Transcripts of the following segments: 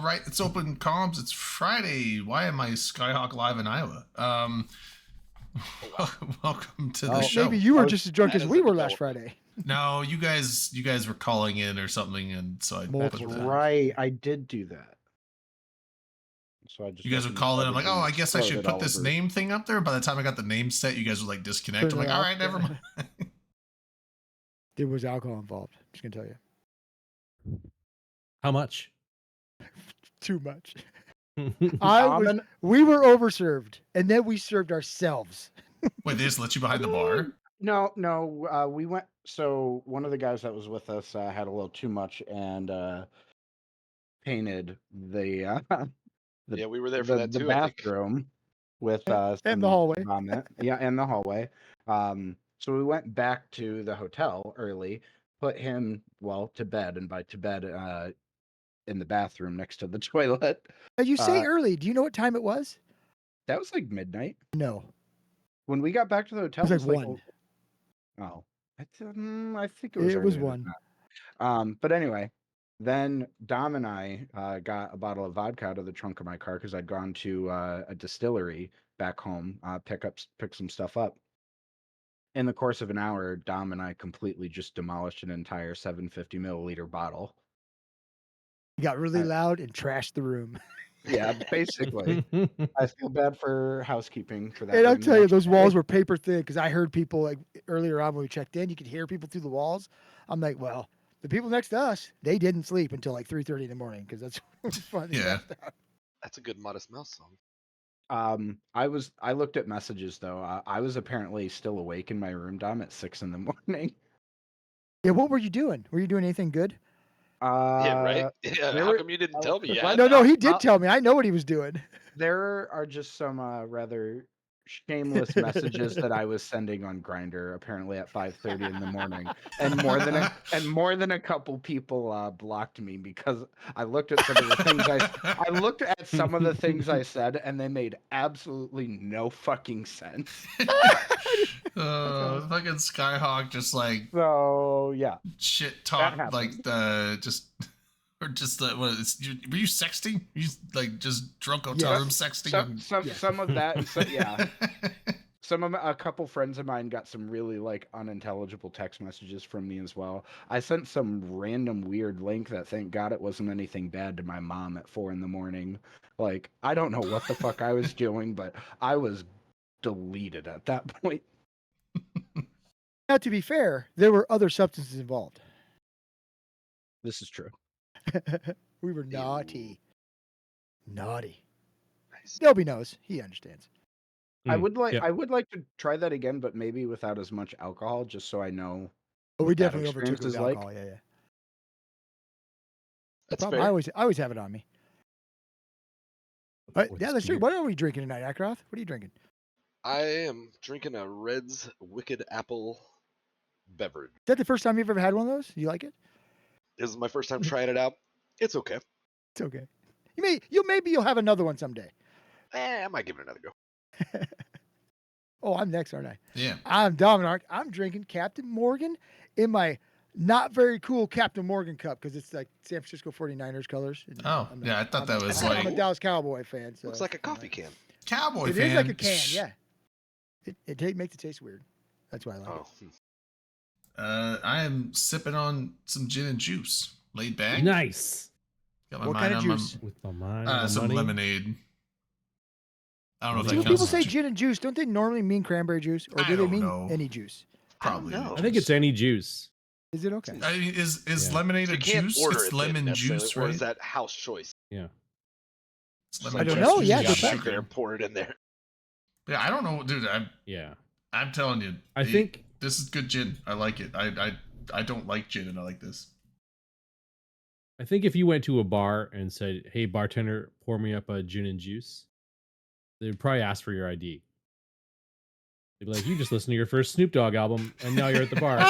right. It's open comms. It's Friday. Why am I Skyhawk live in Iowa? Welcome to the show. Maybe you were just as drunk That as is we a were last development. Friday. No, you guys were calling in or something, and so I That's put That's the, right. I did do that. So I just you guys would call in. I'm like, oh, I guess I should put this name thing up there. By the time I got the name set, you guys would like disconnect. I'm like, all right, never mind. There was alcohol involved. I'm just gonna tell you. How much? Too much. Common- We were overserved, and then we served ourselves. Wait, they just let you behind the bar? No. We went. So one of the guys that was with us had a little too much and painted the Yeah, we were there for that the too. I think. bathroom with And the some hallway. vomit. Yeah, and the hallway. So we went back to the hotel early, put him to bed, and by to bed in the bathroom next to the toilet. You say early. Do you know what time it was? That was like midnight. No. When we got back to the hotel, It was like 1. Oh, I think it was. It was earlier than 1. that. But anyway, then Dom and I got a bottle of vodka out of the trunk of my car because I'd gone to a distillery back home, pick some stuff up. In the course of an hour, Dom and I completely just demolished an entire 750 milliliter bottle. It got really loud and trashed the room. Yeah, basically. I feel bad for housekeeping for that. And I'll room tell you, those yesterday. walls were paper thin because I heard people like earlier on when we checked in, you could hear people through the walls. I'm like, well, the people next to us, they didn't sleep until like 3:30 in the morning because that's funny. Yeah. That's a good Modest Mouse song. I looked at messages though. I was apparently still awake in my room, Dom, at 6 in the morning. Yeah, what were you doing? Were you doing anything good? Yeah, right. Yeah, there how were- come you didn't tell me? Yeah, No, he did tell me. I know what he was doing. There are just some rather shameless messages that I was sending on Grindr apparently at 5:30 in the morning, and more than a couple people blocked me because I looked at some of the things I looked at some of the things I said, and they made absolutely no fucking sense. Fucking Skyhawk just like So yeah, shit talk, happened. like were you sexting? You like just drunk hotel room sexting? Some of that, yeah. A couple friends of mine got some really like unintelligible text messages from me as well. I sent some random weird link that, thank God, it wasn't anything bad, to my mom at 4 in the morning. Like, I don't know what the fuck I was doing, but I was deleted at that point. Now, to be fair, there were other substances involved. This is true. We were naughty. Naughty. Nice. Nobody knows. He understands. I would like yeah. I would like to try that again, but maybe without as much alcohol, just so I know. But we what that definitely overtook it experience with is like. alcohol. Yeah. That's Problem, fair. I always have it on me. Yeah, that's true. What are we drinking tonight, Ackroth? What are you drinking? I am drinking a Red's Wicked Apple beverage. Is that the first time you've ever had one of those? You like it? This is my first time trying it out. It's okay. It's okay. Maybe you'll have another one someday. I might give it another go. Oh, I'm next, aren't I? Yeah. I'm Dominic. I'm drinking Captain Morgan in my not very cool Captain Morgan cup because it's like San Francisco 49ers colors. And Oh, yeah, I thought that was I'm a like Dallas Cowboy fan. So Looks like a coffee can. Cowboy It fan. is like a can, yeah. It makes it taste weird. That's why I like it. I am sipping on some gin and juice. Laid back. Nice. Got my What mind kind of on juice? With the mind. some lemonade. I don't know if that When counts. people as say juice. gin and juice, don't they normally mean cranberry juice, or I do they don't mean know. any juice? Probably. I don't know. I think it's any juice. Is it okay? I mean, is Yeah. lemonade You a can't juice? order It's it lemon necessarily, juice, or right? is that house choice? Yeah. It's Just lemon I don't juice know. with Yeah, just good back sugar. there, pour it in there. Yeah, I don't know, dude. Yeah. I'm telling you. I think this is good gin. I like it. I don't like gin, and I like this. if you went to a bar and said, "Hey, bartender, pour me up a gin and juice," they'd probably ask for your ID. They'd be like, "You just listened to your first Snoop Dogg album, and now you're at the bar."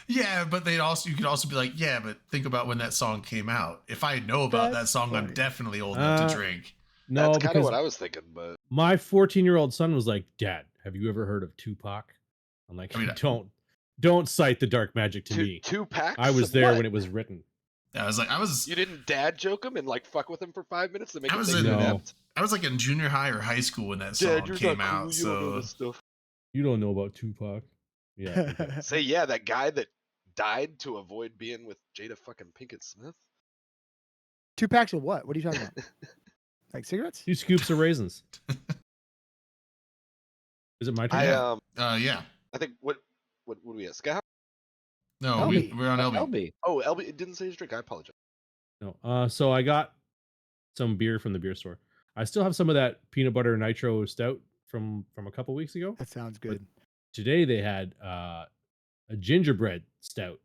Yeah, but you could also be like, yeah, but think about when that song came out. If I know about that That's song, I'm funny. definitely old enough to Uh, drink. No, That's kind of because what I was thinking, but my 14-year-old son was like, "Dad, have you ever heard of Tupac?" I'm like, I mean, don't cite the dark magic to me. two packs. I was there What? when it was written. I was You didn't dad joke him and like fuck with him for 5 minutes to make I him was think in- you're No. inept? I was like in junior high or high school when that song Dad, you're came not cool. out. You don't know So this stuff. You don't know about Tupac. Yeah. Okay. Say yeah, that guy that died to avoid being with Jada fucking Pinkett Smith. 2 packs of what? What are you talking about? Like cigarettes? 2 scoops of raisins. Is it my turn? yeah. I think what do we at? Skyhawk? No, LB. we're on LB. LB. Oh, LB, it didn't say his drink. I apologize. No. So I got some beer from the beer store. I still have some of that peanut butter nitro stout from a couple weeks ago. That sounds good. Today they had a gingerbread stout.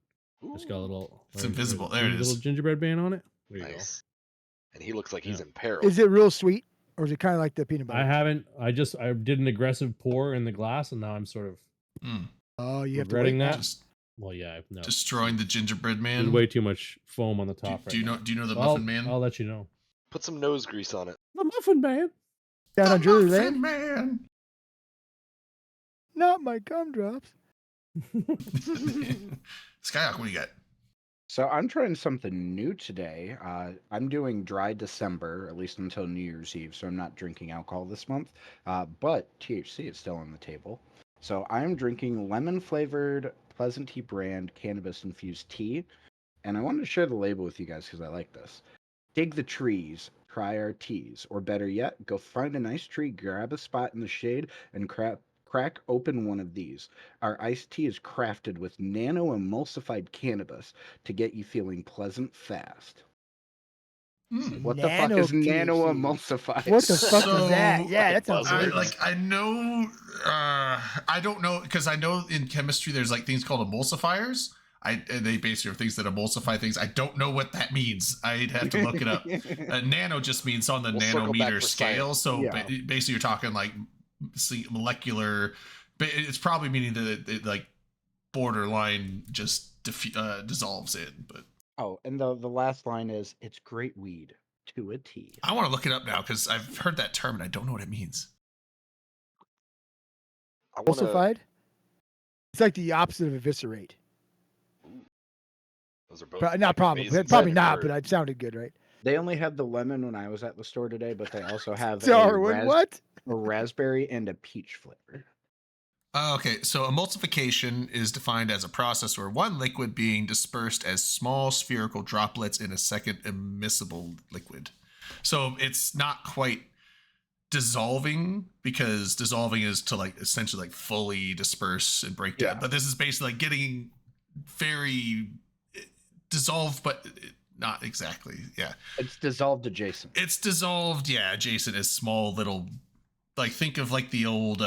It's got a Ooh, little. It's invisible. There it is. Little gingerbread band on it. There you nice. And he looks like he's Yeah. in peril. Is it real sweet, or is it kind of like the peanut go. butter? I haven't. I did an aggressive pour in the glass, and now I'm sort of Mm. Oh, you have to regretting wait that. Just Well, yeah, no. destroying the gingerbread There's man. way too much foam on the do, top. do you know? Do you know the I'll, Muffin Man? I'll let you know. Put some nose grease on it. The Muffin Man. Down The on Drury Muffin Lane? Man. Not my gumdrops. Skyhawk, what do you got? So I'm trying something new today. I'm doing dry December, at least until New Year's Eve, so I'm not drinking alcohol this month. But THC is still on the table. So I'm drinking lemon-flavored Pleasant Tea brand cannabis-infused tea. And I wanted to share the label with you guys because I like this. Dig the trees, try our teas. Or better yet, go find a nice tree, grab a spot in the shade, and crack open one of these. Our iced tea is crafted with nano-emulsified cannabis to get you feeling pleasant fast. Hmm. What the fuck is Nano THC? nano-emulsified? What the fuck So, is that? Yeah, that sounds I- delicious. I know. I don't know because I know in chemistry there's like things called emulsifiers. They basically are things that emulsify things. I don't know what that means. I'd have to look it up. Nano just means on the We'll circle back nanometer for scale. science. So Yeah. basically, you're talking like molecular. But it's probably meaning that it like borderline just dissolves in. But Oh, and the last line is, it's great weed to a tea. I want to look it up now because I've heard that term and I don't know what it means. I want to. Emulsified? It's like the opposite of eviscerate. Those are both Not like probably. amazing Probably sounding not, words. but it sounded good, right? They only had the lemon when I was at the store today, but they also have Darwin, what? a raspberry and a peach flavor. Okay, so emulsification is defined as a process where one liquid being dispersed as small spherical droplets in a second immiscible liquid. So it's not quite dissolving because dissolving is to like essentially like fully disperse and break down. Yeah. But this is basically like getting very dissolved, but not exactly. Yeah, It's dissolved adjacent. it's dissolved. Yeah, adjacent is small little. Like think of like the old.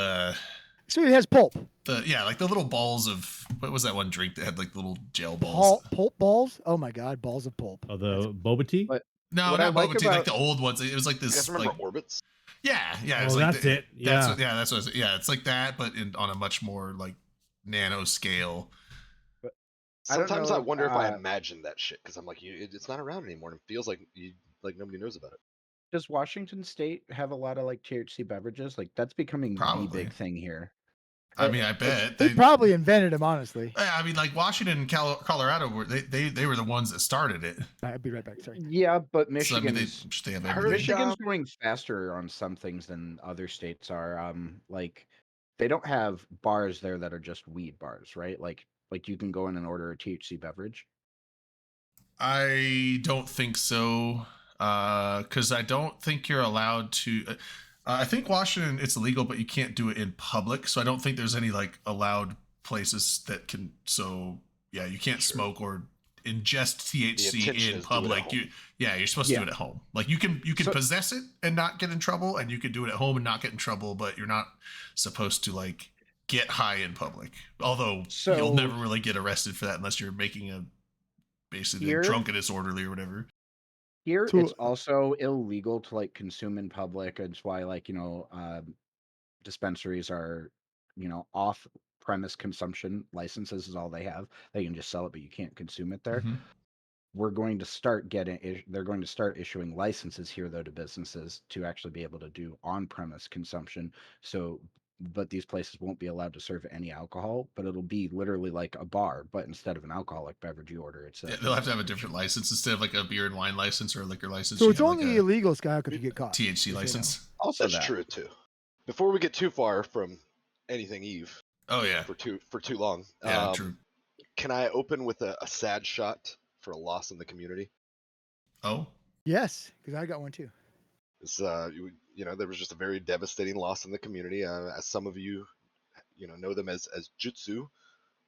So it has pulp. Like the little balls of what was that one drink that had like little gel balls? Pulp balls? Oh my god, balls of pulp. Oh, the boba tea. But- No, What I not like boba tea, like about- the old ones. It was like You this. guys remember Like, orbits? yeah. It Oh, was like that's it. That's Yeah. that's what. It's like that, but on a much more like nano scale. I don't Sometimes know, I wonder if I uh, imagined that shit because I'm like, it's not around anymore, and it feels like nobody knows about it. Does Washington State have a lot of like THC beverages? Like that's becoming Probably. the big thing here. I mean, I bet They probably invented them, honestly. I mean, like Washington and Colorado were they were the ones that started it. I'll be right back. Sorry. Yeah, but So I Michigan mean, is they have I heard everything. Michigan's going faster on some things than other states are. Like they don't have bars there that are just weed bars, right? Like you can go in and order a THC beverage. I don't think so, because I don't think you're allowed to. I think Washington it's illegal, but you can't do it in public. So I don't think there's any like allowed places that can. So yeah, you can't Sure. smoke or ingest THC intention in is do it at public. home. You're supposed to Yeah. do it at home. Like you can So- possess it and not get in trouble, and you can do it at home and not get in trouble, but you're not supposed to like get high in public. Although So- you'll never really get arrested for that unless you're making a basically Here- drunk and disorderly or whatever. Here, So- it's also illegal to like consume in public. It's why like dispensaries are off premise consumption licenses is all they have. They can just sell it, but you can't consume it there. Mhm. They're going to start issuing licenses here though to businesses to actually be able to do on-premise consumption. So but these places won't be allowed to serve any alcohol, but it'll be literally like a bar, but instead of an alcoholic beverage you order, it's Yeah, they'll have to have a different license instead of like a beer and wine license or a liquor license. So you it's have, only like, a illegal, Skyhook, if you get caught. THC just so you know. license. also That's that. true too. Before we get too far from anything Eve Oh yeah, for too long, yeah, true. can I open with a sad shot for a loss in the community? Oh, Yes, because I got one too. It's, you know, there was just a very devastating loss in the community. As some of you, know them as Jutsu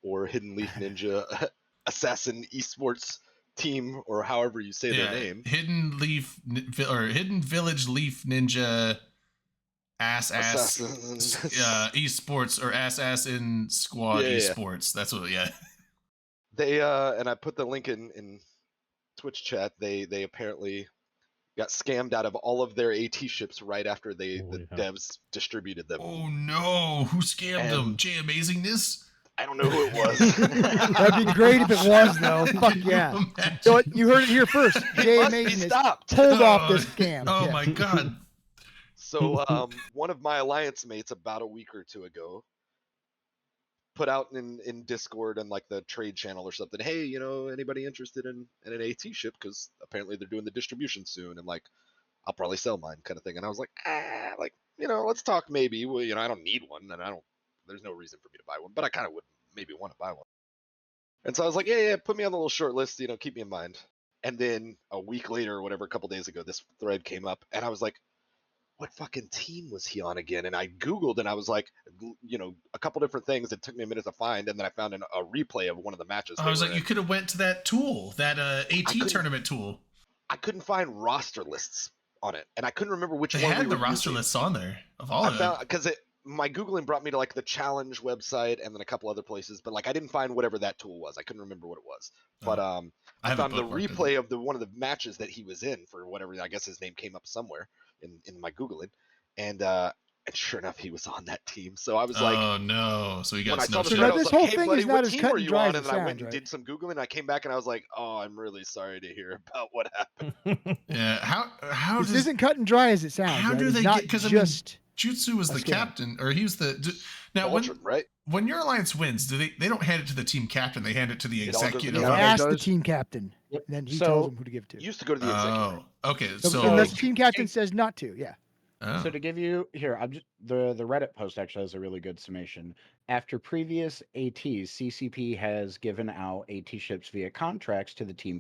or Hidden Leaf Ninja Assassin Esports team, or however you say their name. Hidden Village Leaf Ninja ass Assassins. esports or ass in squad Yeah. esports. That's what. Yeah. They and I put the link in Twitch chat. They apparently got scammed out of all of their AT ships right after the Holy hell. devs distributed them. Oh no! Who scammed them? And- Jay Amazingness. I don't know who it was. That'd be great if it was, though. Fuck Can you yeah. imagine? So you heard it here first. It Jay must be Amazing has stopped. pulled off Oh, this scam. Oh Yeah. my god. So one of my alliance mates about a week or two ago put out in Discord and like the trade channel or something, hey, anybody interested in an AT ship, because apparently they're doing the distribution soon, and like I'll probably sell mine, kind of thing. And I was like, let's talk maybe. Well, I don't need one, and there's no reason for me to buy one, but I kind of would maybe want to buy one. And so I was like, yeah, put me on the little short list, keep me in mind. And then a week later or whatever, a couple days ago, this thread came up, and I was like, what fucking team was he on again? And I Googled, and I was like, a couple different things that took me a minute to find, and then I found a replay of one of the matches. I was like, you could have went to that tool, that AT couldn't- tournament tool. I couldn't find roster lists on it, and I couldn't remember which They one had we the were roster using. lists on there of all I of them. found because my Googling brought me to like the challenge website and then a couple other places, but like I didn't find whatever that tool was. I couldn't remember what it was. But I I have it found the bookmarked in replay of one of the matches that he was in for whatever. I guess his name came up somewhere in my Googling, and sure enough, he was on that team. So I was like, oh no! So he when got I saw the So thread, now I was this like, whole hey thing buddy, is not what as team cut were and you dry on? as And it then I went sounds, and right? did some Googling, and I came back and I was like, oh, I'm really sorry to hear about what happened. Yeah. How This does isn't cut and dry as it sounds. how right? do It's they not get? Because I mean, just Jutsu was a the scam. captain, or he was the. Now, Ultra, right? when your alliance wins, do they don't hand it to the team captain? They hand it to the It all goes to executive. the you Yeah, it ask the goes- team captain, Yep. and then he So- tells them who to give it to. Used to go to the executive. Oh, okay. So, So, unless the team captain says not to, yeah. oh. So to give you here, I'm just the Reddit post actually has a really good summation. After previous ATs, CCP has given out AT ships via contracts to the team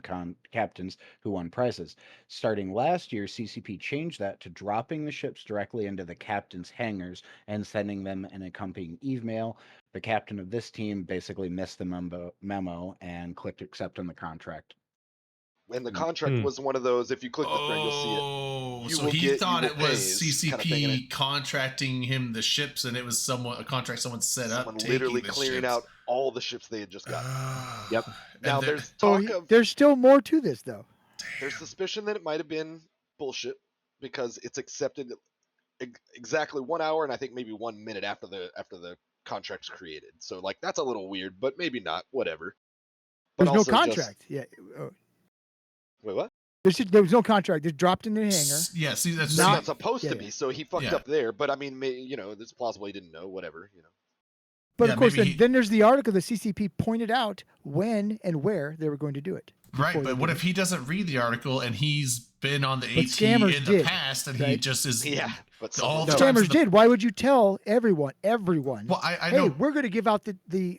captains who won prizes. Starting last year, CCP changed that to dropping the ships directly into the captain's hangars and sending them an accompanying email. The captain of this team basically missed the memo and clicked accept on the contract. And the contract was one of those, if you click the thread, you'll see it. Oh, You so will he get- thought you it will was pays CCP kind of thing, and it- contracting him the ships, and it was a contract someone set Someone up, literally taking the clearing ships. out all the ships they had just got. Yep. And Now there- there's So talk of there's still more to this, though. there's suspicion that it might have been bullshit because it's accepted exactly 1 hour and I think maybe 1 minute after the contract's created. So like that's a little weird, but maybe not. Whatever. But There's no also just- contract. Yeah. Wait, what? There was no contract. It's dropped in the hangar. Yeah, see, that's That's Not- not supposed yeah, to yeah. be. So he fucked Yeah. up there. But I mean, it's plausible he didn't know. Whatever. But Yeah, of course, maybe then there's the article the CCP pointed out when and where they were going to do it. right. before But they what did if he doesn't read the article and he's been on the But AT scammers in the did, past, and he right? just is Yeah. But all someone the The knows. times scammers the- did. Why would you tell everyone? Well, I Hey, know. we're going to give out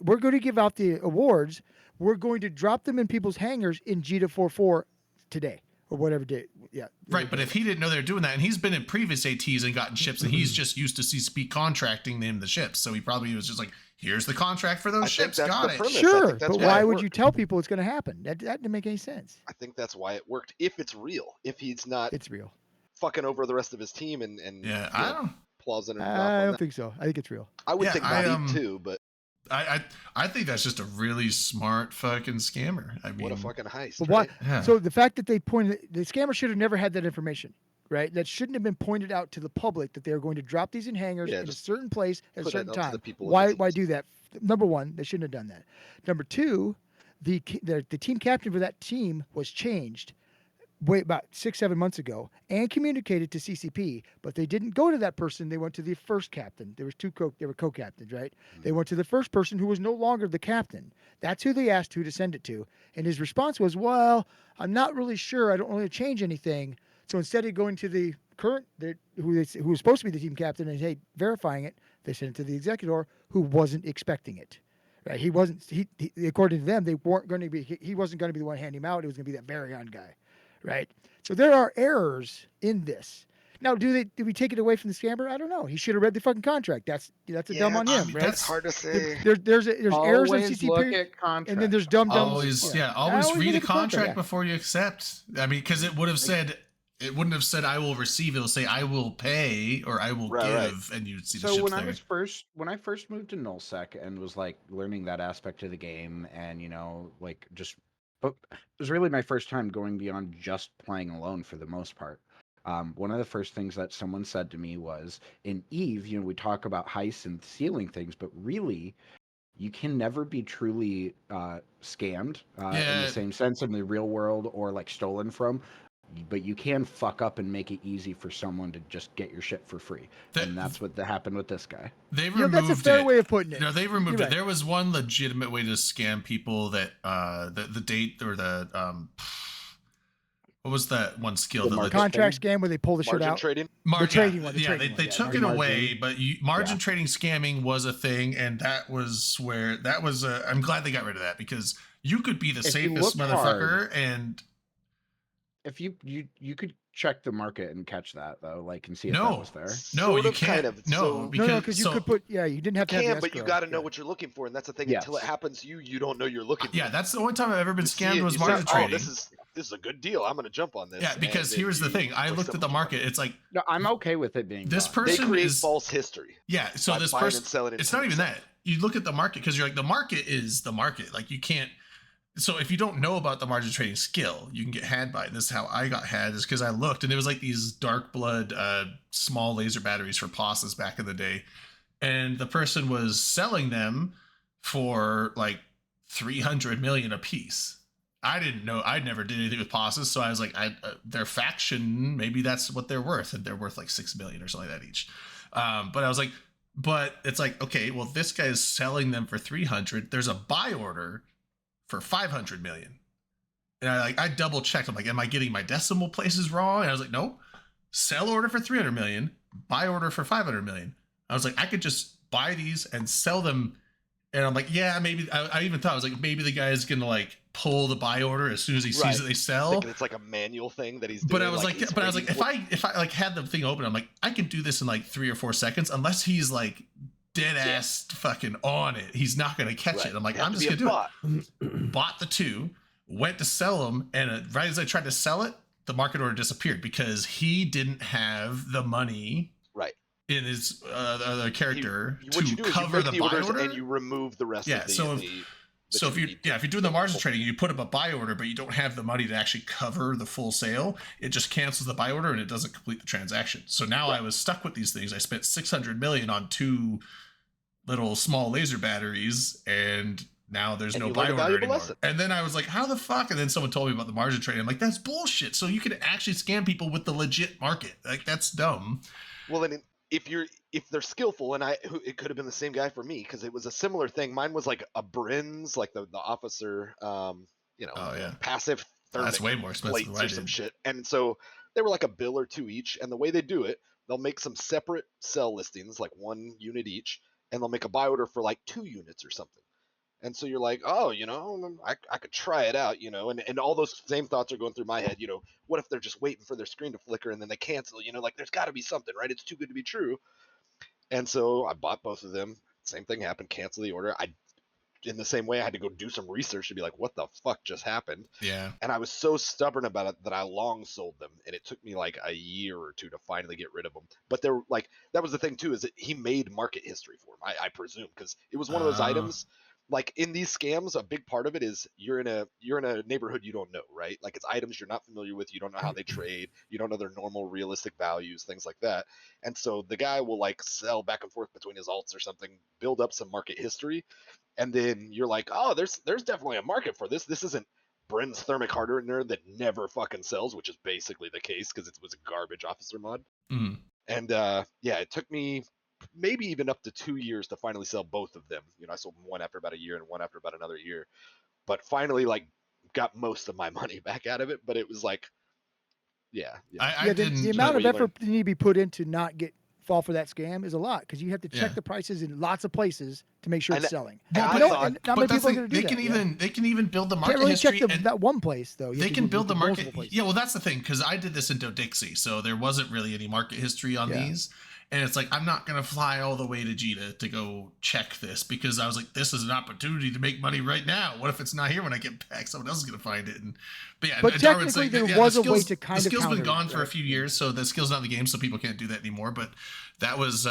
we're going to give out the awards. We're going to drop them in people's hangars in Gita 44 today or whatever day. Yeah. Right, but if he didn't know they're doing that, and he's been in previous ATs and gotten ships, and Mm-hmm. he's just used to CCP contracting him the ships, so he probably was just like, "Here's the contract for those I think ships, that's got the it." premise. I Sure, think that's but why why it would you worked. tell people it's going to happen? That didn't make any sense. I think that's why it worked. If it's real, if he's not It's real. fucking over the rest of his team and Yeah, you I know, don't. plausing it off I on don't that. think so. I think it's real. I would Yeah, think I, not too, but I think that's just a really smart fucking scammer. I mean, what a fucking heist. But why? Right? Yeah. So the fact that they pointed, the scammer should have never had that information, right? That shouldn't have been pointed out to the public that they are going to drop these in hangars Yeah, in a just certain place at a put it certain out to time. the people in the Why teams. do that? Number one, they shouldn't have done that. Number two, the team captain for that team was changed way about 6-7 months ago and communicated to CCP, but they didn't go to that person. They went to the first captain. There was they were co-captains, right? They went to the first person who was no longer the captain. That's who they asked who to send it to. And his response was, well, I'm not really sure. I don't want to change anything. So instead of going to the current, who was supposed to be the team captain and, hey, verifying it, they sent it to the executor who wasn't expecting it. Right? He wasn't, according to them, they weren't going to be, he wasn't going to be the one handing him out. It was going to be that Varian guy. Right. So there are errors in this. Now, do we take it away from the scammer? I don't know. He should have read the fucking contract. That's a dumb on him, right? That's hard to say. There's errors in Always look CCP, at contract. and then there's dumb dumbs. Always, Yeah. always Always read look a at the contract, contract yeah. before you accept. I mean, because it would have said, it wouldn't have said I will receive. It'll say I will pay or I will give, and you'd see the So ships when there. when I first moved to nullsec and was like learning that aspect of the game, and like just, but it was really my first time going beyond just playing alone for the most part. One of the first things that someone said to me was, in Eve, we talk about heists and stealing things, but really, you can never be truly scammed in Yeah. the same sense in the real world or like stolen from. But you can fuck up and make it easy for someone to just get your shit for free. And that's what happened with this guy. They removed That's a fair way of putting it. No, they removed You're it. right. There was one legitimate way to scam people that the date or the what was that one skill The that market Contract scam where they pull the shit Margin out. trading. Margin, trading one, the yeah, trading they one. took it margin. away, but margin Yeah. trading scamming was a thing, and that was where that was. I'm glad they got rid of that because you could be the If you safest look motherfucker, and If you could check the market and catch that though, like and see if No. that was there. no, Sort you of, can't. kind of. No, So- because No, because you could put, you didn't have to have can, the but you escrow. got to know Yeah. what you're looking for, and that's the thing. Yes. Until it happens to you, you don't know you're looking for. yeah, that's the only time I've ever been You see scammed it, was you margin say, trading. Oh, this is a good deal. I'm going to jump on this. Yeah, because and then here's the you thing. I waste looked a at the bunch of market. money. It's like No, I'm okay with it being this gone. They person create is false history. yeah. So by this buying and person, selling it it's to not even themselves. that. You look at the market because you're like the market is the market. Like you can't. So if you don't know about the margin trading skill, you can get had by it. This is how I got had is because I looked and it was like these dark blood small laser batteries for POSs back in the day, and the person was selling them for like 300 million a piece. I didn't know. I never did anything with POSs, so I was like, their faction, maybe that's what they're worth, and they're worth like 6 million or something like that each. But I was like, but it's like, okay, well, this guy is selling them for 300. There's a buy order for 500 million. And I double checked. I'm like, am I getting my decimal places wrong? And I was like, no. Sell order for 300 million, buy order for 500 million. I was like, I could just buy these and sell them. And I'm like, yeah, maybe. I even thought I was like, maybe the guy's gonna like pull the buy order as soon as he sees Right. that they sell. Thinking it's like a manual thing that he's doing. But I was like, he's but I was like, waiting if I like had the thing open, I'm like, I can do this in like 3 or 4 seconds, unless he's like dead ass fucking on it. He's not gonna catch Right. it. I'm like, You have I'm to just be gonna a do bot. it. Bought the 2, went to sell them, and right as I tried to sell it, the market order disappeared because he didn't have the money Right. in his other character What you to do is you cover make the the buy orders order. and you remove the rest Yeah, of the. so the So if you need. if you're doing the margin trading, you put up a buy order, but you don't have the money to actually cover the full sale, it just cancels the buy order and it doesn't complete the transaction. So now I was stuck with these things. I spent 600 million on 2 little small laser batteries, and now there's And no you buy learned a order valuable anymore. lesson. And then I was like, how the fuck? And then someone told me about the margin trading. I'm like, that's bullshit. So you can actually scam people with the legit market. Like that's dumb. Well, then if they're skillful, and it could have been the same guy for me because it was a similar thing. Mine was like a Brinz, like the officer, Oh yeah. passive thermic That's way more expensive than plates what I or some did. shit. And so they were like a bill or 2 each. And the way they do it, they'll make some separate sell listings, like 1 unit each, and they'll make a buy order for like 2 units or something. And so you're like, oh, I could try it out, and all those same thoughts are going through my head, what if they're just waiting for their screen to flicker and then they cancel, like there's got to be something, right? It's too good to be true. And so I bought both of them. Same thing happened, cancel the order. In the same way, I had to go do some research to be like, what the fuck just happened? Yeah. And I was so stubborn about it that I long sold them, and it took me like a year or 2 to finally get rid of them. But they're like, that was the thing too, is that he made market history for them, I presume, because it was one of those items. Like in these scams, a big part of it is you're in a neighborhood you don't know, right? Like it's items you're not familiar with, you don't know how they trade, you don't know their normal realistic values, things like that. And so the guy will like sell back and forth between his alts or something, build up some market history, and then you're like, oh, there's definitely a market for this. This isn't Bren's thermic hardener that never fucking sells, which is basically the case because it was a garbage officer mod. Mm. And yeah, it took me maybe even up to 2 years to finally sell both of them. You know, I sold one after about a year and one after about another year, but finally like got most of my money back out of it. But it was like, yeah, I Yeah, didn't. the amount what of you effort that need to be put in to not fall for that scam is a lot because you have to check Yeah. the prices in lots of places to make sure it's And- selling. and And I you know, thought- and not but many that's people are like, going to do they that. can yeah. even they can even build the market Can't really history. check and that one place though. You they have to can do build the market. multiple places. Yeah, well, that's the thing because I did this in Dodixie, so there wasn't really any market history on Yeah. these. And it's like I'm not gonna fly all the way to Jita to go check this because I was like, this is an opportunity to make money right now. What if it's not here when I get back? Someone else is gonna find it. But yeah, But Darwin's technically, like, there yeah, was the a way skills- to kind the of skill's been counter it, gone for a right? few years, so the skill's not in the game, so people can't do that anymore. But that was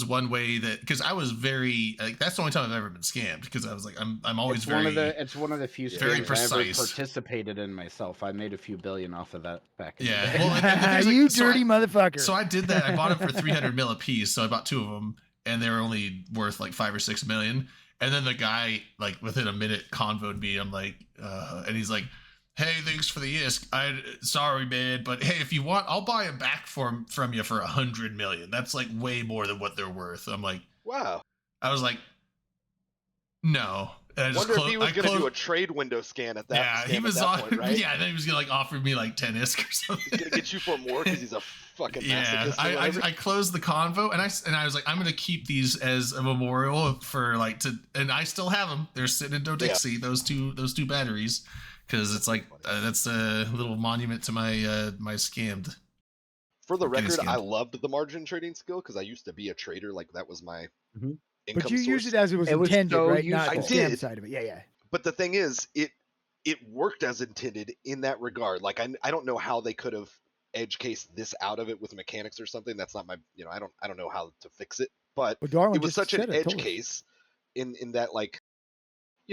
one way that because I was very like that's the only time I've ever been scammed because I was like I'm always It's very one of the few very scams I ever precise. participated in myself. I made a few billion off of that back in Yeah, the day. well, and the thing's like, You so dirty motherfucker. So I did that. I bought them for 300 mil a piece. So I bought two of them, and they were only worth like 5 or 6 million. And then the guy, like within a minute, convoed me. I'm like, and he's like, "Hey, thanks for the ISK. Sorry, man, but hey, if you want, I'll buy them back from you for 100 million. That's like way more than what they're worth." I'm like, wow. I was like, no. And I just Wonder if he was I going to do a closed- trade window scan at that. Yeah, scam he at was that on. point, right? Yeah, then he was gonna like offer me like 10 ISK or something. He's going to get you for more because he's a fucking Yeah, masochist. or whatever. I closed the convo and I was like, I'm gonna keep these as a memorial for like and I still have them. They're sitting in Dodixie, those two batteries, because it's like that's a little monument to my my scammed. For the getting record, I scammed. loved the margin trading skill because I used to be a trader. Like that was my Mhm. income but you source. used it as it was It was intended, so right? Not the useful. I scam did. side of it. Yeah, yeah. But the thing is, it worked as intended in that regard. Like I don't know how they could have edge cased this out of it with mechanics or something. That's not my I don't know how to fix it. But Well, Darwin it was just such an said it, edge told us. case in that like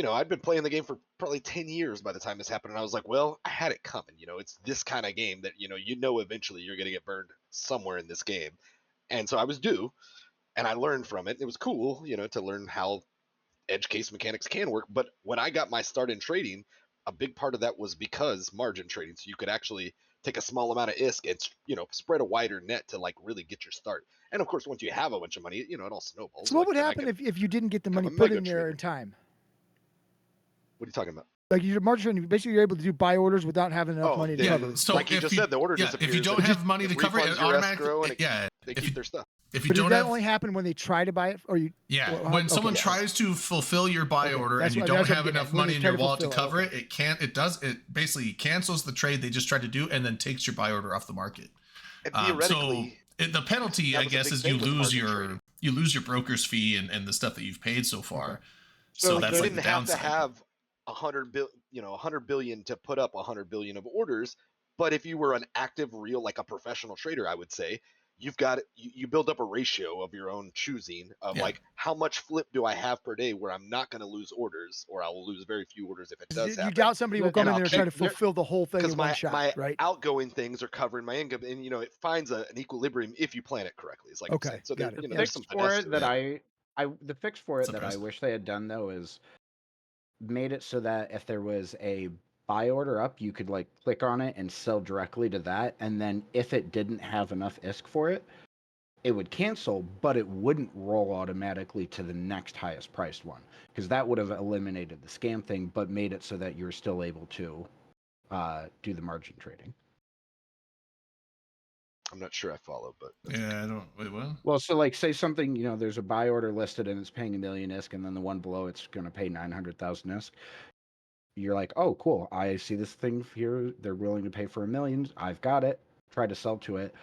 I'd been playing the game for probably 10 years by the time this happened, and I was like, well, I had it coming. It's this kind of game that eventually you're gonna get burned somewhere in this game, and so I was due, and I learned from it. It was cool, to learn how edge case mechanics can work. But when I got my start in trading, a big part of that was because margin trading, so you could actually take a small amount of ISK and spread a wider net to like really get your start. And of course, once you have a bunch of money, it all snowballs. So what Like, would then I happen can- if you didn't get the become money a put mega in there trader. in time? What are you talking about? Like you're margin trading, basically you're able to do buy orders without having enough Oh, money to yeah. cover. So Like you if just said, the order if you disappears, don't and have money to cover it, refunds it your automatically escrow, and if they keep you their stuff. if you But does don't that have only happen when they try to buy it, or you? yeah, Well, when okay, someone yeah. tries to fulfill your buy Okay, order that's and you what- don't that's what have I'm getting enough at, when money they in try your to wallet to fulfill, cover okay. it basically cancels the trade they just tried to do and then takes your buy order off the market. And So theoretically, the penalty, that I was a guess, big is thing with margin you lose your broker's fee and the stuff that you've paid so far. So So like, that's you like didn't the have to downside. have 100 billion to put up 100 billion of orders. But if you were an active, real, like a professional trader, I would say you've got you build up a ratio of your own choosing of Yeah. like how much flip do I have per day where I'm not going to lose orders, or I will lose very few orders if it does You happen. doubt somebody will And come in I'll there and try to keep- fulfill the whole thing Because in one my shot, right? outgoing things are covering my income, and it finds an equilibrium if you plan it correctly. It's like I'm Okay, saying. So got there, it. there's Fix some for finesse it to that it. the fix for it that I Surprised. wish they had done though is made it so that if there was a buy order up, you could like click on it and sell directly to that, and then if it didn't have enough ISK for it, it would cancel, but it wouldn't roll automatically to the next highest priced one, because that would have eliminated the scam thing, but made it so that you're still able to do the margin trading. I'm not sure I follow, but that's Yeah, I don't wait what? Well, so like say something, there's a buy order listed and it's paying 1 million ISK, and then the one below it's going to pay 900,000 ISK. You're like, oh, cool. I see this thing here. They're willing to pay for 1 million. I've got it. Try to sell to it.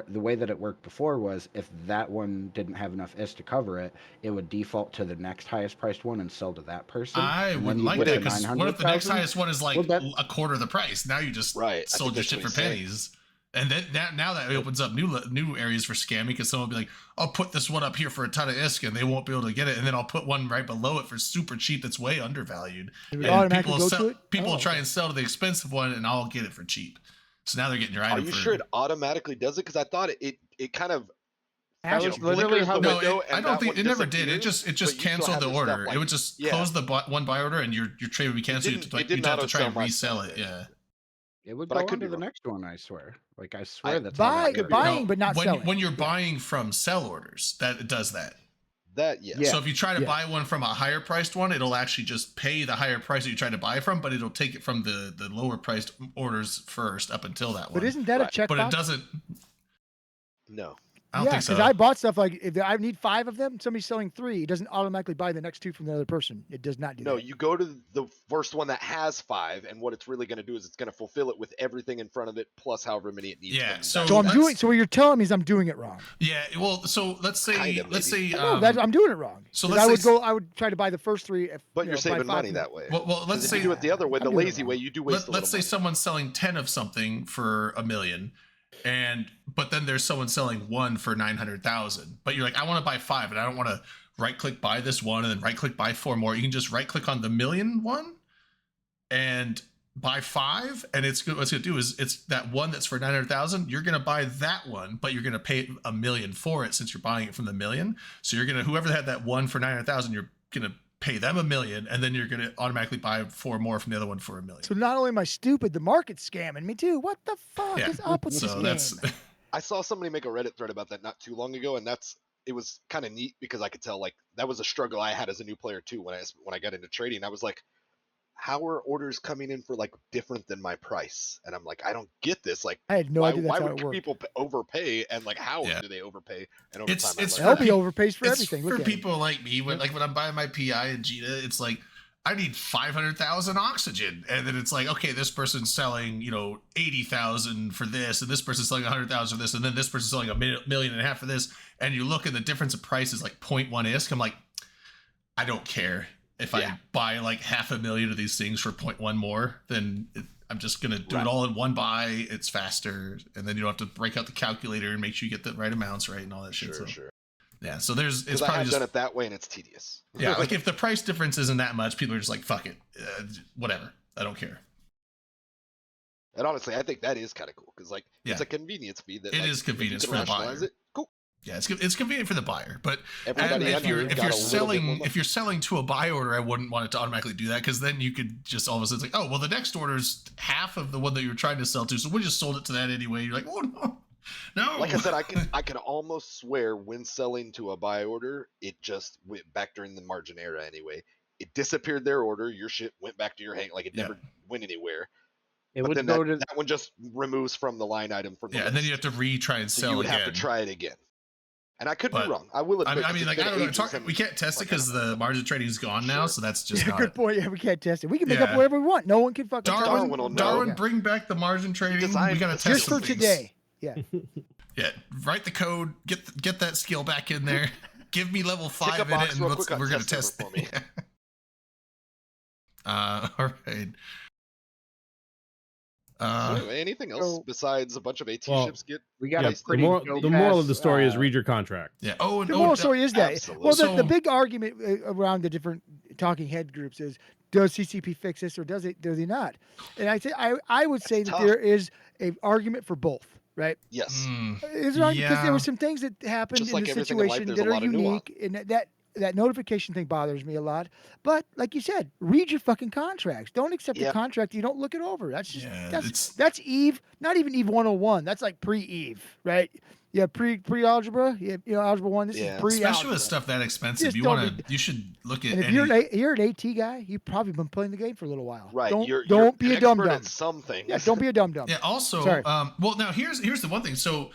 The way that it worked before was if that one didn't have enough ISK to cover it, it would default to the next highest priced one and sell to that person. I and then wouldn't you like get that the because what if the next 900,000? highest one is like Well, that- a quarter of the price? Now you just Right, I sold your think shit for that's what he's saying. pennies. And then now that opens up new areas for scamming because someone will be like, I'll put this one up here for a ton of ISK and they won't be able to get it. And then I'll put one right below it for super cheap that's way undervalued. It would And automatically people will go to it? people will Oh, try okay. and sell to the expensive one and I'll get it for cheap. So now they're getting your item Are you for sure it automatically does it? Because I thought it kind of That was Actually, literally blinkers how the No, window, I and don't that think one it never did. disappears, It just but you still canceled have the your stuff, order. like- it would just yeah. close the one buy order, and your trade would be canceled. didn't- You'd it didn't have to try and auto-sell my resell stuff, it. Yeah. it would But I go could on be to the wrong. next one, I swear. Like, I swear that's how Buy, that works. buying, No, but not when, selling. When you're Yeah. buying from sell orders, that it does that. That yeah. Yeah. So if you try to Yeah. buy one from a higher priced one, it'll actually just pay the higher price that you try to buy from, but it'll take it from the lower priced orders first up until that one. But isn't that Right. a checkbox? But it doesn't. No. I don't Yeah, think so. I bought stuff like if I need 5 of them, somebody's selling 3. It doesn't automatically buy the next 2 from the other person. It does not do No, that. you go to the first one that has 5, and what it's really going to do is it's going to fulfill it with everything in front of it, plus however many it needs. Yeah, coming so back. So I'm let's- doing. So what you're telling me is I'm doing it wrong. Yeah. Well, so let's say Kinda, let's maybe. say No, I'm doing it wrong. so 'Cause let's I would say- go. I would try to buy the first 3. If, But you you're know, buy saving 5 money from- that way. well, 'Cause let's if say you do it the other way, I'm the doing it lazy wrong. way, you do waste a let's say little someone's selling 10 of something for $1 million, but then there's someone selling 1 for 900,000. But you're like, I want to buy 5, and I don't want to right click buy this one and then right click buy 4 more. You can just right click on the $1 million one and buy 5, and it's good. What's gonna do is it's that one that's for 900,000. You're gonna buy that one, but you're gonna pay $1 million for it since you're buying it from the $1 million. So you're gonna whoever had that one for 900,000, you're gonna pay them $1 million, and then you're gonna automatically buy 4 more from the other one for $1 million. So not only am I stupid, the market's scamming me too. What the fuck Yeah. is up with So this that's game? I saw somebody make a Reddit thread about that not too long ago, and it was kind of neat because I could tell like that was a struggle I had as a new player too when I got into trading. I was like, how are orders coming in for like different than my price? And I'm like, I don't get this. Like, I had no why, idea that's why how would it worked. people overpay? And like, how Yeah. do they overpay? And over It's- time, I'm it's like, LB overpays for it's everything. for Look at it. people like me. When I'm buying my PI and Gita, it's like I need 500,000 oxygen, and then it's like, okay, this person's selling 80,000 for this, and this person's selling 100,000 for this, and then this person's selling $1.5 million for this, and you look at the difference of prices like 0.1 ISK. I'm like, I don't care if I Yeah. buy like 500,000 of these things for 0.1 more, then I'm just gonna do Right. it all in one buy. It's faster, and then you don't have to break out the calculator and make sure you get the right amounts right and all that shit. sure, So sure. yeah, so it's Because I probably have just done it that way, and it's tedious. yeah, like if the price difference isn't that much, people are just like, fuck it, whatever, I don't care. And honestly, I think that is kind of cool because like Yeah. it's a convenience fee that It like, is if you convenience can for the rationalize buyer. it, cool. Yeah, it's convenient for the buyer, but Everybody and on here if got you're a little bit more selling money. if you're selling to a buy order, I wouldn't want it to automatically do that because then you could just all of a sudden it's like, oh well, the next order's half of the one that you're trying to sell to, so we just sold it to that anyway. You're like, oh no. Like I said, I can almost swear when selling to a buy order, it just went back during the margin era anyway. It disappeared their order, your shit went back to your hang, like it Yeah. never went anywhere. It But would then go that, to that one just removes from the line item from the Yeah, and then you list. have to retry and So sell you would again. have to try it again. And I could But- be wrong. I will admit. I mean, 'cause like it's I don't been know. ages and- We can't test it like, I because don't know. the margin trading is gone now, Sure. so that's just Yeah, not good it. point. Yeah, we can't test it. We can make up Yeah. whatever we want. No one can fucking tell us. Darwin Darwin, will know. Darwin, Yeah. bring back the margin trading. We designed gotta this test Just some for things. today. Yeah. Yeah, write the code. Get that skill back in there. Give me level Stick a 5 in box it, and real quick on we're gonna test test server for me. all right. So anyway, anything else so- besides a bunch of AT Well, ships get? we got Yeah, a Nice. pretty the moral of the dope-ass, story is read your contract. Yeah. Oh, and The moral story is that. absolutely. Well, the So- big argument around the different talking head groups is, does CCP fix this or does it not? And I would say that tough. there is an argument for both, right? Yes. Because there Yeah. were some things that happened Just in like the everything in life, situation there's that a are lot of nuance. unique, and that notification thing bothers me a lot. But like you said, read your fucking contracts. Don't accept a Yeah. contract you don't look it over. That's just Yeah, that's Eve. Not even Eve 101. That's like pre-Eve, right? Yeah, pre-algebra. Algebra 1. This Yeah. is pre-algebra. especially with stuff that expensive. Just You don't want to. You should look at And if any. you're an AT guy, you've probably been playing the game for a little while. Right. Don't you're be an a dum expert dum. at some things. Yeah, don't be a dum dum. Yeah. Also, Sorry. well, now here's the one thing. So,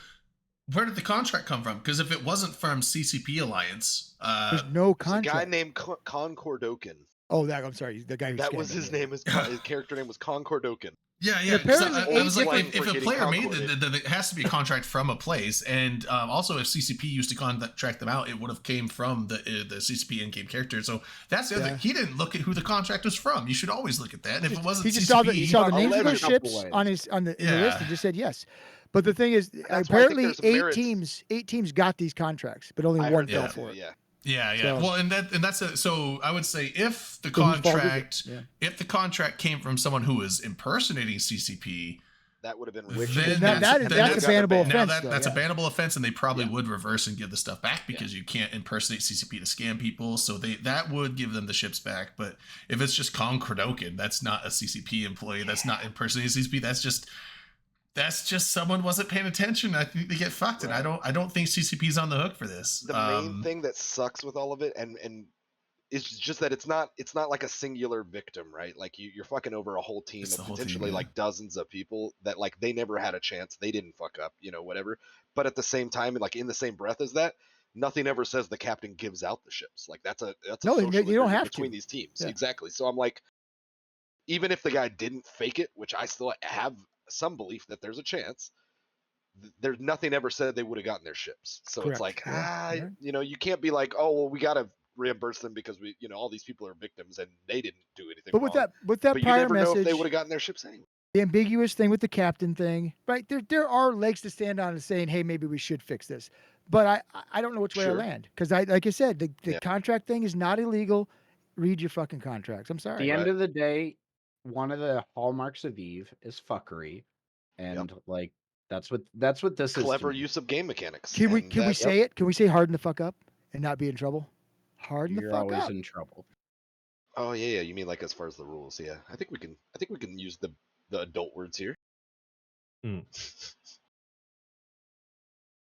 where did the contract come from? Because if it wasn't from CCP Alliance, There's no There's a contract. guy named Concordoken. Oh, I'm sorry. The guy who That scammed was me. his name. His character name was Concordoken. yeah. 'cause apparently I was like, slang if for a getting player made concorded. it has to be a contract from a place, and also if CCP used to contract them out, it would have came from the CCP in-game character. So that's the other Yeah. thing. He didn't look at who the contract was from. You should always look at that. And if it wasn't He just CCP, he saw the I'll names of let those it ships couple on in the list and Yeah. just said yes. But the thing is, why I think apparently there's 8 teams got these contracts, but only I one heard fell that for too, it. Yeah. Yeah, yeah. So- Well, and that's it. So I would say if the So whose fault is it? contract Yeah. if the contract came from someone who was impersonating CCP, That would have been Which ridiculous. is Then that's a bannable now offense, though, that's a yeah. bannable offense, and they probably Yeah. would reverse and give the stuff back because you can't impersonate CCP to scam people. So that would give them the ships back. But if it's just Kong Krodokin, that's not a CCP employee. That's not impersonating CCP. That's just someone wasn't paying attention. I think they get fucked, and I don't think CCP's on the hook for this. The main thing that sucks with all of it, and it's just that it's not like a singular victim, right? Like you're fucking over a whole team It's the of whole team, potentially yeah. like dozens of people that like they never had a chance, they didn't fuck up, whatever. But at the same time, like in the same breath as that, nothing ever says the captain gives out the ships. Like that's a No, social you don't agreement have between to. these teams. Yeah. Exactly. So I'm like, even if the guy didn't fake it, which I still have some belief that there's a chance, there's nothing ever said they would have gotten their ships. So it's Correct. like, Yeah. you can't be like, oh, well, we got to reimburse them because we, all these people are victims and they didn't do anything But wrong. with that But you prior never know if they message, would have gotten their ships anyway. the ambiguous thing with the captain thing, right? There are legs to stand on and saying, hey, maybe we should fix this. But I don't know which way I Sure. land because like I said, the Yeah. contract thing is not illegal. Read your fucking contracts. I'm At sorry. the end Right. of the day, one of the hallmarks of Eve is fuckery, and like that's what this is. to Clever me. use of game mechanics. Can we and that- say it? Can we say harden the fuck up and not be in trouble? Harden You're the fuck always up. in trouble. Oh yeah, you mean like as far as the rules? Yeah, I think we can use the adult words here.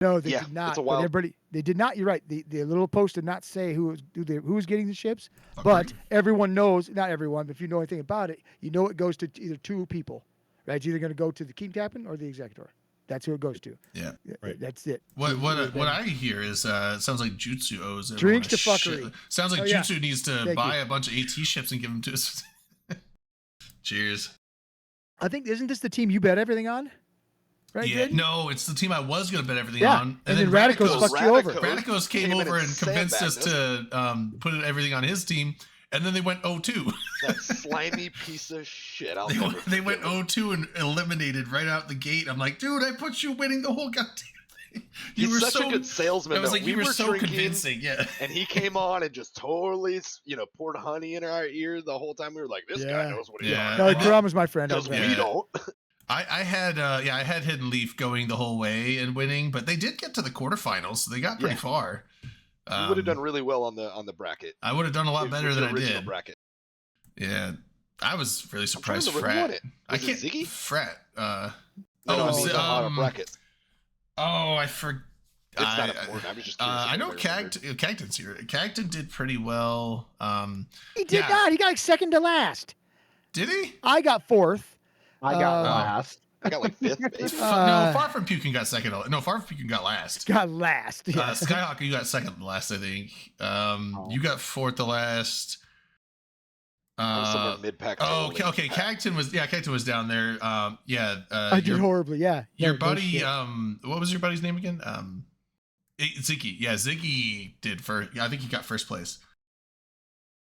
No, they Yeah, did it's not. a But wild- everybody, they did not. You're right. The little post did not say who was getting the ships, Fuckery. but everyone knows. Not everyone, but if you know anything about it, you know it goes to either two people, right? It's either going to go to the king captain or the executor. That's who it goes to. Yeah. Right. That's it. What Then- I hear is it sounds like Jutsu owes everyone Drinks a to shit- fuckery. Sounds like Oh, yeah. Jutsu needs to Thank buy you. a bunch of AT ships and give them to us. Cheers. I think isn't this the team you bet everything on? Right? Yeah, Jaden? no, it's the team I was gonna bet everything Yeah, on, and then Radicos fucked you over. Radicos came in over and sandbagged convinced us to put everything on his team, and then they went 0-2. That slimy piece of shit. I'll They never went, they went forget it. 0-2 and eliminated right out the gate. I'm like, dude, I put you winning the whole goddamn thing. You He's were such so a good salesman. I was though. like, We you were so drinking, convincing. Yeah. and he came on and just totally, poured honey in our ear the whole time. We were like, this Yeah. guy knows what he's Yeah. talking No, about. Kurama's my friend. Because I'm we glad. don't. I had Hidden Leaf going the whole way and winning, but they did get to the quarterfinals, so they got pretty Yeah. far. You would have done really well on the bracket. I would have done a lot It better was than the I original did. bracket. Yeah, I was really surprised. remember who won Frat. it. I Was it can't. Ziggy? Frat. No, I oh, mean, on a bracket. Oh, I forgot. It's not important. I was just curious. I if know anybody remembered. Cacton's here. Cacton did pretty well. He did Yeah. not. He got like second to last. Did he? I got fourth. I got Uh, last. I got like fifth, maybe. No, Far From Puking got second. No, Far From Puking got last. Got last. Yeah. Skyhawk, you got second to last, I think. You got fourth to last. I was somewhere mid-pack. Oh, totally. okay. Cacton was down there. I did horribly. Yeah. Your No buddy, shit. what was your buddy's name again? Ziggy. Yeah, Ziggy did first. I think he got first place.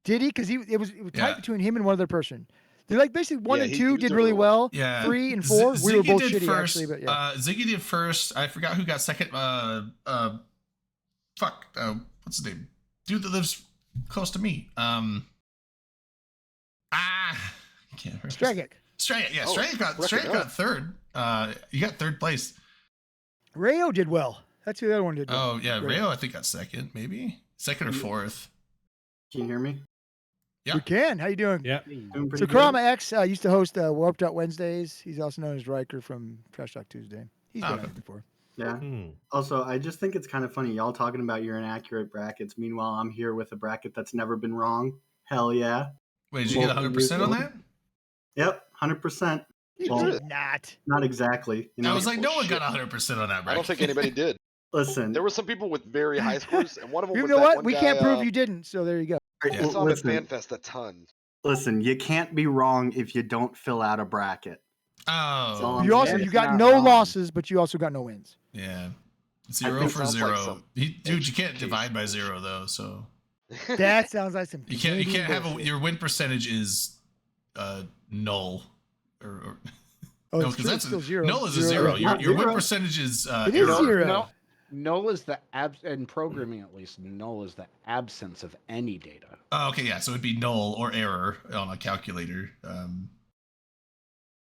Did he? Because it was tight Yeah. between him and one other person. They're like basically one Yeah, and he two was did doing really really well. Yeah. 3 and 4, we were Ziggy both did shitty first. actually, but yeah. Ziggy did first. I forgot who got second. What's his name? Dude that lives close to me. I can't remember. Stragic. Stragic, yeah. Oh, Stragic got third. You got third place. Rayo did well. That's who the other one did. Well. Oh yeah, Great. Rayo I think got second, maybe second or fourth. Can you hear me? Yeah. We can. How you doing? Yeah. Doing pretty So good. Kurama X used to host Warped Out Wednesdays. He's also known as Riker from Trash Talk Tuesday. He's been on Okay. it before. Yeah. Hmm. Also, I just think it's kind of funny, y'all talking about your inaccurate brackets. Meanwhile, I'm here with a bracket that's never been wrong. Hell yeah. Wait, did you get 100% on that? Yep, 100%. You Well, did not. Not exactly. You know, I was like, no one Bullshit. got 100% on that. I Bracket. don't think anybody did. listen. There were some people with very high scores, and one of them You was know that what? one We guy, can't prove you didn't. So there you go. Yeah. I saw him at listen, FanFest a ton. listen, you can't be wrong if you don't fill out a bracket. Oh, So, You also yeah, you it's got not no wrong. losses, but you also got no wins. yeah. I 0 think for sounds like 0. some Dude, you can't education divide by 0 though, so That sounds like some. you can't Canadian have bullshit. your win percentage is null or Oh, no, it's because true, that's it's still zero. null is a 0. It's Your not your win zero. percentage is It is error. zero. No, null is the in programming at least. Null is the absence of any data. Oh, okay, yeah, so it'd be null or error on a calculator.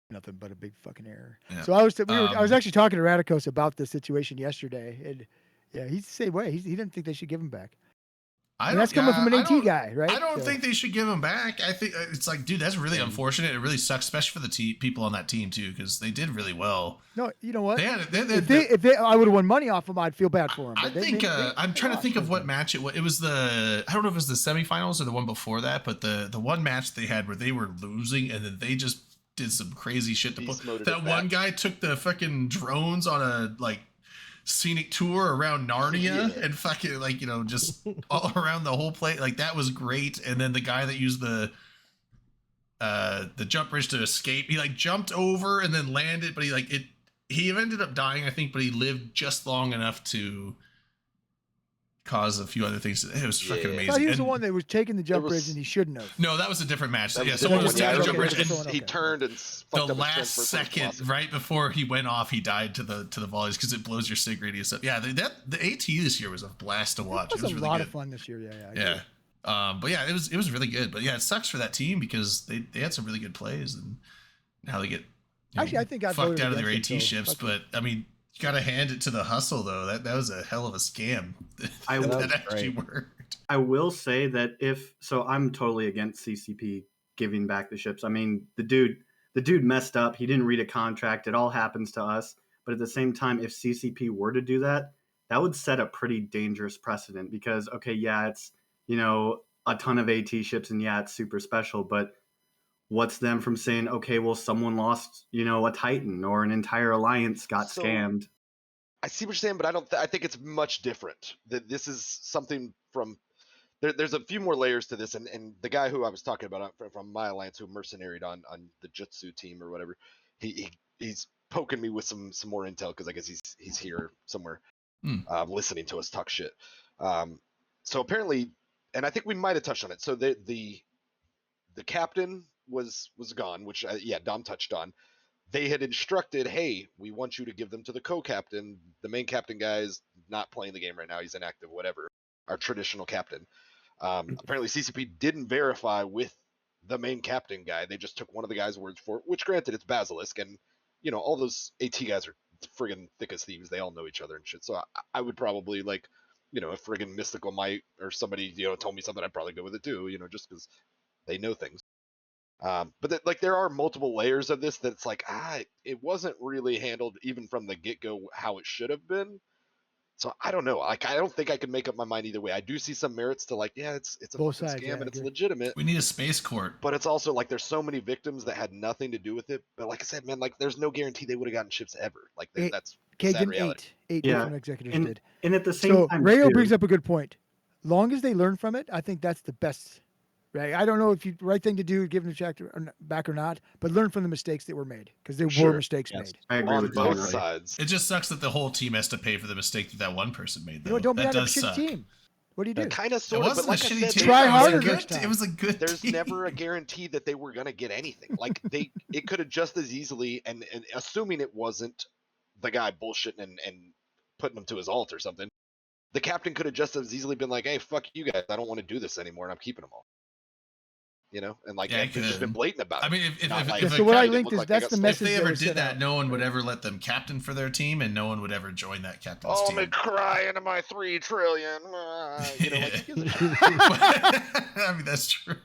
Nothing but a big fucking error. Yeah. So I was Um, actually talking to Radikos about the situation yesterday, and yeah, he's the same way. He didn't think they should give him back. And that's coming from an AT guy, right? I don't So- think they should give him back. I think it's like, dude, that's really unfortunate. It really sucks, especially for the people on that team too, because they did really well. No, you know what? They had, If they, I would have won money off them, I'd feel bad for them. I think I'm trying to think of what match it was. It was I don't know if it was the semifinals or the one before that, but the one match they had where they were losing and then they just did some crazy shit to Beast pull. moded That it one back. guy took the fucking drones on a like scenic tour around Narnia Yeah. and fucking like, you know, just all around the whole play. Like that was great. And then the guy that used the jump bridge to escape, he like jumped over and then landed, but he ended up dying, I think, but he lived just long enough to cause a few other things. It was fucking Yeah. I amazing. I thought he was the And- one that was taking the jump was- bridge and he shouldn't have. no, that was a different match. That Yeah, was someone the was one taking where the jump he bridge turned and He Okay. turned and fucked the up his last transfer from second, velocity. right before he went off, he died to the volleys because it blows your sig radius up. Yeah, the AT this year was a blast to watch. It was a really lot good. of fun this year. Yeah, I agree. Yeah. But yeah, it was really good. But yeah, it sucks for that team because they had some really good plays and now they get Actually, I think I fucked voted out of their AT against it, so ships. fuck it. But I mean, you gotta hand it to the hustle though. That was a hell of a scam. I that will- actually great. worked. I will say that I'm totally against CCP giving back the ships. I mean, the dude messed up. He didn't read a contract. It all happens to us. But at the same time, if CCP were to do that, that would set a pretty dangerous precedent because, okay, yeah, it's, a ton of AT ships and yeah, it's super special, but what's them from saying, okay, well, someone lost, a Titan or an entire alliance got So- scammed. I see what you're saying, but I don't. I think it's much different. That this is something from. There's a few more layers to this, and the guy who I was talking about from my alliance, who mercenaried on the Jutsu team or whatever, he's poking me with some more intel because I guess he's here somewhere, listening to us talk shit. So apparently, and I think we might have touched on it. So the captain was gone, which Dom touched on. They had instructed, hey, we want you to give them to the co-captain. The main captain guy is not playing the game right now. He's inactive, whatever. Our traditional captain. Apparently CCP didn't verify with the main captain guy. They just took one of the guy's words for it, which granted it's Basilisk. And, all those AT guys are friggin' thick as thieves. They all know each other and shit. So I would probably if friggin' Mystical Might or somebody, told me something, I'd probably go with it too, just because they know things. But there are multiple layers of this that's it wasn't really handled even from the get-go how it should have been. So I don't know. I don't think I can make up my mind either way. I do see some merits to it's a Both fucking sides, scam yeah, and I it's agree. legitimate. We need a space court. But it's also there's so many victims that had nothing to do with it. But like I said, man, there's no guarantee they would have gotten ships ever. That's sad Kagan, reality. eight Yeah, different executives and- did. And at the same So time, Rayo too- brings up a good point. Long as they learn from it, I think that's the best. Right? I don't know if you right thing to do, give them back or not, but learn from the mistakes that were made because there were Sure, mistakes yes. made. I agree On with both you. sides. It just sucks that the whole team has to pay for the mistake that one person made. You Though. know, don't be that on a does shitty suck. team. What do you do? Kind of It sort of, wasn't but like a I shitty said, team. Try It was a harder good- next time. It was a good. there's team. never a guarantee that they were going to get anything. It could have just as easily, and assuming it wasn't the guy bullshitting and putting him to his alt or something, the captain could have just as easily been like, hey, fuck you guys, I don't want to do this anymore, and I'm keeping them all. And Yeah, they've just been could. blatant about it. I mean, if Not like- Yeah, a so what I captain- linked is look like they that's got the snaked. message if they that ever was did sent that, out. no one would ever let them captain for their team, and no one would ever join that captain's Oh, team. me cry into my 3 trillion. I mean, that's true.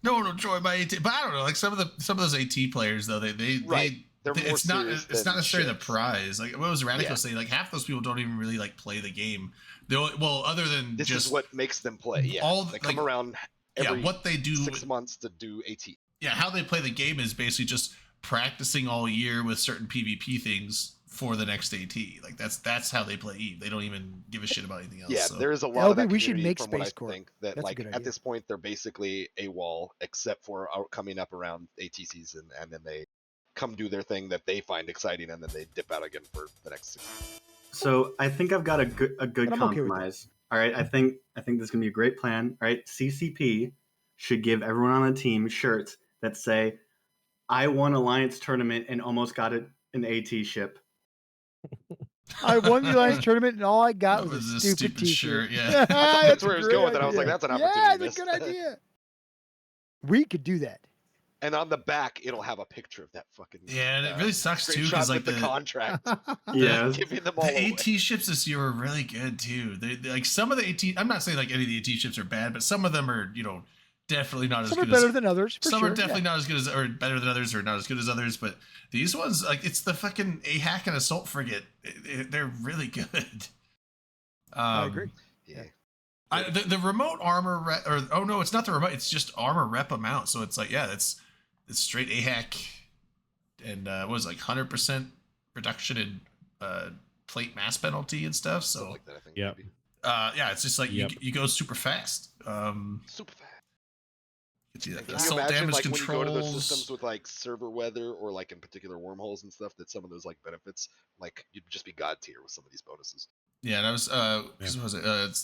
No one will join my AT, but I don't know. Like some of those AT players, though, they Right. They're more it's not serious it's not than necessarily the ships. prize. Like what was Radical Yeah. saying? Like half those people don't even really play the game. Well, other than This just is what makes them play. Yeah, all they come like, around every what they do. 6 months to do AT. Yeah, how they play the game is basically just practicing all year with certain PvP things for the next AT. Like that's how they play Eve. They don't even give a shit about anything else. Yeah, so. there is a lot of LB, that we should community make from what Space I Corp. think that That's a good at idea. this point they're basically a wall except for coming up around AT season, and then they come do their thing that they find exciting, and then they dip out again for the next 6 months. So I think I've got a good But I'm okay with compromise. All right, I think this is gonna be a great plan. All right, CCP should give everyone on the team shirts that say, "I won Alliance tournament and almost got an AT ship." I won the Alliance tournament and all I got That was was a a stupid stupid t-shirt. shirt, yeah. That's where I was going with it. I was like, that's an opportunity Yeah, that's a missed. good idea. We could do that. And on the back, it'll have a picture of that fucking. Yeah, and it really sucks too screenshot because like with the contract, Yeah, giving them all the away. AT ships this year were really good too. Like some of the AT, I'm not saying like any of the AT ships are bad, but some of them are definitely not as Some are good better as than others. For some sure. are definitely not as good as or better than others or not as good as others. But these ones, like it's the fucking AHAC and assault frigate, they're really good. I agree. Yeah. The remote armor oh no, it's not the remote. It's just armor rep amount. So it's like it's straight AHAC, and what was it, like 100% reduction in plate mass penalty and stuff. So Something like that, I think. Yep. Maybe. yeah, it's just like Yep. you go super fast. Super fast. Gets you Can you assault imagine damage like when you go to those controls. systems with like server weather or like in particular wormholes and stuff, that some of those like benefits, like you'd just be god tier with some of these bonuses. Yeah, that was what was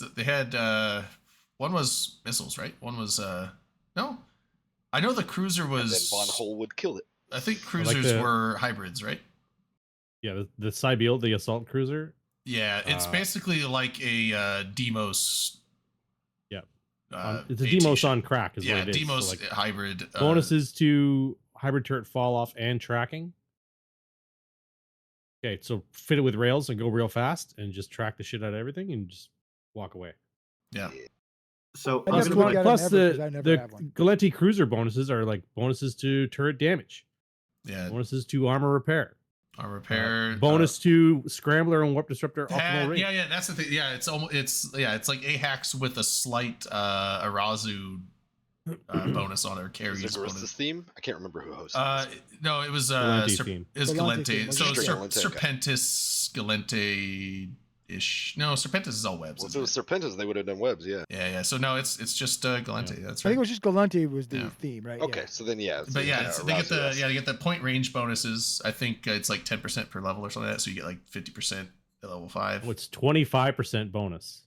it? They had one was missiles, right? One was no. I know the cruiser was And then Von Hole would kill it. I think like cruisers the- were hybrids, right? Yeah, the Cybiel, the assault cruiser. Yeah, it's basically like a Demos. Yep. Uh, It's a AT Demos ship. on crack is Yeah, what it is. So, Demos like, hybrid. bonuses to hybrid turret fall off and tracking. Okay, so fit it with rails and go real fast and just track the shit out of everything and just walk away. Yeah. So I I'm never gonna look put- at it Plus ever 'cause I never the have one. Galenti cruiser bonuses are like bonuses to turret damage, Yeah. bonuses to armor repair, Repair bonus to scrambler and warp disruptor optimal range. yeah, that's the thing. Yeah, it's like AHAX with a slight Arazu bonus on it, or Is carries it Garissa's bonus. theme? I can't remember who hosted this. No, it was Galenti theme. It was Galenti Galente. theme, So wasn't it? Straight Galente, okay. Serpentis, Galente ish. No, Serpentis is all webs. Well, if isn't it was it? Serpentis, they would have done webs, yeah. Yeah. So no, it's just Galente. That's I right. think it was just Galante was the Yeah. theme, right? Okay, Yeah. so then yeah. But yeah, they get Rousey, they get the point range bonuses. I think it's like 10% per level or something like that. So you get like 50% at level 5. What's 25% bonus?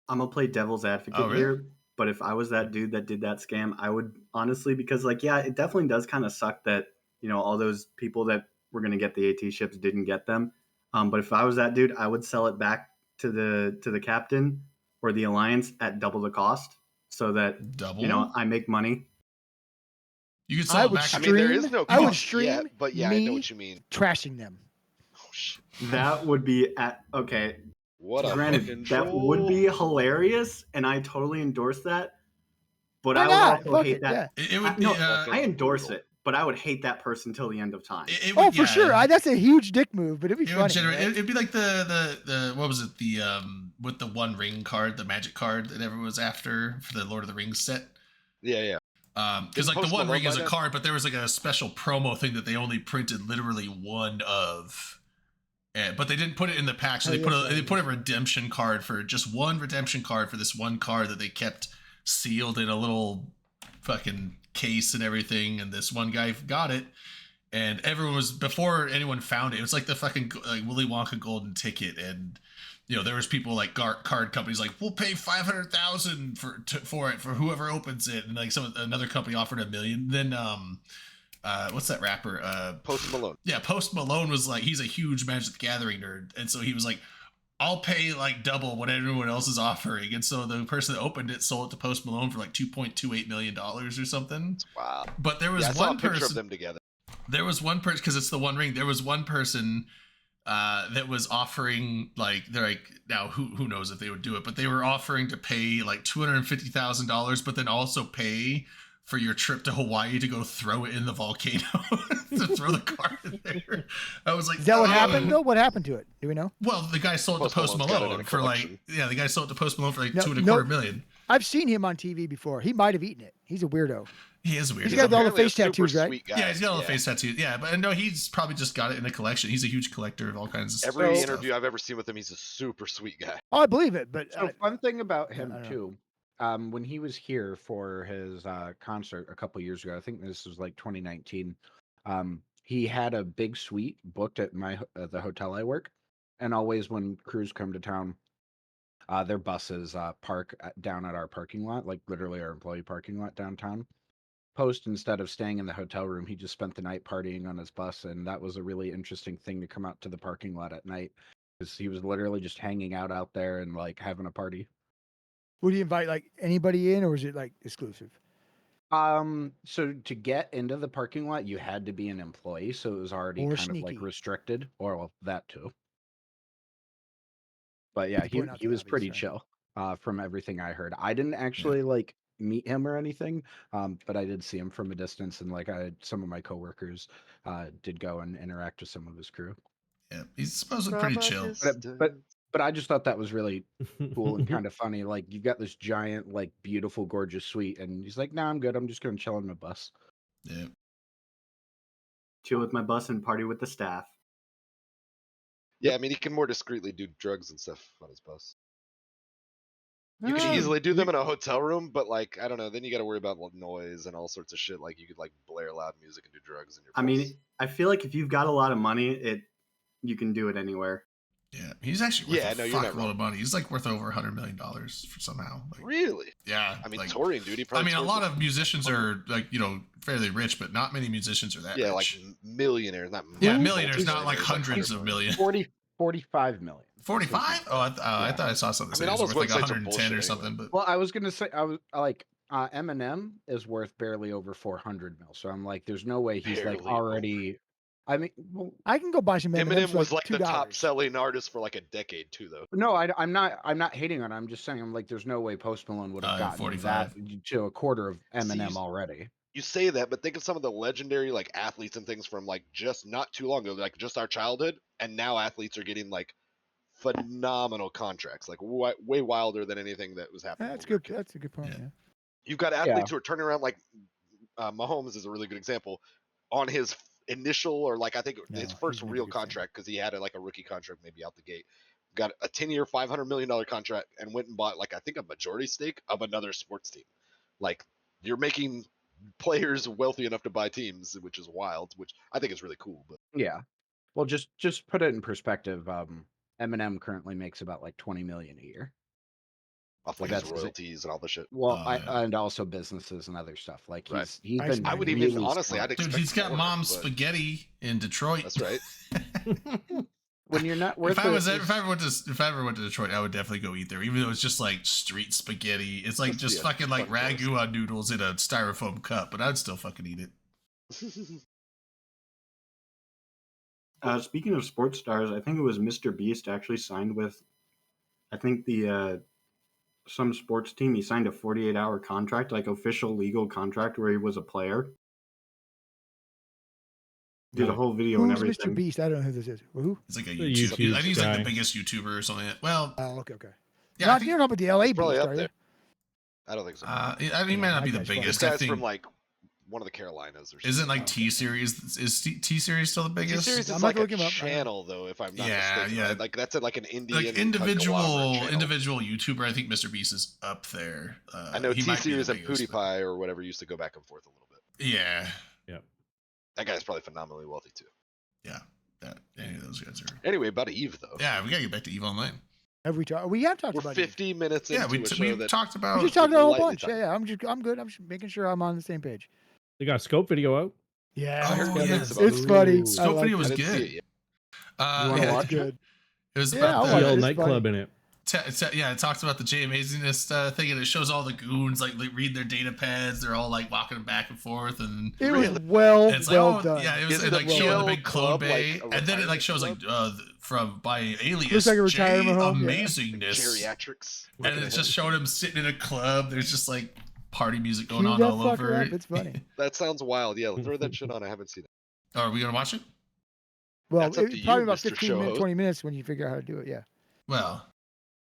I'm gonna play devil's advocate Oh, really? here, but if I was that dude that did that scam, I would honestly, because like, yeah, it definitely does kind of suck that all those people that were gonna get the AT ships didn't get them. But if I was that dude, I would sell it back to the captain or the alliance at double the cost, so that Double. I make money. You can I sell it would back. I mean, there is Stream- no I would cost stream yet, but yeah, I know me- what you mean. Trashing them. Oh shit! That would be okay. What a Granted, fucking that would be hilarious, and I totally endorse that. But Why I would not? also Fuck hate it, that. It would I, be. no, fucking I endorse brutal. it, but I would hate that person till the end of time. It Oh, would, for sure. yeah. That's a huge dick move, but it'd be It funny. would generate. right? It'd be like the what was it, the with the one ring card, the magic card that everyone was after for the Lord of the Rings set. Yeah, yeah. Because Is like the Post one Malone ring is by a that? card, but there was like a special promo thing that they only printed literally one of. But they didn't put it in the pack, so Oh, they put yes, they put a redemption card for just one redemption card for this one card that they kept sealed in a little fucking case and everything. And this one guy got it, and everyone was before anyone found it. It was like the fucking like Willy Wonka golden ticket, and there was people like card companies like, we'll pay 500,000 for it for whoever opens it, and like another company offered $1 million. Then what's that rapper? Post Malone. Yeah, Post Malone was like, he's a huge Magic the Gathering nerd, and so he was like, I'll pay like double what everyone else is offering. And so the person that opened it sold it to Post Malone for like $2.28 million or something. Wow. But there was Yeah, I saw a one picture of person. them together. There was one person, because it's the one ring. There was one person that was offering, like, they're like, now who knows if they would do it, but they were offering to pay like $250,000, but then also pay for your trip to Hawaii to go throw it in the volcano, to throw the card in there. I was like, Is that what "Oh." happened though? What happened to it? Do we know? Well, the guy sold it to Post Post Malone's got it in Malone a for like, collection. the guy sold it to Post Malone for like No, $2.25 million. I've seen him on TV before. He might have eaten it. He's a weirdo. He is weird. He's got all the apparently a face super tattoos, right? sweet guy. Yeah, he's got all the face tattoos. Yeah, but no, he's probably just got it in a collection. He's a huge collector of all kinds of Every stuff. interview I've ever seen with him, he's a super sweet guy. Oh, I believe it, but So fun thing about him I don't know. too, when he was here for his concert a couple years ago, I think this was like 2019. He had a big suite booked at the hotel I work, and always when crews come to town, their buses park down at our parking lot, like literally our employee parking lot downtown. Post, instead of staying in the hotel room, he just spent the night partying on his bus, and that was a really interesting thing to come out to the parking lot at night, because he was literally just hanging out there and like having a party. would he invite like anybody in, or is it like exclusive? So to get into the parking lot, you had to be an employee, so it was already Or kind of like sneaky. restricted, or well, that too. But yeah, To he point out he the was obvious, pretty sorry. chill, from everything I heard. I didn't actually like meet him or anything, but I did see him from a distance, and like some of my coworkers did go and interact with some of his crew. Yeah, he's supposedly pretty chill. But I just thought that was really cool and kind of funny. Like you've got this giant, like beautiful, gorgeous suite, and he's like, "Nah, I'm good. I'm just gonna chill on my bus." Yeah. Chill with my bus and party with the staff. Yeah, I mean, he can more discreetly do drugs and stuff on his bus. You Ah, can easily do them in a hotel room, but like, I don't know. Then you got to worry about noise and all sorts of shit. Like you could like blare loud music and do drugs in your bus. I mean, I feel like if you've got a lot of money, you can do it anywhere. Yeah, he's actually worth Yeah, a no, you're not fuckload of money. He's like worth over $100 million for somehow. Like, really? yeah, I mean, like, touring, dude. He I probably mean, a tours lot with- of musicians are like fairly rich, but not many musicians are that yeah, rich. like millionaires, not Yeah, multi- millionaires, not like multi-millionaires, hundreds of 100 million. 45 million. 45? Oh, I thought I saw something. I Say mean, all it was those worth like websites are 110 bullshit or anyway. something. But Well, I was gonna say I was like Eminem is worth barely over 400 mil. So I'm like, there's no way he's like Barely already. I mean, well, I can go buy some M&Ms Eminem for was like like the top $2. selling artist for like a decade too, though. no, I'm not hating on it. I'm just saying I'm like, there's no way Post Malone would have gotten 45. that to a quarter of Eminem you- already. You say that, but think of some of the legendary like athletes and things from like just not too long ago, like just our childhood, and now athletes are getting like phenomenal contracts, like way wilder than anything that was happening. That's when we were good. kids. That's a good point. Yeah. Yeah. You've got athletes who are turning around like Mahomes is a really good example on his initial or like I think No, his he's first never real good for him. contract because he had like a rookie contract maybe out the gate. Got a 10-year, $500 million contract and went and bought like I think a majority stake of another sports team. Like you're making players wealthy enough to buy teams, which is wild, which I think is really cool. But Yeah. Well, just put it in perspective. Eminem currently makes about like 20 million a year. off Like like his that's- royalties and all the shit. Well, yeah. and also businesses and other stuff. Like Right. he's Ice been. Man. I would really even honestly, smart. I'd Dude, expect he's got more, mom's but spaghetti in Detroit. That's right. When you're not worth If I it, was it's- if I ever went to Detroit, I would definitely go eat there. Even though it's just like street spaghetti, it's like just Yeah, fucking like fuck those. ragu on noodles in a styrofoam cup. But I'd still fucking eat it. Speaking of sports stars, I think it was Mr. Beast actually signed with, I think the some sports team. He signed a 48-hour contract, like official legal contract, where he was a player. Did a whole video and Who's everything. Mr. Beast? I don't know who this is. Who? It's like a The YouTube. YouTube I think he's like guy. the biggest YouTuber or something. Well, Oh, okay. yeah, Not, you're not about the LA Beast, probably up are you? there. I don't think so. he might not be the that guy's funny. this biggest. I guy's think from like one of the Carolinas or something. isn't like T Series. Is T Series still the biggest? T-Series I'm is about like to a look him up. channel though, if I'm not Yeah, mistaken. yeah. Right? Like that's like an Indian Like individual channel. individual YouTuber. I think Mr. Beast is up there. I know he might be the T-Series and biggest, but- PewDiePie or whatever used to go back and forth a little bit. Yeah, That guy's probably phenomenally wealthy too. yeah. Any of those guys are. Anyway, about Eve though. Yeah, we gotta get back to Eve Online. Have we talked? We have talked We're about 50 minutes Yeah, into we a show that talked it. about. We just talked about a whole lightly bunch. talked. Yeah, I'm good. I'm just making sure I'm on the same page. They got a scope video out. Yeah, Oh, it's, yeah. it's, it's funny. Ooh. Scope I like video it. was I didn't see good. it yet. You wanna Yeah, watch It's good. it was Yeah, about I'll the, watch The it. old It's nightclub funny. in it. Yeah, it talks about the Jay Amazingness thing, and it shows all the goons like read their data pads. They're all like walking back and forth, and It was Really? well, it's like, well oh, done. yeah, it was Isn't like the showing the PL big clone club, like, bay, a and then it like retirement shows like club? from by Alias Looks like a Jay retirement home, yeah. Amazingness, Geriatrics. and it's just showing him sitting in a club. There's just like party music going Cue on that all fucker over. up. It's funny. That sounds wild. Yeah, throw that shit on. I haven't seen it. Oh, are we gonna watch it? Well, That's up to it's you, probably about Mr. 15 Show minutes, host. 20 minutes when you figure out how to do it. Yeah, Well,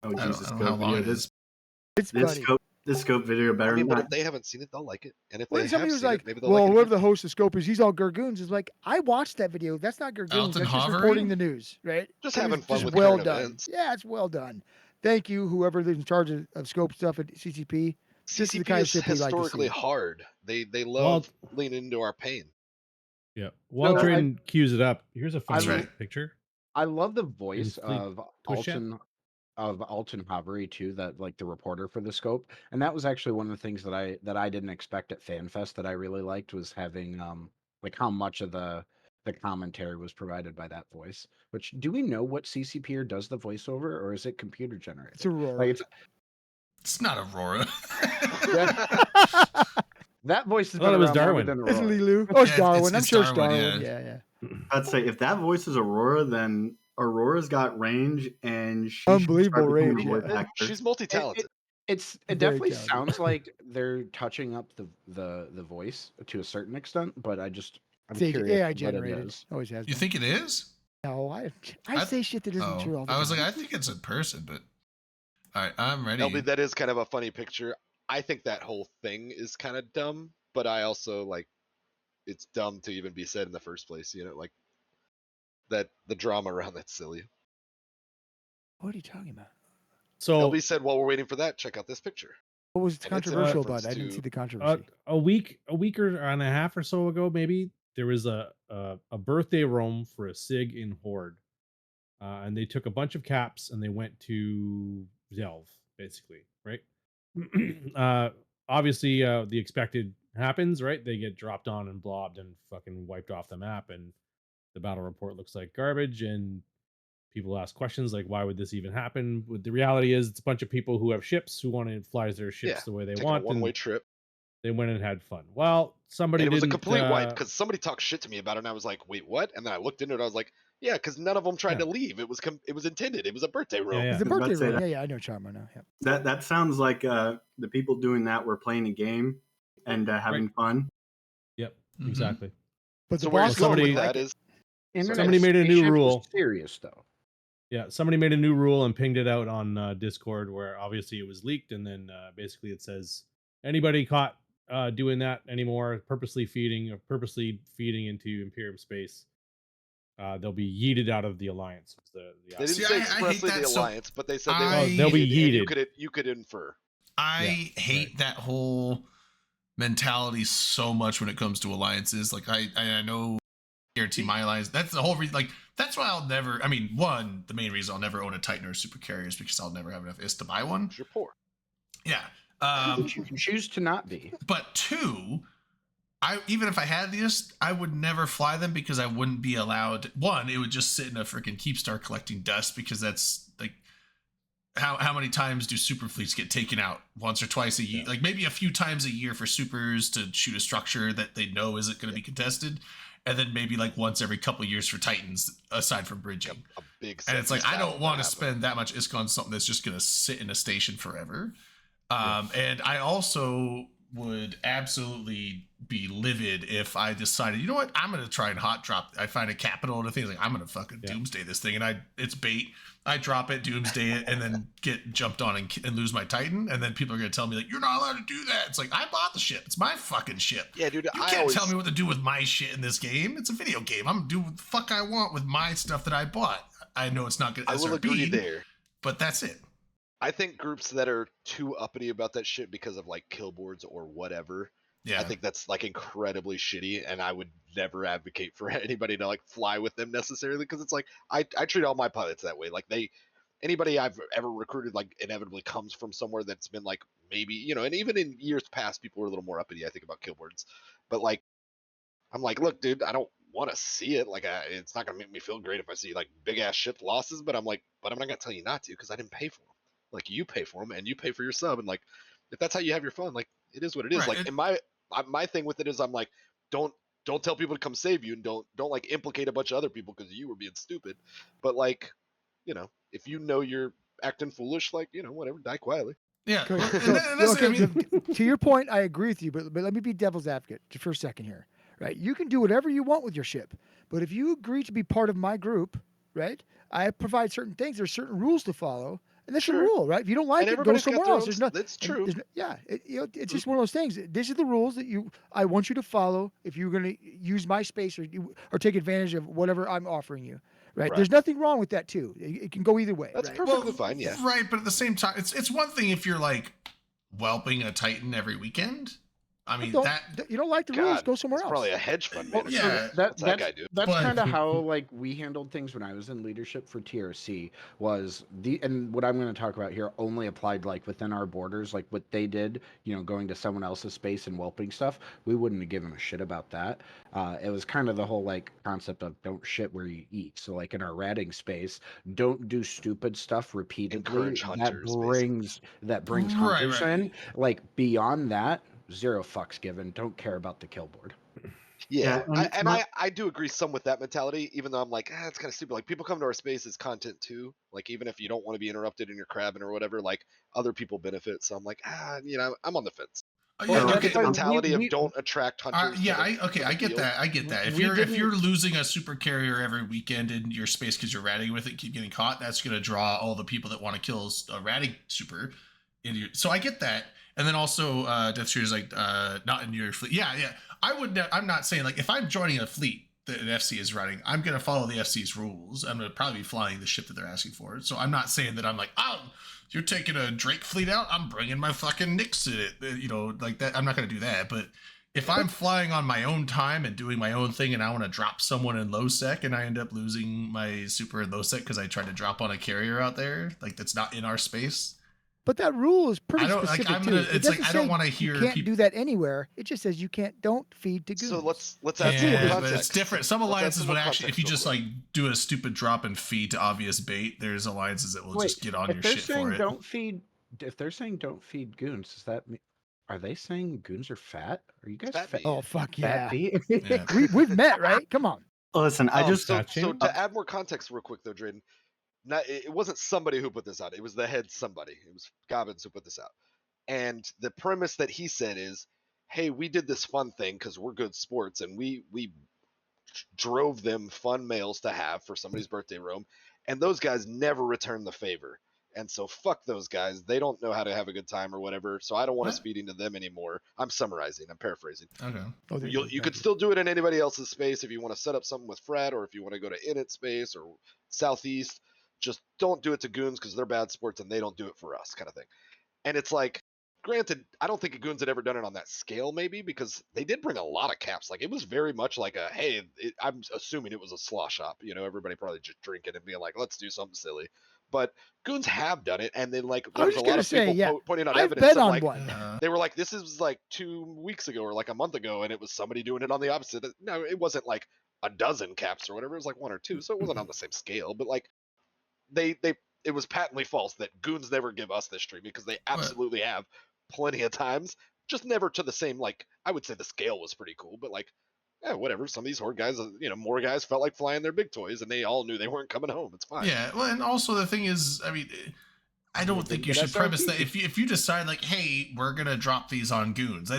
Oh I don't, Jesus! I don't know how Scope long video. it is. it's funny. This scope video better I mean, than but that. if they haven't seen it, they'll like it. And if Well, they somebody have was seen like, it, maybe they'll "Well, like it. whoever again. the host of Scope is, he's all Gargoons." Is like, I watched that video. That's not Gargoons. Alton That's just Hovery? reporting the news, right? Just It having was fun just with well current done. events. Yeah, it's well done. Thank you, whoever is in charge of Scope stuff at CCP. This is the CCP kind of is shit we like to historically see. hard. They love Well, leaning into our pain. Yeah. While I- Drayden cues it up, here's a funny right. picture. I love the voice Fleet of push chat? Alton Hovery too, that like the reporter for the Scope, and that was actually one of the things that I didn't expect at FanFest that I really liked was having like how much of the commentary was provided by that voice. Which do we know what CCP does the voiceover, or is it computer generated? It's Aurora. Like it's It's not Aurora. That voice has I thought been it was around longer Darwin. than It's Aurora. Lilu. Oh, it's Yeah, Darwin. I'm it's sure it's Darwin, Darwin. yeah. Yeah. I'd say if that voice is Aurora, then Aurora's got range, and she Unbelievable should start becoming range, a voice yeah. actor. She's multi-talented. It Very definitely talented. sounds like they're touching up the voice to a certain extent, but I'm It's curious AI what it generated. is. Always has You been. think it is? No, I I- say shit that isn't true all the I time. was like, I think it's a person, but all right, I'm ready. LB, that is kind of a funny picture. I think that whole thing is kind of dumb, but I also like it's dumb to even be said in the first place. You know, like that the drama around that's silly. What are you talking about? So LB said, while we're waiting for that, check out this picture. What was And it's a controversial reference about it? I didn't to- see the controversy. a week or and a half or so ago, maybe there was a birthday roam for a sig in Horde, and they took a bunch of caps and they went to Zelv, basically, right? Obviously, the expected happens, right? They get dropped on and blobbed and fucking wiped off the map, and the battle report looks like garbage, and people ask questions like, why would this even happen? But the reality is it's a bunch of people who have ships who want to fly their ships Yeah, the way they Taking want, a one-way and trip. they went and had fun. Well, somebody And it was a didn't, complete wipe because somebody talked shit to me about it, and I was like, "Wait, what?" And then I looked into it. I was like, "Yeah," because none of them tried Yeah. to leave. It was intended. It was a birthday room. yeah. It's a I was about birthday to say room. that. Yeah, I know Charmer now. Yeah. That sounds like the people doing that were playing a game and having fun. Yep, Mhm. exactly. But So the where boss he's going somebody- with like that it. is Internet Somebody made a new spaceship is rule. Serious though. Yeah, somebody made a new rule and pinged it out on Discord, where obviously it was leaked, and then basically it says anybody caught doing that anymore, purposely feeding into Imperium space, they'll be yeeted out of the Alliance. Was the they didn't See, say I hate expressly that, the so alliance, but they said they I- were Oh, they'll be yeeted, and yeeted. you could infer. I Yeah, hate right. that whole mentality so much when it comes to alliances. Like I know guarantee my alliance. That's the whole reason. Like that's why I'll never. I mean, one, the main reason I'll never own a Titan or a Super Carrier is because I'll never have enough is to buy one. You're poor. Yeah. Which you can choose to not be. But two, even if I had these, I would never fly them because I wouldn't be allowed. One, it would just sit in a freaking Keepstar collecting dust because that's like how many times do super fleets get taken out? Once or twice a year, Yeah. like maybe a few times a year for supers to shoot a structure that they know isn't going to be contested, and then maybe like once every couple of years for Titans, aside from bridging. A big. And it's like set I piece don't want to battle spend that much ISK on something that's just going to sit in a station forever. And I also would absolutely be livid if I decided, you know what, I'm going to try and hot drop. I find a capital and a thing like I'm going to fucking doomsday this thing, and it's bait. I drop it, doomsday it, and then get jumped on and lose my Titan, and then people are going to tell me like you're not allowed to do that. It's like I bought the ship. It's my fucking ship. Yeah, dude. You I can't always, tell me what to do with my shit in this game. It's a video game. I'm gonna do what the fuck I want with my stuff that I bought. I know it's not good. I will agree there. but that's it. I think groups that are too uppity about that shit because of like kill boards or whatever. Yeah, I think that's like incredibly shitty, and I would never advocate for anybody to like fly with them necessarily because it's like I treat all my pilots that way. Like anybody I've ever recruited like inevitably comes from somewhere that's been like maybe and even in years past people were a little more uppity I think about kill boards, but like I'm like, look, dude, I don't want to see it. Like it's not gonna make me feel great if I see like big ass ship losses, but I'm like, but I'm not gonna tell you not to because I didn't pay for them. Like you pay for them and you pay for your sub, and like if that's how you have your fun, like it is what it is. Right, Like in my thing with it is I'm like, don't tell people to come save you, and don't like implicate a bunch of other people because you were being stupid. But like, if you're acting foolish, like whatever, die quietly. yeah. Okay, And so, that's, okay, I mean, to your point, I agree with you, but let me be devil's advocate for a second here, right? You can do whatever you want with your ship, but if you agree to be part of my group, right? I provide certain things. There's certain rules to follow, and that's a Sure. rule, right? If you don't like And it, go everybody's got somewhere their else. own There's no, that's and true. there's it's just one of those things. These are the rules that I want you to follow if you're going to use my space or take advantage of whatever I'm offering you, right? Right. There's nothing wrong with that too. It can go either way. That's right? perfectly fine, yeah. Right, but at the same time, it's one thing if you're like whelping a Titan every weekend. I mean You don't like the rules, go somewhere it's else. probably a hedge fund Well, manager. yeah, What's that guy do? That's But- kind of how like we handled things when I was in leadership for TRC. And what I'm going to talk about here only applied like within our borders. Like what they did, going to someone else's space and whelping stuff. We wouldn't have given a shit about that. It was kind of the whole like concept of don't shit where you eat. So like in our ratting space, don't do stupid stuff repeatedly. Encourage hunters, That brings Right, hunters right. in. Like beyond that, zero fucks given. Don't care about the kill board. Yeah, Yeah, and my- I do agree some with that mentality, even though I'm like, it's kind of stupid. Like, people come to our space as content too. Like, even if you don't want to be interrupted in your crabbing or whatever, like, other people benefit. So I'm like, I'm on the fence. Yeah, I do that's get the fine. mentality We- of don't attract hunters. Yeah, to the I get field. that. I get that. If We you're didn't- losing a super carrier every weekend in your space because you're ratting with it, keep getting caught, that's going to draw all the people that want to kill a ratting super. So I get that. And then also, Deathstream is like, not in your fleet. Yeah. I'm not saying, like, if I'm joining a fleet that an FC is running, I'm going to follow the FC's rules. I'm going to probably be flying the ship that they're asking for. So I'm not saying that I'm like, oh, you're taking a Drake fleet out, I'm bringing my fucking Nyx in it. You know, like that. I'm not going to do that. But if I'm flying on my own time and doing my own thing and I want to drop someone in low sec and I end up losing my super in low sec because I tried to drop on a carrier out there, like, that's not in our space. But that rule is pretty I don't like. specific I'm too. gonna. It It's like doesn't I don't say want to you hear can't people. do that anywhere. It just says you don't feed to goons. So let's add some more Yeah, context. but it's different. Some Let's add alliances some would more actually, if context you real just quick. like do a stupid drop and feed to obvious bait, there's alliances that will Wait, just get on if your they're shit saying for it. don't feed, if they're saying don't feed goons, does that mean? Are they saying goons are fat? Are you guys Fat fat? meat. Oh fuck Fat yeah! meat? Yeah. We've met, right? Come on. listen, I just so, Fat so shaming? to add more context real quick though, Drayden, it wasn't somebody who put this out. It was the head somebody. It was Gobbins who put this out. And the premise that he said is, hey, we did this fun thing because we're good sports, and we drove them fun mails to have for somebody's birthday room, and those guys never returned the favor. And so fuck those guys. They don't know how to have a good time or whatever. So I don't want us What? feeding to them anymore. I'm summarizing. I'm paraphrasing. Okay. Oh, there You go. could Thank still do it in anybody else's space if you want to set up something with Fred, or if you want to go to Init space or Southeast. Just don't do it to goons because they're bad sports and they don't do it for us, kind of thing. And it's like, granted, I don't think goons had ever done it on that scale, maybe, because they did bring a lot of caps. Like, it was very much like a, hey, I'm assuming it was a slaw shop. You know, everybody probably just drinking and being like, let's do something silly. But goons have done it, and then like I there was was a just lot gonna of say, people yeah, pointing out I've evidence bet of on like one. they were like, this is like 2 weeks ago or like a month ago, and it was somebody doing it on the opposite. No, it wasn't like a dozen caps or whatever. It was like 1 or 2, so it wasn't on the same scale. But like they it was patently false that goons never give us this treatment because they absolutely have plenty of times, just never to the same. Like, I would say the scale was pretty cool, but like, yeah, whatever. Some of these horde guys, more guys felt like flying their big toys, and they all knew they weren't coming home. It's fine. Yeah. Well, and also the thing is, I mean, I don't Well, think then you get should premise SRP. that if you decide like, hey, we're gonna drop these on goons.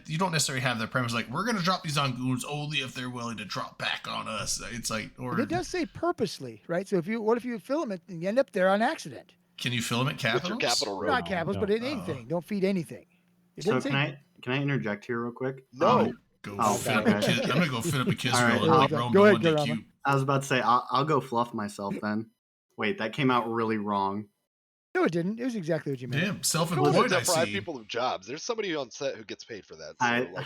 You don't necessarily have the premise like we're gonna drop these on goons only if they're willing to drop back on us. It's like, or And it does say purposely, right? So what if you film it and you end up there on accident? can you film it With your capitals? capital row. Not capitals, but in no. anything. Don't feed anything. It so doesn't say. can I interject here real quick? No. Go Oh, fit up okay. a kid. I'm gonna go fit up a kiss All right, roll and I'll- like Rome Go to ahead, 1DQ. Garama. I was about to say I'll go fluff myself then. Wait, that came out really wrong. No, it didn't. It was exactly what you meant. Damn, Don't self-employed. I deprive see. people of jobs. There's somebody on set who gets paid for that. So I like,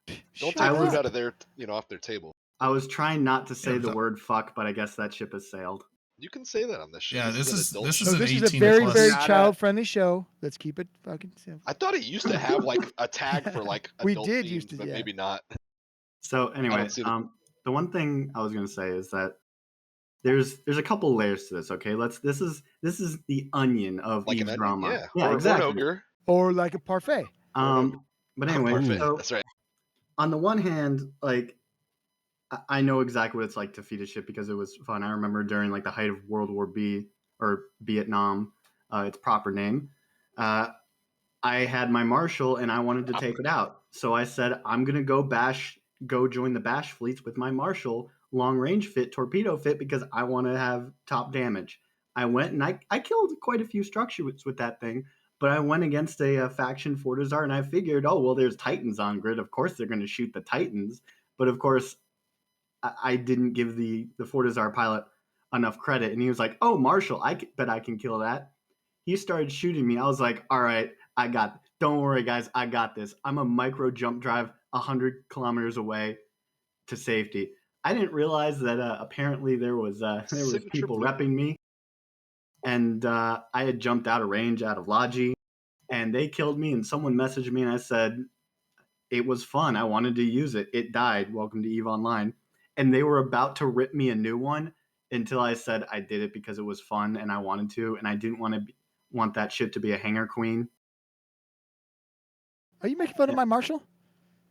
don't Shut take food up. out of their, off their table. I was trying not to say Yeah, the so- word fuck, but I guess that ship has sailed. You can say that on this show. Yeah, an this is adult this show. is So an this 18 is a very, plus. very Not a- child-friendly show. Let's keep it fucking simple. I thought it used to have like a tag for like We adult did themes, used to, but yeah. maybe not. So anyway, see the- the one thing I was gonna say is that there's a couple layers to this. Okay, this is the onion of Like Eve an onion, drama. yeah. Or exactly. an ogre. Or like a parfait. But anyway, Parfait, so that's right. on the one hand, like I know exactly what it's like to feed a ship because it was fun. I remember during like the height of World War B or Vietnam, its proper name. I had my Marshall and I wanted to take it out. So I said, I'm gonna go join the bash fleets with my Marshall long range fit, torpedo fit, because I want to have top damage. I went and I killed quite a few structures with that thing, but I went against a faction Fortizar and I figured, oh, well, there's Titans on grid. Of course they're going to shoot the Titans. But of course, I didn't give the Fortizar pilot enough credit. And he was like, oh, Marshall, I bet I can kill that. He started shooting me. I was like, all right, don't worry, guys. I got this. I'm a micro jump drive 100 kilometers away to safety. I didn't realize that apparently there was Signature people move. repping me. And I had jumped out of range out of Logi. And they killed me. And someone messaged me and I said, it was fun. I wanted to use it. It died. Welcome to EVE Online. And they were about to rip me a new one until I said I did it because it was fun and I wanted to. And I didn't want that ship to be a hanger queen. Are you making fun of my Marshall?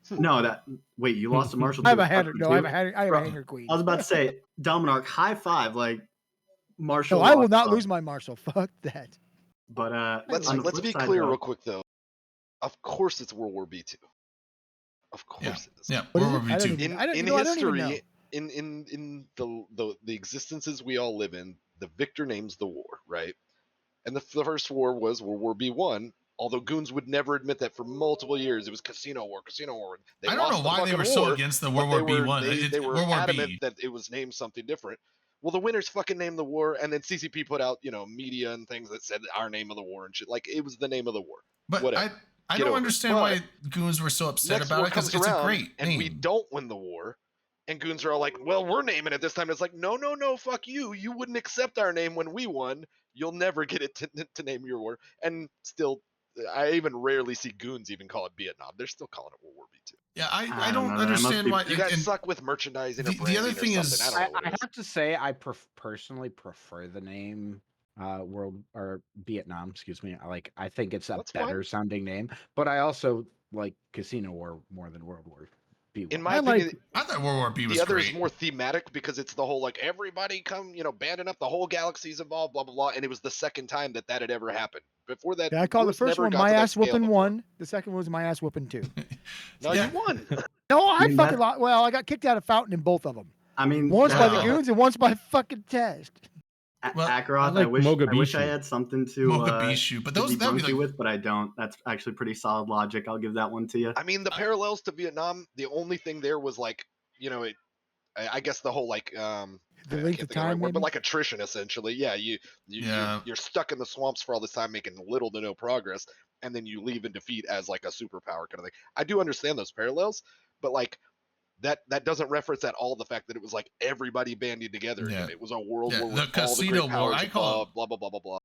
No, wait, you lost a Marshall. I have to a hanger. No, I have a Tucker hanger. I have a Bro, hanger queen. I was about to say, Dominarch, high five, like Marshall. No, I will lost, not lose my Marshall. Fuck that. But Let's on the let's flip be side, clear though, real quick though. Of course, it's World War B2. Of Yeah. course it is. Yeah. What is World War it? I don't II. even- In I don't- in you know, I don't even know. history, in the existences we all live in, the victor names the war, right? And the first war was World War B1. Although goons would never admit that for multiple years, it was Casino War, Casino War. They I don't know lost the why they fucking were so war, against the but World they War were B1. they were World War adamant B. that it was named something different. Well, the winners fucking named the war, and then CCP put out media and things that said our name of the war and shit. Like it was the name of the war. But Whatever. I Get don't over it. understand But why goons were so upset next about war it because comes it's a around, great and name. we don't win the war, and goons are all like, "Well, we're naming it this time." It's like, no, fuck you. You wouldn't accept our name when we won. You'll never get it to name your war. And still, I even rarely see goons even call it Vietnam. They're still calling it World War B2. Yeah, I I don't don't know, that must understand be- why. You guys and suck with merchandising or the branding other or thing something. is- I don't know what I it is. have to say I personally prefer the name World or Vietnam. Excuse me. I think it's a That's fine. better sounding name, but I also like Casino War more than World War B1. In my I like- opinion, I thought World War B was the other great. is more thematic because it's the whole like everybody come, banding up, the whole galaxy's involved, blah blah blah, and it was the second time that had ever happened. Before that, Yeah, I call the wars first never one got my to that ass scale whooping before. 1. The second one was my ass whooping 2. No, Yeah. you won. No, I mean, fucking that- well, I got kicked out of Fountain in both of them. I mean, Once by the Wow. goons and once by fucking Test. Well, Akaroth, I like I wish Mogadishu. I had something to Mogadishu, but to those that'd debunk be you like with, but I don't. That's actually pretty solid logic. I'll give that one to you. I mean, the parallels to Vietnam, the only thing there was like, I guess the whole like The I length can't of think of the right time, word, but maybe? like attrition essentially. Yeah, Yeah. you're stuck in the swamps for all this time making little to no progress, and then you leave in defeat as like a superpower kind of thing. I do understand those parallels, but like that doesn't reference at all the fact that it was like everybody banded together. Yeah. And it was a world Yeah, war the with all the Casino great War, powers I call above, blah blah blah blah blah.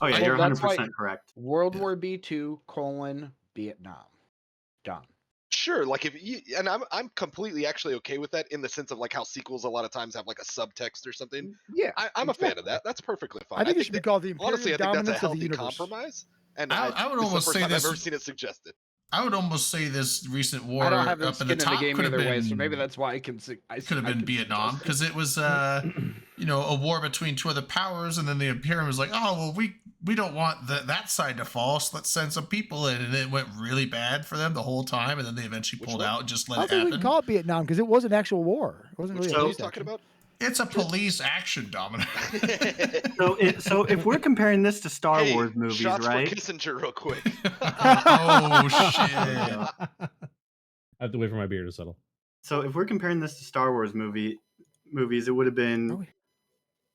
Oh yeah, Well, you're that's 100% why- correct. World Yeah. War B2 : Vietnam. Done. Sure, like if you and I'm completely actually okay with that in the sense of like how sequels a lot of times have like a subtext or something. Yeah. I'm a fan of that. That's perfectly fine. I think it should be called the Imperial honestly, I think that's a Dominance of the healthy Universe. compromise. And I would this is the almost first say time this- I've ever seen it suggested. I would almost say this recent war I don't have the up in skin the in the top game could have either been way, so maybe that's why I can. I could have I been can Vietnam suggest it. because it was a war between two other powers, and then the Imperium was like, oh well, we don't want that side to fall, so let's send some people in, and it went really bad for them the whole time, and then they eventually Which pulled one? out and just I let don't it think we can happen. call it Vietnam because it was an actual war. It wasn't Which really one a are you police talking action. about? It's a police action, Dominic. So if we're comparing this to Star Hey, Wars movies, shots right? for Kissinger, real quick. Oh shit! I have to wait for my beer to settle. So if we're comparing this to Star Wars movies, it would have Are been we-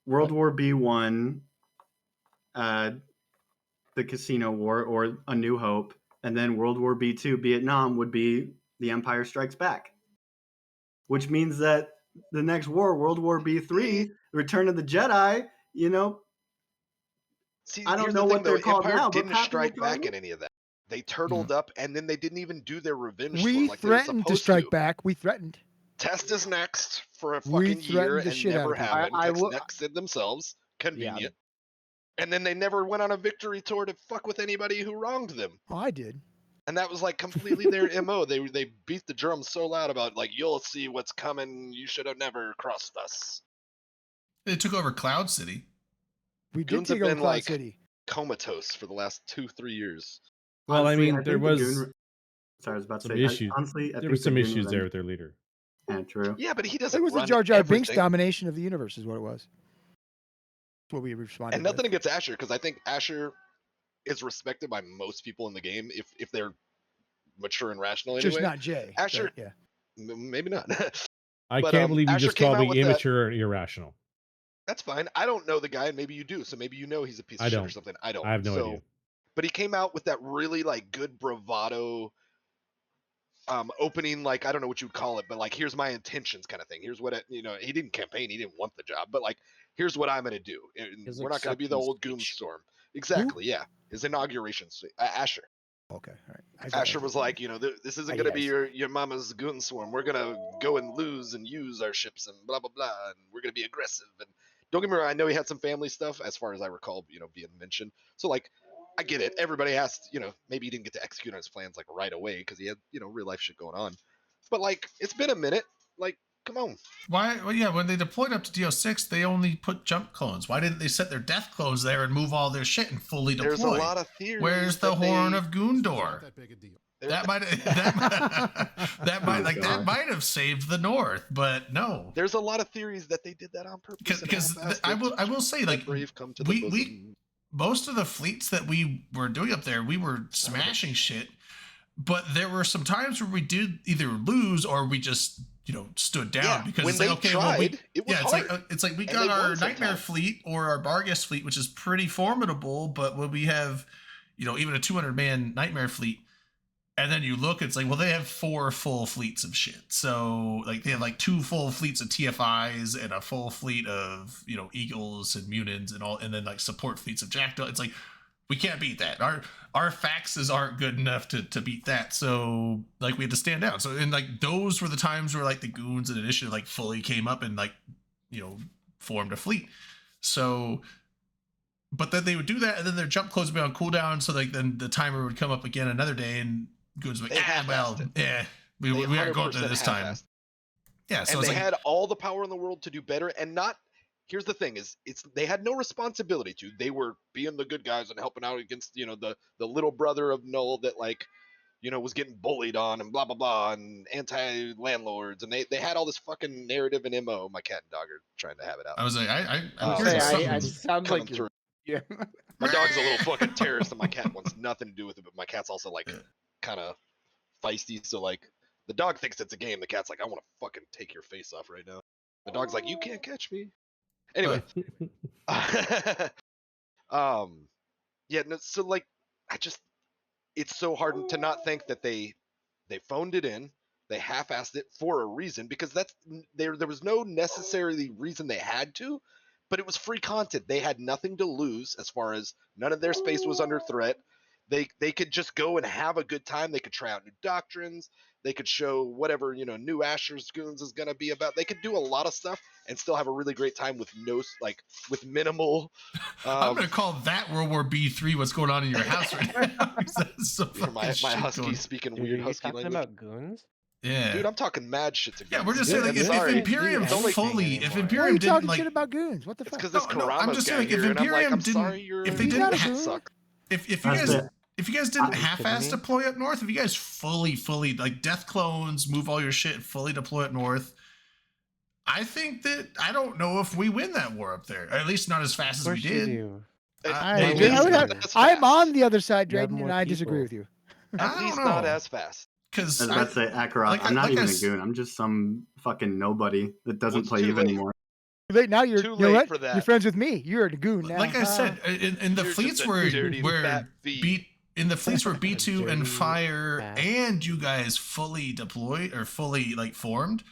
World War B1, the Casino War, or A New Hope, and then World War B2, Vietnam, would be The Empire Strikes Back. Which means that the next war, World War B3, Return of the Jedi, See, I don't here's know the what thing, they're though. called Empire now, but didn't Patton strike will tell back you. in any of that. They turtled up, and then they didn't even do their revenge We storm like they were threatened to supposed strike to. back. We threatened. Test is next for a We fucking year threatened the and shit out never of them. happened. I will- Next did themselves. Convenient. And then they never went on a victory tour to fuck with anybody who wronged them. Oh, I did. And that was like completely their MO. They beat the drum so loud about like, you'll see what's coming. You should have never crossed us. They took over Cloud City. We did Goons have take over been, Cloud like, City. Comatose for the last 2-3 years. Well, I mean, there think the was Sorry, I was about to some say. issues. Honestly, there I think were the some Goon issues there Revenge- with their leader. Yeah, true. Yeah, but he doesn't It was the run Jar Jar Binks everything. domination of the universe, is what it was. That's what we responded. And nothing with. against Asher, because I think Asher is respected by most people in the game if they're mature and rational anyway. Just not Jay. Asher- but, yeah. Maybe not. I But, can't believe you Asher just came called out me with that- immature and irrational. That's fine. I don't know the guy, and maybe you do. So maybe you know he's a piece of I shit or don't. something. I don't. I have no So- idea. But he came out with that really like good bravado opening, like I don't know what you'd call it, but like here's my intentions kind of thing. Here's what he didn't campaign, he didn't want the job, but like here's what I'm gonna do. And His we're not gonna be the acceptance old Goon speech. Storm. Exactly, yeah. His inauguration Asher. Okay. All right. I got Asher it. was like, this isn't gonna be your mama's Goon Swarm. We're gonna go and lose and use our ships and blah blah blah, and we're gonna be aggressive. And don't get me wrong, I know he had some family stuff as far as I recall, being mentioned. So like I get it. Everybody has to, maybe he didn't get to execute on his plans like right away because he had, real life shit going on. But like, it's been a minute. Like, come on. Why? Well, yeah, when they deployed up to DO6, they only put jump clones. Why didn't they set their death clones there and move all their shit and fully deploy? There's a lot of theories. Where's the Horn of Gundor? That big a deal. That might have saved the North, but no. There's a lot of theories that they did that on purpose. Because I will say, like, brave come to the we bosom. most of the fleets that we were doing up there, we were smashing shit. But there were some times where we did either lose or we just, stood down because when it's like, they okay, tried, it was hard. It's like we And got they our won Nightmare sometimes. fleet or our Bargus fleet, which is pretty formidable. But when we have, even a 200-man Nightmare fleet, and then you look, it's like, well, they have 4 full fleets of shit. So like they have like 2 full fleets of TFIs and a full fleet of, Eagles and Munins and all, and then like support fleets of Jackdaw. It's like, we can't beat that. Our faxes aren't good enough to beat that. So like we had to stand out. So and like those were the times where like the goons and initiative like fully came up and like, formed a fleet. So but then they would do that and then their jump clones would be on cooldown. So like then the timer would come up again another day and goons would be They like, half-assed it. yeah, we They aren't going to 100% this time. half-assed. Yeah. So And it's they like, had all the power in the world to do better and not. Here's the thing: they had no responsibility to. They were being the good guys and helping out against the little brother of Null that was getting bullied on and blah blah blah and anti landlords and they had all this fucking narrative and MO. My cat and dog are trying to have it out. I was like, I'm Oh, hearing yeah, something. I sound coming like through. yeah. My dog's a little fucking terrorist and my cat wants nothing to do with it. But my cat's also like kind of feisty. So like the dog thinks it's a game. The cat's like, I want to fucking take your face off right now. The dog's like, you can't catch me. Anyway, yeah, no, so like, it's so hard to not think that they phoned it in, they half-assed it for a reason because there was no necessarily reason they had to, but it was free content. They had nothing to lose as far as none of their space was under threat. They could just go and have a good time. They could try out new doctrines. They could show whatever, new Asher's Goons is going to be about. They could do a lot of stuff and still have a really great time with with minimal. I'm going to call that World War B3 what's going on in your house right now. That's so my fucking shit husky going- speaking Dude, are weird you husky talking language. about goons? Yeah. Dude, I'm talking mad shit to Yeah, we're just Goons. saying, like, I'm if sorry. Imperium It's only- fully, if anymore. Why are Imperium you didn't talking like, shit about goons? What the It's fuck? because this No, I'm Karama's just guy saying, if here, and I'm like, Imperium I'm didn't- sorry, you're if they He's didn't not a have- goon. suck. if you That's guys it. if you guys didn't Are you half-ass kidding me? deploy up north, if you guys fully like death clones, move all your shit, fully deploy up north, I think that I don't know if we win that war up there. Or at least not as fast Of as we course you did. do. I Maybe. agree. I would have- That's I'm fast. on the other side, You have Drayden, and more I disagree people. with you. At I least don't not know. as fast. Because I was about to say, Akarat, like- I'm not like even I a s- goon. I'm just some fucking nobody that doesn't it's play too Eve late. anymore. Late now, you're Too you know late what? for that. You're friends with me. You're a goon now. like I said, in the You're fleets just a where dirty fat bee. beat in the fleets where B2 and Dirty Fire fat. and you guys fully deployed or fully like formed,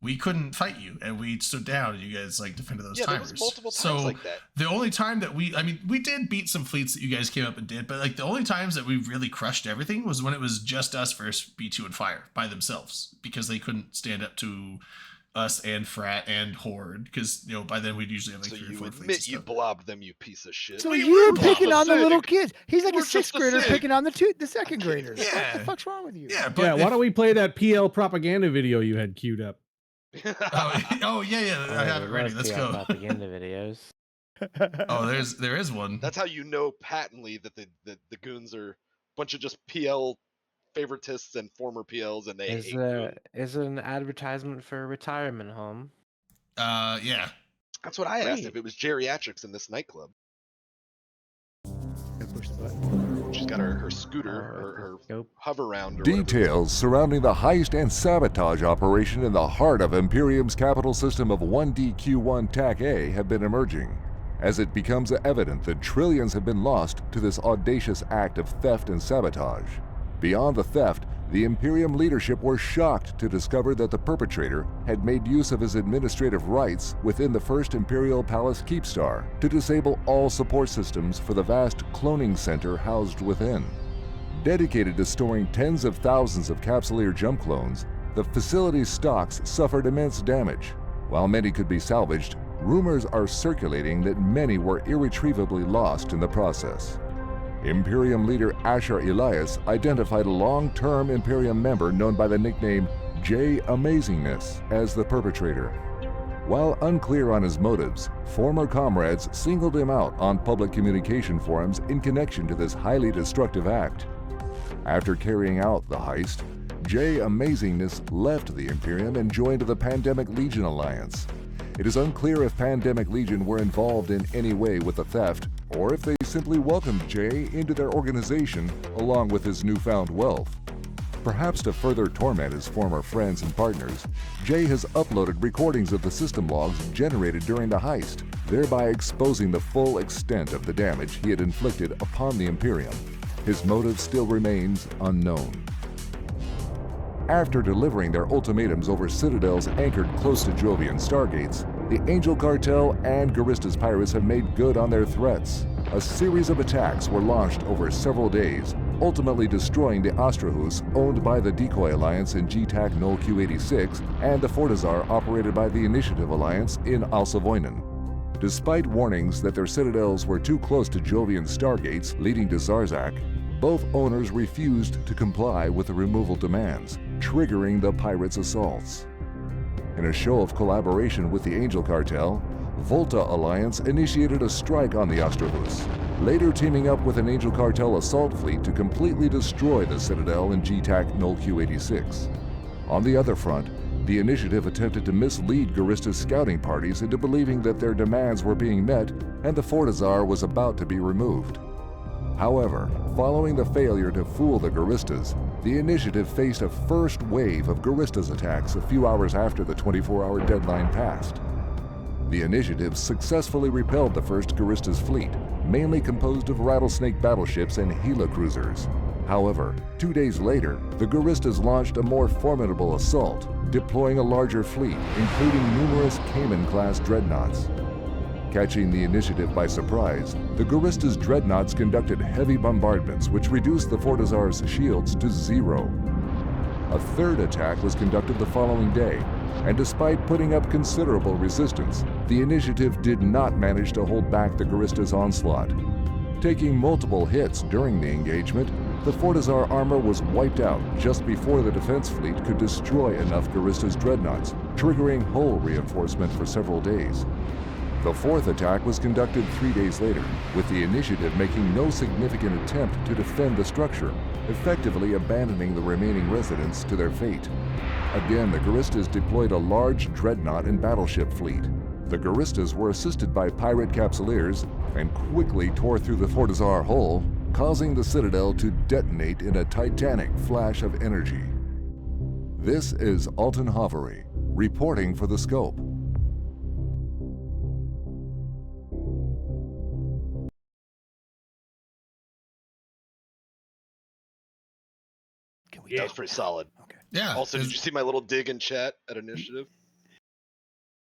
we couldn't fight you and we stood down and you guys like defended those Yeah, there timers. was multiple times so like that. the only time that we did beat some fleets that you guys came up and did, but like the only times that we really crushed everything was when it was just us versus B2 and Fire by themselves because they couldn't stand up to us and Frat and Horde because by then we'd usually have like So 3 or you 4 fleets. admit and you stuff. blobbed them, you piece of shit. So We you're were picking on the little pathetic. kids. He's like We're a just 6th grader pathetic. picking on the 2nd graders. What Yeah. the fuck's wrong with you? Yeah, but Yeah, why if- don't we play that PL propaganda video you had queued up? oh yeah, I have it ready. Let's go. Propaganda videos. Oh, there is one. That's how you know patently that the goons are a bunch of just PL favoritists and former PLs, and they Is hate goons. is it an advertisement for a retirement home? Yeah. That's what I asked Great. if it was geriatrics in this nightclub. Push the button. She's got her scooter, her Nope. hover round. Or whatever. Details surrounding the heist and sabotage operation in the heart of Imperium's capital system of 1DQ1 TAC A have been emerging, as it becomes evident that trillions have been lost to this audacious act of theft and sabotage. Beyond the theft, the Imperium leadership were shocked to discover that the perpetrator had made use of his administrative rights within the first Imperial Palace Keepstar to disable all support systems for the vast cloning center housed within. Dedicated to storing tens of thousands of Capsuleer jump clones, the facility's stocks suffered immense damage. While many could be salvaged, rumors are circulating that many were irretrievably lost in the process. Imperium leader Asher Elias identified a long-term Imperium member known by the nickname J. Amazingness as the perpetrator. While unclear on his motives, former comrades singled him out on public communication forums in connection to this highly destructive act. After carrying out the heist, J. Amazingness left the Imperium and joined the Pandemic Legion Alliance. It is unclear if Pandemic Legion were involved in any way with the theft, or if they simply welcomed Jay into their organization along with his newfound wealth. Perhaps to further torment his former friends and partners, Jay has uploaded recordings of the system logs generated during the heist, thereby exposing the full extent of the damage he had inflicted upon the Imperium. His motive still remains unknown. After delivering their ultimatums over citadels anchored close to Jovian stargates, the Angel Cartel and Garistas Pirates have made good on their threats. A series of attacks were launched over several days, ultimately destroying the Astrahus owned by the Decoy Alliance in GTAC Null Q86 and the Fortizar operated by the Initiative Alliance in Alsavoinen. Despite warnings that their citadels were too close to Jovian stargates leading to Zarzak, both owners refused to comply with the removal demands, triggering the pirates' assaults. In a show of collaboration with the Angel Cartel, Volta Alliance initiated a strike on the Astrahus, later teaming up with an Angel Cartel assault fleet to completely destroy the Citadel in GTAC Null Q86. On the other front, the Initiative attempted to mislead Garistas scouting parties into believing that their demands were being met and the Fortizar was about to be removed. However, following the failure to fool the Garistas, the Initiative faced a first wave of Garistas attacks a few hours after the 24-hour deadline passed. The Initiative successfully repelled the first Garistas fleet, mainly composed of Rattlesnake battleships and Gila cruisers. However, 2 days later, the Garistas launched a more formidable assault, deploying a larger fleet, including numerous Cayman-class dreadnoughts. Catching the Initiative by surprise, the Garistas dreadnoughts conducted heavy bombardments which reduced the Fortizar's shields to zero. A third attack was conducted the following day, and despite putting up considerable resistance, the Initiative did not manage to hold back the Garistas' onslaught. Taking multiple hits during the engagement, the Fortizar armor was wiped out just before the defense fleet could destroy enough Garistas dreadnoughts, triggering hull reinforcement for several days. The fourth attack was conducted 3 days later, with the Initiative making no significant attempt to defend the structure, effectively abandoning the remaining residents to their fate. Again, the Garistas deployed a large dreadnought and battleship fleet. The Garistas were assisted by pirate capsuleers and quickly tore through the Fortizar hull, causing the Citadel to detonate in a titanic flash of energy. This is Alton Hovery, reporting for The Scope. That was pretty solid. Okay. Yeah. Also, did you see my little dig in chat at Initiative?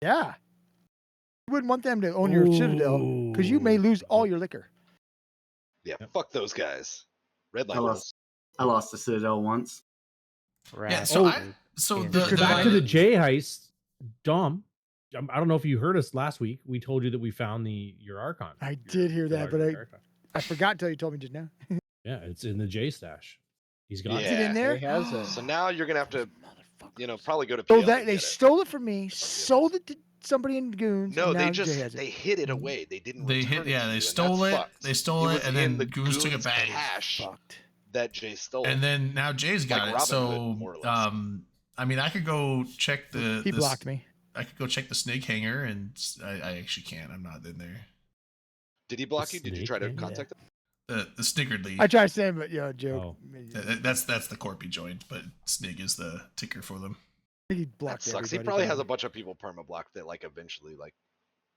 Yeah. You wouldn't want them to own your citadel because you may lose all your liquor. Yeah, fuck those guys. Red I light. lost the Citadel once. Yeah, so Back to the J heist, Dom. I don't know if you heard us last week. We told you that we found your Archon. I did hear that, but I forgot until you told me just now. Yeah, it's in the J stash. He's got Is it in there? He has it. So now you're gonna have to, probably go to. So PL that to they get it. stole it from me, sold it to somebody in Goons. No, and they now Jay has just it. they hid it away. They didn't. They return hit. it Yeah, to they you, and stole that's it. fucked. They stole it, and then the Goons took it back. Cash Fucked. that Jay stole. And then now Jay's got Like it. Robin So, Hood, more or less. I mean, I could go check the. He blocked me. I could go check the snake hanger, and I actually can't. I'm not in there. Did he block you? Did you try to snake, contact him? The Sniggered League. I tried to say, but joke. That's the corp he joined, but Snig is the ticker for them. He That blocked sucks. He everybody, probably but- has a bunch of people perma blocked that eventually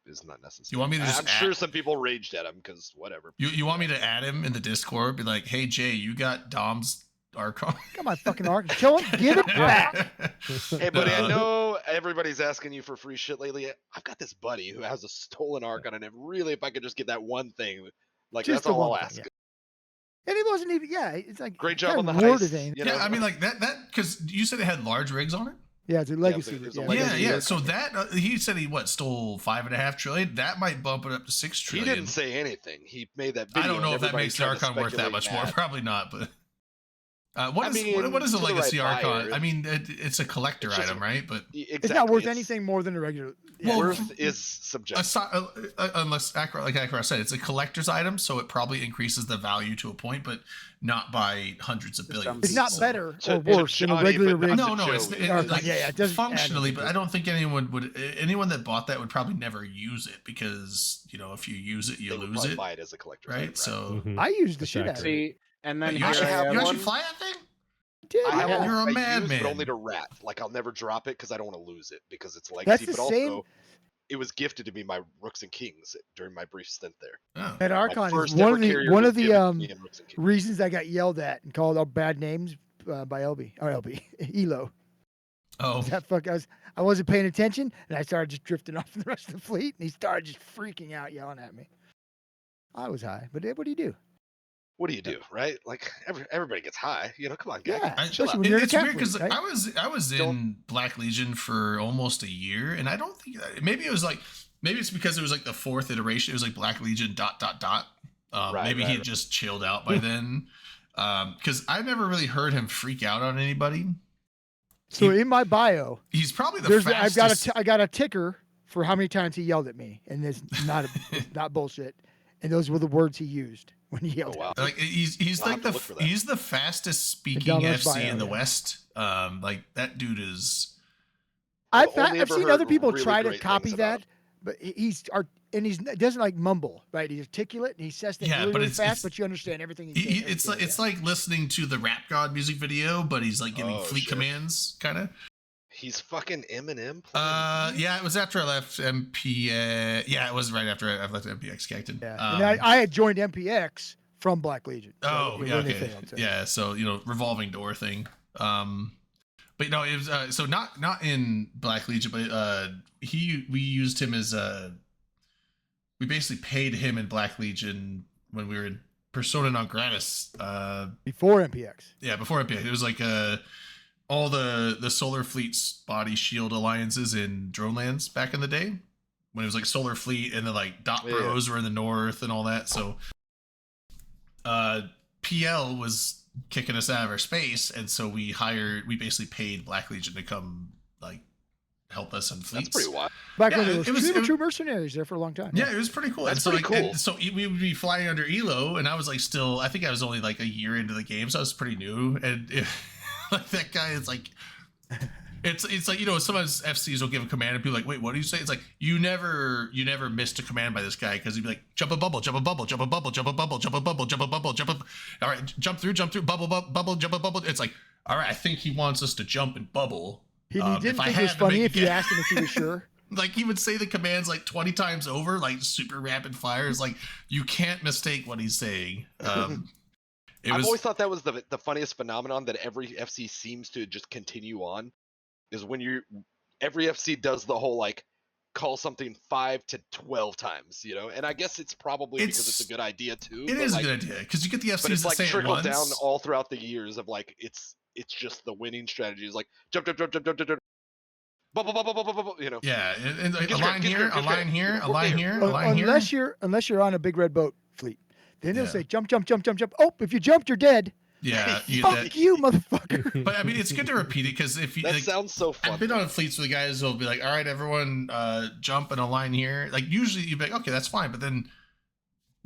is not necessary. You want me to just I'm sure add- some people raged at him because whatever. You want me to add him in the Discord? Be like, hey Jay, you got Dom's Archon. Got my fucking arc. Kill him. Give it back. Hey, buddy, I know everybody's asking you for free shit lately. I've got this buddy who has a stolen Archon, and if I could just get that one thing, Just that's the all I'll one thing, ask. yeah. And it wasn't even. Yeah, it's like Great job on the rewarded heist. thing. You know? Yeah, I mean, like that because you said it had large rigs on it. Yeah, it's a legacy. there's a yeah, legacy Yeah, Legacy yeah. Archon, So yeah. that he said he stole 5.5 trillion. That might bump it up to 6 He trillion. didn't say anything. He made that I video. don't know and if that everybody makes the tried to Archon worth that speculate much more. that. Probably not. But I mean, what is a to the right legacy Archon? buyer, I mean, it's a collector it's just- item, right? But Exactly. It's not worth anything more than a regular. Yeah. Well, Worth is subjective. unless like Akra said, it's a collector's item, so it probably increases the value to a point, but not by hundreds of To some billions. It's not So- better To- or to worse than a Johnny, regular but not rig. No, to it's Joey. Archon, like, yeah, it doesn't add functionally, but anything. I don't think anyone that bought that would probably never use it because if you use it, you They would lose probably it, buy it as a collector's right? item, So Mhm. I used the That's shit out of accurate. it. See, and then you here actually, I am. you one- actually fly that thing? Did, I have yeah. one You're a I use, madman. but only to rat. Like I'll never drop it because I don't want to lose it because it's That's legacy. the But same- also, it was gifted to me by Rooks and Kings during my brief stint there. Oh. That My Archon is first one ever of the carrier one was of the given to me in Rooks and Kings. reasons I got yelled at and called all bad names by LB Elo. Oh, That fuck, I wasn't paying attention and I started just drifting off from the rest of the fleet and he started just freaking out, yelling at me. I was high, but what do you do? What do you do, right? Like everybody gets high. Come on, guys. Yeah, Chill especially out. when you're in a it's weird cap because fleet, right? I was in Don't- Black Legion for almost a year, and I don't think maybe it's because it was like the fourth iteration. It was like Black Legion ... Right, maybe right, he had right. just chilled out by then. Because I never really heard him freak out on anybody. So He- in my bio, He's probably the there's fastest. I got a ticker for how many times he yelled at me, and it's not not bullshit. And those were the words he used when he yelled. Oh, wow. At me. Like he's I'll like have to look for that. he's the fastest speaking Downloads FC bio, in the yeah. West. Like that dude is. I've only I've ever seen heard other people really try to great copy things about that, but he doesn't like mumble, right? He's articulate and he says things Yeah, really, but really it's- fast, it's- but you understand everything he's saying. It's like listening to the Rap God music video, but he's like giving Oh, fleet sure. commands, kind of. He's fucking Eminem. Yeah, it was after I left MPX. Yeah, it was right after I left MPX, Captain. Yeah. And I had joined MPX from Black Legion. So Oh, when yeah, they okay. failed, so. Yeah, so revolving door thing. But no, it was so not in Black Legion, but we used him as we basically paid him in Black Legion when we were in Persona non gratis. Before MPX. Yeah, before MPX, it was like all the Solar Fleet's body shield alliances in Dronelands back in the day when it was like Solar Fleet and then like Dot Yeah. Bros were in the north and all that. So PL was kicking us out of our space, and so we basically paid Black Legion to come like help us in fleets. That's pretty wild. Back Yeah, when it there was, was- true mercenaries there for a long time. Yeah, it was pretty cool. That's and so, pretty like, cool. and so we would be flying under Elo, and I was like, I think I was only like a year into the game, so I was pretty new. And like that guy is like, it's like sometimes FCs will give a command and people are like, wait, what do you say? It's like you never missed a command by this guy because he'd be like, jump a bubble, jump a bubble, jump a bubble, jump a bubble, jump a bubble, jump a bubble, jump a. All right, jump through, bubble, bubble, jump a bubble. It's like, all right, I think he wants us to jump and bubble. He If didn't I think it was had to funny make if a you guess- asked him if he was sure. Like he would say the commands like 20 times over, like super rapid fire. It's like you can't mistake what he's saying. I've always thought that was the funniest phenomenon that every FC seems to just continue on, is when every FC does the whole like call something 5 to 12 times, and I guess it's probably because it's a good idea too. It but, is like, a good idea because you get the but FCs it's to like say it trickled once. down all throughout the years of like it's just the winning strategy is like jump, bubble, Yeah, and like, Get a line scared, here, get a scared, line here, a work line there. here, a line here. Unless you're on a big red boat fleet, then they'll Yeah. say jump. Oh, if you jumped, you're dead. Yeah, you get Fuck that. you, motherfucker. But I mean, it's good to repeat it because if you That like, sounds so fun. I've been on fleets where the guys will be like, all right, everyone, jump in a line here. Like usually you'd be like, okay, that's fine, but then,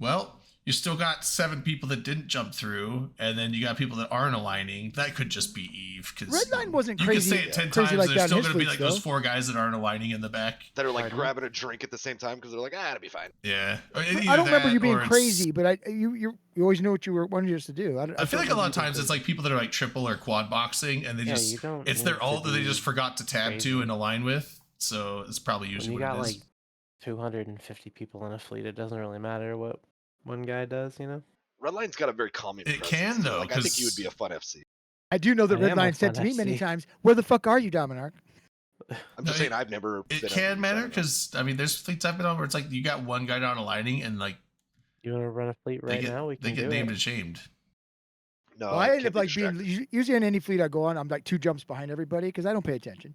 well, you still got 7 people that didn't jump through, and then you got people that aren't aligning. That could just be Eve. Because Redline wasn't you crazy. can say it 10 crazy times, like there's that in still his going to be fleets, like those though. 4 guys that aren't aligning in the back. that are like Pardon? grabbing a drink at the same time because they're like, it'll be fine. Yeah, I don't remember you being crazy, but you always knew what you wanted us to do. I feel like a lot of times it's like people that are like triple or quad boxing, and they Yeah, just you don't it's need their to alt that they be just forgot to tab crazy. to and align with. So it's probably When usually you what got it is. like 250 people in a fleet, it doesn't really matter what one guy does, Redline's got a very calming It presence, can, too. though, Like, I think you would 'cause- be a fun FC. I do know that I am a Redline said to fun me many FC. times, "Where the fuck are you, Dominark?" I'm No, just saying I've never. It been can on matter Redline. because I mean, there's fleets I've been on where it's like you got one guy down aligning, and like You want to run a fleet they right get now? We they can get do named it. and shamed. No, Well, I end can't up be like being distracted. usually on any fleet I go on, I'm like 2 jumps behind everybody because I don't pay attention.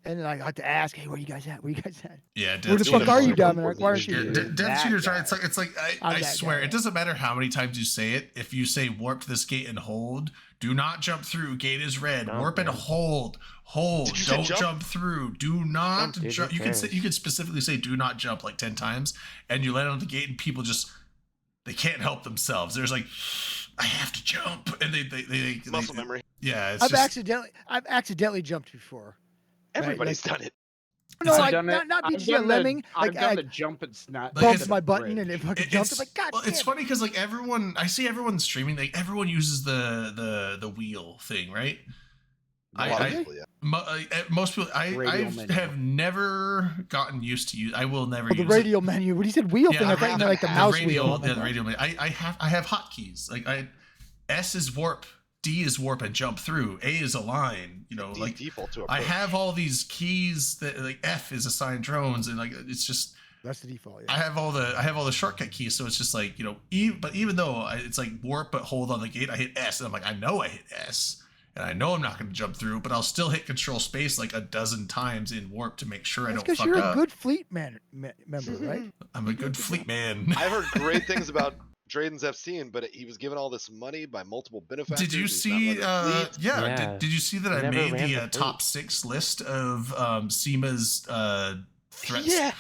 And then I got to ask, hey, where you guys at? Where you guys at? Yeah, Where the Death fuck Shooter are you, Super Dominic? Why Important aren't you Yeah, here? Death That Shooter's right. guy. It's like I'm I that swear, guy. it doesn't matter how many times you say it. If you say warp this gate and hold, do not jump through. Gate is red. Jump, Warp and man. hold. Did you say Don't jump? jump through. Do not Jump, dude, jump. who You can say, cares? you can specifically say do not jump like 10 times, and you land on the gate, and people just they can't help themselves. There's like, I have to jump, and they Muscle memory. Yeah, it's I've just accidentally jumped before. Everybody's done it. No, It's like, like- not I've BG done Lemming. I've Like done I the jump. It's not Like, bumped it's- my button and it fucking jumped. I'm like, God well, damn it's it. funny because like everyone, I see everyone streaming, like everyone uses the wheel thing, right? A lot of I- people, yeah. Most people, Radial I menu. have never gotten used to use. I will never Oh, the use it. radial menu. When you said wheel thing, I thought you meant like the mouse wheel. Yeah, the radial menu. I have hotkeys. Like S is warp, D is warp and jump through. A is align. You know, like Default to I approach. have all these keys that like F is assign drones, and like it's just That's the default. Yeah. I have all the shortcut keys, so it's just like, you know, but even though it's like warp but hold on the gate, I hit S, and I'm like, I know I hit S, and I know I'm not going to jump through, but I'll still hit control space like a dozen times in warp to make sure That's I don't because fuck you're up. a good fleet member, right? I'm a good fleet man. I've heard great things about Drayden's FC, but he was given all this money by multiple benefactors. Did you He's not see? led a fleet. Yeah. Did you see that He I never made ran the the fleet. top 6 list of SEMA's threats? Yeah,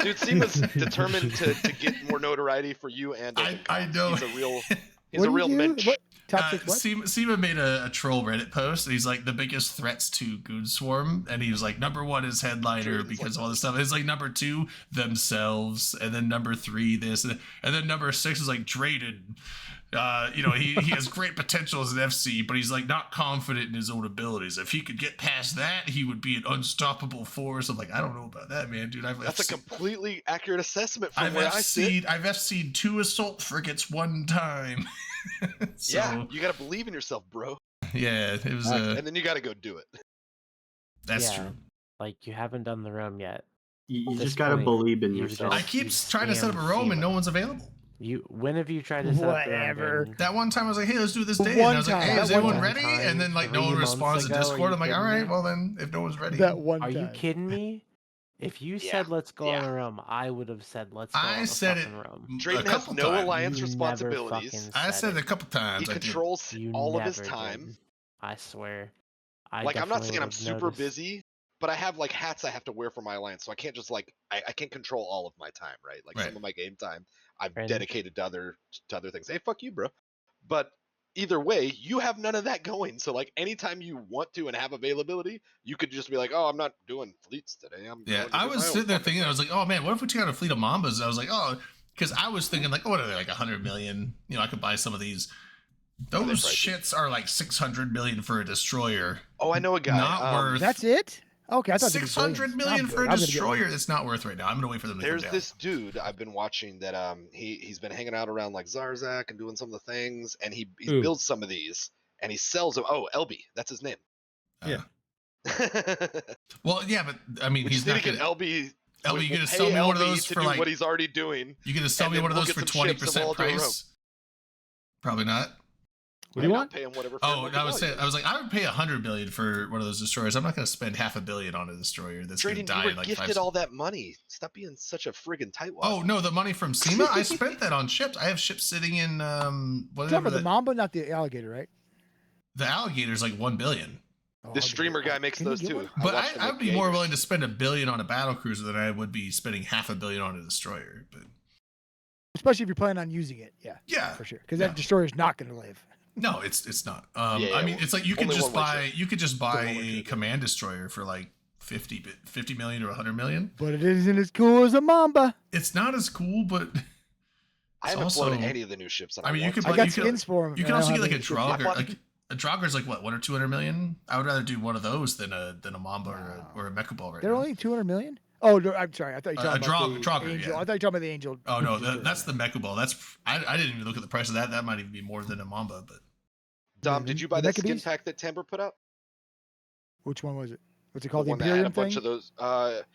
dude, Seema's determined to get more notoriety for you and I know. He's a real What do you do? mensch. What? Top six what? SEMA made a troll Reddit post. And he's like the biggest threats to Goon Swarm, and he was like number 1 is Headliner Drayden's because like of all this stuff. It's like number 2 themselves, and then number 3 this, and then number 6 is like Drayden. You know, he has great potential as an FC, but he's like not confident in his own abilities. If he could get past that, he would be an unstoppable force. I'm like, I don't know about that, man, dude. That's a completely accurate assessment from I've where I sit. FC'd 2 assault frigates one time. So, Yeah, you gotta believe in yourself, bro, yeah, it was. and then you gotta go do it. That's Yeah. true. Like you haven't done the room yet. You This just gotta point, believe in you yourself. I keep trying to set up a spam roam and SEMA. no one's available. When have you tried to set up the room, Whatever. Drayden? That one time I was like, hey, let's do this day. One And I was like, hey, time. is That one everyone ready? time, And then like no 3 one months responds to ago, are Discord. you I'm like, all kidding right, me? well then, if no one's ready. That one Are time. you kidding me? If you Yeah, said let's go on yeah. a room, I would have said let's go I on a said it fucking room. a Drayden has couple no times. alliance You never responsibilities. fucking I said it a it. couple times. He I did. controls You all of his never time. did. I swear. I Like, I'm not definitely saying I'm would've super noticed. busy, but I have like hats I have to wear for my alliance, so I can't just like I can't control all of my time, right? Like Right. some of my game time I've Brandon? dedicated to other things. Hey, fuck you, bro. But either way, you have none of that going. So like anytime you want to and have availability, you could just be like, oh, I'm not doing fleets today. I'm Yeah, going to I do was my own sitting there fucking thinking, I thing." was like, oh man, what if we took out a fleet of Mambas? And I was like, oh, because I was thinking like, oh, what are they, like 100 million? You know, I could buy some of these. they're Those pricey. shits are like 600 million for a destroyer. Oh, I know a guy. Not worth. That's it? Okay, I thought there was 600 billions. million I'm for good. a I'm gonna get destroyer. one. It's not worth right now. I'm gonna wait for them to There's come down. this dude I've been watching that he's been hanging out around like Zarzak and doing some of the things, and he Who? builds some of these and he sells them. Oh, LB, that's his name. Yeah. Well, yeah, but I mean, We he's just need not to get gonna. LB. LB, we'll you gonna pay sell me one of LB those to for do like? what he's already doing. You gonna sell and me then one of we'll those get for some ships and we'll 20% all do a row. price? Probably not. What do you I'll want? Pay him whatever. Oh, fair I was market saying, value I was like, I would pay 100 billion for one of those destroyers. I'm not gonna spend $500 million on a destroyer that's Drayden, gonna die you were in like gifted 5 all that money. Stop being such a friggin' tightwad. Oh no, the money from SEMA, I spent that on ships. I have ships sitting in You're talking whatever about the the, Mamba, not the alligator, right? the alligator's like 1 billion. Oh, I'll This get streamer one. guy makes Can you those get too. one? But watched him I make would be more Jaegers. willing to spend $1 billion on a battle cruiser than I would be spending $500 million on a destroyer. But Especially if you're planning on using it. Yeah, yeah, for sure. Because Yeah. that destroyer's not going to live. no, it's not. Yeah, I mean, it's like you could only just one way buy you could just buy Only one way a to. command destroyer for like 50 million or 100 million. But it isn't as cool as a Mamba. It's not as cool, but I it's haven't flown also- any of the new ships. And I mean, you want could to. I But got you could- skins for him. you can also get like a Draugr. bought- Like a Draugr's like what 1 or 200 million. I would rather do one of those than a Mamba or a Mecha Ball right They're now. only 200 million? Oh, no, I'm sorry. I thought you were A talking about Draugr, the Angel. yeah. I thought you were talking about the Angel. Oh no, destroyer. that's the Mecha Ball. That's I didn't even look at the price of that. That might even be more than a Mamba, but Dom, did you buy The that skin Maccabees? pack that Timber put out? Which one was it? What's it The called? The one that had a Imperium bunch thing? of those.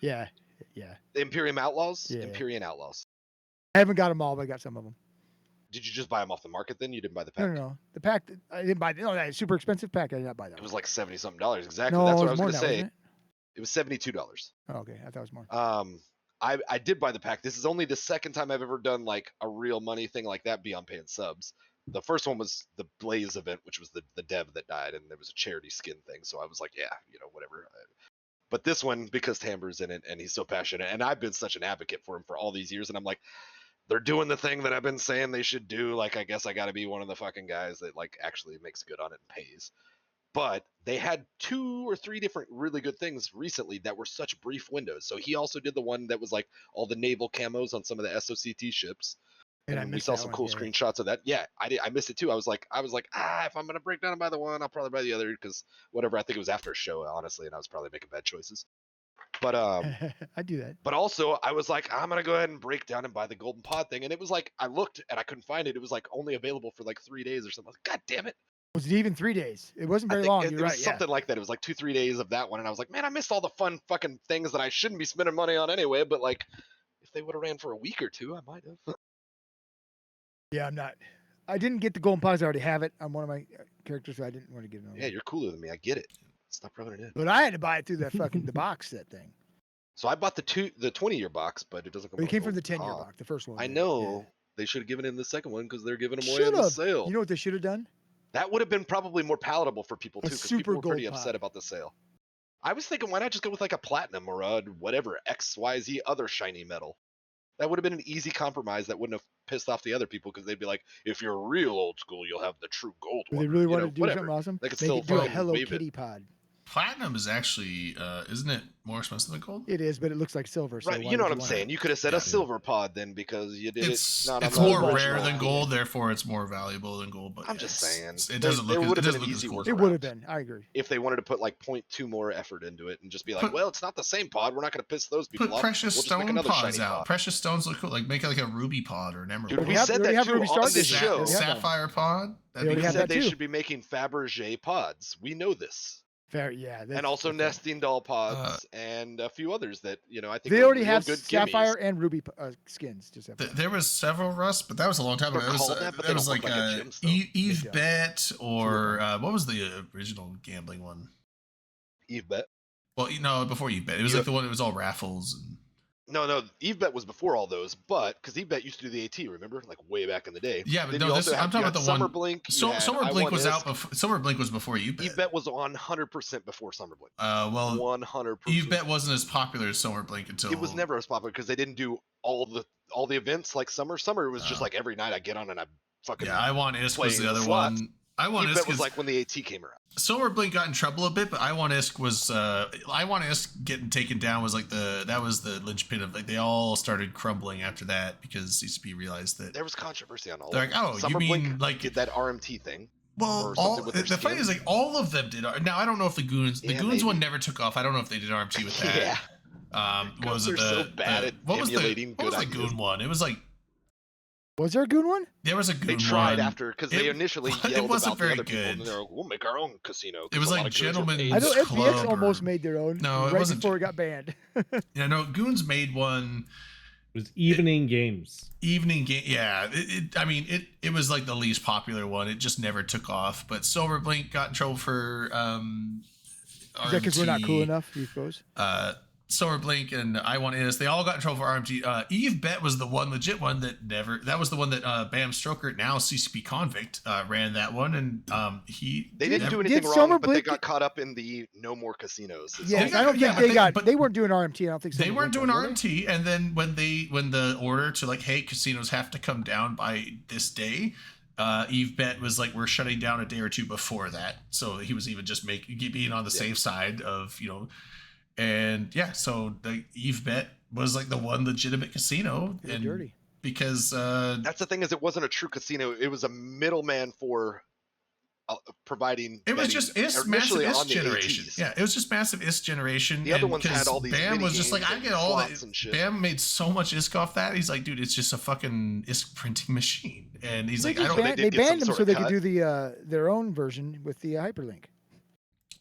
Yeah, yeah. The Imperium Outlaws. Yeah. Imperium Outlaws. I haven't got them all, but I got some of them. Did you just buy them off the market? Then you didn't buy the No, pack. no, no. The pack, I didn't buy. No, that super expensive pack. I did not buy that. It one. was like $70-something. Exactly. No, That's it what I was was more gonna than that, say. wasn't It was $72. Oh, okay, I thought it was more. I did buy the pack. This is only the second time I've ever done like a real money thing like that beyond paying subs. The first one was the Blaze event, which was the dev that died, and there was a charity skin thing. So I was like, yeah, whatever. But this one, because Tamber's in it and he's so passionate, and I've been such an advocate for him for all these years, and I'm like, they're doing the thing that I've been saying they should do. Like, I guess I got to be one of the fucking guys that like actually makes good on it and pays. But they had 2 or 3 different really good things recently that were such brief windows. So he also did the one that was like all the naval camos on some of the SOCT ships. And I And we missed saw that some one, cool yeah. screenshots of that. Yeah, I missed it too. I was like, if I'm gonna break down and buy the one, I'll probably buy the other because whatever. I think it was after a show, honestly, and I was probably making bad choices. But I do that. but also I was like, I'm gonna go ahead and break down and buy the golden pod thing. And it was like I looked and I couldn't find it. It was like only available for like 3 days or something. I was like, God damn it. Was it even 3 days? It wasn't I very think long. it You're was right. something like that. It was like 2-3 days of that one, and I was like, man, I missed all the fun fucking things that I shouldn't be spending money on anyway. But like, if they would have ran for a week or two, I might have. Yeah, I'm not. I didn't get the golden pods. I already have it. I'm one of my characters, so I didn't want to get it on. Yeah, you're cooler than me. I get it. Stop rubbing it in. But I had to buy it through that fucking the box set thing. So I bought the 20-year box, but it doesn't come. But it with came a from the golden 10-year pod. box, the first one. I did, know they should have given in the second one because they're giving them away Should on the have. sale. You know what they should have done? That would have been probably more palatable for people A too, because super people were pretty gold upset pod. about the sale. I was thinking, why not just go with like a platinum or a whatever XYZ other shiny metal? That would have been an easy compromise that wouldn't have pissed off the other people because they'd be like, if you're real old school, you'll have the true gold But one. they really you wanted know, to do whatever. something awesome. They could Make still it do a fucking Hello wave Kitty it. pod. Platinum is actually, isn't it more expensive than gold? It is, but it looks like silver. So Right, why you know would what I'm want saying. it? You could have said Yeah. a silver pod then because you did It's it not on it's the more gold rare original. than gold, therefore it's more valuable than gold. But I'm just saying, it doesn't there look. would It have doesn't been look an as easy cool. work. It would have been. I agree. If they wanted to put like 0.2 more effort into it and just be like, Put- well, it's not the same pod. We're not going to piss those people Put off. precious We'll just make stone another pods shiny out. pod. Precious stones look cool. Like make it like a ruby pod or an emerald. Dude, pod. we have- said they already that have too Ruby on Stars this this year. show. They have that. Sapphire pod. That'd They be already We have cool. said that they too. should be making Fabergé pods. We know this. Fair, yeah. And that's- also that's fair. nesting doll pods and a few others that, I think They are already real have good sapphire gimmies. and ruby skins. Just FYI. There was several Russ, but that was a long time ago. They're It was, called that, but that they was don't like look like a gemstone. Eve They don't. Bet or what was the original gambling one? Eve Bet. Well, before Eve Bet, it was You- like the one that was all raffles. And No, Eve Bet was before all those, but because Eve Bet used to do the AT, remember, like way back in the day. yeah, but Then no, you this also I'm had- talking you about the had Summer one. Blink. you So had Summer I Blink Want was out Isk. before. Summer Blink was before Eve Bet. Eve Bet was 100% before Summer Blink. Well, 100%. Eve Bet wasn't as popular as Summer Blink until It was never as popular because they didn't do all the events like Summer. Summer was just like every night I get on and I fucking. Yeah, I Want Isk was playing the other slots. one. I Want Eve Isk Bet was is like when the AT came around. Summer Blink got in trouble a bit, but I Want Isk was I Want Isk getting taken down was like that was the linchpin of like they all started crumbling after that because CCP realized that There was controvery on all. they're of like, them. oh, Summer you mean Blink like did that RMT thing. well, or all something with their the funny skins. is like all of them did. Now I don't know if the Goons Yeah, one maybe. never took off. I don't know if they did RMT with that. Yeah. What was it? Goons are so bad at what was emulating what was good the ideas. Goon one? It was like Was there a good one? there was a Goon They tried one. after because they It- initially it yelled wasn't about the very other people, and good. they're like, "We'll make our own casino." 'cause It was a lot like of goons are Gentlemen's paid. I know Club FBX almost or- made their own No, it right wasn't- before it got banned. Yeah, no, Goons made one. It was evening games. Evening game, yeah. I mean, it was like the least popular one. It just never took off. But Silver Blink got in trouble for Is that because we're not cool RMT. enough, you suppose? Silver Blink and I Want Is. They all got in trouble for RMT. Eve Bet was the one legit one that never. That was the one that Bam Stroker, now CCP convict, ran that one, and he They didn't do Did anything Summer wrong, but they Blink- got caught up in the no more casinos. It's Yes, got- I don't yeah, think but they weren't doing RMT. I don't think They Summer weren't Blink doing was, were they? RMT, and then when the order to like, hey, casinos have to come down by this day. Eve Bet was like, we're shutting down a day or two before that, so he was even just being on the safe side of and yeah, so the Eve Bet was like the one legitimate casino, They're and dirty. because That's the thing is it wasn't a true casino. It was a middleman for providing. it was betting just massive initially IS on the generation. ATs. Yeah, it was just massive IS generation. The other and ones had 'cause all these Bam was mini just like, games I and get all slots that. and shit. Bam made so much ISK off that. He's like, dude, it's just a fucking ISK printing machine. And he's They like, I just don't. banned, they they did some banned them sort so of they could cut. do the their own version with the hyperlink.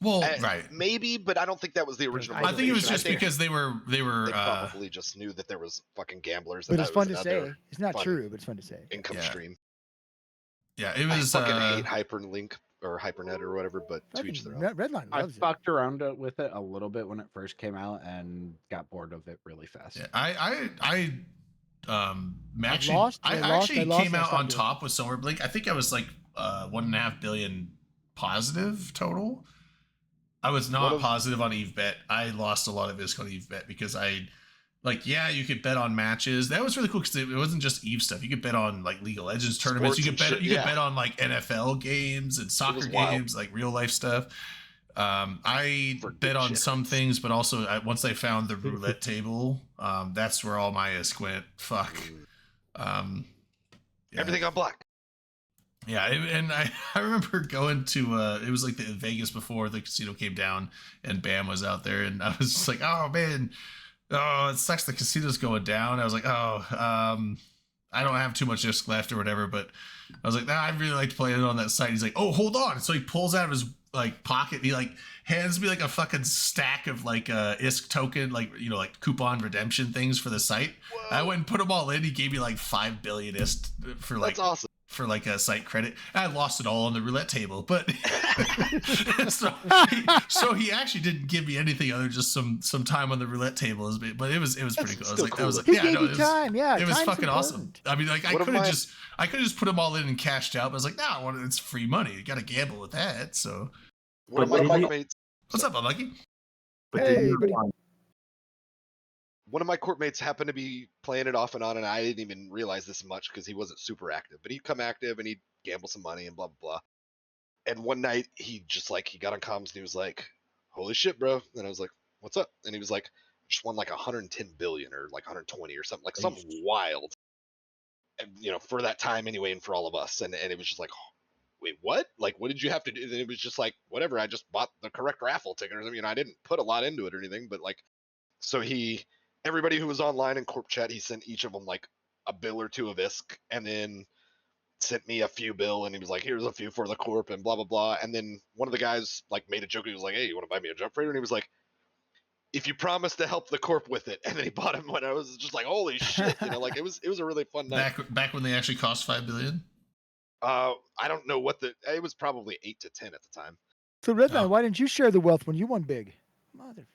Well, right. Maybe, but I don't think that was the original. I I think it was motivation. just think because they were they probably just knew that there was fucking gamblers. But and it's that was fun to say. another It's not fun true, but it's fun to say. Income Yeah. stream. yeah, it I was fucking hate hyperlink or HyperNet or whatever, but to each their own. Redline I loves it. fucked around with it a little bit when it first came out and got bored of it really fast. Yeah, I actually, lost, I I lost, actually I lost, came and I out stopped on doing top with Silver Blink. I think I was like 1.5 billion positive total. I was not positive on EveBet. I lost a lot of ISK on EveBet because you could bet on matches. That was really cool because it wasn't just Eve stuff. You could bet on like League of Legends tournaments. Sports You could bet. and shit, You could yeah. bet on like NFL games and soccer wild. games, like real life stuff. I For bet on some degenerates. things, but also once I found the roulette table, that's where all my ISK went. Fuck. Yeah. Everything on black. Yeah, and I remember going to it was like the Vegas before the casino came down and Bam was out there, and I was just like, oh man, oh it sucks the casino's going down. I was like, I don't have too much ISK left or whatever, but I was like, nah, I really like to play it on that site. He's like, oh hold on, so he pulls out of his like pocket, and he like hands me like a fucking stack of like ISK token, like like coupon redemption things for the site. Whoa. I went and put them all in. He gave me like 5 billion ISK for like That's awesome. for like a site credit. I lost it all on the roulette table, but so he actually didn't give me anything other than just some time on the roulette table. But it was pretty cool. I was still like, cool. that was He yeah, gave no, you it was, time. Yeah, it was time's fucking awesome. important. I mean, like I What if could have my- just put them all in and cashed out. But I was like, no, it's free money. You got to gamble with that. So One of But my did you- courtmates, what's up, Unlucky? But Hey, did you buddy. one of my courtmates happened to be playing it off and on, and I didn't even realize this much because he wasn't super active. But he'd come active and he'd gamble some money and blah blah blah. And one night he just like he got on comms and he was like, "Holy shit, bro!" And I was like, "What's up?" And he was like, "Just won like 110 billion or like 120 or something, like something wild." And for that time anyway, and for all of us, and it was just like, wait, what? Like, what did you have to do? And it was just like, whatever. I just bought the correct raffle ticket or something. I didn't put a lot into it or anything, but like, so everybody who was online in Corp chat, he sent each of them like a bill or two of ISK, and then sent me a few bill, and he was like, here's a few for the Corp and blah blah blah. And then one of the guys like made a joke. He was like, hey, you want to buy me a jump freighter? And he was like, if you promise to help the Corp with it. And then he bought him when I was just like, holy shit, like it was a really fun night. Back when they actually cost 5 billion. I don't know it was probably 8 to 10 at the time. So Redline, Oh. why didn't you share the wealth when you won big? Motherfucker.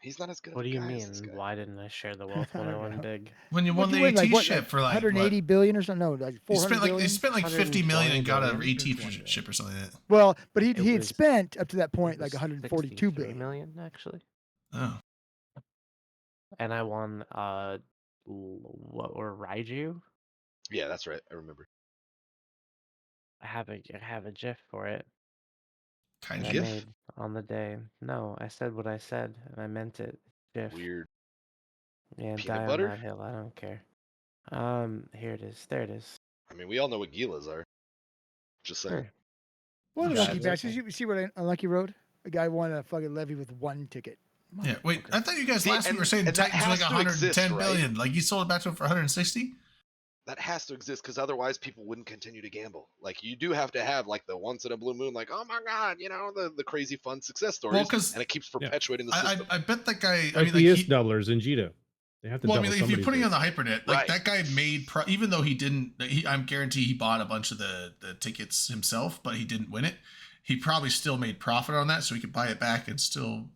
He's not as good. What of do a you guy as mean? this guy. Why didn't I share the wealth when I won big? When you won What'd the you win, AT like, what, ship for like 180 what? billion or something? No, like 400 billion. They spent like 50 million and got an 120 AT billion. ship or something like that. Well, but he It had was- spent up to that point It like was 142 63 billion. million actually, Oh. and I won what were Raiju? Yeah, that's right. I remember. I have a GIF for it. Kind that of. I GIF? made on the day. No, I said what I said, and I meant it. GIF. Weird. Yeah, Peanut die butter? on that hill. I don't care. Here it is. There it is. I mean, we all know what Gilas are. Just saying. Sure. What Yeah, lucky it's bastards. okay. You see what Unlucky wrote? A guy won a fucking levy with one ticket. Yeah, wait. I thought you guys See, last week and- were saying and that Titans were like has to 110 exist, billion. right? Like you sold it back to him for 160. That has to exist because otherwise people wouldn't continue to gamble. Like you do have to have like the once in a blue moon, like, oh my god, the crazy fun success stories, 'cause- and it keeps perpetuating the I system. bet that guy. Like the ISK doublers in Jito. They have to Well, I double mean, like, if you're somebody's putting on the ISK. HyperNet, like Right. that guy made, even though he didn't, I'm guarantee he bought a bunch of the tickets himself, but he didn't win it. He probably still made profit on that, so he could buy it back and still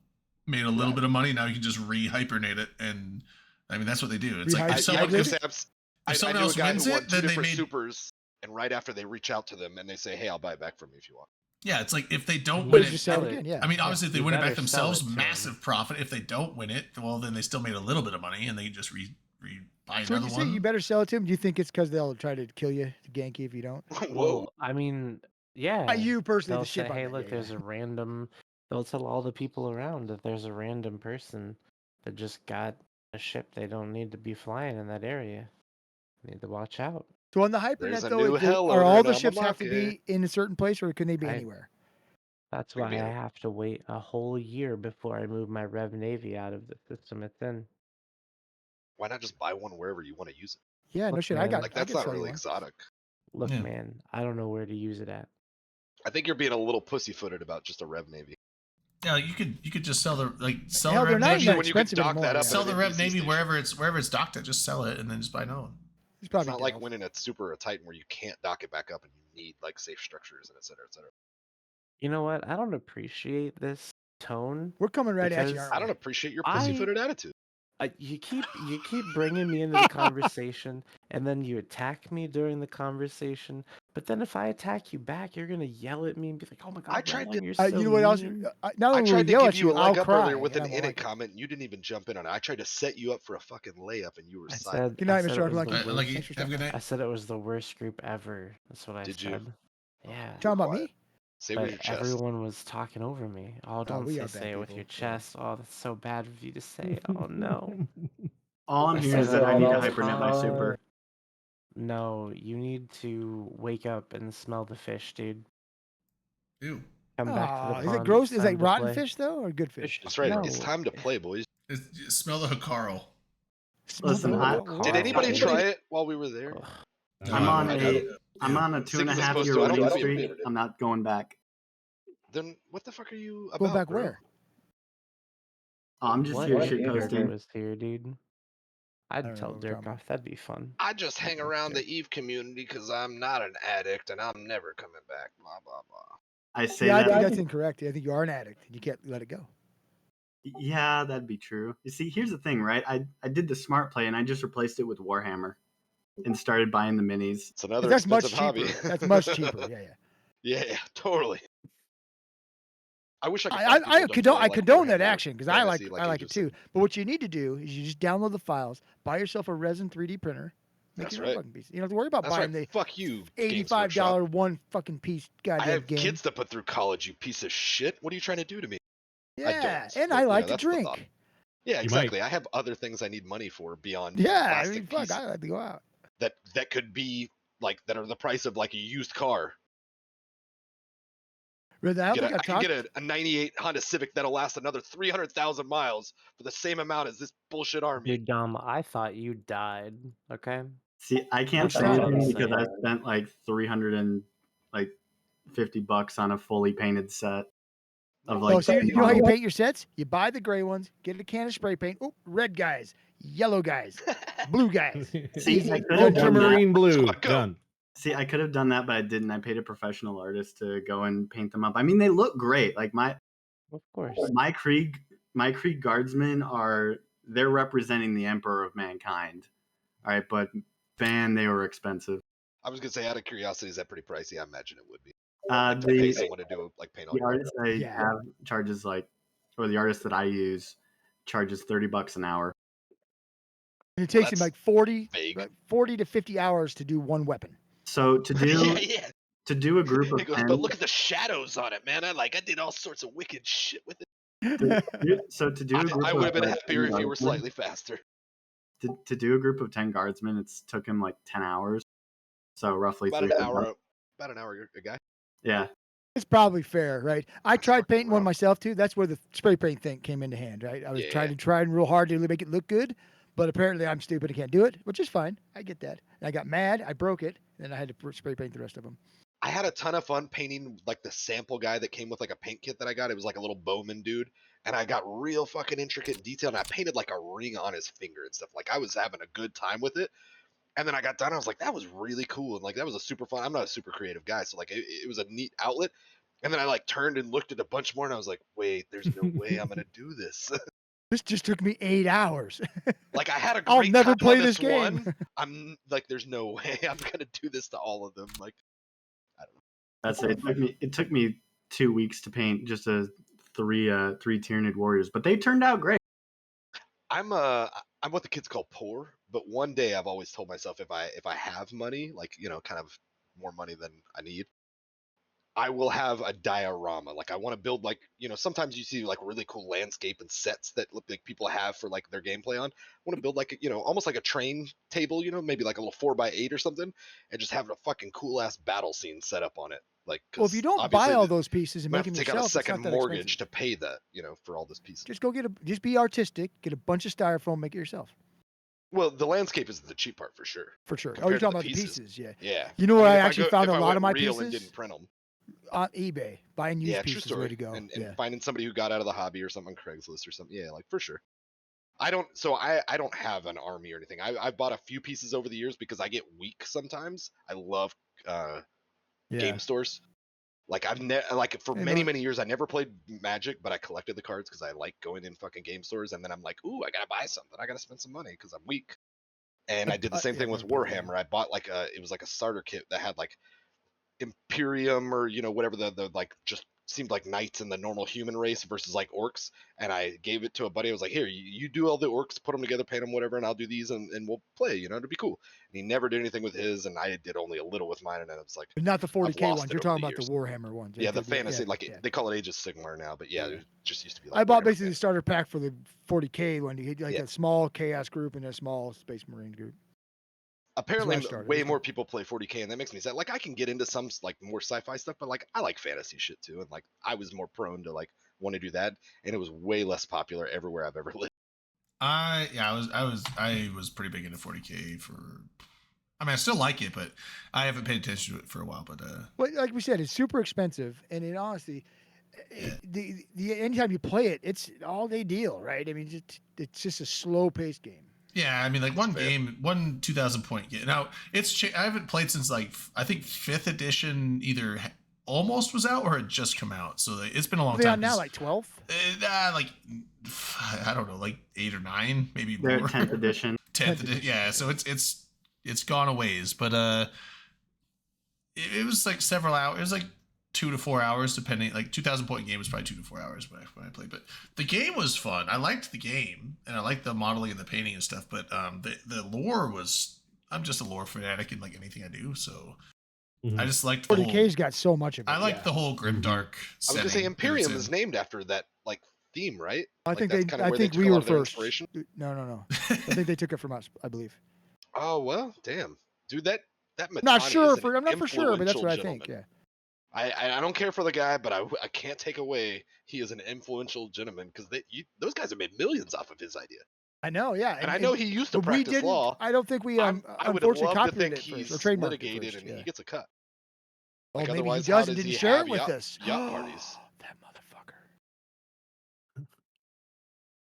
made a little bit of money. Now you can just re-hypernate it, and I mean that's what they do. It's like Rehy- if I someone, just if, have, if someone I knew else a guy wins who won it, two then they different made. supers, and right after they reach out to them and they say, hey, I'll buy it back from you if you want. Yeah, it's like if they don't You win Just it. sell sell it it. again, yeah. I mean, obviously, if they You win it back better sell themselves, it to 'em. massive profit. If they don't win it, well, then they still made a little bit of money, and they can just buy So another you say one. you better sell it to him. Do you think it's because they'll try to kill you, to gank you if you don't? Whoa. Well, I mean, yeah. Not you personally, They'll the ship. say, on hey, that, look, yeah, there's a random. They'll tell all the people around that there's a random person that just got a ship they don't need to be flying in that area. Need to watch out. So on the There's HyperNet, a though, new hell are owner all in the ships have to Amamake. be in a certain place, or can they be I- anywhere? That's They can why be I in it. have to wait a whole year before I move my Rev Navy out of the system it's in. Why not just buy one wherever you want to use it? Yeah, no Look, shit. I man, got. Like I that's could not sell you really one. exotic. Look, Yeah. man, I don't know where to use it at. I think you're being a little pussyfooted about just a Rev Navy. Yeah, you could just sell the Hell, the they're Rev not Navy. even when you can expensive dock anymore. that up yeah. Sell at the an Rev NBC Navy station. wherever it's docked at. Just sell it and then just buy another one. It's It's probably not like deals. winning a Super or a Titan where you can't dock it back up and you need like safe structures and et cetera, et cetera. You know what? I don't appreciate this tone. We're coming right at you, Because aren't I we? don't appreciate your I- pussyfooted attitude. You keep bringing me into the conversation, and then you attack me during the conversation. But then if I attack you back, you're gonna yell at me and be like, "Oh my God, I tried Roland, to- you're so You know what else? mean." Not I only will tried we to yell give at you a I'll leg up cry. earlier with and an I won't in it like it. comment, and you didn't even jump in on it. I tried to set you up for a fucking layup, and you were I silent. said, Good I night, said Mr. it was Lucky. the Lucky, worst. Thanks for have a good stopping. night. I said it was the worst group ever. That's what I Did said. you? Yeah. Talking about Quiet. me? Say with But your chest. everyone was talking over me. Oh, don't we are bad say it with your people. Yeah. chest. Oh, that's so bad of you to say. Oh no. All I'm I hearing is said that I it need to all the hypernet my time. super. No, you need to wake up and smell the fish, dude. Ew. Come back to the Aw, pond. is it gross? It's Is time it to rotten play. fish though, or good fish? That's right. It's No. time to play, boys. Smell the Hikaru. Smell Listen, the- I- what? Did anybody Carl. try it while we were there? Ugh. I'm on I a got it. I'm on a Sig was 2.5 supposed year to. I don't winning think we streak. did it. I'm not going back. Then what the fuck are you about, Going back bro? where? Oh, I'm just What here if shit Dirk posting. was here, dude? don't I'd know tell what we're Dirk talking off. That'd be fun. I just hang Okay, around okay. the Eve community because I'm not an addict and I'm never coming back. Blah blah blah. I say Yeah, I that. think that's incorrect. I think you are an addict and you can't let it go. Yeah, that'd be true. You see, here's the thing, right? I did the smart play and I just replaced it with Warhammer and started buying the minis. It's another That's much expensive cheaper. hobby. That's much cheaper. Yeah, yeah. Yeah, totally. I wish I could. I find people to condone play, I like, condone that Warhammer action because I like Fantasy, I like Age it of too. Sigmar. But what you need to do is you just download the files, buy yourself a resin 3D printer, make That's your own right. fucking piece. You don't have to worry about That's buying right. Fuck you, the Games $85 Workshop. one fucking piece I goddamn have game. kids to put through college. You piece of shit. What are you trying to do to me? I Yeah, don't. and but, I you know, like to that's the thought. drink. Yeah, You exactly. I have other things I need money for beyond Yeah, I plastic mean, fuck, pieces I like to go out. that could be like that are the price of like a used car. I don't think I I've can talked. get a 98 Honda Civic that'll last another 300,000 miles for the same amount as this bullshit army. Dude, Dom, I thought you died. Okay. See, I can't Which say side? anything Honestly. because I spent like $350 on a fully painted set of like. Oh, so you know how you paint your sets? You buy the gray ones, get a can of spray paint. Oh, red guys, yellow guys, blue guys. See, Easy. I could have done that. Ultramarine blue. Let's go. Done. See, I could have done that, but I didn't. I paid a professional artist to go and paint them up. I mean, they look great. Like my Of course. Krieg guardsmen they're representing the Emperor of Mankind. All right, but man, they were expensive. I was gonna say, out of curiosity, is that pretty pricey? I imagine it would be. The To pay someone to do like paint on the your artist I Yeah. have charges or the artist that I use charges $30 an hour. And it takes him that's like 40 vague. 40 to 50 hours to do one weapon. So to do yeah. to do a group of He goes, 10, but look at the shadows on it, man. I did all sorts of wicked shit with it. so to do a group I would have of, been like, happier 10 if you were guardsmen, slightly faster. to do a group of 10 guardsmen, it's took him like 10 hours. So roughly About an $300. hour. About an hour a guy. Yeah. It's probably fair, right? I That's tried fucking painting one rough. myself too. That's where the spray paint thing came into hand, right? I was Yeah. trying real hard to make it look good, but apparently I'm stupid and can't do it, which is fine. I get that. And I got mad, I broke it, and then I had to spray paint the rest of them. I had a ton of fun painting like the sample guy that came with like a paint kit that I got. It was like a little Bowman dude, and I got real fucking intricate and detailed. And I painted like a ring on his finger and stuff. Like I was having a good time with it. And then I got done. I was like, that was really cool, and like that was a super fun. I'm not a super creative guy, so like it was a neat outlet. And then I like turned and looked at a bunch more, and I was like, wait, there's no way I'm gonna do this. This just took me 8 hours. Like I had a I'll great never time play on this this game. one. I'm like, there's no way I'm gonna do this to all of them. Like, I don't know. That's it. It took me 2 weeks to paint just three Tyranid warriors, but they turned out great. I'm what the kids call poor, but one day I've always told myself if I have money, like, you know, kind of more money than I need, I will have a diorama. Like I want to build, like, you know, sometimes you see like really cool landscape and sets that look like people have for like their gameplay on. I want to build like, you know, almost like a train table, you know, maybe like a little 4x8 or something, and just have a fucking cool ass battle scene set up on it. Like, Well, if you don't obviously buy all those pieces and I'm make gonna them have to take out a yourself, it's not second that mortgage expensive. to pay that, you know, for all those pieces. Just be artistic, get a bunch of styrofoam, make it yourself. Well, the landscape is the cheap part for sure. For sure. Compared You're to talking the about the pieces. pieces, yeah. Yeah. You know where I if actually go- found if a I lot went of my real and pieces? didn't print them. On eBay, buying used Yeah, true pieces is the way story. to go. And Yeah. finding somebody who got out of the hobby or something on Craigslist or something. Yeah, like for sure. I don't have an army or anything. I've bought a few pieces over the years because I get weak sometimes. I love Yeah. game stores. Like I've never, like for Hey, many man. years, I never played Magic, but I collected the cards because I like going in fucking game stores, and then I'm like, ooh, I gotta buy something. I gotta spend some money because I'm weak. And I did the same Yeah, thing I've with never played that. Warhammer. I bought like it was like a starter kit that had like Imperium or whatever the like just seemed like knights in the normal human race versus like orcs, and I gave it to a buddy. I was like, here, you do all the orcs, put them together, paint them, whatever, and I'll do these, and we'll play. It'd be cool. And he never did anything with his, and I did only a little with mine, and then it's like But not the I've 40K lost ones. it You're over talking the about the years. Warhammer ones. Yeah, Right? the fantasy, like yeah. they call it Age of Sigmar now, but yeah, Yeah. it just used to be I like bought Warhammer basically the Fantasy. starter pack for the 40K one. You get like Yeah. a small Chaos group and a small Space Marine group. Apparently, started. It way was more people play 40K, and that makes me sad. Like I can get into some like more sci-fi stuff, but like I like fantasy shit too, and like I was more prone to like want to do that, and it was way less popular everywhere I've ever lived. I was pretty big into 40K for. I mean, I still like it, but I haven't paid attention to it for a while. But But like we said, it's super expensive, and in honesty, the anytime you play it, it's all day deal, right? I mean, it's just a slow paced game. yeah, I mean, like That's fair. one 2,000 point game. Now I haven't played since like I think 5th edition either almost was out or had just come out. So it's been a long Are they time. on now, like 12? Like I don't know, like 8 or 9, maybe They're more. 10th edition. 10th edition. Yeah, so it's gone a ways, but it was like several hours. It was like 2 to 4 hours, depending. Like 2,000 point game was probably 2 to 4 hours when I played. But the game was fun. I liked the game, and I liked the modeling and the painting and stuff. But the lore was. I'm just a lore fanatic in like anything I do, so I just liked the 40K's got so much of it. I liked yeah. the whole grimdark. I was gonna say Imperium is named after that like theme, right? I Like, think that's they. kinda I where they think took we a lot were of their first. inspiration. No. I think they took it from us. I believe. Oh well, damn, dude, that Not Mittani sure is an for. I'm not for sure, but that's what I influential think. gentleman. Yeah. I don't care for the guy, but I can't take away he is an influential gentleman because those guys have made millions off of his idea. I know. Yeah. And I know he used to but we practice didn't. law. I don't think we I would unfortunately love to copied think it first he's or trademarked it litigated first. and Yeah. he gets a cut. Oh, Like maybe he otherwise, does how and does didn't he share have it with us. yacht parties? That motherfucker.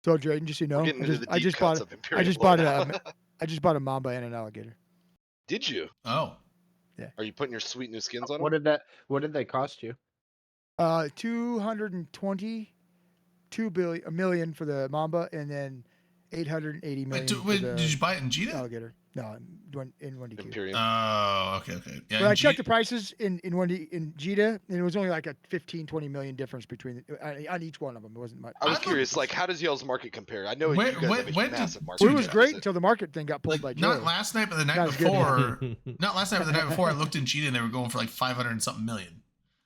So Drayton, just so you know, We're getting into the I deep just cuts bought. of Imperium I just lore bought now. I just bought a mamba and an alligator. Did you? Oh, Are you putting your sweet new skins on What them? did they cost you? 222 million for the mamba, and then 880 million for the did you buy it in Gita? alligator. No, in 1DQ. Imperium. Oh, okay. Yeah, But I in checked the Gita- prices in Jita, and it was only like a 15-20 million difference between on each one of them. It wasn't much. I was I'd curious, look- like, how does y'all's market compare? I know When- you guys when- have a when did- massive market. Well, it Dude, was share. great until the market thing got pulled like, by not Joe. last night, but the night Not as good. before. Not last night, but the night before. I looked in Cheetah and they were going for like 500 and something million.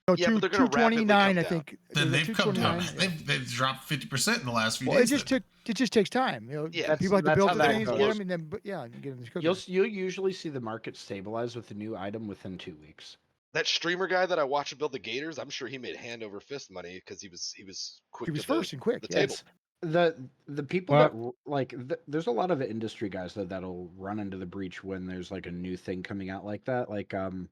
No, Yeah, but they're gonna rapidly 229, I come think. Then It was they've come down. 229, yeah. They've dropped 50% in the last few Well, it days. just takes time. Yeah, people have to that's build how the that things, get goes. them, and then get them You'll usually see the market stabilize with a new item within 2 weeks. That streamer guy that I watched build the Gators, I'm sure he made hand over fist money because he was quick. He was to the- first and quick. the Yeah. table. The people Well- that like there's a lot of industry guys that'll run into the breach when there's like a new thing coming out like that. Like and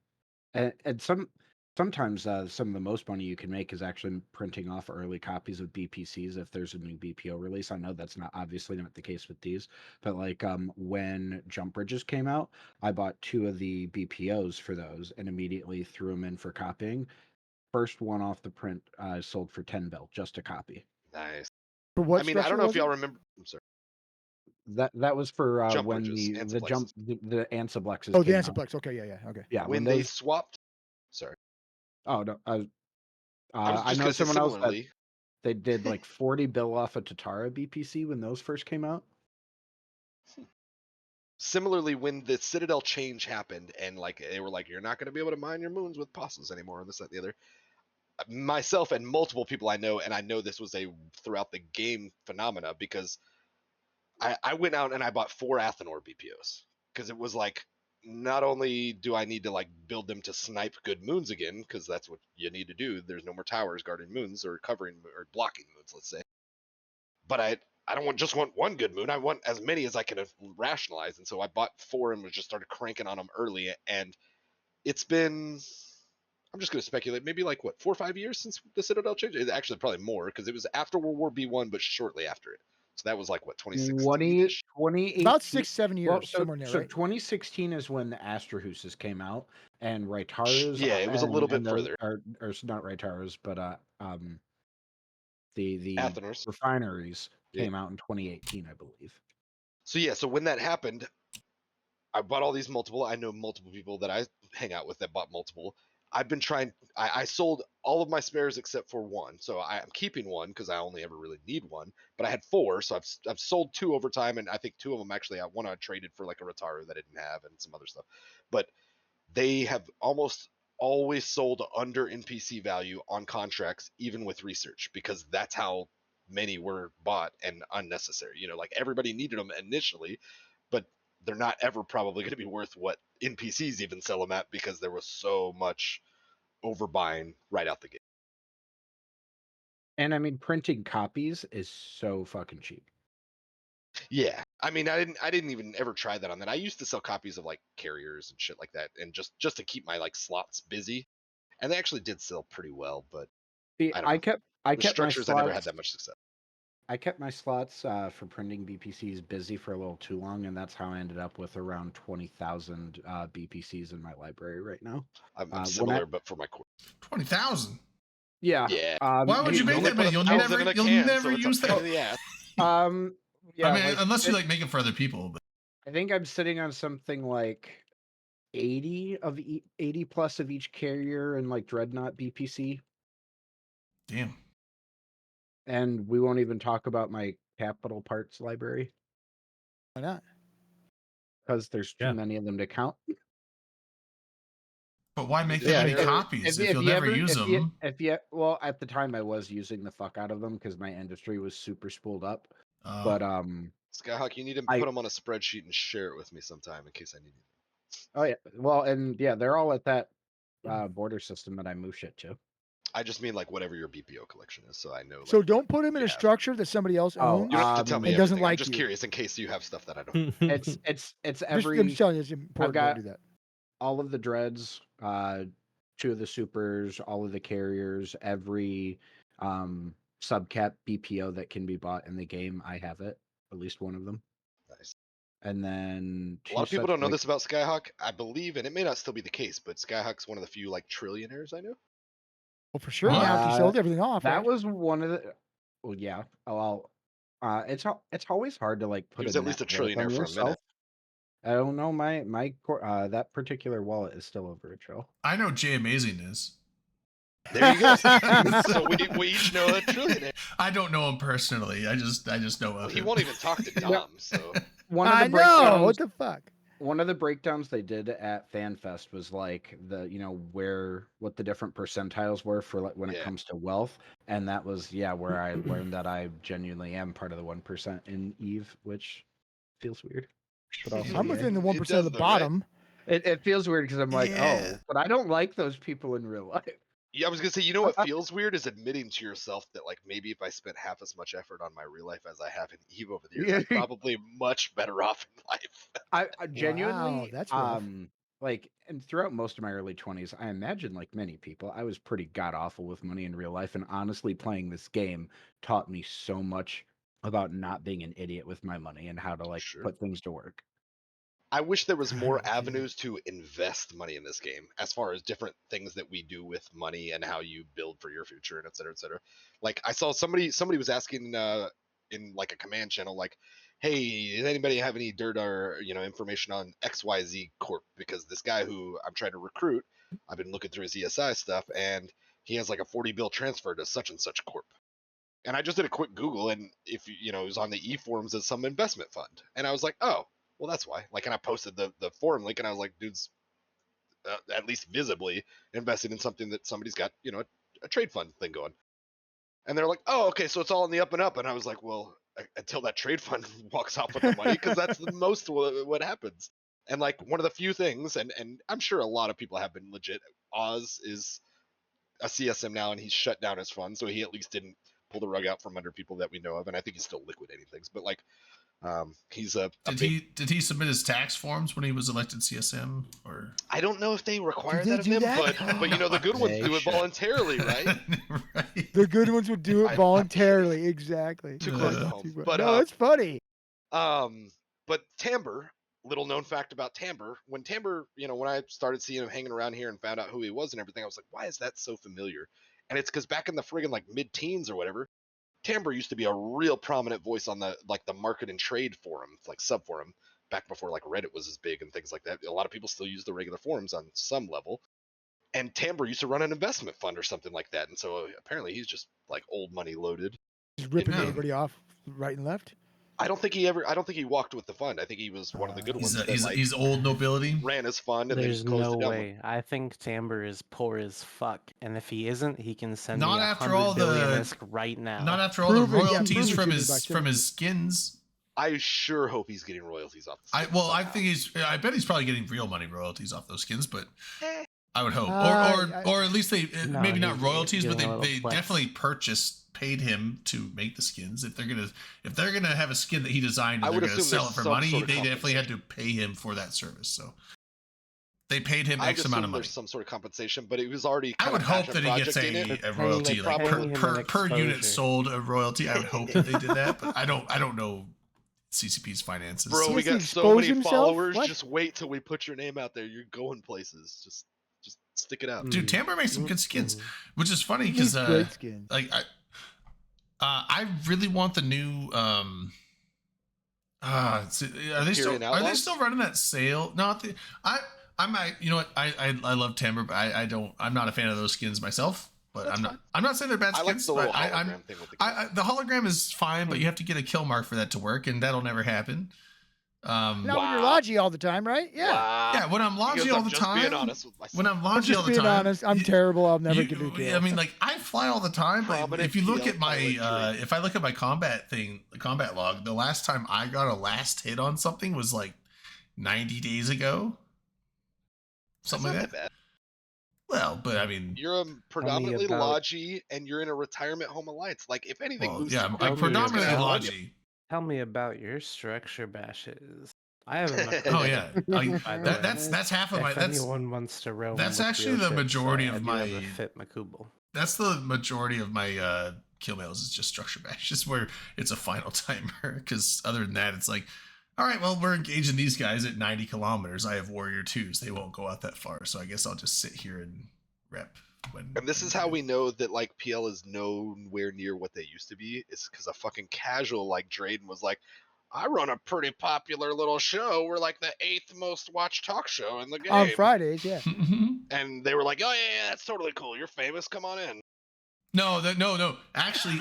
sometimes some of the most money you can make is actually printing off early copies of BPCs if there's a new BPO release. I know that's obviously not the case with these, but like when Jump Bridges came out, I bought 2 of the BPOs for those and immediately threw them in for copying. First one off the print sold for 10 bill, just a copy. Nice. For what I mean, I don't know if structure y'all was it? remember. I'm sorry. That was for Jump when bridges, the Ansiplexes. the Ansiplexes Oh, the came out. Ansiplex. Okay, yeah. Okay. Yeah, When when they those. swapped. Sorry. Oh no, I was I just know gonna say someone else that similarly. they did like 40 bill off a Tatara BPC when those first came out. Similarly, when the Citadel change happened and like they were like, you're not going to be able to mine your moons with passes anymore, and this, that, and the other. Myself and multiple people I know, and I know this was a throughout the game phenomena because I went out and I bought 4 Athanor BPOs because it was like, not only do I need to like build them to snipe good moons again, because that's what you need to do. There's no more towers guarding moons or covering or blocking moons, let's say. But I don't want one good moon. I want as many as I can rationalize, and so I bought 4 and was just started cranking on them early. And it's been, I'm just going to speculate, maybe like what 4 or 5 years since the Citadel change. It's actually probably more because it was after World War B1, but shortly after it. So that was like what 2016. 2018. About 6-7 years, Well, somewhere in there, so right? 2016 is when the Astrahuses came out, and Raitaras. Yeah, it was a little bit further. Or not Raitaras, but the Atheners. refineries Yeah. came out in 2018, I believe. So yeah, so when that happened, I bought all these multiple. I know multiple people that I hang out with that bought multiple. I've been trying. I sold all of my spares except for one, so I'm keeping one because I only ever really need one. But I had 4, so I've sold 2 over time, and I think 2 of them actually. One I traded for like a Rataru that I didn't have and some other stuff. But they have almost always sold under NPC value on contracts, even with research, because that's how many were bought and unnecessary. You know, like everybody needed them initially, but they're not ever probably going to be worth what NPCs even sell them at because there was so much overbuying right out the gate. And I mean, printing copies is so fucking cheap. Yeah, I mean, I didn't even ever try that on that. I used to sell copies of like carriers and shit like that, and just to keep my like slots busy, and they actually did sell pretty well. But See, I don't know. I kept my structures, I never had slots. that much success. I kept my slots for printing BPCs busy for a little too long, and that's how I ended up with around 20,000 BPCs in my library right now. I'm similar, but for my core. 20,000. Yeah. Yeah. Why would you make that many? You'll never use that. Yeah. Yeah. I mean, like, unless you like make it for other people. But I think I'm sitting on something like 80 plus of each carrier and like Dreadnought BPC. damn. And we won't even talk about my capital parts library Why not? because there's too Yeah. many of them to count. But why make Yeah, that many if- copies if you'll never use them? Well, at the time I was using the fuck out of them because my industry was super spooled up. Oh. But Skyhawk, you need to I- put them on a spreadsheet and share it with me sometime in case I need it. oh yeah, well, and yeah, they're all at that border system that I move shit to. I just mean like whatever your BPO collection is, so I know. Like, So don't put him in a yeah. structure that somebody else Oh, owns. You don't have to tell me and doesn't everything. I'm like just you. curious in case you have stuff that I don't. It's I'm every just telling you, it's important. got- Don't do that. all of the dreads, 2 of the supers, all of the carriers, every subcap BPO that can be bought in the game. I have it, at least one of them. Nice. And then A lot of people don't know like, this about Skyhawk. I believe, and it may not still be the case, but Skyhawk's one of the few like trillionaires I know. Well, for sure. Now if you sold everything off. That right? was one of the. Well, yeah. Oh, well, it's always hard to like put. He was a at least a net worth on trillionaire for a yourself. minute. I don't know. My that particular wallet is still over a trill. I know Jay Amazing is. There you go. So we each know a trillionaire. I don't know him personally. I just know Well, of he him. won't even talk to Dom. So One of the I know. breakdowns- What the fuck? One of the breakdowns they did at FanFest was like what the different percentiles were for like when it Yeah. comes to wealth, and that was where I learned that I genuinely am part of the 1% in Eve, which feels weird. But also, I'm yeah. within the It 1% does of the though, right? bottom. It feels weird because I'm like, Yeah. oh, but I don't like those people in real life. yeah, I was gonna say, you know what feels weird is admitting to yourself that like maybe if I spent half as much effort on my real life as I have in Eve over the years, I'm probably much better off in life. I genuinely, that's rough. like, and throughout most of my early 20s, I imagine, like many people, I was pretty god awful with money in real life. And honestly, playing this game taught me so much about not being an idiot with my money and how to like Sure. put things to work. I wish there was more Dude. avenues to invest money in this game, as far as different things that we do with money and how you build for your future and et cetera, et cetera. Like I saw somebody was asking in like a command channel, like, hey, does anybody have any dirt or information on XYZ Corp? Because this guy who I'm trying to recruit, I've been looking through his ESI stuff, and he has like a 40 bill transfer to such and such Corp. And I just did a quick Google, and if it was on the e-forums as some investment fund, and I was like, oh, well, that's why. Like, and I posted the forum link, and I was like, dude's at least visibly invested in something that somebody's got, a trade fund thing going. And they're like, oh, okay, so it's all in the up and up. And I was like, well, until that trade fund walks off with the money, because that's the most what happens. And like one of the few things, and I'm sure a lot of people have been legit. Oz is a CSM now, and he's shut down his fund, so he at least didn't pull the rug out from under people that we know of. And I think he's still liquidating things, but like. He's Did he submit his tax forms when he was elected CSM or? I don't know if they require Did they that of do him, that? but the good ones They do it should. voluntarily, right? Right. The good ones would do I- it voluntarily. Exactly. Too close to Uh, home. But But no, it's funny. but Timbre, little known fact about Timbre, when Timbre, when I started seeing him hanging around here and found out who he was and everything, I was like, why is that so familiar? And it's because back in the friggin' like mid-teens or whatever, Timbre used to be a real prominent voice on the market and trade forum, like sub forum, back before like Reddit was as big and things like that. A lot of people still use the regular forums on some level. And Timbre used to run an investment fund or something like that. And so apparently he's just like old money loaded. Just ripping Yeah. everybody off right and left. I don't think he walked with the fund. I think he was one of the good ones that He's old nobility. ran his fund and There's then closed no it down. way. I think Timbre is poor as fuck, and if he isn't, he can send Not me after all the- $100 right now. Not after all the Prove it, yeah, royalties prove it from to me his by from showing his skins. I sure hope he's getting royalties off the I skins I somehow. think I bet he's probably getting real money royalties off those skins, but Eh. I would hope, I- or at least they No, maybe not he's royalties, but getting a little they flex. definitely paid him to make the skins. If they're gonna have a skin that he designed I and they're would gonna assume sell it there's for some money, sort of they definitely had to pay him for that service. So they paid him I X assume amount of money. there's some sort of compensation, but it was already I kind would of hope passion that he gets project in it. a royalty They like paying him per unit exposure. sold a royalty. I would hope that they did that, but I don't know CCP's finances. Bro, He we has to got so expose many himself? followers. What? Just wait till we put your name out there. You're going places. Just stick it out. Dude, Timbre makes some good skins, which is funny He's because great skin. like I really want the new are they still Empyrean are they Outlaws? still running that sale? No, I might, you know what, I love Timbre, but I'm not a fan of those skins myself. But That's fine. I'm not saying they're bad I like skins. the little but hologram thing with the the hologram is fine, but you have to get a kill mark for that to work, and that'll never happen. Not when you're Wow. Logi all the time, right? Yeah. Wow. Yeah, when I'm Because Logi all I'm the just time. being honest with myself. When I'm I'm Logi all just the being time. honest. I'm you- terrible. I'll never you- get a kill. I mean, like I fly all the time, but Prominent if you look PL at my pilot trait. if I look at my combat log, the last time I got a last hit on something was like 90 days ago. That's Something not like that that. bad. Well, but I mean, You're a predominantly about- Logi, and you're in a retirement home alliance. Like, if anything, well, moves yeah, super I'm quick, you're predominantly just gonna have Logi. Tell me about your structure bashes. I have a Oh yeah, By the way. that's half of my If that's anyone wants to roam, that's with actually real the ships, majority I of do have a my- fit Makubal. that's the majority of my kill mails is just structure bashes where it's a final timer, because other than that it's like, all right, well, we're engaging these guys at 90 kilometers. I have warrior 2s, they won't go out that far, so I guess I'll just sit here and rep when And this is how we know that like PL is nowhere near what they used to be. It's because a fucking casual like Drayden was like, I run a pretty popular little show. We're like the 8th most watched talk show in the game. On Fridays, yeah. And they were like, oh yeah, that's totally cool. You're famous. Come on in. no actually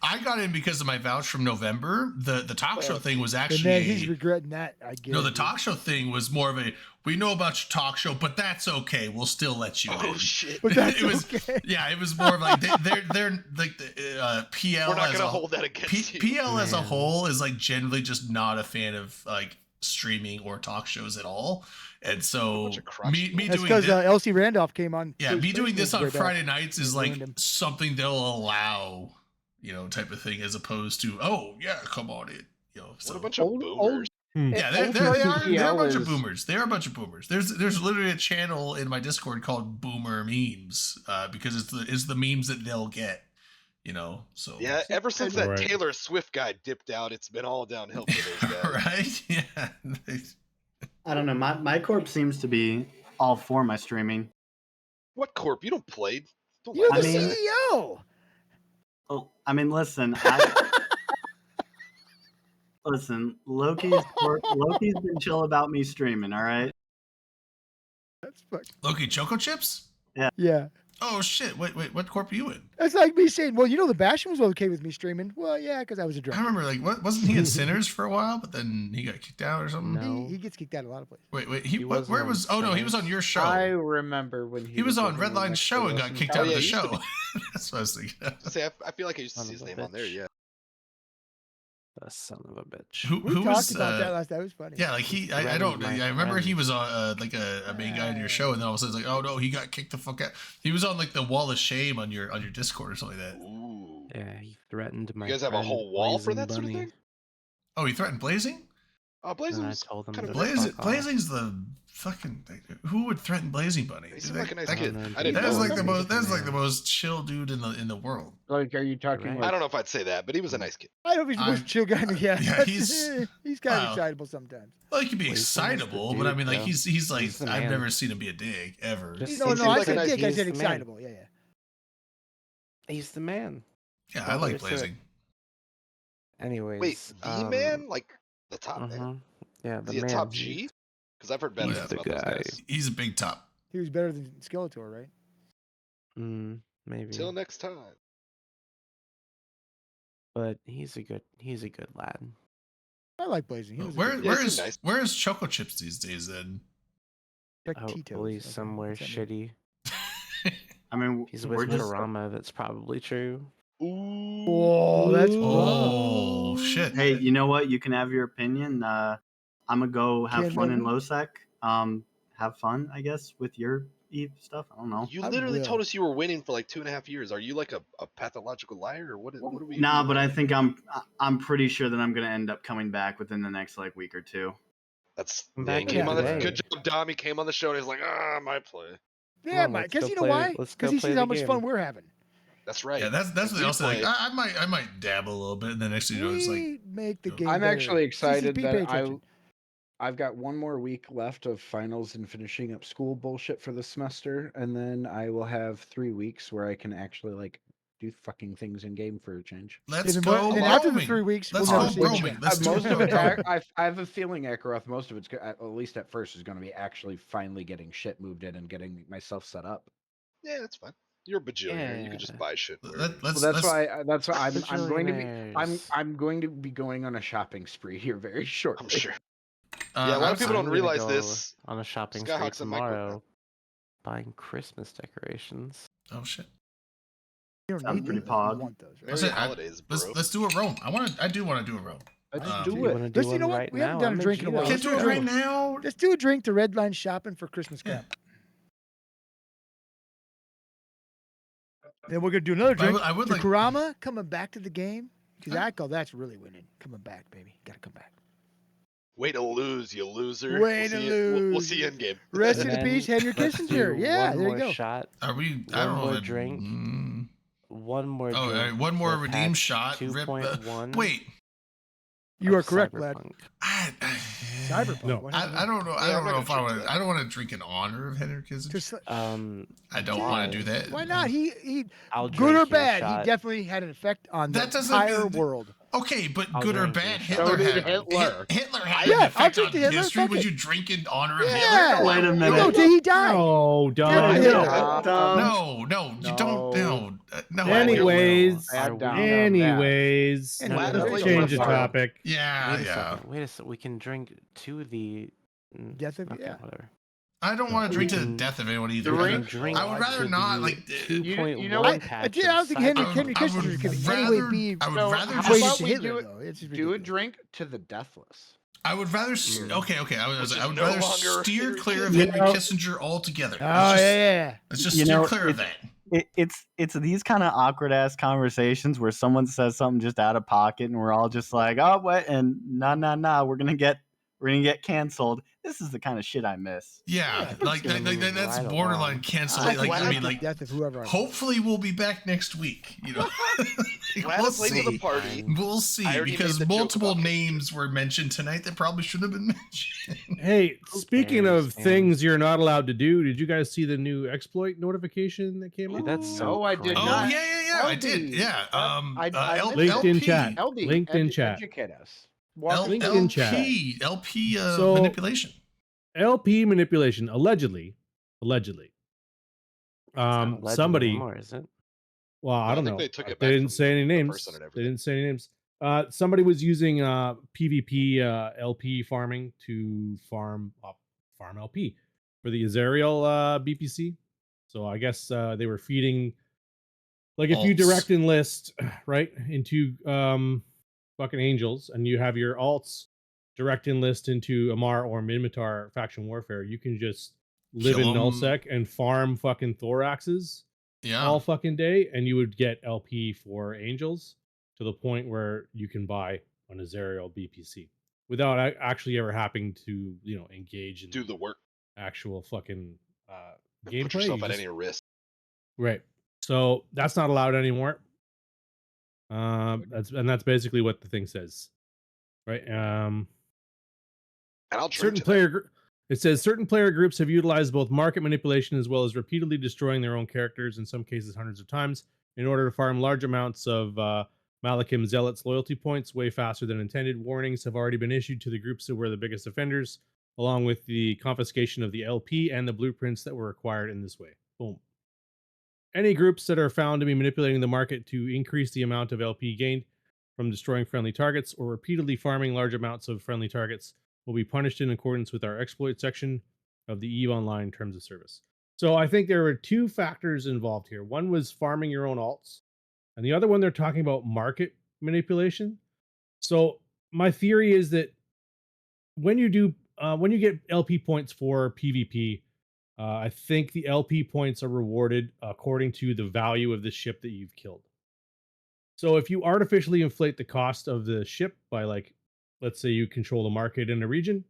I got in because of my vouch from November. The talk show thing was And actually then he's regretting that. I get no, the it. talk show thing was more of a, we know about your talk show, but that's okay. We'll still let you Oh in. shit. But that's it was, okay. yeah, it was more of like they're like the PL. We're not as gonna a- hold that against you. PL as a Man. whole is like generally just not a fan of like streaming or talk shows at all, and so bunch of crotch me That's doing because this, Elsie Randolph came on. yeah, Twitch me doing Spaces this on way back. Friday nights is They like ruined him. something they'll allow, you know, type of thing, as opposed to, oh yeah, come on in, you know. So What a bunch of Old- boomers. yeah, they're a PL bunch of is- boomers. They're a bunch of boomers. There's literally a channel in my Discord called Boomer Memes, because it's the memes that they'll get, you know. So Yeah, ever since that Right. Taylor Swift guy dipped out, it's been all downhill for those guys. right? Yeah. I don't know. My corp seems to be all for my streaming. What corp? You don't play. Don't You're lie the to mean- me. CEO. Oh, I mean, listen. Listen, Loki's been chill about me streaming. All right. That's fuck. Loki, Choco Chips? Yeah. Oh shit! Wait, what corp are you in? That's like me saying, well, you know, the Bastion was okay with me streaming. Well, yeah, because I was a I drunk. remember like wasn't he in Sinners for a while, but then he got kicked out or something? No. He gets kicked out of a lot of places. Wait, He wasn't where on was? Oh no, he was on your show. I remember when He was on living in Redline's show and got Wilson kicked Oh, out of yeah, the he used to show. That's what I was thinking. Say, I feel like I used to Son see his of a name on there. bitch. Yeah. The son of a bitch. Who We was? talked about that last time. It was funny. Yeah, like I Friend, don't. my I remember he friend. was on like a main guy on your show, and then all of a sudden it's like, oh no, he got kicked the fuck out. He was on like the wall of shame on your Discord or something like that. Ooh. Yeah, he threatened my. You guys have a friend whole wall for Poison that sort of Bunny. thing? Oh, he threatened Blazing? Oh, And Blazing I was told him kind to of Blazing, fuck off. Blazing's the fucking. Who would threaten Blazing Bunny? He seemed like a nice That- kid. know, I dude. didn't That know is him. like the most. That's like Man. the most chill dude in the world. Like, are you talking Right. like I don't know if I'd say that, but he was a nice kid. I don't know if he's the I- most chill guy. Yeah, yeah, but, he's- he's kind of wow. excitable sometimes. Well, he can be Well, he's almost the excitable, but I dude, mean, like though. he's like He's the I've man. never seen him be a dick ever. Just No, seems no, I like a said nice- dick. I he's said the man. excitable. Yeah, yeah. He's the man. Yeah, I like There's a- Blazing. Anyways. Wait, the man, like the top man. mhm. Yeah, Is the he a man. top G? Because I've heard bad He's things the about those guy. guys. He's a big top. He was better than Skeletor, right? Maybe. Till next time. But he's a good lad. I like Blazing. He was a Where good Yeah, where he's is nice. where is Choco Chips these days? Then Check Tito's. Hopefully Okay, somewhere what's that mean? shitty. I mean, He's we're with just Karama. That's probably true. Ooh. Oh, that's oh shit. hey, you know what? You can have your opinion. I'm gonna go have Can't fun in win. Losec. Have fun, I guess, with your Eve stuff. I don't know. You I literally will. told us you were winning for like 2.5 years. Are you like a pathological liar or what are we? Nah, doing? but I think I'm pretty sure that I'm gonna end up coming back within the next like week or two. That's I'm yeah, he back came on the today. good job, Dom. He came on the show and he's like, ah, my play. Yeah, on, Mike. let's Because go you know play- why? let's go Because he play sees the how much fun game. we're having. That's right. Yeah, that's what We I was like. play. I might dabble a little bit, and the next thing you know, it's like We make the I'm game. I'm better. actually excited CCP, that pay attention. I've got one more week left of finals and finishing up school bullshit for the semester, and then I will have 3 weeks where I can actually like do fucking things in game for a change. let's And go then after the roaming. 3 weeks, Let's we'll go never see each roaming. other. Let's do Most of it, roaming. I have a feeling, Akaroth, most of it's at least at first is going to be actually finally getting shit moved in and getting myself set up. Yeah, that's fine. You're a bajillionaire. You can just Yeah. buy shit. Let's Well, that's why I'm going to be Bajillionaires. I'm going to be going on a shopping spree here very shortly. I'm sure. Yeah, a lot of people I'm don't gonna realize go this. on a shopping spree Skyhawk's a micro. tomorrow, buying Christmas decorations. Oh shit. You don't Sounds need pretty those. pog. You want those, right? Merry Listen, holidays, bro. Let's do a roam. I do want to do a roam. Let's Um, Do do you it. want to do Let's- you one know what? right We haven't now? done a I'm drink in a while. Can't do it do right it. now. Let's do a drink to Red Line shopping for Christmas Yeah. cap. Then we're gonna do another drink I would to like. Kurama coming back to the game. Because I call that's really winning. Coming back, baby. Gotta come back. Way to lose, you loser. Way we'll to see you- We'll lose. see you in game. Rest in And peace, Henry let's Kissinger. do Yeah, one there you more go. shot. Are we? I One don't know. more if- drink. One more Oh, drink. one more with redeem hatch shot. Rip, 2.1. wait. You are of correct, lad. Cyberpunk. Cyberpunk. No. what I happened? don't know. I Yeah, don't I'm not know if gonna I drink want. that. I don't want to drink in honor of Henry Kissinger. Just, I don't want to do that. why not? He I'll good drink or your bad, shot. he definitely had an effect on the That doesn't entire mean- world. Okay, but I'll good or drink bad, your Hitler shot. So did had Hitler. Hitler had Yeah, an I'll effect drink on to Hitler, history. fuck Would it. you drink in honor of Yeah. Hitler? Wait a You minute. know, till he died. No, Get don't. Hitler. No, you don't. No. Anyways, Are Add we- down. anyways, And let's Gladys change the Lady topic. Yeah, Wait a yeah. second. Wait a second. We can drink to the Death of- okay, yeah. whatever. I don't want to drink to the Mm. death of anyone either. We Drink- can drink I would rather to not, the like, 2.1 you know what? patch I don't of think Henry Cyberpunk. Kissinger could in any way be I would So, rather how equated about just. to we Hitler, do it- though. It's just Do a ridiculous. drink to the deathless. I would rather. Okay. Which I is would no rather longer steer Henry clear of Kissinger. Henry Kissinger altogether. Oh, Let's just, yeah. let's just You steer know, clear of that. It's these kind of awkward ass conversations where someone says something just out of pocket and we're all just like, oh what, and nah, we're gonna get canceled. This is the kind of shit I miss. Yeah, like gonna move that's right borderline along. canceling. Like I Glad mean, the like death of whoever. I hopefully we'll be back next week. You know, Glad we'll it's late to the see. party. We'll see I already because made the joke multiple about names were mentioned tonight that probably shouldn't have been mentioned. Hey, speaking cares, of man? things you're not allowed to do, did you guys see the new exploit notification that came Dude, out? that's so Oh, I did crazy. Oh not. yeah, I did. LD. Yeah, I LinkedIn LP, chat. LD, LinkedIn chat. Educate us. LinkedIn chat. LP So- manipulation. LP manipulation, allegedly. Allegedly Somebody. anymore, is it? Well, I don't think know. they took it They back didn't from say any the names. person and They everything. didn't say any names. Somebody was using PvP LP farming to farm LP for the Azariel BPC. So I guess they were feeding, like, if you Alts. direct enlist right into fucking angels and you have your alts direct enlist into Amar or Minmatar faction warfare, you can just live Kill in 'em. nullsec and farm fucking thoraxes Yeah. all fucking day, and you would get LP for angels to the point where you can buy an Azariel BPC. without actually ever having to, engage in Do the work. actual fucking And gameplay. put yourself You at just- any risk. Right. So that's not allowed anymore. That's basically what the thing says, right? And I'll trade Certain to that. player. It says certain player groups have utilized both market manipulation as well as repeatedly destroying their own characters, in some cases hundreds of times, in order to farm large amounts of Malachim Zealots loyalty points way faster than intended. Warnings have already been issued to the groups that were the biggest offenders, along with the confiscation of the LP and the blueprints that were acquired in this way. Boom. Any groups that are found to be manipulating the market to increase the amount of LP gained from destroying friendly targets or repeatedly farming large amounts of friendly targets will be punished in accordance with our exploit section of the EVE Online Terms of Service. So I think there were two factors involved here. One was farming your own alts, and the other one they're talking about market manipulation. So my theory is that when you get LP points for PvP, I think the LP points are rewarded according to the value of the ship that you've killed. So if you artificially inflate the cost of the ship by, like, let's say you control the market in a region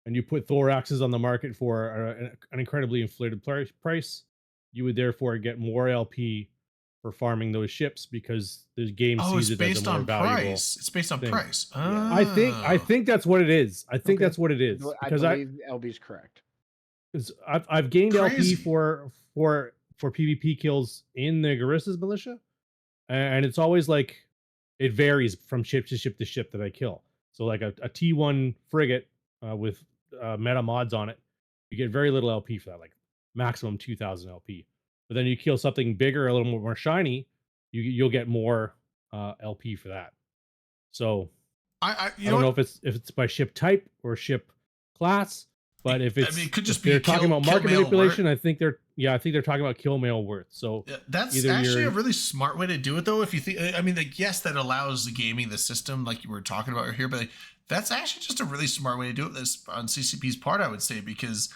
and you put thoraxes on the market for an incredibly inflated price, you would therefore get more LP for farming those ships because the game sees it's it as based a more on valuable price. It's based on thing. price. I think that's what it is. I think Okay. that's what it is I because believe LB's correct. because I've gained Crazy. LP for PvP kills in the Garissa's militia, and it's always like it varies from ship to ship to ship that I kill. So like a T1 frigate with meta mods on it, you get very little LP for that, like maximum 2,000 LP. But then you kill something bigger, a little more shiny, you'll get more LP for that. So I I don't know if it's by ship type or ship class, but if it's it could just if be they're talking kill- about kill market mail manipulation, I think they're talking about kill mail worth. So Yeah, that's either actually you're- a really smart way to do it, though. If you think, I mean, like, yes, that allows the gaming the system, like you were talking about here, but that's actually just a really smart way to do it. This on CCP's part, I would say, because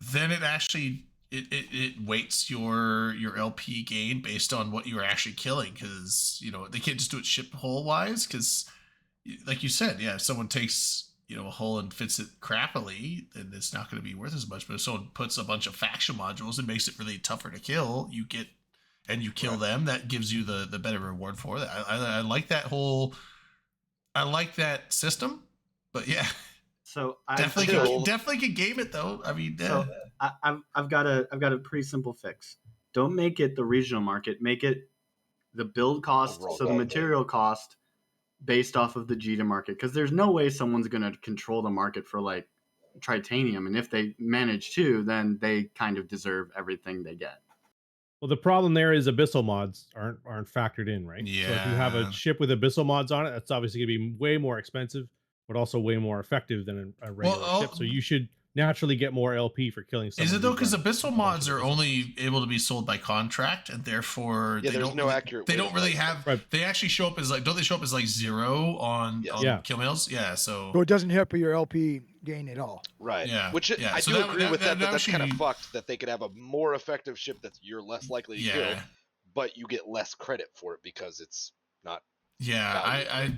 then it actually it weights your LP gain based on what you are actually killing, because they can't just do it ship hole wise, because like you said, yeah, if someone takes a hole and fits it crappily, then it's not going to be worth as much. But if someone puts a bunch of faction modules and makes it really tougher to kill, you get and you kill them, that gives you the better reward for that. I like that whole, I like that system, but yeah, So definitely could game it though. I mean, So I've got a pretty simple fix. Don't make it the regional market. Make it the build cost, Overall so the gameplay. material cost based off of the Jita market. Because there's no way someone's going to control the market for like Tritanium, and if they manage to, then they kind of deserve everything they get. well, the problem there is abyssal mods aren't factored in, right? So if you have Yeah. a ship with abyssal mods on it, that's obviously going to be way more expensive, but also way more effective than a regular ship. So you should naturally get more LP for killing someone. Is it though? who's Because running abyssal a bunch mods of are abyssal only mods. able to be sold by contract, and therefore Yeah, they there's don't no really, accurate They way to don't really price have. Right. They actually show up as like, don't they show up as like 0 on Yes. Yeah. kill mails? Yeah. So So it doesn't help your LP gain at all. Right. Yeah, Which yeah. I So do that- agree that- with that that. That's kind of actually- fucked that they could have a more effective ship that you're less likely to kill, yeah. but you get less credit for it because it's not. Yeah,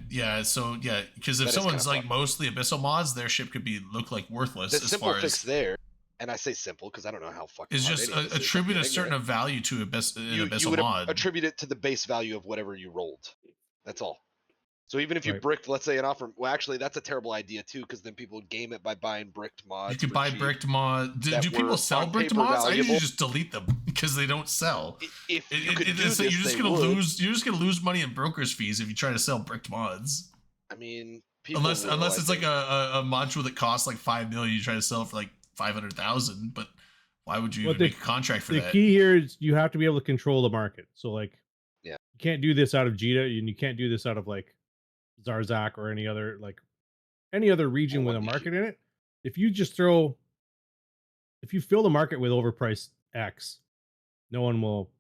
value. So yeah, because if That is someone's kinda like mostly abyssal mods, their ship could look like worthless. The as simple far fix as there, and I say simple because I don't know how fucking. is hard just any of this is, I'm attribute a being certain ignorant. value to an You abyssal would mod. attribute it to the base value of whatever you rolled. That's all. So even if you Right. bricked, let's say an offer, well, actually, that's a terrible idea too, because then people would game it by buying bricked mods. You could for buy cheap. bricked mod. that Do people were sell on bricked paper mods? I usually valuable. just delete them because they don't sell. If you could do It's this, like you're just they gonna would. lose. You're just gonna lose money in broker's fees if you try to sell bricked mods. I mean, people Unless will, I it's like think. a module that costs like 5 million, you try to sell it for like 500,000. But why would you Well, even make a contract for The that? key here is you have to be able to control the market. So like, Yeah. you can't do this out of Jita, and you can't do this out of like Zarzak or any other region with a 1D. market in it. If you fill the market with overpriced X, no one will.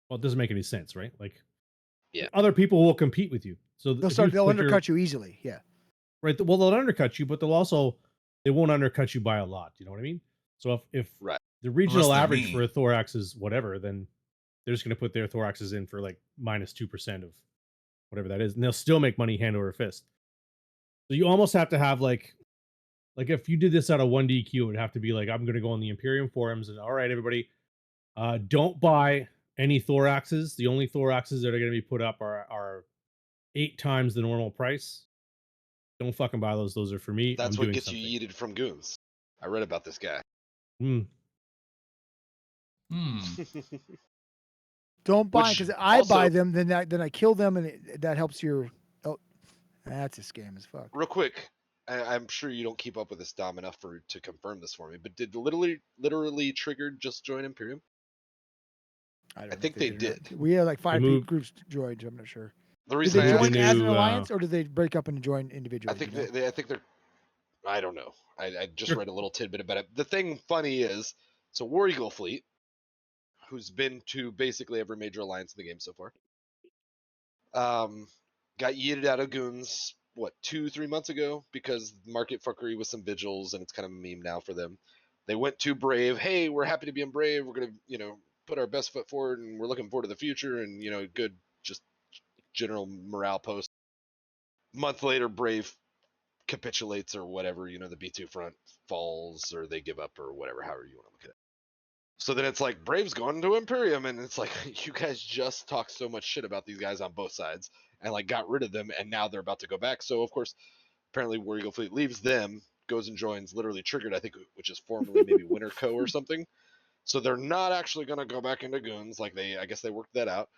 Well, it doesn't make any sense, right? Like, Yeah. other people will compete with you. So They'll undercut you easily. Yeah. Right. Well, they'll undercut you, but they won't undercut you by a lot. You know what I mean? So if Right. the regional they're average me. for a thorax is whatever, then they're just going to put their thoraxes in for like -2% of whatever that is, and they'll still make money hand over fist. So you almost have to have like if you did this out of 1DQ, it would have to be like, I'm gonna go on the Imperium forums and all right, everybody, don't buy any thoraxes. The only thoraxes that are gonna be put up are 8 times the normal price. Don't fucking buy those. Those are for me. That's I'm what doing gets something. you yeeted from goons. I read about this guy. Hmm. Don't buy Which because I also- buy them, then I kill them, and that helps your. Oh, that's a scam as fuck. Real quick, I'm sure you don't keep up with this, Dom, enough to confirm this for me. But did literally Triggered just join Imperium? don't know think if they did or not. did. We had like 5 moved- groups joined. I'm not sure. The Did reason they I join asked, as an new, alliance, or did they break up and join individually? I think you know? I think they're. I don't know. I just Sure. read a little tidbit about it. The thing funny is, so War Eagle Fleet, who's been to basically every major alliance in the game so far, got yeeted out of goons. What 2-3 months ago because market fuckery with some vigils, and it's kind of a meme now for them. They went to Brave. Hey, we're happy to be in Brave. We're gonna put our best foot forward, and we're looking forward to the future, and good just general morale post. Month later, Brave capitulates or whatever, the B2 front falls or they give up or whatever, however you want to look at it. So then it's like Brave's going to Imperium, and it's like you guys just talked so much shit about these guys on both sides and like got rid of them, and now they're about to go back. So of course, apparently War Eagle Fleet leaves them, goes and joins literally Triggered, I think, which is formerly maybe Winter Co or something. So they're not actually going to go back into goons. Like I guess they worked that out.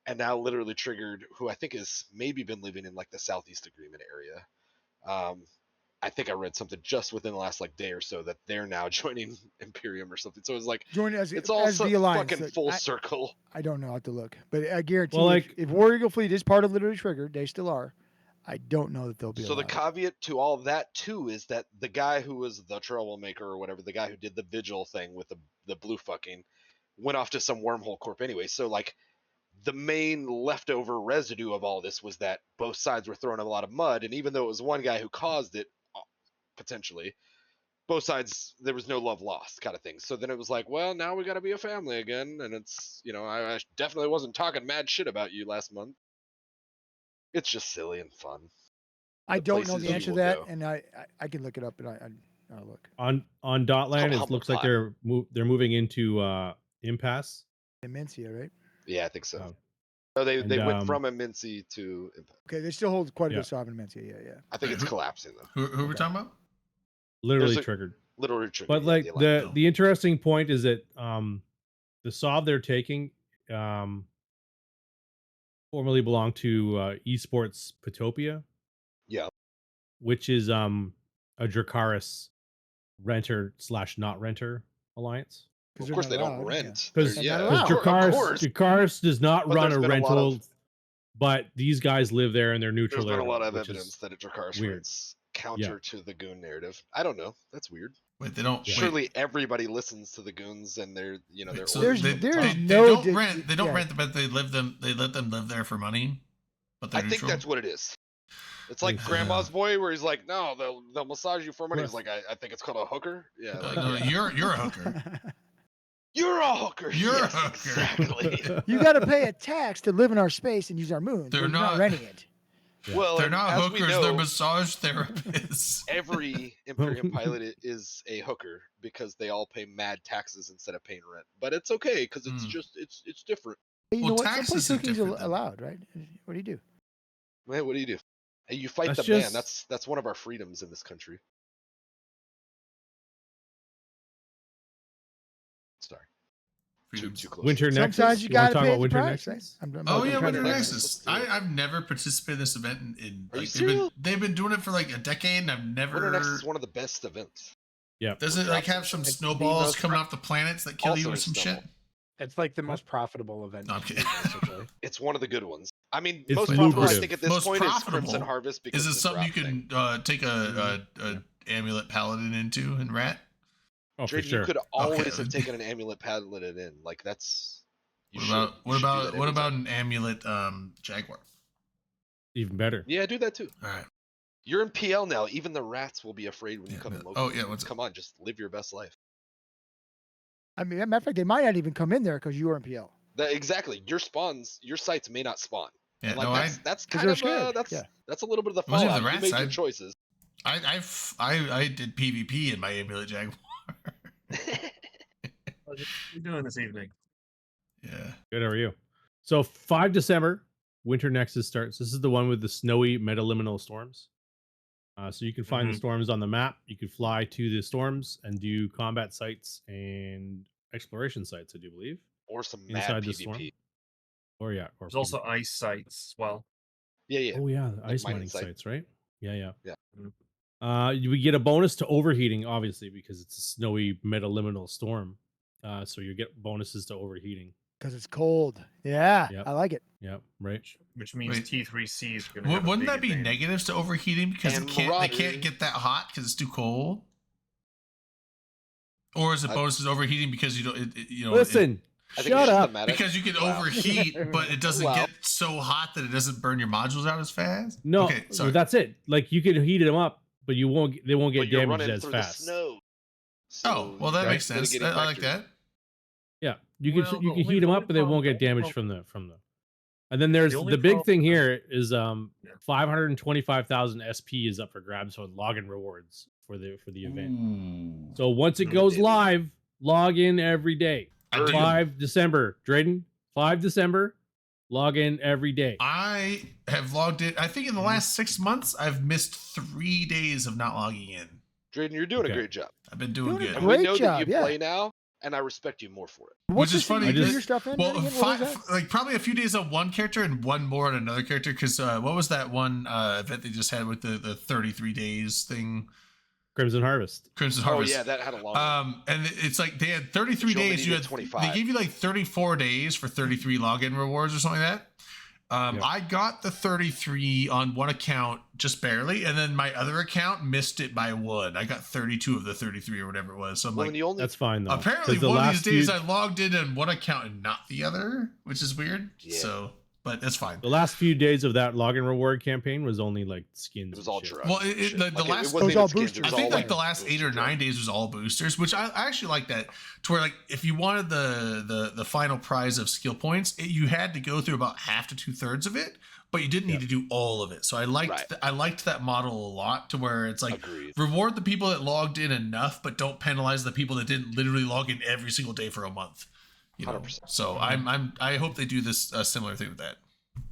And now literally Triggered, who I think has maybe been living in like the Southeast Agreement area. I think I read something just within the last like day or so that they're now joining Imperium or something. So it's like Join as it's all the alliance. fucking Like, full circle. I don't know how to look, but I guarantee Well, if War Eagle Fleet is part of Literally Triggered, they still are. I don't know that they'll be So the allowed. caveat to all of that too is that the guy who was the troublemaker or whatever, the guy who did the vigil thing with the blue fucking, went off to some wormhole corp anyway. So like the main leftover residue of all this was that both sides were throwing a lot of mud, and even though it was one guy who caused it, potentially, both sides, there was no love lost kind of thing. So then it was like, well, now we got to be a family again, and it's I definitely wasn't talking mad shit about you last month. It's just silly and fun. I the don't know places the you answer to will that, go. and I can look it up, and I'll look. On Dotland, called it Humble looks like Pie. they're moving into Impasse. Immensea, right? Yeah, I think so. Oh. No, they And, went from Immensea to Impact. Okay, they still hold quite a Yeah. bit of sovereign Immensea. Yeah. I think it's collapsing though. Who we're talking about? Literally There's a- triggered. Literally triggered. But yeah, like alignment. the interesting point is that the Sov they're taking formerly belonged to Esports Potopia, Yeah. which is a Dracaris renter / not renter alliance. Of course they don't rent. Because They're not yeah, allowed. of course. Dracaris does not But run there's a been a lot rental, of- but these guys live there and they're neutral. There's been a there, lot of which is evidence that Dracarys weird. rents counter to the goon narrative. I don't know. That's weird. Wait, they don't. Yeah. Surely everybody listens to the goons, and they're they're So There's- they, there's they, no they don't di- rent. They don't yeah. rent, but they let them live there for money. But they're I think neutral. that's what it is. It's like Think so. Grandma's Boy, where he's like, no, they'll massage you for money. He's Right. like, I think it's called a hooker. Yeah, like, No, you're a hooker. you're a hooker. You're a Yes, hooker. Exactly. You got to pay a tax to live in our space and use our moon. They're You're not not- renting it. Yeah. Well, They're and not as we hookers. know, They're massage therapists. every Imperium pilot is a hooker because they all pay mad taxes instead of paying rent. But it's okay because it's Hmm. just it's different. Hey, you Well, know what? Some taxes place are hooking's different than- allowed, right? What do you do? Man, what do you do? Hey, you fight That's the man. just- That's one of our freedoms in this country. Sorry. Freedoms. Too close. Winter Nexus. Sometimes you wanna got to talk pay about the Winter price. Nexus? Right? I'm Oh yeah, trying Winter to- Nexus. Let's do it. I've never participated in this event in Are you like, serious? they've been doing it for like a decade, and I've never. Winter Nexus is one of the best events. Yeah. Does it like have some It's the snowballs most coming off the planets that kill you Also or some snowball. shit? It's like the most profitable event. No, I'm kidding. basically. It's one of the good ones. I mean, It's most profitable I lucrative. think at this Most point is profitable. Crimson Harvest because Is it of the something you drop can thing. take a amulet paladin into and rat? Oh, for Drayden, sure. you could always Okay. have taken an amulet paladin in. Like that's. You What should. about You what should do about that what every about time. an amulet jaguar? Even better. Yeah, do that too. All right. You're in PL now. Even the rats will be afraid when you Yeah, come in no- local. oh, yeah, what's up? Come on, just live your best life. I mean, as a matter of fact, they might not even come in there because you are in PL. Exactly. Your sites may not spawn. Yeah, And, like, no, that's 'Cause kind they're of scared, that's yeah. that's a little bit of the Wasn't even fallout. the You rats, made your choices. I did PvP in my amulet jaguar. What are you doing this evening? Yeah. Good, how are you? So 5 December, Winter Nexus starts. This is the one with the snowy metaliminal storms. So you can find the storms on the map. You can fly to the storms and do combat sites and exploration sites, I do believe. Or some Inside mad the storm. PvP. Or yeah. Or There's also PvP. ice sites as well. Yeah. Oh yeah, the like ice mining mining site. sites, right? Yeah. Yeah. We get a bonus to overheating, obviously, because it's a snowy metaliminal storm. So you get bonuses to overheating. Because it's cold. Yeah, Yep. I like it. Yep, right. Which means Wait. T3C is going to have a Wouldn't big that be advantage. negatives to overheating because And they can't Marauder. get that hot because it's too cold? Or is it bonuses overheating because you don't? Listen, I think shut it's up. thematic. because you can Wow. overheat, but it doesn't Wow. get so hot that it doesn't burn your modules out as fast. No, Okay, sorry. that's it. Like you can heat them up, but you won't. They won't But get you're damaged running as through fast. the snow. Oh, well, that you're makes sense. mitigating I like factors. that. Yeah, you can Well, you the can only- heat them the up, only but they won't problem- get the only damaged from the. And then there's only the big problem- thing here is Yeah. 525,000 SP is up for grabs on login rewards for the event. Ooh. So once it Mm, goes daily. live, log in every day. I do. 5 December, Drayden. 5 December, log in every day. I have logged in. I think in the Mm-hmm. last 6 months, I've missed 3 days of not logging in. Drayden, you're doing Okay. a great job. I've been doing Doing a good. And we Great know job, that you yeah. play now, and I respect you more for it. What's Which is this thing funny. you do because- your stuff in? Well, Again, what was that? like probably a few days on one character and one more on another character. Because what was that one event they just had with the 33 days thing? Crimson Harvest. Crimson Oh Harvest. yeah, that had a long. one. And it's like they had 33 But you only days. You needed had 25. They gave you like 34 days for 33 login rewards or something like that. Yeah. I got the 33 on one account just barely, and then my other account missed it by 1. I got 32 of the 33 or whatever it was. So I'm Well, like, and you only That's fine though. apparently 'cause the one of these last days few- I logged in on one account and not the other, which is weird. Yeah. So, but that's fine. The last few days of that login reward campaign was only like skins. it was and all shit. drugs. Well, and the shit. last It was wasn't all even skins, boosters. it I was think all like the last 8 or boosters, 9 days was all boosters, which I actually like that. To where like if you wanted the final prize of skill points, you had to go through about half to 2/3 of it, but you didn't need to do all of it. So I liked Right. I liked that model a lot. To where it's like Agreed. reward the people that logged in enough, but don't penalize the people that didn't literally log in every single day for a month. You know, 100%. so I hope they do this similar thing with that.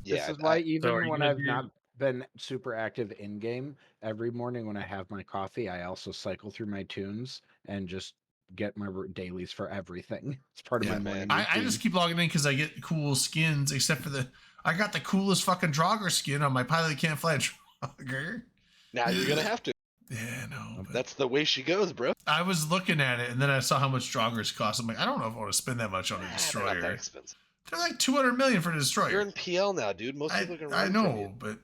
Yeah, This is why are even you when gonna I've do- not been super active in game, every morning when I have my coffee, I also cycle through my tunes and just get my dailies for everything. It's part of Yeah, my morning. I routine. just keep logging in because I get cool skins, except for I got the coolest fucking Draugr skin on my pilot can't fly Draugr. now you're gonna have to. Yeah, no. But That's the way she goes, bro. I was looking at it and then I saw how much Draugrs cost. I'm like, I don't know if I want to spend that much on a They're not that destroyer. expensive. They're like 200 million for a You're destroyer. in PL now, dude. Most people can I run from know, you. but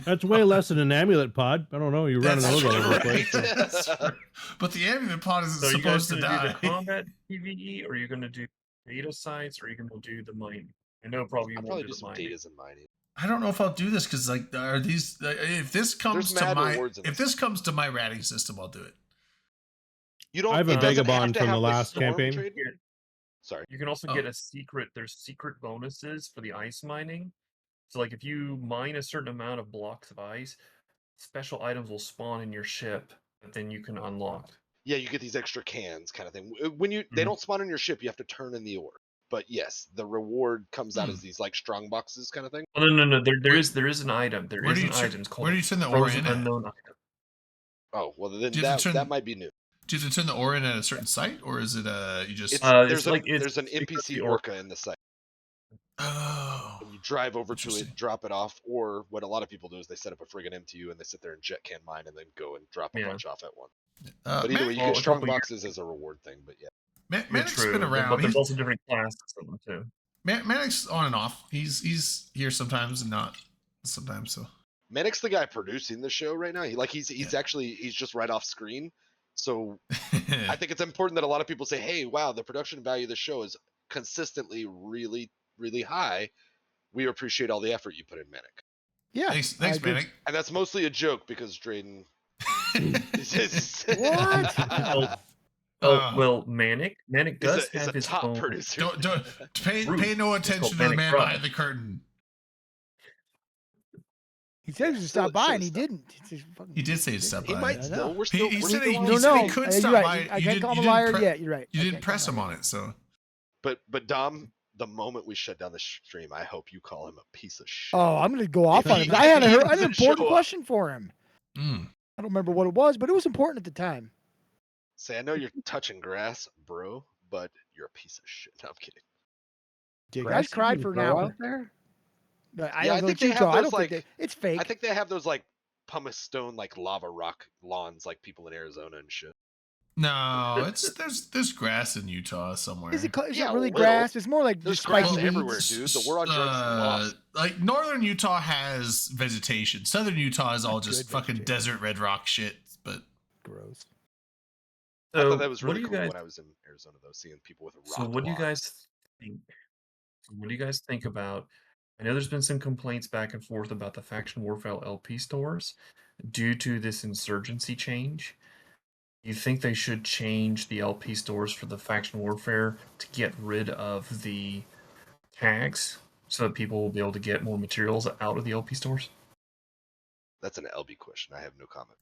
That's way less than an amulet pod. I don't know. You're running that's those all over the right. place. That's right. But the amulet pod isn't So you guys supposed to gonna do die. the combat PvE, or are you gonna do data sites, or are you gonna do the mining? I know probably you I'll won't probably do do the some mining. datas and mining. I don't know if I'll do this because like are these if this comes There's to mad my rewards in if this. this comes to my ratting system, I'll do it. You don't. I have a it doesn't have vagabond to from have the last storm campaign. trade. Yeah. Sorry. You can also Oh. get a secret. There's secret bonuses for the ice mining. So like if you mine a certain amount of blocks of ice, special items will spawn in your ship that then you can unlock. Yeah, you get these extra cans, kind of thing. When they Mhm. don't spawn in your ship, you have to turn in the ore. But yes, the reward comes out Hmm. as these like strong boxes, kind of thing. Oh no. There is an item. There Where is do an you turn- item called where do you turn the ore frozen in at? unknown item. Oh well, then Do you have that to turn- that might be new. Do you have to turn the ore in at a certain site, or is it you just? It's, it's there's an secretly NPC or- orca in the site. Oh, When you drive over to Interesting. it, drop it off, or what a lot of people do is they set up a friggin' MTU and they sit there and jet can mine and then go and drop a Yeah. bunch off at once. But either way, you well, get a strong couple years boxes as a reward thing. But yeah, Man, Yeah, Manic's true, been but around. there's He's, also different classes of them too. Manic's on and off. He's here sometimes and not sometimes. So Manic's the guy producing the show right now. He's Yeah. actually he's just right off screen. So I think it's important that a lot of people say, "Hey, wow, the production value of the show is consistently really, really high. We appreciate all the effort you put in, Manic." Yeah. thanks, I agree. Manic. And that's mostly a joke because Drayden. What? Well, Manic does is have a his top own. producer. Don't pay Ruth. no It's attention called to the Manic man Pride. behind the curtain. He said he was gonna stop by, and he didn't. It's just fucking He did say to stop He by. might I still. know. We're still. He we're said still he, on he No, the said no, he could you're stop right. by. I You can't didn't- call him you a didn't liar pre- yet. You're right. You I didn't can't call press him him a on liar. it, so. But Dom, the moment we shut down the stream, I hope you call him a piece of shit. Oh, I'm gonna go off If on he- him. I had if he an doesn't important show up. question for him. Mm. I don't remember what it was, but it was important at the time. Say, I know you're touching grass, bro, but you're a piece of shit. No, I'm kidding. Dude, Grass guys you cried can for an grow hour. out there. But I Yeah, I don't know think they Utah. have I those, don't think like- it's fake. I think they have those like pumice stone, like lava rock lawns, like people in Arizona and shit. No, there's grass in Utah somewhere. Is it Yeah, really little. grass? It's more like There's just grass spiky weeds. everywhere, dude. The war on drugs is lost. Like northern Utah has vegetation. Southern Utah is all Not just good fucking vegetation. desert red rock shit. But Gross. I So thought that was what really do you cool guys? when I was in Arizona, though, seeing people with rock So what do you lawns. guys think? What do you guys think about? I know there's been some complaints back and forth about the faction warfare LP stores due to this insurgency change. You think they should change the LP stores for the faction warfare to get rid of the tags so that people will be able to get more materials out of the LP stores? That's an LB question. I have no comment.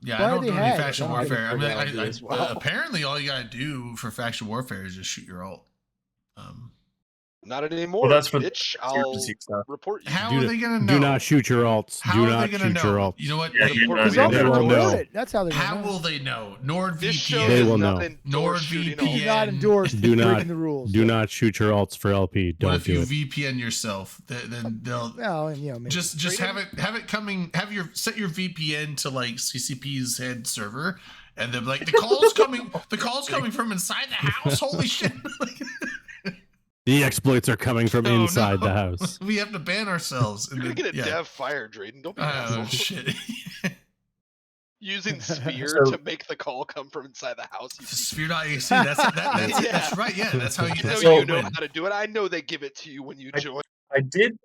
yeah, Why I don't they do any had it? faction I'm warfare. I looking mean, for that as well. apparently all you gotta do for faction warfare is just shoot your alt. Not anymore. Well, that's for the bitch. I'll insurgency stuff. report you. How Do are not- they gonna know? Do not shoot your alts. How Do are they not gonna shoot your know? alts. You know what? Yeah, The you're port- not Because gonna I'm They gonna will know. report know. it. That's how they're How gonna know. will they know? NordVPN. This show They is will know. nothing towards shooting We do alt. not endorse Do not- breaking the rules. Do not shoot your alts for LP. What Don't if you do it. VPN yourself? Then they'll Well, and, you know, maybe. just have it coming. Set your VPN to like CCP's head server, and then like the call's coming. The call's coming from inside the house. Holy shit! The exploits are coming from Oh, inside no. the house. We have to ban ourselves. You're gonna get a dev fired, Drayden. Don't be an Oh asshole. shit! Using Sphere So- to make the call come from inside the house. You Sphere.ac. That's right. Yeah, that's how you. I know That's So- how you you know win. how to do it. I know they give it to you when you join. I did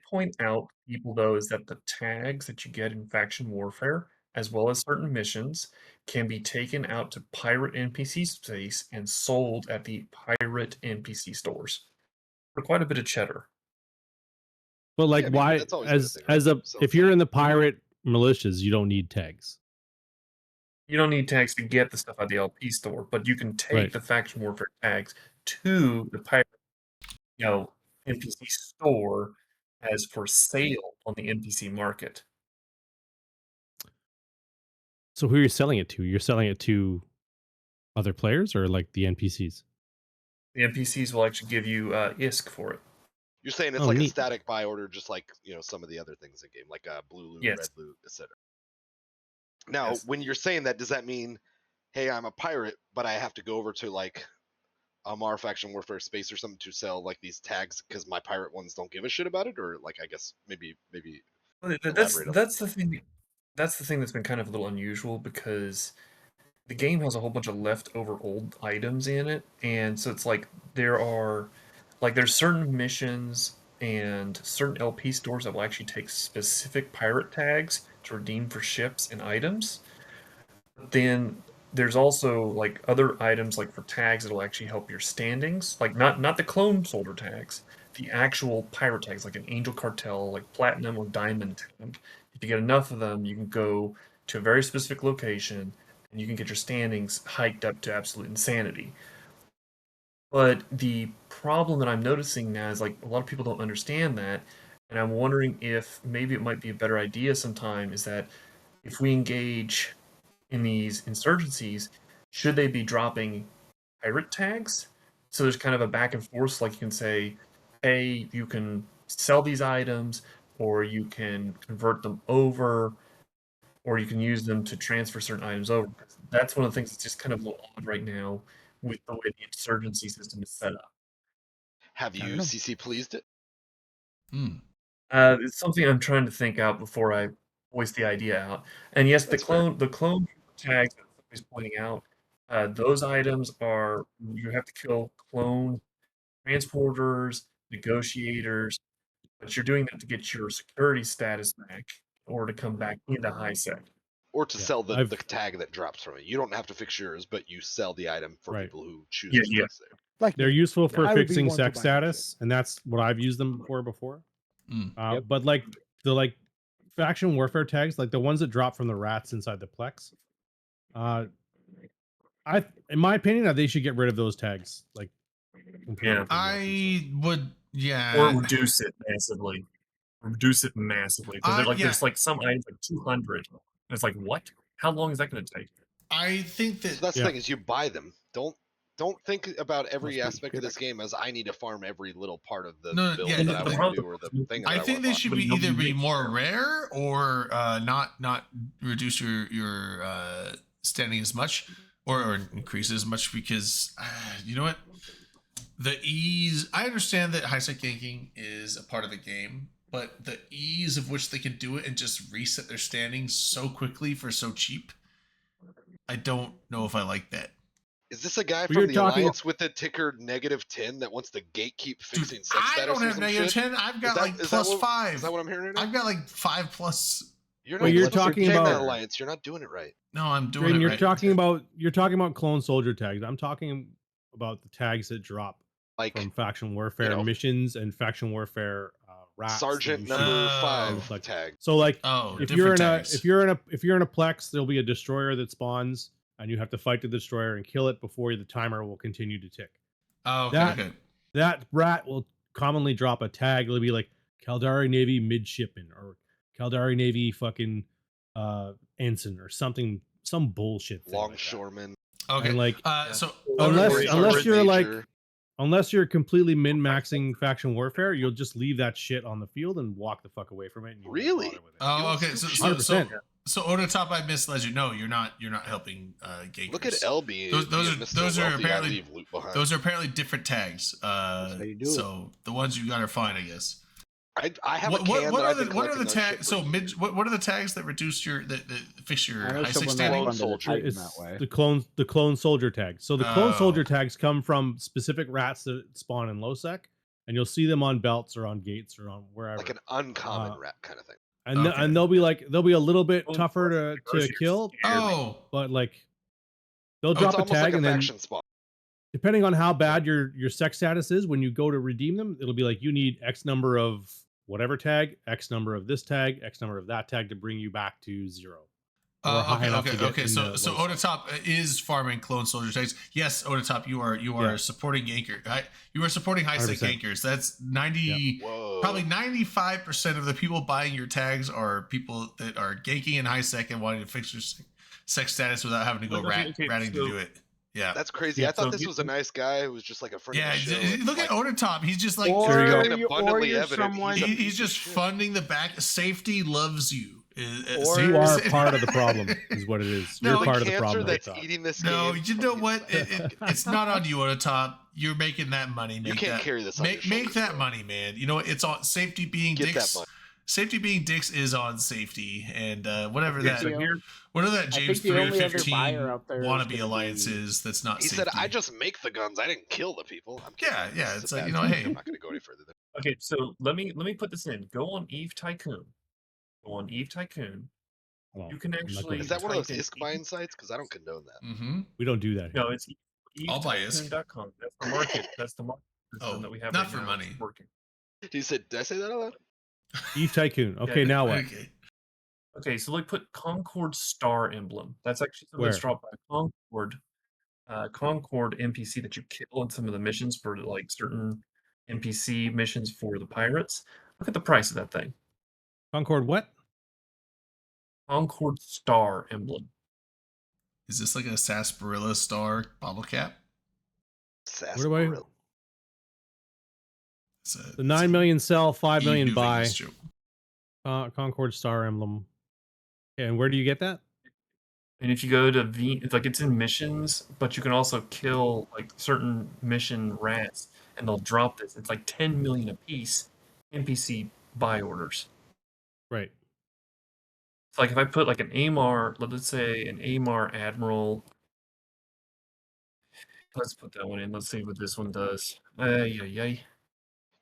point out people though is that the tags that you get in faction warfare, as well as certain missions, can be taken out to pirate NPC space and sold at the pirate NPC stores for quite a bit of cheddar. But like, Yeah, I mean, why? that's always been a As thing, as right? a So if it's you're like- in the pirate militias, you don't need tags. You don't need tags to get the stuff out of the LP store, but you can take Right. the faction warfare tags to the pirate, NPC store as for sale on the NPC market. So who are you selling it to? You're selling it to other players or like the NPCs? The NPCs will actually give you ISK for it. You're saying it's Oh, like a neat. static buy order, just like some of the other things in game, like blue loot, Yes. red loot, etc. Now, Yes. when you're saying that, does that mean, hey, I'm a pirate, but I have to go over to like a Mar faction warfare space or something to sell like these tags because my pirate ones don't give a shit about it, or like I guess maybe Well, elaborate on that's the thing. That's the thing that's been kind of a little unusual because the game has a whole bunch of leftover old items in it, and so it's like there's certain missions and certain LP stores that will actually take specific pirate tags to redeem for ships and items. But then there's also like other items like for tags that'll actually help your standings, like not the clone soldier tags, the actual pirate tags, like an Angel Cartel, like platinum or diamond tag. If you get enough of them, you can go to a very specific location and you can get your standings hiked up to absolute insanity. But the problem that I'm noticing now is like a lot of people don't understand that, and I'm wondering if maybe it might be a better idea sometime is that if we engage in these insurgencies, should they be dropping pirate tags? So there's kind of a back and forth, like you can say, hey, you can sell these items, or you can convert them over, or you can use them to transfer certain items over. That's one of the things that's just kind of a little odd right now with the way the insurgency system is set up. have I don't you know. CC pleased it? Hmm. It's something I'm trying to think out before I voice the idea out. And yes, That's fair. the clone tags that somebody's pointing out, those items are you have to kill clone transporters, negotiators, but you're doing that to get your security status back or to come back into high sec. Or to Yeah, sell the I've- tag that drops from it. You don't have to fix yours, but you sell the item for Right. people who choose Yeah, to yeah. fix there. Like They're useful for I would be fixing one to sex buy that status, and that's what I've used them for before. Mm. But like the like faction warfare tags, like the ones that drop from the rats inside the Plex. In my opinion, they should get rid of those tags. Like, completely Yeah. from the I would, yeah. Or reduce it massively. Reduce it massively. Because Yeah. there's like some items like 200. And it's like, what? How long is that going to take? I think that So that's the thing is you buy them. Don't think about every Must be aspect of good. this game as I need to farm every little part of the No, build yeah, that the I want to problem- do or the thing that I think want they to should But be nobody either be makes more them. rare or not reduce your standing as much or increase as much, because you know what, the ease. I understand that high sec ganking is a part of the game, but the ease of which they can do it and just reset their standings so quickly for so cheap, I don't know if I like that. Is this a guy But you're from the talking- Alliance with the ticker -10 that wants to gatekeep Dude, fixing sex I status don't or have some negative shit? 10. I've got that- like is that plus what- 5. Is that what I'm hearing right now? I've got like 5+. You're Well, not you're supposed to talking change that about- Alliance. You're not doing it right. No, I'm doing Drayden, it you're right. talking about clone soldier tags. I'm talking about the tags that drop Like from faction warfare know, missions and faction warfare rats. that Sergeant you number shoot. 5 like- tag. So like, Oh, if different you're in tags. if you're in a Plex, there'll be a destroyer that spawns, and you have to fight the destroyer and kill it before the timer will continue to tick. Oh, okay, that- okay. That rat will commonly drop a tag. It'll be like Caldari Navy midshipman or Caldari Navy fucking ensign or something, some bullshit thing like that. Longshoreman. Okay. And like, So unless Or- unless or you're like Major. unless you're completely min-maxing faction warfare, you'll just leave that shit on the field and walk the fuck away from it. And you won't Really? bother with it. Oh, okay. So 100%. Onatop, I misled you. No, you're not helping gankers. Look at LB. Those being are- Mr. those are Wealthy, I apparently- leave loot behind. Those are apparently different tags. how you do it. So the ones you got are fine, I guess. I have What, a can what that are I've the been what are the collecting that shit tags? for So years. what are the tags that reduce your that fix your I know high six someone that standing? funded a Soldier. Titan It's that way. the clone soldier tags. So the clone Oh. soldier tags come from specific rats that spawn in low sec, and you'll see them on belts or on gates or on wherever. like an uncommon Uh, rat kind of thing. and Okay. and they'll be a little bit Oh, tougher to groceries kill, scared me. Oh, but like they'll Oh, it's drop a almost tag like a and then faction spawn. depending on how bad your sex status is, when you go to redeem them, it'll be like you need X number of whatever tag, X number of this tag, X number of that tag to bring you back to 0. Or high enough to get So into so low sec. Onatop is farming clone soldier tags. Yes, Onatop, you are Yeah. supporting ganker. You are supporting high sec 100%. gankers. That's 90. Whoa. Probably 95% of the people buying your tags are people that are ganking in high sec and wanting to fix your sex status without having to go Okay, ratting to so- do it. Yeah. That's crazy. Yeah, I thought so this you- was a nice guy who was just like a friend Yeah, of the show. and, look at like, Onatop. He's just like There you go. It's abundantly you're evident someone- he's a he's piece of just shit. funding the back. Safety loves you. Or- You are part of the problem, is what it is. No, You're the part of the cancer problem. that's Onatop. eating this No, game you know from what? the inside. It's not on you, Onatop. You're making that money. You Make can't that, carry this on make, your make shoulders, that bro. money, man. You know what? It's on safety being Get that dicks. money. Safety being dicks is on safety, and whatever Okay, that so here, whatever that I James think the only other 315 buyer out there is wannabe gonna alliance be- is that's not He safety. said, "I just make the guns. I didn't kill the people." I'm kidding. Yeah, yeah, This is it's a like, bad you know, joke. hey. I'm not going to go any further than okay, so let me put this in. Go on Eve Tycoon. Go on Eve Tycoon. Well, You can I'm not actually- going Is to that one of those type in ISK buying sites? Because I don't condone that. Mm-hmm. We don't do that here. No, it's I'll buy ISK. evetycoon.com. That's the market. That's the market system Oh, that we have not right for now. money. It's working. He said, "Did I say that out loud?" Eve Tycoon. Okay, Yeah, now what? Okay. Okay, so like put Concord Star emblem. That's actually something that's Where? dropped by Concord NPC that you kill in some of the missions for like certain NPC missions for the pirates. Look at the price of that thing. Concord what? Concord Star emblem. Is this like a sarsaparilla star bottle cap? Where do I- Sarsaparilla. It's a, The 9 million sell, 5 Eve million New buy. Vegas joke. Concord Star Emblem. Okay, and where do you get that? And if you go to it's like it's in missions, but you can also kill like certain mission rats, and they'll drop this. It's like 10 million a piece. NPC buy orders. Right. It's like if I put like an AMAR, let's say an AMAR Admiral. Let's put that one in. Let's see what this one does. Yeah.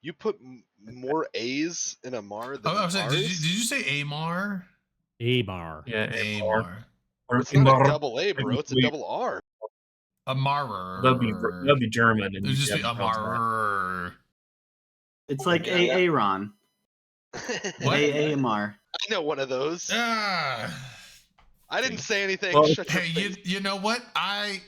You put more A's in a Mar than I was saying, did R's? you say Amar? Amar. Yeah, AMAR. Amar. Or It's not a AMAR. double A, bro. It's a Wait. double R. Amarer. That'd be German. It And would just be yeah, Amarer. It's like Aaron. What? AAMR. I know one of those. Ah. I didn't say anything. Well, Shut your Hey, face. you know what?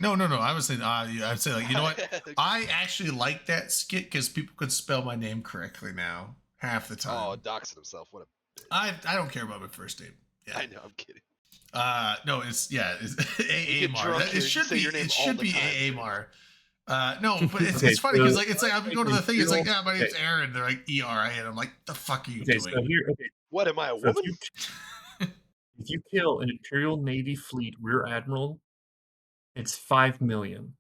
No. I was saying, I'd say like, you know what? I actually like that skit because people could spell my name correctly now half the Oh, time. doxing himself. What a. I don't care about my first name. Yeah. I know. I'm kidding. No, it's get AAMR. drunk here, It you should say be your name it all should the be time. AAMR. No, but it's, Okay, it's funny because so- it's like I go to the thing. It's like, yeah, my name's Okay. Aaron. They're like ERA, and I'm like, the fuck are you Okay, doing? so here, okay, What am I, a so woman? if you kill an Imperial Navy fleet rear admiral, it's 5 million.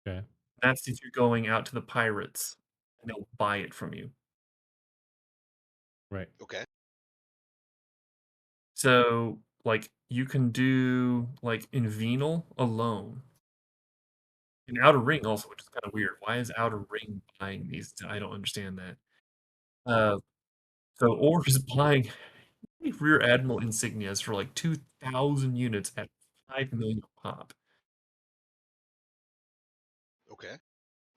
Okay. That's if you're going out to the pirates and they'll buy it from you. Right. Okay. So, like, you can do, like, in Venal alone. In Outer Ring also, which is kind of weird. Why is Outer Ring buying these? I don't understand that. So Or is buying rear admiral insignias for like 2,000 units at 5 million a pop. Okay.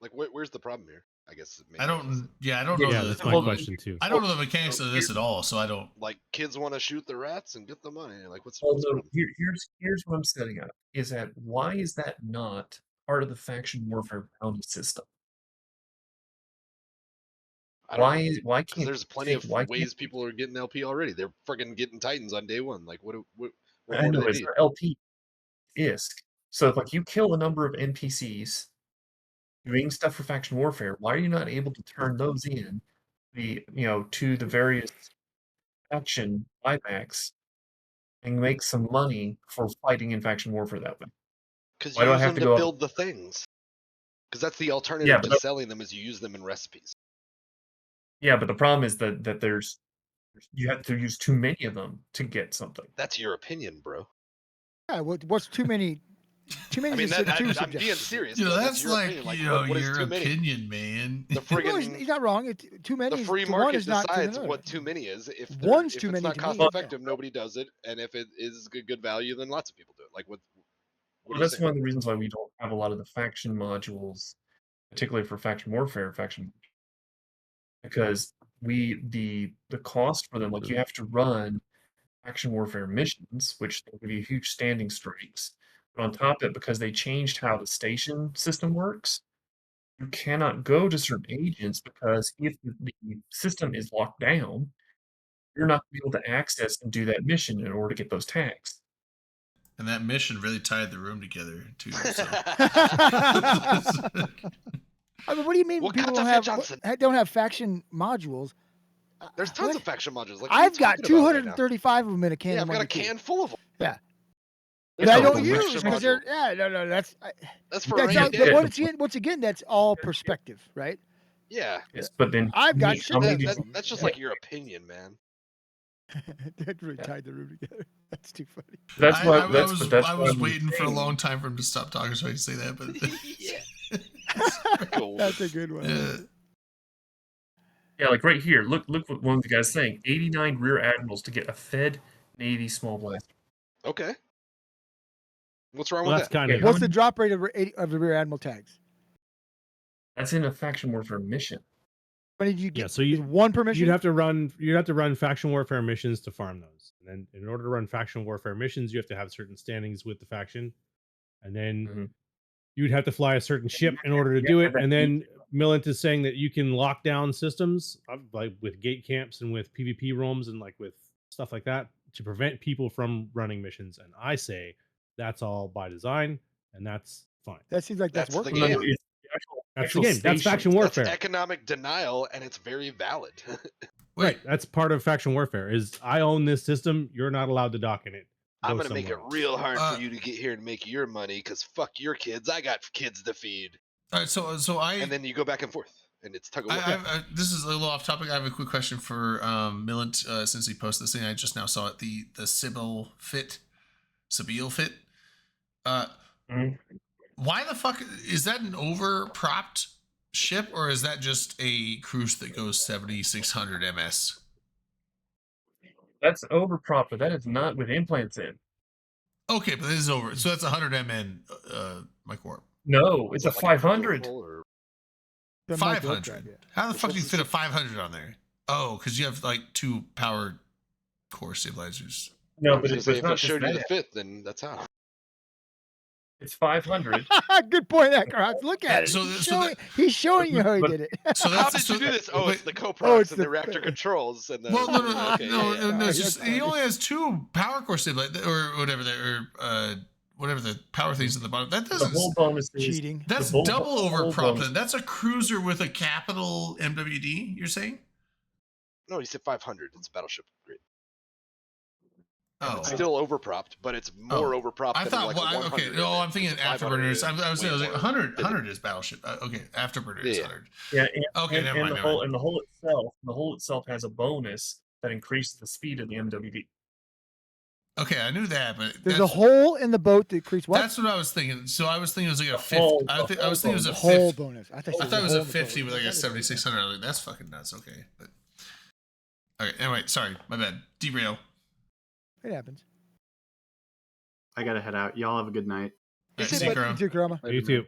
Like, where's the problem here? I guess. It I makes no sense. don't. Yeah, I don't know. Yeah, the, that's my Well, question too. I don't know the mechanics of this at all, so I don't. Like, kids want to shoot the rats and get the money. Like, what's Well, the no, problem? here's what I'm setting up. Is that why is that not part of the faction warfare bounty system? I don't know. Why Because can't there's plenty of why ways can't people are getting LP already. They're friggin' getting Titans on day one. Like, what I more do know they it's need? not LP ISK. So if like you kill a number of NPCs doing stuff for faction warfare, why are you not able to turn those in to the various faction buybacks and make some money for fighting in faction warfare that way? Because Why you do I use have them to to go up? build the things. Because that's the alternative Yeah, to but selling them is you use them in recipes. yeah, but the problem is that there's you have to use too many of them to get something. That's your opinion, bro. Yeah, what's too many? Too many I mean, is too I'm being subjective. serious. You know, though. that's your like opinion. Like, you know what is your too many? opinion, man. The No, friggin' he's not wrong. Too many. the free to one market is not to decides another. what too many is. If One's if too it's many not to cost me, effective, nobody does it. And if it is good value, then lots of people do it. Like, what Well, are you that's saying? one of the reasons why we don't have a lot of the faction modules, particularly for faction warfare because the cost for them, like you have to run faction warfare missions, which will give you huge standing streaks. But on top of it, because they changed how the station system works, you cannot go to certain agents because if the system is locked down, you're not able to access and do that mission in order to get those tags. And that mission really tied the room together too. So. I mean, what do you mean Well, people cut don't off have your Johnson. don't have faction modules? There's tons What? of faction modules. Like, what are you I've got talking about right now? 235 of them in a can. Yeah, of I've got a money, too. can full of them. Yeah. There's That I no don't faction use because they're module. no. That's That's for that's rainy all, day. once again that's all perspective, right? Yeah, Yes, but then I've got how many shit of these- that's just like your opinion, man. that really tied the room together. That's too funny. That's I, why I, that's, I was but that's I why was I'm waiting for a saying- long time for him to stop talking so I could say that, but Yeah. Cool. That's a good one. yeah. Yeah, like right here. Look what one of the guys saying. 89 rear admirals to get a Fed Navy small blaster. Okay. What's wrong Well, with that's that? kind Okay, of how What's the many- drop rate of the rear admiral tags? That's in a faction warfare mission. When did you get? Yeah, so you- one permission. you'd have to run faction warfare missions to farm those, and then in order to run faction warfare missions, you have to have certain standings with the faction, and then Mhm. you'd have to fly a certain ship in order to do it. And then Millant is saying that you can lock down systems like with gate camps and with PvP rooms and like with stuff like that to prevent people from running missions. And I say that's all by design, and that's fine. That seems like that's That's the working. No, game. no, it's the actual, That's actual the game. That's faction station. warfare. That's economic denial, and it's very valid. Right. That's part of faction warfare. Is I own this system. You're not allowed to dock in it. I'm Go gonna make it somewhere else. real hard for you to get here and make your money, because fuck your kids. I got kids to feed. All right, so I And then you go back and forth, and it's tug of war. this is a little off topic. I have a quick question for Millant since he posted this thing. I just now saw it. The Sybil fit. Mhm. Why the fuck is that an over propped ship, or is that just a cruise that goes 7,600 ms? That's overprop, but that is not with implants in. Okay, but this is over. So that's 100 mn, Mike Warp. No, it's Is a it like 500. portable or- The Mike Warp 500. drive, yeah. How the It's fuck do you supposed fit a 500 on there? Oh, because you have like 2 power core stabilizers. No, I was but gonna it's say if not it just showed you the that. fifth, then that's how. It's 500. Good point, Eckroth. Look at it. So- he's, so showing, he's showing you how he but- did it. So How that's did so, you do this? Oh, wait, it's the coprox Oh, it's and the the- reactor controls and the. Well, no, okay, no, yeah, yeah. no. It's That's just he funny. only has 2 power core stabilizers or whatever whatever the power things at the bottom. That The doesn't. whole bonus is Cheating. That's the whole- double whole overprop. bonus- Then that's a cruiser with a capital MWD. You're saying? No, he said 500. It's a battleship grade. Oh, It's still overpropped, but it's more overpropped. I than thought. like well, a 100. okay. No, I'm thinking It's a 500 afterburners. is I was way like more 100. fitting. 100 is battleship. Okay, afterburner is Yeah. 100. Yeah. Okay, and, never and mind. the whole and the hull itself has a bonus that increases the speed of the MWD. Okay, I knew that, but There's a that's- hole in the boat that creates what? That's what I was thinking. So I was thinking it was like a The 50. whole- I the was whole thinking it was a Whole 50. bonus. I I thought it was a hole in the boat. 50 with like a That is 7600. I was like, that's fucking nuts. Okay, but okay. Anyway, sorry, my bad. Derail. It happens. I gotta head out. Y'all have a good night. All Is right, it- Synchro. You too, Kurama. You too.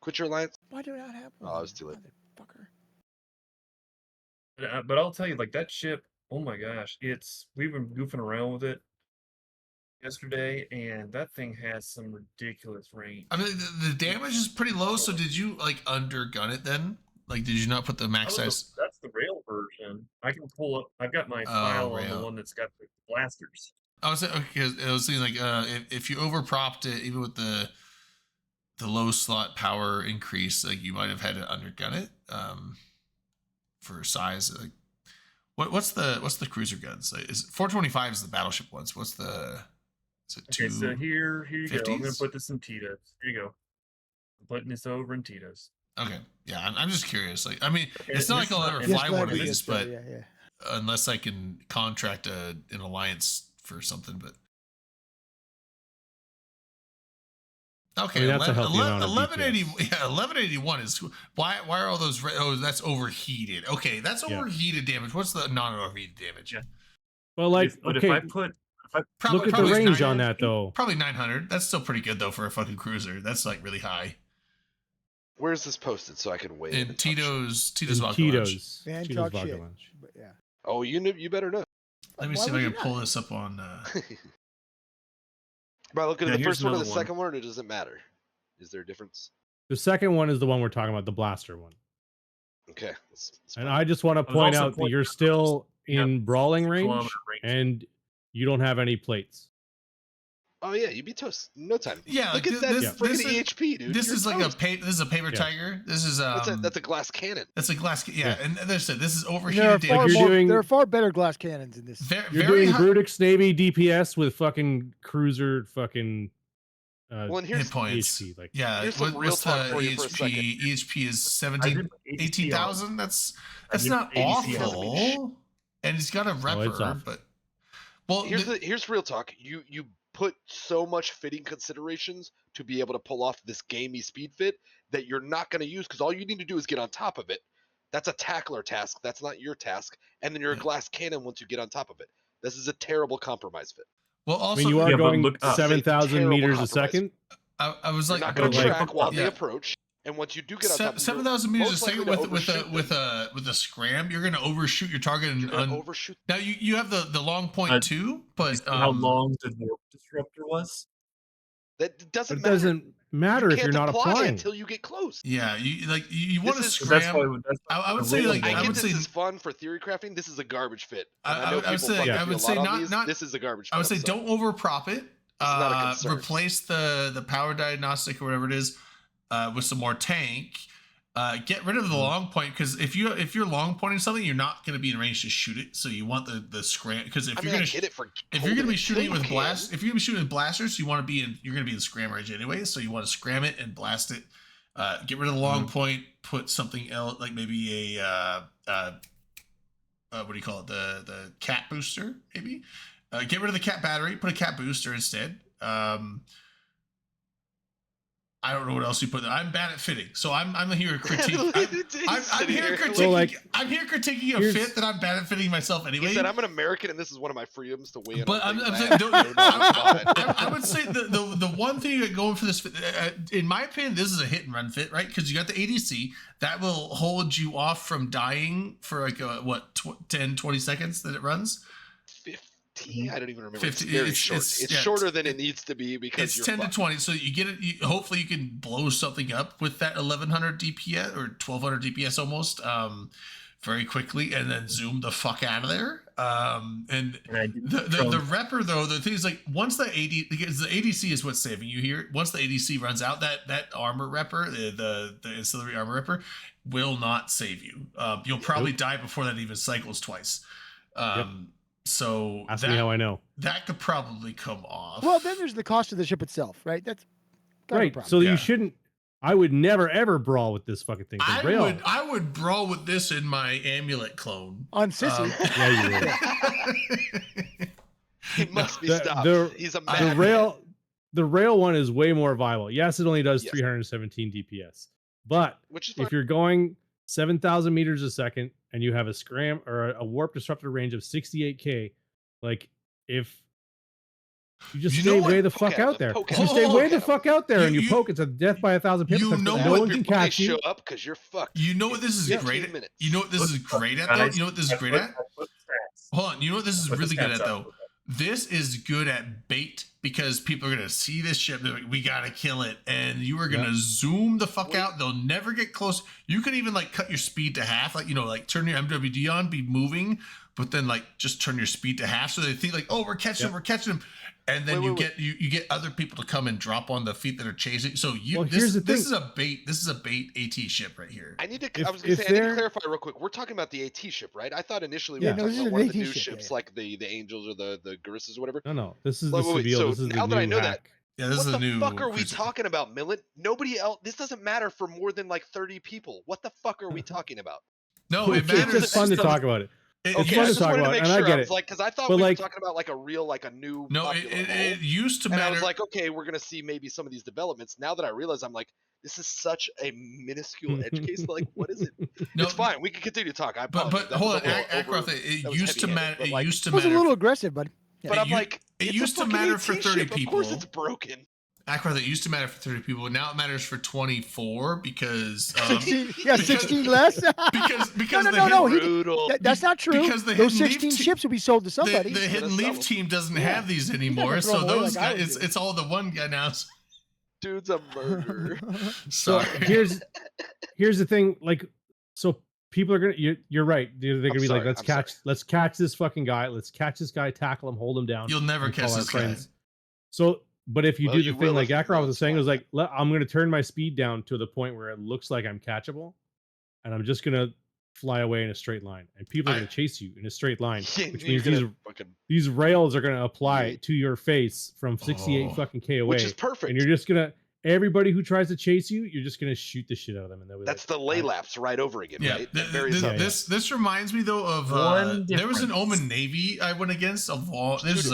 Quit your alliance. Why do I not have Oh, one? I was too late. Motherfucker. But I'll tell you, like that ship. Oh my gosh, we've been goofing around with it yesterday, and that thing has some ridiculous range. I mean, the damage is pretty low. So did you like undergun it then? Like, did you not put the max size? That's the rail version. I can pull up. I've got my Oh, file on rail. the one that's got the blasters. I was okay. I was thinking like if you overpropped it, even with the low slot power increase, like you might have had to undergun it for size. Like what's the cruiser guns? Like, is 425 is the battleship ones? What's the is it Okay, so here you go. I'm gonna 50s? put this in Tito's. Here you go. I'm putting this over in Tito's. Okay, yeah, I'm just curious. Like, I mean, Okay, it's not this like I'll is ever not- Yes, fly glad one of we these, did, sir. but Yeah. unless I can contract an alliance for something, but. Okay, I mean, that's a healthy amount of 1180. DPS. Yeah, 1181 is why are all those? Oh, that's overheated. Okay, that's Yeah. overheated damage. What's the non-overheated damage? Yeah. Well, like, But okay, if I put Probably, look at the probably range on 900. that though. Probably 900. That's still pretty good though for a fucking cruiser. That's like really high. Where's this posted so I can wait? In Tito's In Vodka Lounge. Tito's. Fan Tito's talk Vodka shit. Lounge. But yeah. Oh, you better know. Let me Why see if would I you can pull not? this up on. By looking Yeah, at the here's first one or the another one. second one, it doesn't matter. Is there a difference? The second one is the one we're talking about, the blaster one. Okay. And I just want to I was point also out that pointing you're out still yeah, in brawling range, kilometer range. and you don't have any plates. Oh yeah, you'd be toast. No time. Yeah, Look like, at that this- freaking this is- EHP, dude. This You're is like toast. this is a paper Yeah. tiger. This is That's a glass cannon. that's a glass. Yeah, Yeah. and there's this is There are overheated far damage. you're more, doing- there are far better glass cannons in this. Very, You're very doing high Brutix Navy DPS with fucking cruiser fucking Well, and hit here's points. HP, like- Yeah, Here's some real what's talk the for you for a second. EHP is I 17, did put 18,000. That's did not 80. awful. And he's got a it's repper, awful. but well, here's real talk. You put so much fitting considerations to be able to pull off this gamey speed fit that you're not going to use because all you need to do is get on top of it. That's a tackler task. That's not your task. And then you're a Yeah. glass cannon once you get on top of it. This is a terrible compromise fit. well, I also mean, you are Yeah, but going look up. 7,000 Terrible meters a compromise. second. I was You're like, not going to like- track while yeah. they approach. And once you do get on top of it, 7,000 meters a most second likely to with overshoot a scram, you're gonna overshoot your target. you're And going to overshoot. now you have the long point Uh, too, You but see how long the warp disruptor was? That But doesn't it matter. doesn't matter You if you're can't not apply applying. until you get close. yeah, you want to This is- That's scram. why. That's I would the say rule like of I I get would this say is fun for theory crafting. This is a garbage fit. I- And I know would- I would people say- fuck I with you would a say lot on not- these. not- This is a garbage fit. I would say I'm sorry. don't overprop it. not a concern. Replace the power diagnostic or whatever it is with some more tank. Get rid of the long point because if you're long pointing something, you're not going to be in range to shoot it. So you want the scram because if I you're mean, I going get it for if you're going to be holding shooting it till with you blast, can. if you're going to be shooting with blasters, you're going to be in the scram range anyway. So you want to scram it and blast it. Get rid of the long point. Put something else like maybe a what do you call it? The cat booster maybe. Get rid of the cat battery. Put a cat booster instead. I don't know what else you put there. I'm bad at fitting, so I'm here critiquing. I'm here critiquing. So, like, I'm here critiquing a here's- fit that I'm bad at fitting myself anyway. He said, "I'm an American, and this is one of my freedoms to weigh in." But on I'm things saying, I don't- have no knowledge behind." I would say the one thing that going for this, in my opinion, this is a hit and run fit, right? Because you got the ADC that will hold you off from dying for like 10, 20 seconds that it runs. 15? I don't even remember. 50, It's very it's- short. it's- It's yeah, shorter than it needs to be because It's you're 10 to fucked. 20, so you get it. Hopefully, you can blow something up with that 1100 DPS or 1200 DPS almost, very quickly, and then zoom the fuck out of there. And the repper though, the thing is like once the because the ADC is what's saving you here. Once the ADC runs out, that armor repper, the ancillary armor repper, will not save you. You'll probably die before that even cycles twice. So Ask me how I know. that could probably come off. Well, then there's the cost of the ship itself, right? That's kind of a Right. problem. So Yeah. you shouldn't. I would never ever brawl with this fucking thing. The rail. I would brawl with this in my amulet clone. On Sissy. Yeah, you would. He must be The- stopped. the- He's a The madman. the rail one is way more viable. Yes, it only does Yes. 317 DPS, but Which is fine. if you're going 7,000 meters a second and you have a scram or a warp disruptor range of 68k, like if you just You stay know what? way the Poke fuck at out him, there, poke if at you him, stay poke way at the him. fuck out there and you You- poke, it's a death by 1,000 pips. you because know no what? one can Before they catch you. show up because you're fucked. You know what this is Yeah. great 15 at? minutes. You know what this is great at though? You know what this is great at? Hold on. You know what this is Put the really good stats at up. though? This is good at bait because people are gonna see this ship. They're like, we gotta kill it, and you are gonna zoom the fuck out. They'll never get close. You can even like cut your speed to half, like like turn your MWD on, be moving, but then like just turn your speed to half, so they think like, oh, we're catching them, and then Wait. you get other people to come and drop on the feet that are chasing. So you Well, this, here's the this thing. is a bait. This is a bait AT ship right here. I need to. If- I was gonna if say I need to they're- clarify real quick. We're talking about the AT ship, right? I thought initially we Yeah, were no, talking this is about one an of the AT new ship, ships, yeah. like the Angels or the Garissas or whatever. No, this is the Wait, wait, wait, Seville. so This is the now that I new know that, hack. Yeah, this What is the a new. fuck are we cruiser. talking about, Millet? Nobody else. This doesn't matter for more than like 30 people. What the fuck are we talking about? No, it It's matters. just fun to talk about it. It- It's Okay, fun I to just talk wanted to about, make and I sure. get I was it. like, because I thought But, we were like- talking about like a new. No, popular it role. used to And I matter. was like, okay, we're gonna see maybe some of these developments. Now that I realize, I'm like, this is such a minuscule edge case. Like, what is it? No, It's fine. We can continue to talk. I But apologize. That hold was on, a little over- Ackroth, it that was used to heavy-handed, matter. but, It like, used to It was a matter. little aggressive, buddy. Yeah. But I'm you- like, it it's used a to fucking matter for AT 30 ship. Of course, people. it's broken. Ackroth, it used to matter for 30 people. Now it matters for 24 because 16, yeah, 16 less. because no, the no, no. hidden- Brutal. That's not true. Because the Those Hidden Leaf 16 te- ships will be sold to somebody. the Hidden Let's Leaf sell team doesn't Yeah. have these gonna anymore. throw So them away those like I guys, would do. it's all the one guy now. Dude's a murderer. So Sorry. here's the thing, like, so people are gonna. You're right. They're gonna I'm be like, sorry, let's catch this fucking guy. Let's catch this guy, tackle him, hold him down. You'll never and catch call our this guy. friends. So, but if you Well, do you the thing will like if you Ackroth know was saying, it was smart. like, I'm gonna turn my speed down to the point where it looks like I'm catchable, and I'm just gonna fly away in a straight line, and people are I- gonna chase you in a straight line, Yeah, which you're means gonna fucking, these rails are gonna apply to your face from 68 Oh. fucking k away, which is perfect. and you're just gonna. Everybody who tries to chase you, you're just gonna shoot the shit out of them, and they'll be That's like, the lay laps right over again, Yeah, right? That varies up. this reminds me though of One there was an difference. Omen Navy I went against a long. This was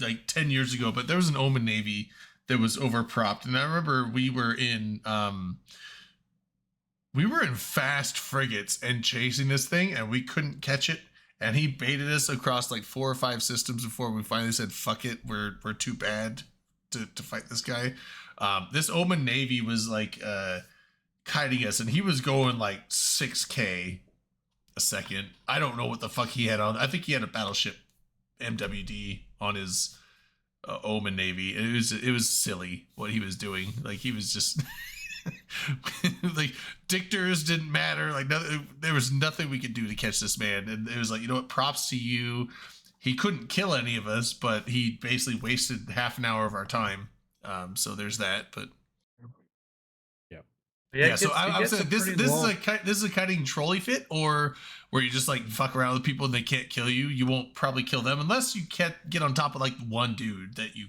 like 10 years ago, but there was an Omen Navy that was overpropped, and I remember we were in fast frigates and chasing this thing, and we couldn't catch it, and he baited us across like 4 or 5 systems before we finally said, "Fuck it, we're too bad to fight this guy." This Omen Navy was like kiting us, and he was going like 6K a second. I don't know what the fuck he had on. I think he had a battleship MWD on his Omen Navy. It was silly what he was doing. Like he was just like dictors didn't matter. Like there was nothing we could do to catch this man. And it was like, you know what? Props to you. He couldn't kill any of us, but he basically wasted half an hour of our time. So there's that. But yeah, so I was saying this is a kiting trolley fit, or where you just like fuck around with people and they can't kill you. You won't probably kill them unless you can't get on top of like one dude that you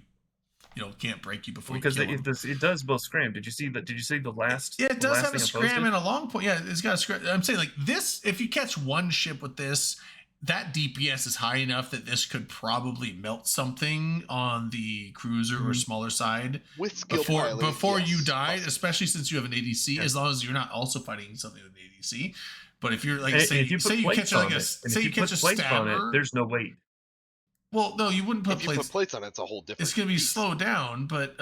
can't break you before because you kill him. it does both scram. Did you see that? Did you see the last? Yeah, it the does last have a thing I scram posted? and a long point. Yeah, it's got a scram. I'm saying like this, if you catch one ship with this that DPS is high enough that this could probably melt something on the cruiser or smaller side With skill before you yes, died, possible. especially since you have an ADC, Yeah. as long as you're not also fighting something with an ADC. But if you're like, And say if you you put plates catch like on a it, and say if you catch a put plates on it, stabber, there's no weight. well, no, you wouldn't put If you plates. put plates on it, it's a whole different. It's going to be beast. slowed down, but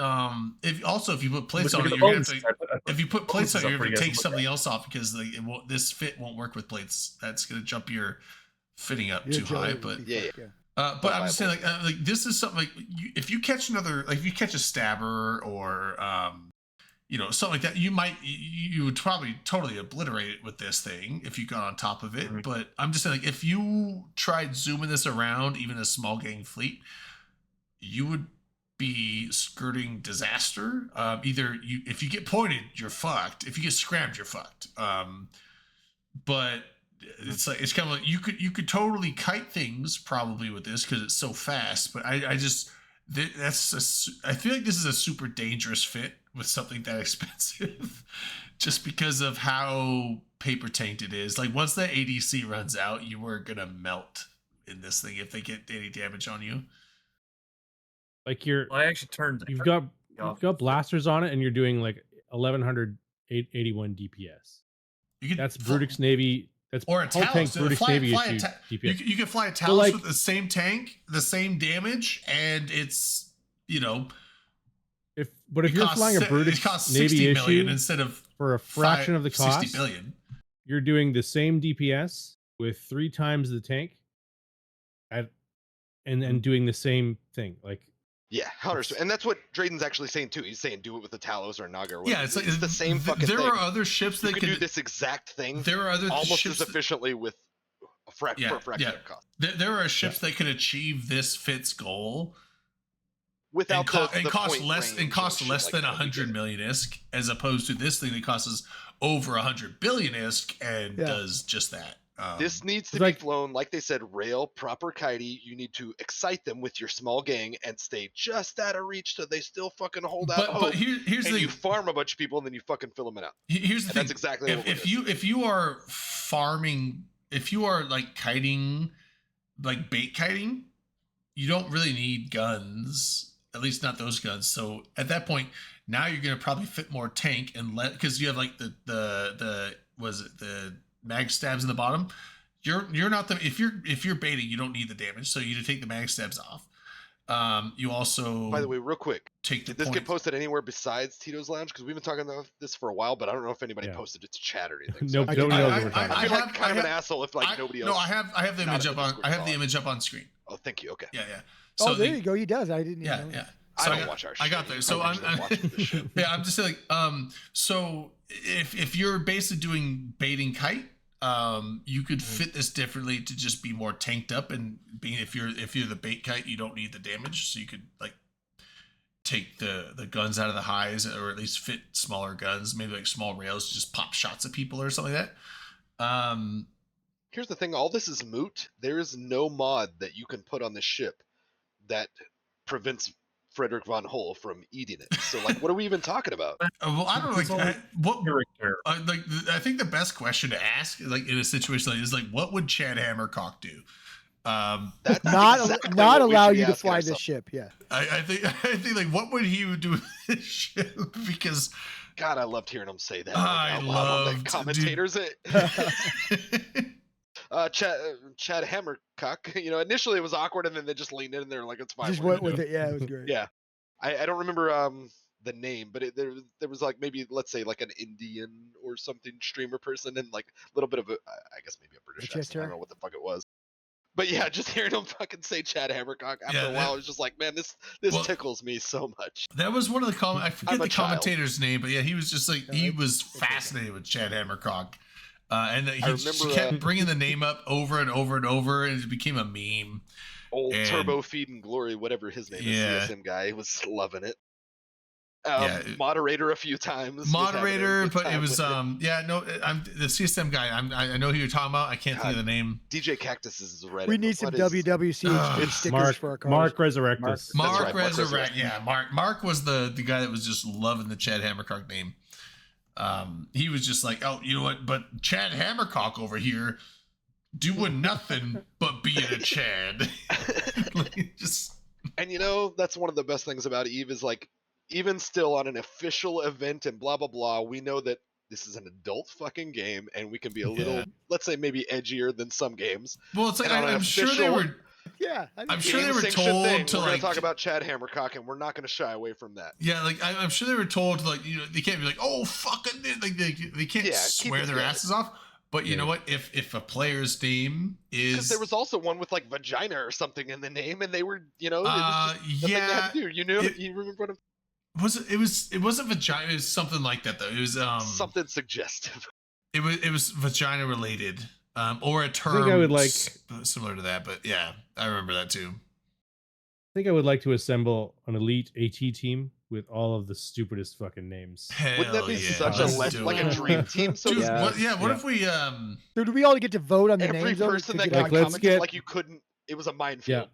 if you put plates Look on at it, the you're gonna have bonuses. to. I put If you put plates on, bonuses up you're for going you to guys take to look something at. else off because like this fit won't work with plates. That's going to jump your fitting up Your too high. agility would But be Yeah, fucked, but I'm just saying like this is something like if you catch another like if you catch a stabber or something like that, you would probably totally obliterate it with this thing if you got on top of it. Mhm. But I'm just saying like if you tried zooming this around, even a small gang fleet, you would be skirting disaster. If you get pointed, you're fucked. If you get scrammed, you're fucked. But it's kind of like you could totally kite things probably with this because it's so fast. But I feel like this is a super dangerous fit with something that expensive, just because of how paper tanked it is. Like once that ADC runs out, you are gonna melt in this thing if they get any damage on you. Like I actually turned. you've got blasters on it, and you're doing like 1181 DPS. You could That's Brutix Navy. That's or a whole tank Talos. Brutix Navy issue You, DPS. you can fly a Talos like- with the same tank, the same damage, and it's If it you're costs flying a it Brutix costs Navy 60 million issue instead of for a fraction of the 60 cost, billion. you're doing the same DPS with 3 times the tank, and doing the same thing. Like Yeah, 100%. And that's what Drayden's actually saying too. He's saying do it with the Talos or Naga. Or Yeah, whatever. it's like the same fucking There thing. are other ships You that can do this exact thing There are other almost ships as efficiently with a for a fraction of cost. There are ships that could achieve this fit's goal Without the cost point less range and cost shit less like than that. 100 million ISK, as opposed to this thing that costs over 100 billion ISK and does just that. This needs to It's like- be flown, like they said, rail, proper kitey. You need to excite them with your small gang and stay just out of reach so they still fucking hold out hope. But here's and the you farm a bunch of people and then you fucking fill them out. Here's the And thing. that's exactly what if you are farming, if you are like kiting, like bait kiting, you don't really need guns, at least not those guns. So at that point, now you're gonna probably fit more tank and because you have like the mag stabs in the bottom. You're not if you're baiting, you don't need the damage, so you need to take the mag stabs off. You also, By the way, real quick, take the did this get points. posted anywhere besides Tito's Lounge? Because we've been talking about this for a while, but I don't know if anybody posted it to chat or anything. So Nobody knows what we're talking I about. feel like kind of an asshole if like nobody else. No, I have the not image in up the on. Discord I have saw the it. image up on screen. Oh, thank you. Okay. Yeah. Oh, there the- you go. He does. I didn't even Yeah, know. yeah. I So don't watch our I got shit. there. So I'm actually watching this shit. yeah, I'm just saying so if you're basically doing baiting kite, you could fit this differently to just be more tanked up, and being if you're the bait kite, you don't need the damage, so you could like take the guns out of the highs, or at least fit smaller guns, maybe like small rails, just pop shots at people or something like that. Here's the thing: all this is moot. There is no mod that you can put on the ship that prevents Frederick von Hull from eating it. So, like, what are we even talking about? Well, I don't know, It's all what character. like I think the best question to ask, like in a situation like this, is like, what would Chad Hammercock do? That's Not exactly not what we allow should be you to asking fly this ourselves. ship. Yeah. I think like what would he do with this ship? Because God, I loved hearing him say that. I out loud on the loved- commentators. Chad Hammercock. You know, initially it was awkward, and then they just leaned in and they're like, "It's fine." Just we're went gonna with do it. Yeah, it was great. Yeah, I don't remember the name, but there was like maybe let's say like an Indian or something streamer person, and like a little bit of a I guess maybe a British accent. I don't know what the fuck it was. But yeah, just hearing him fucking say Chad Hammercock after Yeah, a while, I was just like, man, this Well, tickles me so much. that was one of the I forget I'm a the child. commentator's name, but yeah, he was just like he was fascinated with Chad Hammercock, and he just remember, kept bringing the name up over and over and over, and it became a meme. Old And- Turbo Feed and Glory, whatever his name Yeah. is, CSM guy, was loving it. Yeah, Moderator a few times. was having a Moderator, good but it time was with I'm the CSM guy. I know who you're talking about. I can't think of the name. DJ Cactus is Reddit. We but need some what is- WWCHD stickers for our cars. Mark Resurrectus. Mark right, Mark Resurrect. Yeah, Mark was the guy that was just loving the Chad Hammercock name. He was just like, oh, you know what? But Chad Hammercock over here doing nothing but being a Chad. Like, just And that's one of the best things about Eve is like, even still on an official event and blah blah blah, we know that this is an adult fucking game, and we can be a little, let's say, maybe edgier than some games. well, it's like And on an I'm sure they official were. Yeah, I'm sure they were game-sanctioned told thing, to we're like gonna talk about Chad Hammercock, and we're not gonna shy away from that. Yeah, like I'm sure they were told to, like, they can't be like, oh fucking, like they can't Yeah, keep swear it their together. asses off. But you know what? If a player's name Because is there was also one with like vagina or something in the name, and they were, it was just the thing they yeah, had to do. You remember what it wasn't vagina. It was something like that though. It was something suggestive. it was vagina related, or a term think I would like- similar to that. But yeah, I remember that too. I think I would like to assemble an elite AT team with all of the stupidest fucking names. Hell Wouldn't that be yeah, such let's a do like a it. dream team? So Dude, to Yeah. what Yeah. if we So do we all get to vote on the every names? though, person to that get got on let's commented get- like you couldn't, it was a Yeah. minefield.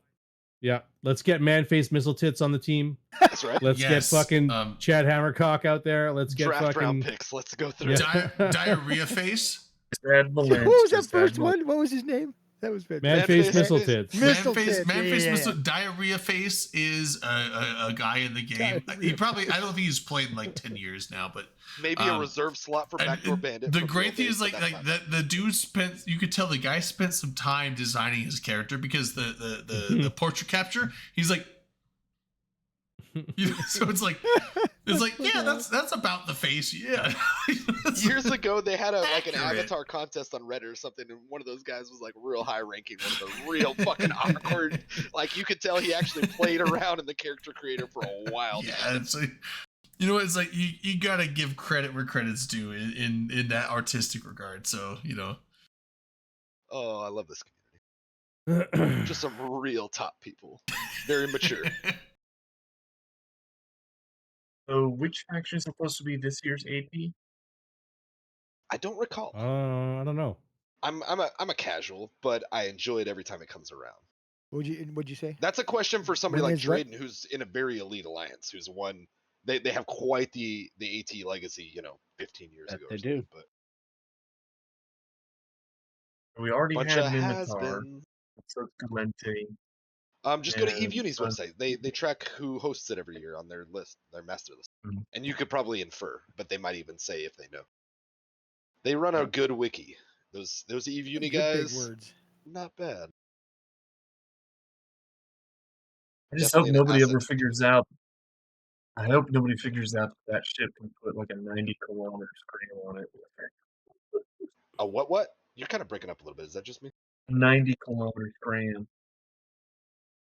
Yeah. Let's get Man-Face Missile Tits on the team. That's right. Let's Yes, get fucking um, Chad Hammercock out there. Let's get Draft fucking round picks. Let's go through. Yeah. it. Diarrhea face. Sad What Valence, was that just first add one? What was his name? That was fantastic. Man-Face Man-Face- Missile Tits. Missile Tits, Man-face yeah. Missile. Diarrhea face is a guy in the game. He Diarrhea probably, I don't think he's played in like 10 years now, but Maybe a reserve slot for and- Backdoor and Bandit. the from great thing Real is Base, like but that's not- the dude spent, you could tell the guy spent some time designing his character, because the portrait capture, he's like, so it's like yeah, that's about the face. Yeah. Years ago, they had an Accurate. avatar contest on Reddit or something, and one of those guys was like real high ranking, one of the real fucking awkward. Like you could tell he actually played around in the character creator for a while. Yeah, it's like, it's like you gotta give credit where credit's due in that artistic regard. So Oh, I love this community. Just some real top people, very mature. So, which faction is supposed to be this year's AP? I don't recall. I don't know. I'm a casual, but I enjoy it every time it comes around. What'd you say? That's a question for somebody When like is what? Drayden, who's in a very elite alliance, who's won. They have quite the AT legacy, 15 years That ago. they or do. something, But We already bunch had of Minotaur. has-been. So Clemente. Just go to And, eVuni's website. They track who hosts it every year on their list, their master list, Mhm. and you could probably infer, but they might even say if they know. They run a good wiki. Those eVuni Good guys, big words. not bad. I just hope Definitely an nobody asset ever to figures out. I hope nobody figures out that ship can put like a 90-kilometer screen on it. A what? You're kind of breaking up a little bit. Is that just me? 90-kilometer scram.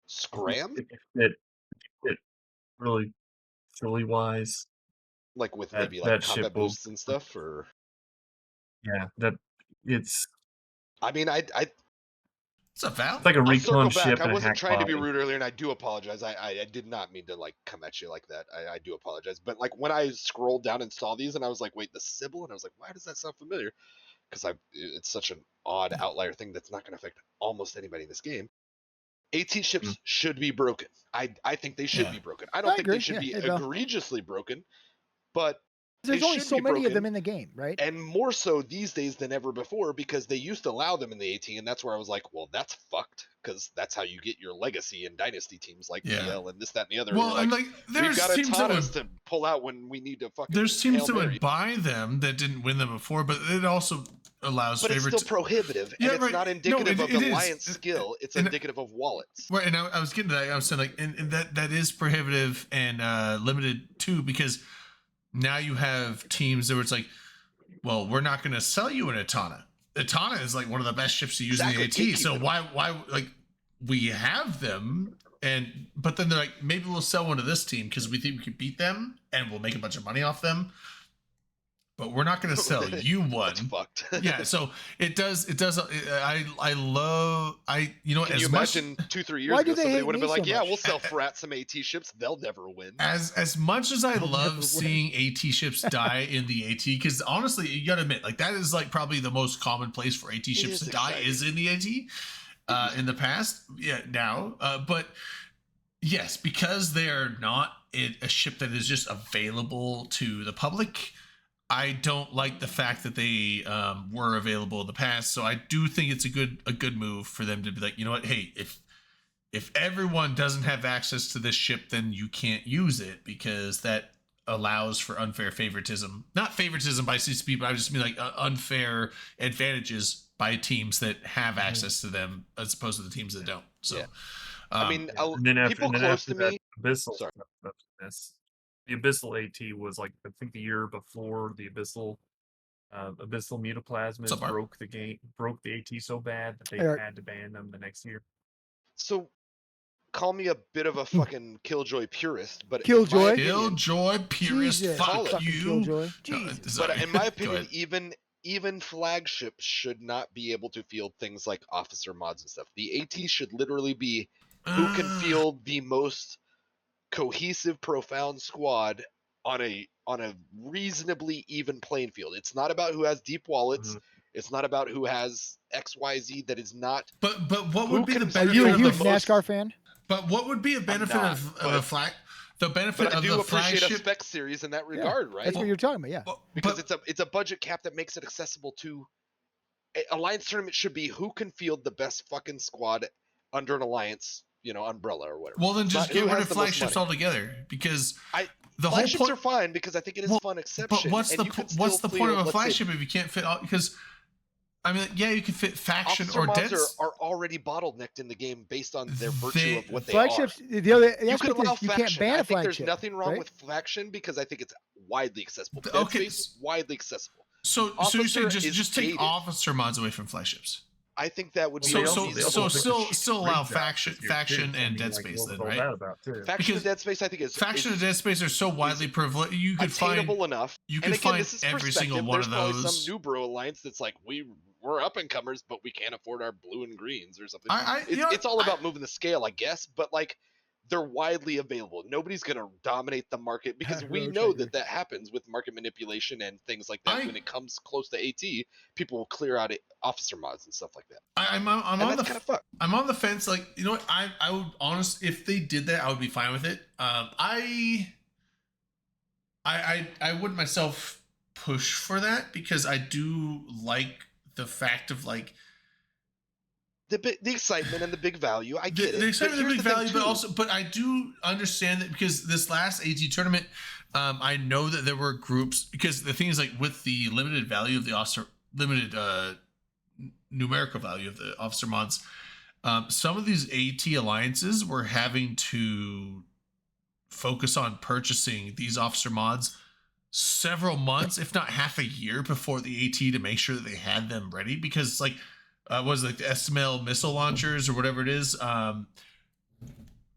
Scram? If you fit really silly wise. Like with That- maybe like that ship combat will- boosts and stuff, or Yeah, that it's I mean, I it's a Valve. it's like a I'll recon circle ship back. I and a wasn't hack trying to be body. rude earlier, and I do apologize. I did not mean to like come at you like that. I do apologize. But like when I scrolled down and saw these, and I was like, wait, the Sybil, and I was like, why does that sound familiar? Because it's such an odd outlier thing that's not going to affect almost anybody in this game. AT ships should be broken. I think they should Yeah. be broken. I don't I think agree. they should be Yeah, yeah. egregiously broken, but There's they only should so be many of broken. them in the game, right? and more so these days than ever before, because they used to allow them in the AT, and that's where I was like, well, that's fucked, because that's how you get your legacy and dynasty teams like Yeah. PL and this, that, and the other. Well, We're and like, like we've there's got teams that Atanas would to pull out when we need to fucking. there's teams Hail that Mary. would buy them that didn't win them before, but it also allows But it's favorite. still prohibitive, and Yeah, it's right. not No, indicative it- of it is. alliance skill. It's And- indicative of wallets. Right, and I was getting to that. I was saying like, and that is prohibitive and limited too, because now you have teams that where it's like, well, we're not going to sell you an Atana. Atana is like one of the best ships to use Exactly, in the AT. gatekeeping So them. why like we have them, but then they're like, maybe we'll sell one to this team because we think we can beat them and we'll make a bunch of money off them. But we're not going to sell you one. That's fucked. Yeah, so it does. I love. Can as you much imagine 2-3 years Why ago do they somebody hate would have me been like, so yeah, much? we'll sell Frat some AT ships. They'll never win. as much as I They'll never win. love seeing AT ships die in the AT, because honestly, you gotta admit, like that is like probably the most common place for AT ships is to die exciting. is in the AT. In the past, yeah, now, but yes, because they are not a ship that is just available to the public. I don't like the fact that they were available in the past. So I do think it's a good move for them to be like, you know what, hey, if everyone doesn't have access to this ship, then you can't use it, because that allows for unfair favoritism. Not favoritism by CCP, but I just mean like unfair advantages by teams that have access to them as opposed to the teams that don't. So, Yeah. I mean, And then after, people and then close after to that, me. Abyssal Sorry. stuff after this. The Abyssal AT was like, I think the year before the Abyssal Mutaplasmas Bart? broke the AT so bad that they Hey, Art. had to ban them the next year. So, call me a bit of a fucking Killjoy purist, but Killjoy? in my opinion, Killjoy purist, Jesus, fuck fucking you. Killjoy. No, Jesus. but sorry. in my Go opinion, ahead. even flagships should not be able to field things like officer mods and stuff. The AT should literally be who can field the most cohesive, profound squad on a reasonably even playing field. It's not about who has deep wallets. It's not about who has XYZ that is not. But what Who would be the can Are benefit you a of huge the NASCAR fan? But what would be a benefit not, of but- a flag? The benefit But I of do the appreciate a flagship. spec series in that Yeah, regard, right? That's what you're talking about, yeah. Because but, it's a budget cap that makes it accessible to alliance tournament. Should be who can field the best fucking squad under an alliance, umbrella or whatever. well, then It's just not who get rid has of the most flagships money. altogether, because the whole Flagships point. are fine because I think it is Well, fun exception. But what's and the you can what's still the point of field, a let's say, flagship if you can't fit all? Because I mean, yeah, you can fit faction officer or mods dense. are already bottlenecked in the game based on their virtue They- of what they Flagships, are. the other You aspect can allow is you faction. can't ban I a think there's flagship. nothing wrong right? with faction because I think it's widely accessible. Dead Okay, Space is widely accessible. So you're Officer saying is just take gated. officer mods away from flagships. I think that would be So the so easiest so way. still allow faction and Dead Space then, right? Faction Because and Dead Space, I think is Faction and Dead Space are so widely privileged. You could find attainable enough. you And could again, find this is every single perspective. one There's of probably those. some new bro alliance that's like we're up and comers, but we can't afford our blue and greens or something. you know, It's all about moving the scale, I guess. But like, they're widely available. Nobody's gonna dominate the market because we Roach, I know agree. that happens with market manipulation and things like that. I- When it comes close to AT, people will clear out officer mods and stuff like that. I'm And on that's the kind of fucked. I'm on the fence. Like, you know what? I would honest if they did that, I would be fine with it. I wouldn't myself push for that because I do like the fact of like The excitement and the big value. I get it. the excitement and here's big the thing, value, but too. also, but I do understand that because this last AT tournament, I know that there were groups because the thing is like with the limited value of the officer, limited numerical value of the officer mods, some of these AT alliances were having to focus on purchasing these officer mods several months, if not half a year, before the AT to make sure that they had them ready because like. Was it like the SML missile launchers or whatever it is.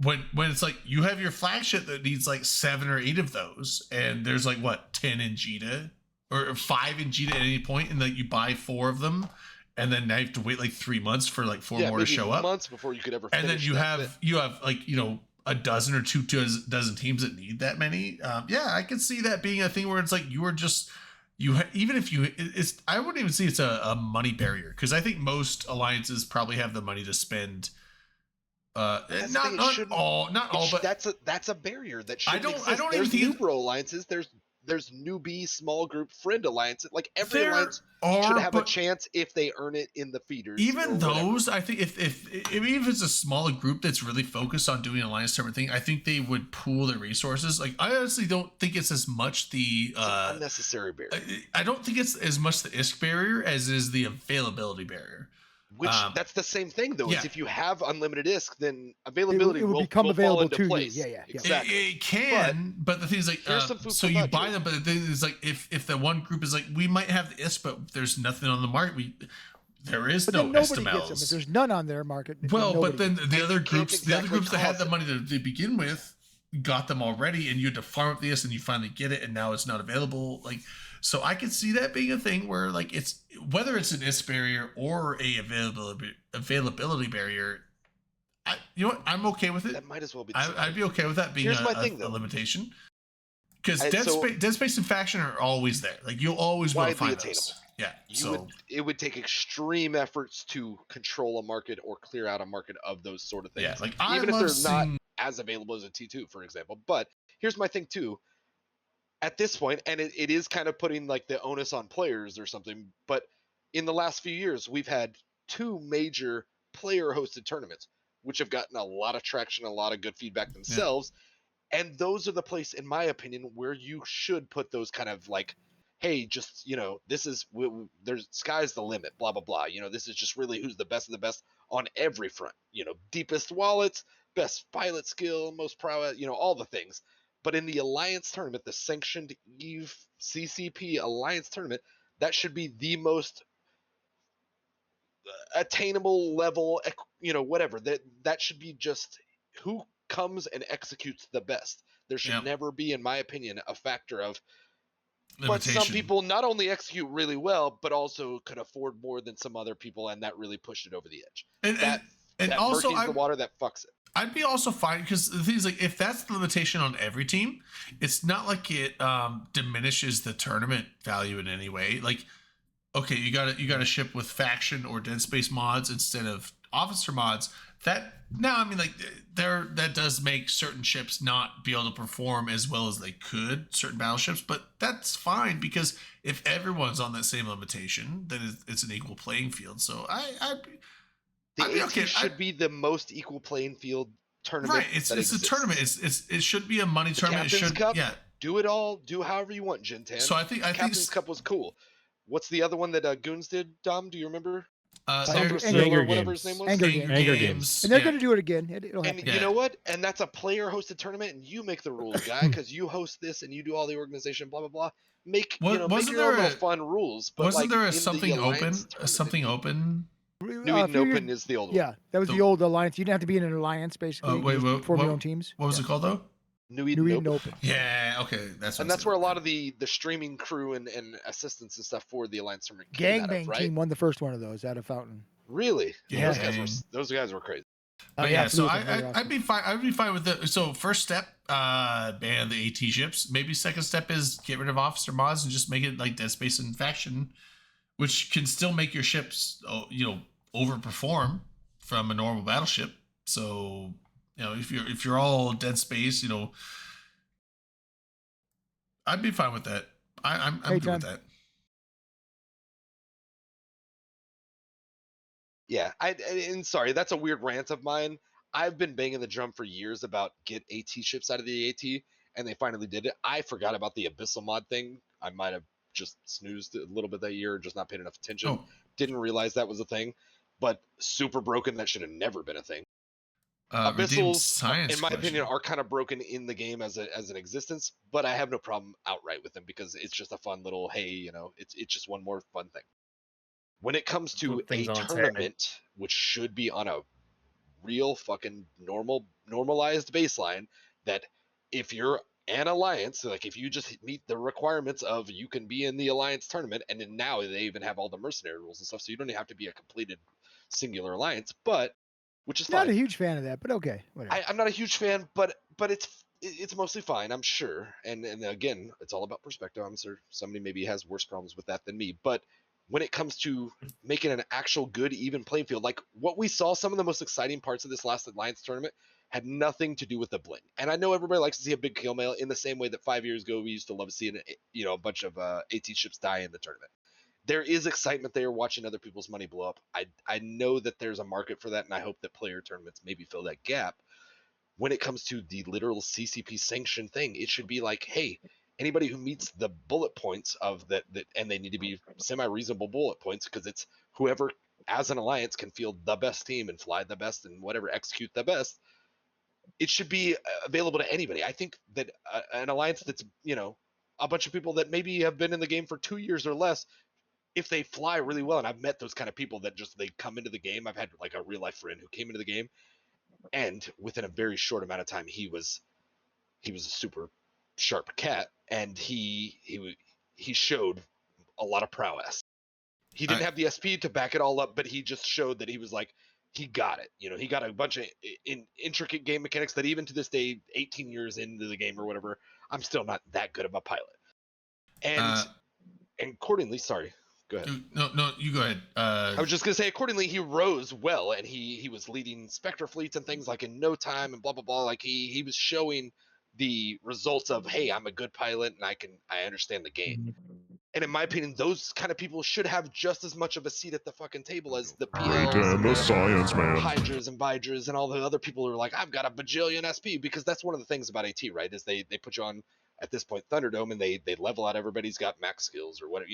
When it's like you have your flagship that needs like 7 or 8 of those, and there's like what 10 in Jita or 5 in Jita at any point, and like you buy 4 of them, and then now you have to wait like 3 months for like 4 more to maybe show up. months before you could ever. And then finish you that have bit. like a dozen or two dozen teams that need that many. Yeah, I could see that being a thing where it's like you are just. Even if it's I wouldn't even see it's a money barrier because I think most alliances probably have the money to spend. Not all, but that's a barrier that should. I don't exist. even There's think new bro alliances. There's newbie small group friend alliances. Like every There alliance are, should have a but chance if they earn it in the feeders. even or whatever. those, I think if it's a smaller group that's really focused on doing alliance tournament thing, I think they would pool their resources. Like I honestly don't think it's as much the It's an unnecessary barrier. I don't think it's as much the ISK barrier as is the availability barrier. Which that's the same thing though. yeah. Is if you have unlimited ISK, then availability it would will become will available fall into to you. place. Yeah. Exactly. It can, but the thing is like, here's some food so for you thought, buy Joey. them, but the thing is like, if the one group is like, we might have the ISK, but there's nothing on the market. There is But no then nobody gets them. If SMLs. there's none on their market. Well, but nobody then the other can't groups, exactly that had cause the it. money to begin with, got them already, and you had to farm up the ISK, and you finally get it, and now it's not available. Like, so I could see that being a thing where like it's whether it's an ISK barrier or a availability barrier. You know what? I'm okay with it. That might as well be. The same. I'd be okay with that being Here's my a thing, though. limitation. Because I- so- Dead Space and Faction are always there. Like you'll always be able to Widely find those. attainable. Yeah. It would take extreme efforts to control a market or clear out a market of those sort of things. Yeah, like I even if love they're not seeing. as available as a T2, for example. But here's my thing too. at this point, and it is kind of putting like the onus on players or something, but in the last few years, we've had 2 major player hosted tournaments, which have gotten a lot of traction, a lot of good feedback themselves. And those are the place, in my opinion, where you should put those kind of like, hey, just, this is, there's sky's the limit, blah, blah, blah. This is just really who's the best of the best on every front, deepest wallets, best pilot skill, most prowess, all the things. But in the Alliance tournament, the sanctioned EVE CCP Alliance tournament, that should be the most attainable level, whatever. That should be just who comes and executes the best. There should never be, in my opinion, a factor of, but some people not only execute really well, but also could afford more than some other people, and that really pushed it over the edge. And that also murkies the water, that fucks it. I'd be also fine, because the thing is, like, if that's the limitation on every team, it's not like it diminishes the tournament value in any way. Like, okay, you got to ship with faction or Dead Space mods instead of officer mods. That does make certain ships not be able to perform as well as they could, certain battleships, but that's fine, because if everyone's on that same limitation, then it's an equal playing field. So AT should be the most equal playing field tournament. Right, it's a tournament. It should be a money tournament. Captain's Cup, do it all. Do however you want, Jintan. So I think Captain's Cup was cool. What's the other one that Goons did, Dom? Do you remember? Anger whatever his name was. Anger Games. Games. And they're going to do it again. And you know what? And that's a player-hosted tournament, and you make the rules, guy, because you host this and you do all the organization, blah blah blah. Make your own fun rules. But wasn't there a something open? New Eden Open is the old one. Yeah, that was the old alliance. You didn't have to be in an alliance, basically. Form your own teams. What was it called, though? New Eden Open. Yeah, okay, that's where a lot of the streaming crew and assistants and stuff for the alliance tournament Gangbang team won the first one of those out of Fountain. Really? Yeah. Those guys were crazy. But so I'd be fine. I'd be fine with it. So first step, ban the AT ships. Maybe second step is get rid of officer mods and just make it like Dead Space and faction, which can still make your ships, overperform from a normal battleship. So if you're all Dead Space, I'd be fine with that. I'm good with that. Yeah, and sorry, that's a weird rant of mine. I've been banging the drum for years about get AT ships out of the AT, and they finally did it. I forgot about the Abyssal mod thing. I might have just snoozed a little bit that year, just not paid enough attention. Didn't realize that was a thing, but super broken. That should have never been a thing. Abyssals, in my opinion, are kind of broken in the game as an existence, but I have no problem outright with them because it's just a fun little, hey, it's just one more fun thing. When it comes to a tournament, which should be on a real fucking normalized baseline, that if you're an alliance, like if you just meet the requirements of you can be in the alliance tournament, and then now they even have all the mercenary rules and stuff, so you don't even have to be a completed singular alliance, which is not fine. a huge fan of that, but okay, whatever. I'm not a huge fan, but it's mostly fine, I'm sure. And again, it's all about perspective. I'm sure somebody maybe has worse problems with that than me, but when it comes to making an actual good, even playing field, like what we saw, some of the most exciting parts of this last Alliance tournament had nothing to do with the bling. And I know everybody likes to see a big kill mail in the same way that 5 years ago we used to love seeing a bunch of AT ships die in the tournament. There is excitement there watching other people's money blow up. I know that there's a market for that, and I hope that player tournaments maybe fill that gap. When it comes to the literal CCP sanctioned thing, it should be like, hey, anybody who meets the bullet points of that, and they need to be semi-reasonable bullet points, because it's whoever as an alliance can field the best team and fly the best and whatever, execute the best. It should be available to anybody. I think that an alliance that's, a bunch of people that maybe have been in the game for 2 years or less, if they fly really well, and I've met those kind of people that just, they come into the game. I've had like a real life friend who came into the game, and within a very short amount of time, he was a super sharp cat, and he showed a lot of prowess. He didn't have the SP to back it all up, but he just showed that he was like, he got it. He got a bunch of intricate game mechanics that even to this day, 18 years into the game or whatever, I'm still not that good of a pilot. And accordingly, sorry, go ahead. No, you go ahead. I was just gonna say, accordingly, he rose well, and he was leading Spectre fleets and things like in no time, and blah blah blah. Like he was showing the results of, hey, I'm a good pilot and I understand the game. Mhm. And in my opinion, those kind of people should have just as much of a seat at the fucking table as the Right, PLs and and the the science man. Hydras and Vidras and all the other people who are like, I've got a bajillion SP, because that's one of the things about AT, right? Is they put you on, at this point, Thunderdome, and they level out everybody's got max skills or whatever,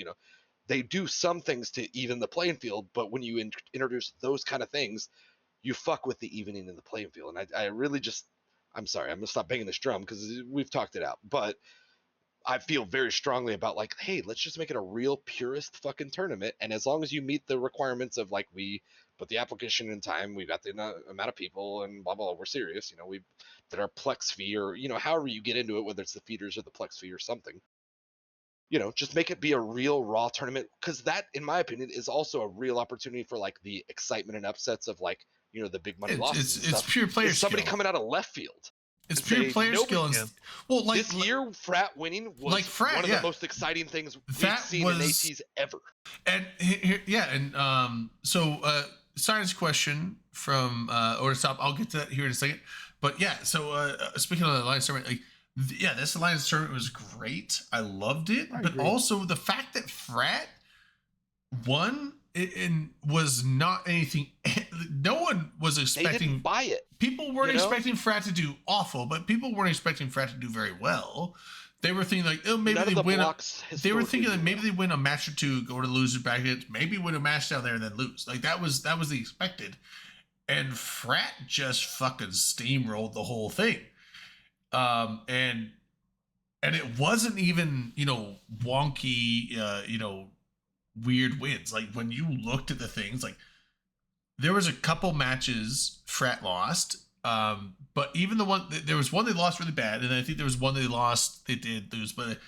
They do some things to even the playing field, but when you introduce those kind of things, you fuck with the evening in the playing field. And I really just, I'm sorry, I'm gonna stop banging this drum because we've talked it out, but I feel very strongly about like, hey, let's just make it a real purist fucking tournament. And as long as you meet the requirements of like, we put the application in time, we got the amount of people and blah, blah, blah, we're serious, we did our Plex fee or, however you get into it, whether it's the feeders or the Plex fee or something, just make it be a real raw tournament. Cause that, in my opinion, is also a real opportunity for like the excitement and upsets of like, the big money losses. It's pure player Is somebody skill. coming out of left field. It's and pure say, player "Nobody skill. can." Well, like this year, Frat winning was like Frat, one of yeah. the most exciting things we've That seen in was- ATs ever. And so science question from Ortostop. I'll get to that here in a second. But yeah, so speaking of the Alliance tournament, like this Alliance tournament was great. I loved it, I but agree. also the fact that Frat won and was not anything. No one was They expecting. didn't buy it. People weren't You know? expecting Frat to do awful, but people weren't expecting Frat to do very well. They were thinking like, oh, maybe None they of the win. blocks They were historically thinking do that maybe well. they win a match or two, go to the loser bracket, maybe win a match down there and then lose. Like that was the expected. And Frat just fucking steamrolled the whole thing. And it wasn't even, wonky, weird wins. Like when you looked at the things, like there was a couple matches Frat lost. But even there was one they lost really bad, and I think there was one they did lose. But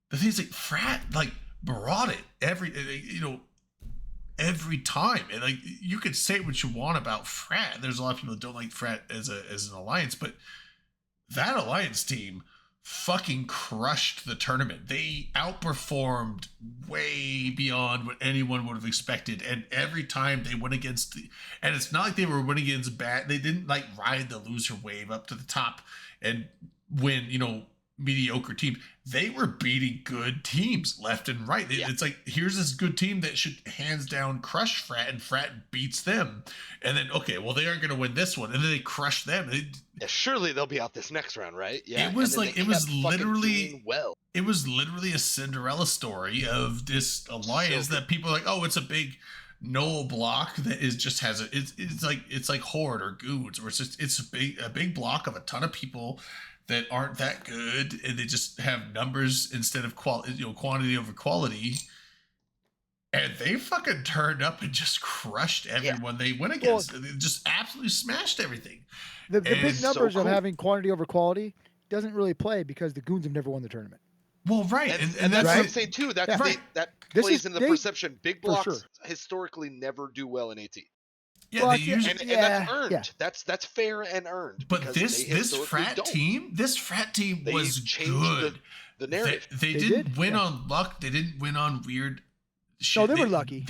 the thing is, like Frat, like brought it every time, and like you could say what you want about Frat. There's a lot of people that don't like Frat as an alliance, but that alliance team fucking crushed the tournament. They outperformed way beyond what anyone would have expected, and every time they went against and it's not like they were winning against bad. They didn't like ride the loser wave up to the top and win, mediocre teams. They were beating good teams left and right. It's like, here's this good team that should hands down crush Frat, and Frat beats them, and then okay, well, they aren't going to win this one, and then they crush them. Yeah, surely they'll be out this next round, right? Yeah. It was and then like they it was kept fucking literally doing well. it was literally a Cinderella story of this alliance So that people are like, oh, it's a big null block that is just has a it's like Horde or Goons, where it's a big block of a ton of people that aren't that good, and they just have numbers instead of quantity over quality. And they fucking turned up and just crushed everyone they went against. They just absolutely smashed everything. The And big so numbers of cool. having quantity over quality doesn't really play because the Goons have never won the tournament. Well, right, And that's what right. I'm saying too. That's Yeah. they, Right. that This plays is- into the they- perception. Big for blocks sure. historically never do well in AT. Yeah, Well, they yeah, usually. And that's Yeah, earned. yeah. That's fair and earned. But because this they historically Frat don't. team They was changed good. the narrative. They They didn't did, win yeah. on luck. They didn't win on weird shit. No, they were lucky.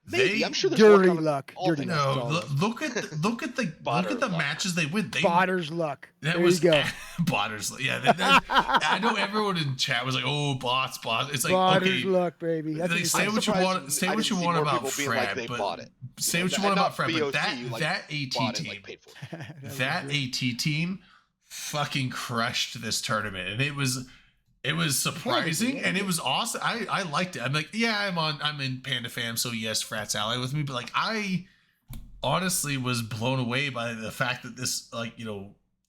Maybe I'm sure there's Dirty luck on luck. all Dirty things. luck. no. Look at Botter the luck. matches they win. Botter's luck. That There was you go. Botters. Yeah, I know everyone in chat was like, "Oh, bots." It's like, Botter's okay, luck, baby. That's like, what you say say. what you surprised want. Say I what didn't you see want more about people being like Frat, they but bought it. say what you And want not about Frat, but BOT, that like, that AT bought it, team, like, paid for it. that AT team, fucking crushed this tournament, and it was surprising and it was awesome. I liked it. I'm like, yeah, I'm in Panda Fam, so yes, Frat's ally with me, but like I honestly was blown away by the fact that this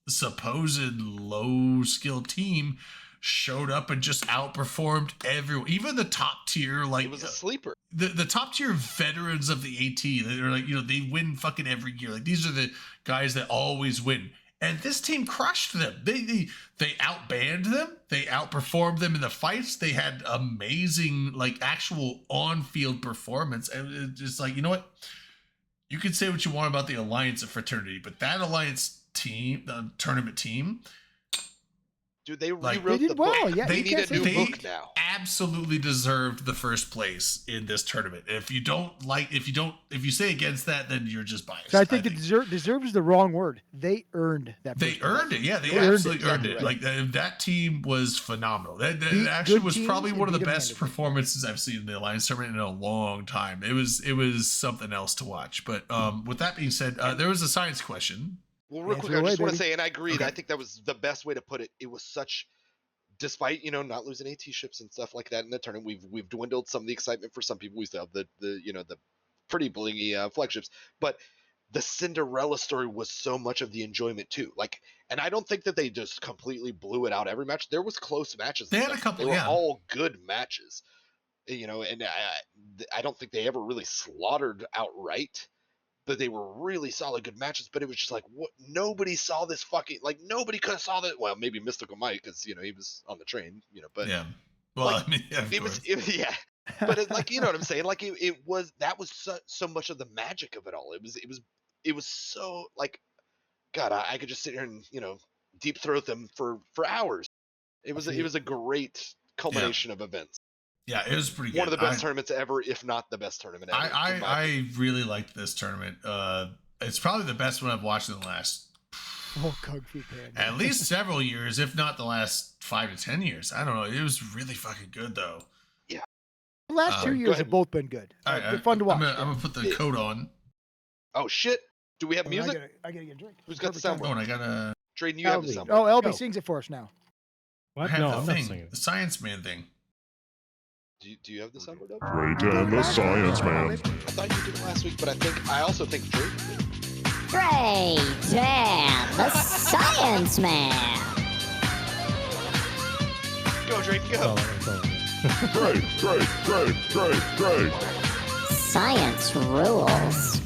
supposed low skill team showed up and just outperformed everyone, even the top tier, like It was a sleeper. the top tier veterans of the AT. They're like, they win fucking every year. Like these are the guys that always win. And this team crushed them. They outbanned them. They outperformed them in the fights. They had amazing, like, actual on-field performance. And it's just like, you know what? You can say what you want about the Alliance of Fraternity, but that Alliance team, the tournament team, Dude, they Like, rewrote They the did well. book. Yeah, They you need can't a new say- book now. absolutely deserved the first place in this tournament. If you say against that, then you're just biased. So I think deserve is the wrong word. They earned that. They first place. earned it. Yeah, they They earned absolutely it. earned it. Exactly Like that team was phenomenal. That Beat actually good was teams probably and one of the beat 'em best handedly. performances I've seen in the Alliance tournament in a long time. It was something else to watch. But with that being said, there was a science question. Well, real Answer quick, I away, just want to baby. say, and I agreed, Okay. I think that was the best way to put it. It was such, despite not losing AT ships and stuff like that in the tournament, we've dwindled some of the excitement for some people. We still have the pretty blingy flagships, but the Cinderella story was so much of the enjoyment too. Like, and I don't think that they just completely blew it out every match. There was close matches. They and had a stuff. couple, They were yeah. all good matches. And I don't think they ever really slaughtered outright. But they were really solid, good matches. But it was just like, what? Nobody saw this fucking, like, nobody could have saw that. Well, maybe Mystical Mike, because he was on the train, but Yeah. Well, like, I mean, yeah, of it course. was, yeah. But like, you know what I'm saying? Like, that was so much of the magic of it all. It was so like, God, I could just sit here and deep throat them for hours. It was a great culmination of events. Yeah, it was pretty good. One of the best tournaments ever, if not the best tournament ever. I really liked this tournament. It's probably the best one I've watched in the last Oh, Kung Fu Panda. at least several years, if not the last 5 to 10 years. I don't know. It was really fucking good though. The last 2 Go years ahead. have both been good. All right, They're fun to watch. I'm gonna put the code on. Oh shit! Do we have I music? gotta get a drink. Who's got the Perfect soundboard? Oh, and I gotta Drayden, you have the LB. soundboard. Oh, LB Go. sings it for us now. I What? have No, the I'm not thing, singing. the Science Man thing. Do you have the soundboard up? Drayden the Science Man. I thought you did it last week, but I also think Drayden did. Drayden, the Science Man. Go, Drayden, That's all- go. that's all. Dray. Science rules.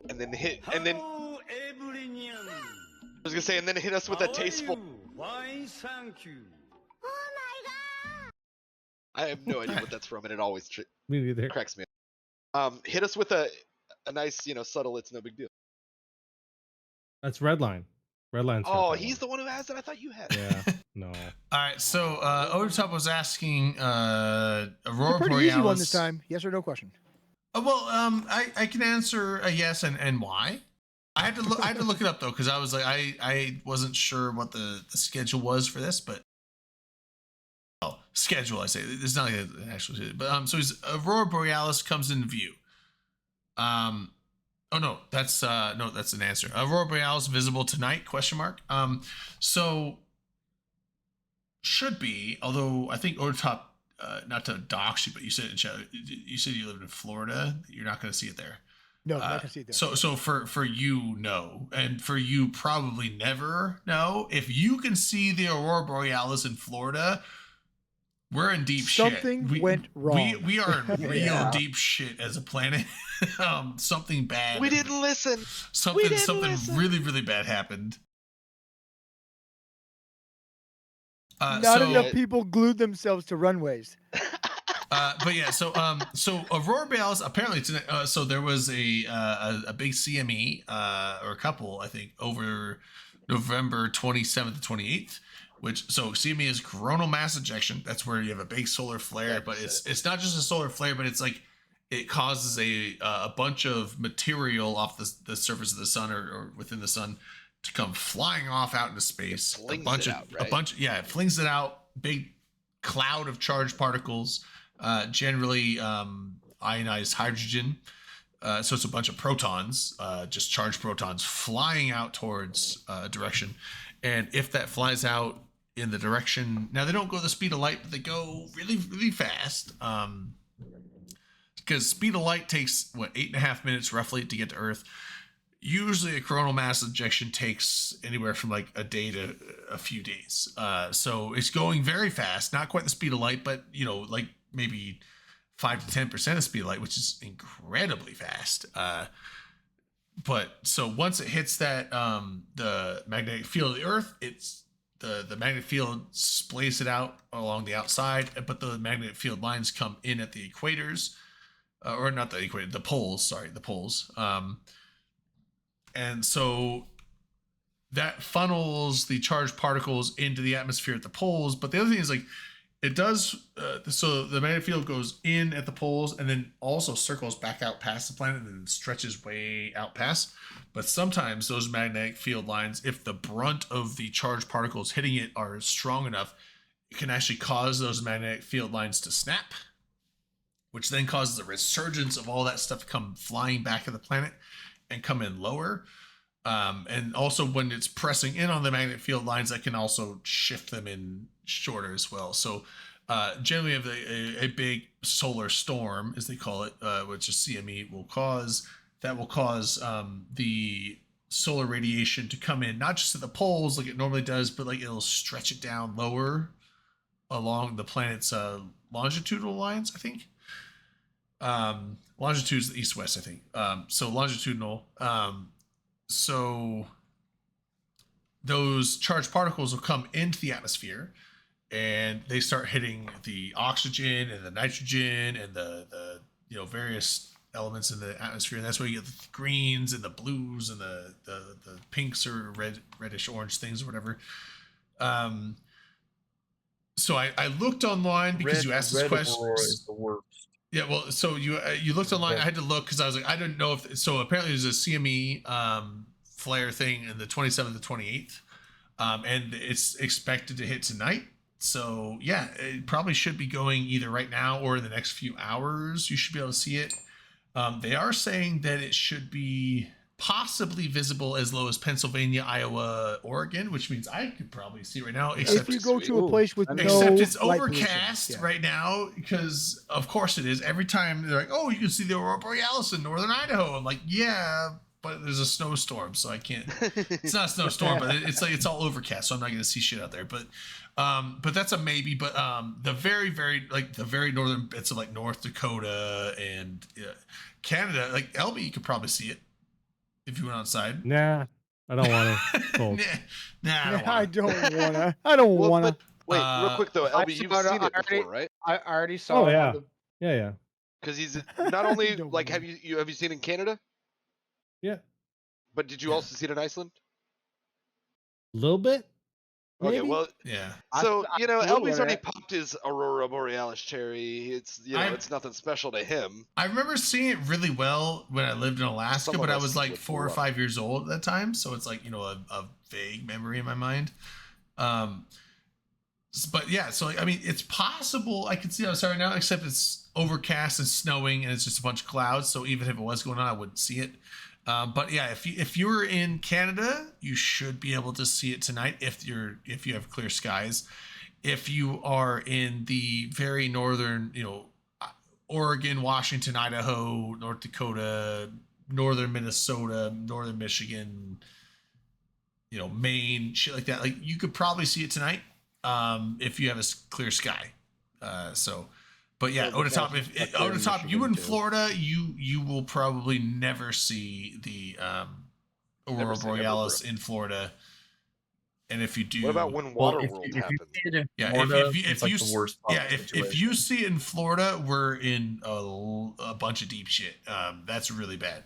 And then I was gonna say, and then hit us with a tasteful. I have no idea what that's from, and it always Me neither. cracks me up. Hit us with a nice, subtle. It's no big deal. That's Redline. Redline's got Oh, that he's one. the one who has it. I thought you had it. Yeah. No. All right, so Overtop was asking It's Aurora a pretty Borealis. easy one this time. Yes or no question. I can answer a yes and why. I had to look it up though because I was like I wasn't sure what the schedule was for this, but schedule I say it's not like an actual but so his Aurora Borealis comes in view. Oh no, that's an answer. Aurora Borealis visible tonight? Question mark. So should be, although I think Overtop, not to dox you, but you said you live in Florida. You're not going to see it there. No, not gonna see it there. So for you, no, and for you, probably never. No, if you can see the Aurora Borealis in Florida, we're in deep Something shit. went wrong. We are in real Yeah. deep shit as a planet. Something bad. We didn't listen. Something didn't listen. really bad happened. Not enough people glued themselves to runways. But yeah, so Aurora Borealis apparently tonight. So there was a big CME or a couple, I think, over November 27th to 28th. So CME is coronal mass ejection. That's where you have a big solar flare, but it's not just a solar flare, but it's like it causes a bunch of material off the surface of the sun or within the sun to come flying off out into space. It flings it out, right? It flings it out. Big cloud of charged particles. Generally ionized hydrogen. So it's a bunch of protons, just charged protons flying out towards a direction. And if that flies out in the direction, now they don't go the speed of light, but they go really, really fast. Because speed of light takes 8.5 minutes roughly to get to Earth. Usually a coronal mass ejection takes anywhere from like a day to a few days. So it's going very fast, not quite the speed of light, but like maybe 5 to 10% of speed of light, which is incredibly fast. But so once it hits that the magnetic field of the Earth, it's the magnetic field splays it out along the outside, but the magnetic field lines come in at the equators, or not the equator, the poles. Sorry, the poles. And so that funnels the charged particles into the atmosphere at the poles. But the other thing is like it does. So the magnetic field goes in at the poles and then also circles back out past the planet and then stretches way out past. But sometimes those magnetic field lines, if the brunt of the charged particles hitting it are strong enough, it can actually cause those magnetic field lines to snap, which then causes a resurgence of all that stuff to come flying back at the planet and come in lower. And also when it's pressing in on the magnetic field lines, that can also shift them in shorter as well. So generally have a big solar storm, as they call it, which is CME, will cause the solar radiation to come in, not just at the poles like it normally does, but like it'll stretch it down lower along the planet's longitudinal lines, I think. Longitude is the east-west, I think. So longitudinal. So those charged particles will come into the atmosphere and they start hitting the oxygen and the nitrogen and the various elements in the atmosphere. And that's where you get the greens and the blues and the pinks or reddish orange things or whatever. So I looked online because you asked this question. Is the worst. Yeah, well, so you looked online. I had to look because I was like, I didn't know if so. Apparently, there's a CME flare thing in the 27th to 28th, and it's expected to hit tonight. So yeah, it probably should be going either right now or in the next few hours. You should be able to see it. They are saying that it should be possibly visible as low as Pennsylvania, Iowa, Oregon, which means I could probably see it right now. If you go to a place with no except it's light overcast pollution. right now because of course it is. Every time they're like, oh, you can see the Aurora Borealis in northern Idaho. I'm like, yeah, but there's a snowstorm, so I can't. It's not a snowstorm, but it's like it's all overcast, so I'm not going to see shit out there. But that's a maybe. But the very northern bits of like North Dakota and Canada, like LB, you could probably see it if you went outside. Nah, I don't want to. I don't wanna. I don't Well, wanna. but wait, real quick though, I LB, you've saw it seen it already. before, right? I already saw Oh it. yeah, yeah. Because he's not only Don't like worry. have you seen it in Canada? Yeah. But did you also see it in Iceland? A little bit. Okay, Maybe? well, Yeah. so I you know, flew LB's in already it. popped his Aurora Borealis cherry. It's it's nothing special to him. I remember seeing it really well when I lived in Alaska, Some but of I us was like would 4 or love 5 years old at that time, so it's like a vague memory in my mind. But yeah, so I mean, it's possible I could see outside right now, except it's overcast and snowing, and it's just a bunch of clouds. So even if it was going on, I wouldn't see it. But yeah, if you're in Canada, you should be able to see it tonight if you have clear skies. If you are in the very northern, Oregon, Washington, Idaho, North Dakota, northern Minnesota, northern Michigan, Maine, shit like that, like you could probably see it tonight if you have a clear sky. But yeah, Otatop, if Otatop, you in Florida, you will probably never see the Aurora Borealis in Florida. And if you do, What about when Well, Waterworld if you happened? see it in yeah, Florida, if it's like you the worst yeah, possible if situation. you see it in Florida, we're in a bunch of deep shit. That's really bad.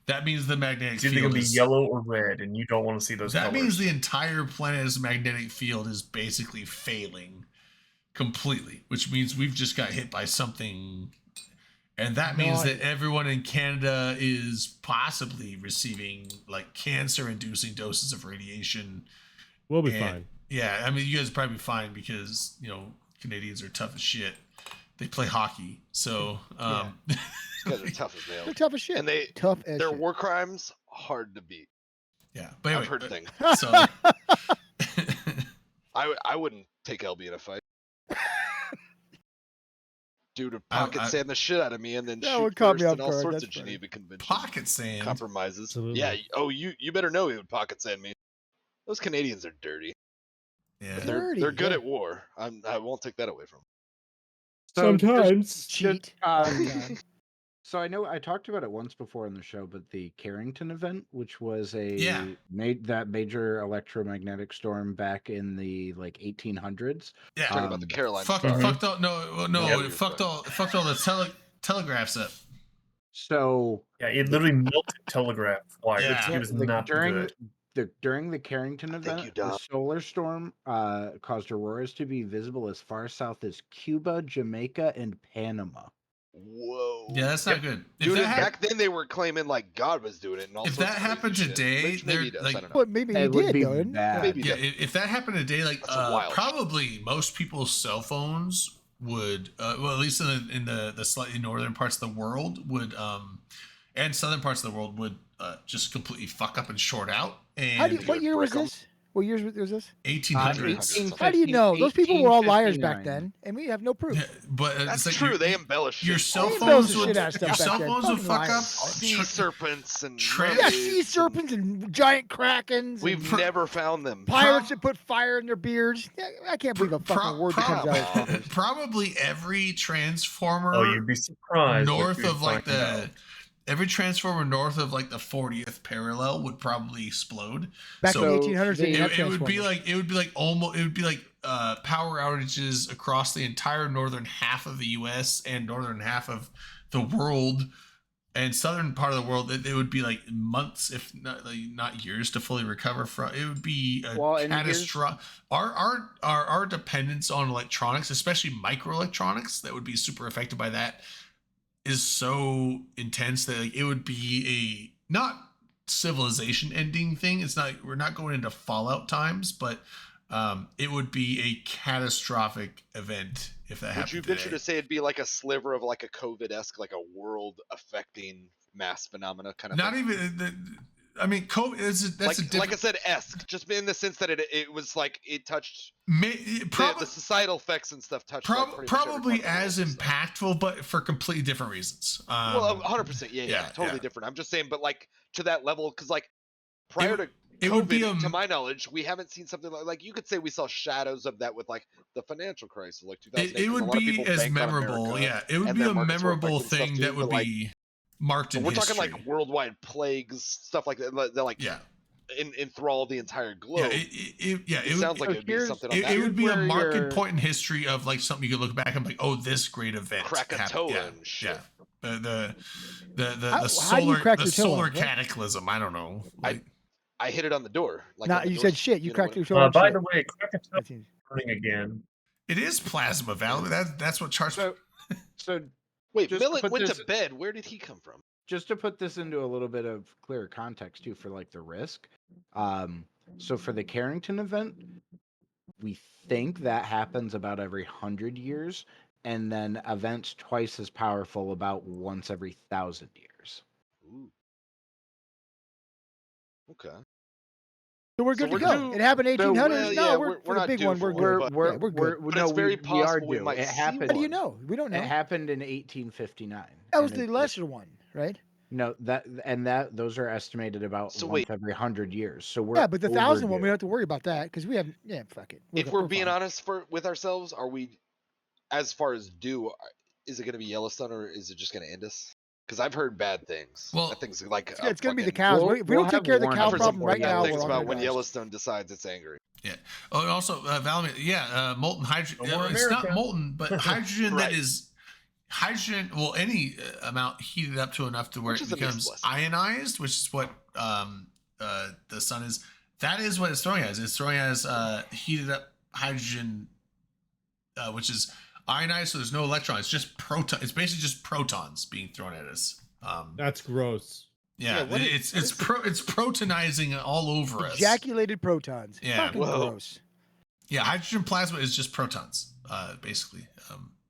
That means the magnetic It's either field gonna be is yellow or red, and you don't want to see those that colors. means the entire planet's magnetic field is basically failing completely, which means we've just got hit by something, and that means that everyone in Canada is possibly receiving like cancer-inducing doses of radiation. We'll be And- fine. Yeah, I mean, you guys are probably fine because Canadians are tough as shit. They play hockey, so These guys are tough as They're nails. tough as shit. And tough as their shit. war crimes hard to beat. yeah. But anyway, I've heard things. so I wouldn't take LB in a fight. Dude would pocket sand the shit out of me and then That shoot would caught first me off in all guard, sorts that's of funny. Geneva Convention pocket sand. compromises. Absolutely. Yeah. Oh, you better know he would pocket sand me. Those Canadians are dirty. Yeah. But Dirty, they're good yeah. at war. I won't take that away from them. So just- Sometimes. Cheat. So I know I talked about it once before on the show, but the Carrington event, which was Yeah. that major electromagnetic storm back in the 1800s. Yeah. Talking about the Caroline Fuck, Star. fucked all no, Yeah. it fucked all the telegraphs up. So Yeah, it literally melted telegraph wires. Yeah. It was like, not during good. during the Carrington Thank you, event, the Dom. solar storm caused auroras to be visible as far south as Cuba, Jamaica, and Panama. Whoa. Yeah, that's not good. If Dude, that hap- back then they were claiming like God was doing it and all if sorts that of crazy happened shit, today, which maybe they're he does, like, I don't know. But maybe he It would did, be though. didn't he? bad. Maybe yeah, does. if that happened today, like That's some wild shit. probably most people's cell phones would, well, at least in the slightly northern parts of the world would, and southern parts of the world would just completely fuck up and short out. How do And you, what year was brick 'em. this? What years was this? 1800s. How do you know? Those people were all liars back 1859. then, and we have no proof. Yeah, but That's it's like true. They embellish your shit cell all They the embellish phones the would shit out of stuff your back cell then. phones would Fucking fuck up. liars. sea serpents and Trans- Yeah, mermaids sea and- serpents and giant krakens. We've and never found them. pirates that put fire in their beards. Yeah, I can't believe a fucking word that comes out of his Pro- fingers. Probably every transformer Oh, you'd be surprised. what north you'd of like find out. every transformer north of like the 40th parallel would probably explode. Back So in the 1800s, they didn't have it would be transformers. like power outages across the entire northern half of the U.S. and northern half of the world, and southern part of the world. It would be like months, if not years, to fully recover from. It would be a Well, and catastrophic. Our dependence on electronics, especially microelectronics, that would be super affected by that, is so intense that like, it would be a not civilization ending thing. It's not, we're not going into Fallout times, but it would be a catastrophic event if that Would happened you venture today. to say it'd be like a sliver of like a COVID-esque, like a world-affecting mass phenomena kind of Not thing? even I mean, COVID is that's a like I different. said, esque, just in the sense that it was like it touched Probably the societal effects and stuff touched. like, pretty much every probably part of the as world, so. impactful, but for completely different reasons. Well, 100%, yeah, yeah, totally yeah. different. I'm just saying, but like to that level, because like prior to it would be COVID, to my knowledge, we haven't seen something like you could say we saw shadows of that with like the financial crisis, like 2008. It 'cause a would lot of be people as banked on memorable. America, Yeah, it would and be their a markets were memorable affected and thing stuff that too, would but, like, be marked in we're history. talking like worldwide plagues, stuff like that. That like yeah. enthrall the entire Yeah, globe. it sounds like would, it would be something on it, that. it would be a Where marked you're- point in history of like something you could look back and be like, oh, this great event Krakatoa happened. Yeah, and shit. yeah. The How do you solar crack the your toe solar on? What? cataclysm. I don't know. Like, I hit it on the door. Like Nah, on the you door, said shit. You know, cracked when your toe. on By shit. the way, Krakatoa That seems- burning again. it is plasma, Val. That's what charts. So Wait, Just to Millet put went this- to bed. Where did he come from? just to put this into a little bit of clearer context too for like the risk. So for the Carrington event, we think that happens about every 100 years, and then events twice as powerful about once every 1,000 years. Ooh. Okay. So we're So good we're to go. due- It happened in so 1800s. well, no, yeah, we're, we're for not the big due one. for We're one, good. but- Yeah, we're good. But no, it's very we are possible we due. might It see happened. How do you one. know? We don't know. It happened in 1859. That was and the lesser one, right? No, those are estimated about So once wait. every 100 years. So we're Yeah, but the 1,000 one, we overdue. don't have to worry about that because we have. Yeah, fuck it. If we're being fine. honest with ourselves, are we, as far as due, is it going to be Yellowstone or is it just going to end us? Because I've heard bad things. Well, I think it's like It's going to be the fucking- cows. We'll- if we don't we'll take have care of the warnings cow I've heard some problem right bad now, things we're all about gonna when die. Yellowstone decides it's angry. Yeah. Oh, and also, Valmy, molten hydrogen. No more It's not America. molten, but hydrogen that Right. is hydrogen. Well, any amount heated up to enough to where Which it is a mixed becomes blessing. ionized, which is what the sun is. That is what it's throwing as. It's throwing as heated up hydrogen, which is ionized. So there's no electron. It's just proton. It's basically just protons being thrown at us. That's gross. Yeah, what it's is it's protonizing all over us. Ejaculated protons. Yeah. Fucking Whoa. gross. Yeah, hydrogen plasma is just protons, basically.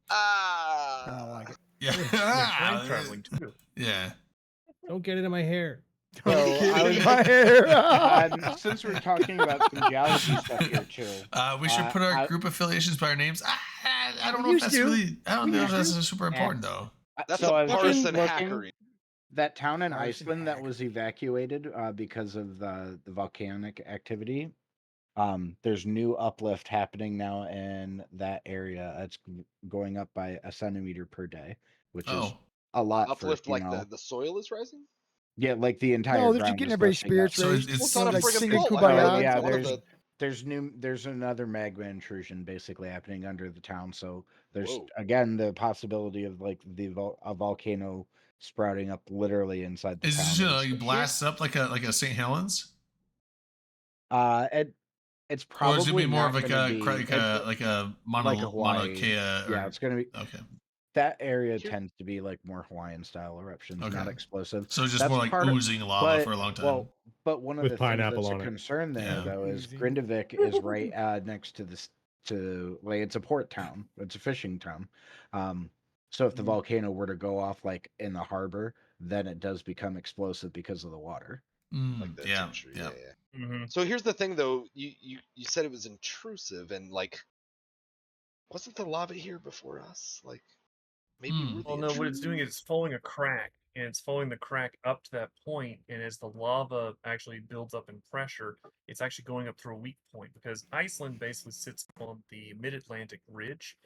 I don't like it. Yeah. Time traveling too. Yeah. Don't get it in my hair. So I was- My hair. Since we're talking about some geology stuff here too, We should put our I- group affiliations by our names. I don't We know if used that's to. really. I don't We know if used that's to. super important though. That's so a I've been partisan looking- hackery. that town in Partisan Iceland that hack. was evacuated because of the volcanic activity. There's new uplift happening now in that area. It's going up by a centimeter per day, which is Oh, a lot. Uplift for, like the soil is rising? yeah, like the entire. No, they're just ground getting is everybody's lifting up. spirits So raised. it's Well, it's not a like friggin' singing fault line. Kumbaya. yeah, It's one of there's another magma intrusion basically happening under the town. So there's Whoa. again the possibility of like a volcano sprouting up literally inside the is town. this gonna It's- like blast up like a St. Helens? It's Or probably is it gonna be more not of like gonna a be like a like a like a Mauna Hawaii. Kea? Yeah, Or, it's gonna be okay. that area Here- tends to be like more Hawaiian style eruptions, not Okay. explosive. So it's just That's more like part of- oozing lava but, for a long time. But one of With the things pineapple that's a on it. concern there Yeah. though is Oozing. Grindavik is right next to this it's a port town. It's a fishing town. So if the volcano were to go off like in the harbor, then it does become explosive because of the water. Like that Yeah, too, yeah. Mm-hmm. So here's the thing, though. You said it was intrusive, and like, wasn't the lava here before us? Like, maybe we're the Well, no, what it's doing is intruders? it's following a crack, and it's following the crack up to that point, and as the lava actually builds up in pressure, it's actually going up through a weak point, because Iceland basically sits on the mid-Atlantic ridge.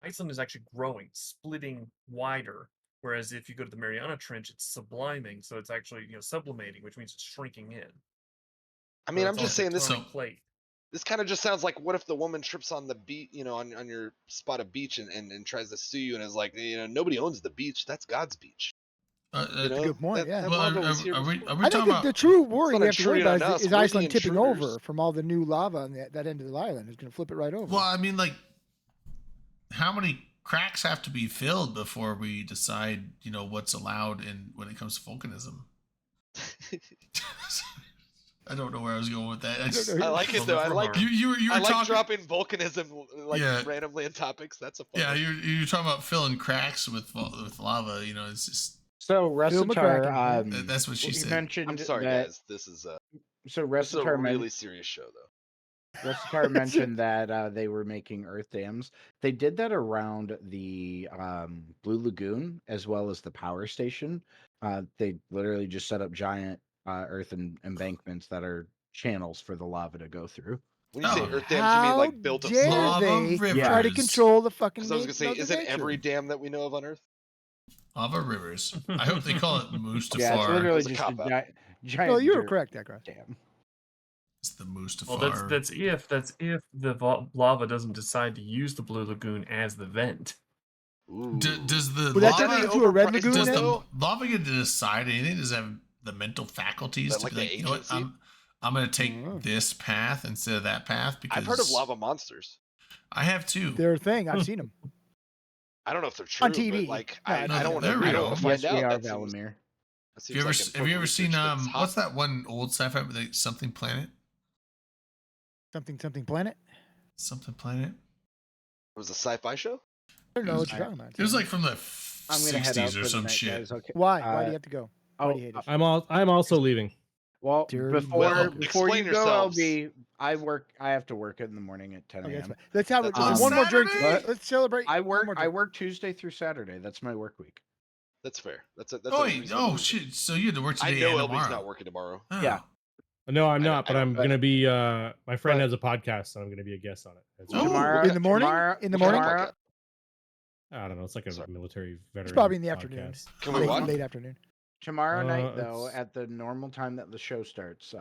Iceland is actually growing, splitting wider, whereas if you go to the Mariana Trench, it's subliming, so it's actually, sublimating, which means it's shrinking in. I So mean, I'm it's just almost a saying this. tectonic plate. This kind of just sounds like, what if the woman trips on the beach, on your spot of beach, and tries to sue you, and is like, nobody owns the beach. That's God's beach. That's a good point. Yeah. That Well, lava was here are we before. I talking think about? the true worry not you have to worry intruding about on is, us, is we're the Iceland tipping intruders. over from all the new lava on that end of the island. It's going to flip it right over. Well, I mean, like, how many cracks have to be filled before we decide, what's allowed in when it comes to volcanism? I don't know where I was going with that. I like it though. I like you were I like talking. dropping volcanism like Yeah. randomly in topics. That's a fun Yeah, one. you're talking about filling cracks with lava. It's just So Phil Recitar, McCracken, that's what she you said. mentioned I'm sorry, that, guys. This is So this is a Recitar, really serious show, though. Recitar mentioned that they were making earth dams. They did that around the Blue Lagoon as well as the power station. They literally just set up giant earth embankments that are channels for the lava to go through. When you say Oh. earth dams, you mean How like built of dare snow? Lava they rivers. try to control the fucking Because I was gonna say, Mother isn't Nature? every dam that we know of on Earth? Lava rivers. I hope they call it Mustafar. Yeah, it's literally was a just a cop-out. giant. No, you were dirt correct, that guy. dam. It's the Mustafar. Well, that's if the lava doesn't decide to use the Blue Lagoon as the vent. Ooh. Does the Would that lava turn into a red overpriced lagoon does then? the lava get to decide anything? Does it have the mental faculties Is that to like be the like, you know what, agency? I'm going to take Oh. this path instead of that path? Because I've heard of lava monsters. I have too. They're a thing. I've seen them. I don't know if they're true, On TV. but like No, I no, don't want they're to. I don't real. want to find Yes, out. we are, That seems, Valimir. that Have you ever seems like have you ever important seen research, but it's hot. what's that one old sci-fi with Something Planet? Something planet. Something Planet. It was a sci-fi show. I don't know what It you're talking about. It was like from the I'm gonna head out 60s for or the some night, shit. guys. Okay. Why? Why do you have to go? Why Oh, do you hate it? I'm also leaving. well, Dirty before motherfucker. before you Explain go, yourselves. LB, I have to work in the morning at 10 Okay, that's a.m. fine. Let's have That's one on more drink. Saturday? Let's celebrate. I one more work drink. Tuesday through Saturday. That's my work week. That's fair. That's a Oh, wait, reasonable reason. shit. So you had to work I today know and LB's tomorrow. not working tomorrow. Oh. Yeah. No, I'm I not, but don't- I'm but- gonna be. My friend but- has a podcast, and I'm gonna be a guest on it. It's- Oh. Tomorrow In the morning? Tomorrow, In the What kind morning? of podcast? I don't know. It's like a Sorry. military veteran. probably in the afternoon. podcast. Can we late, watch? late afternoon. Tomorrow night, though, it's- at the normal time that the show starts,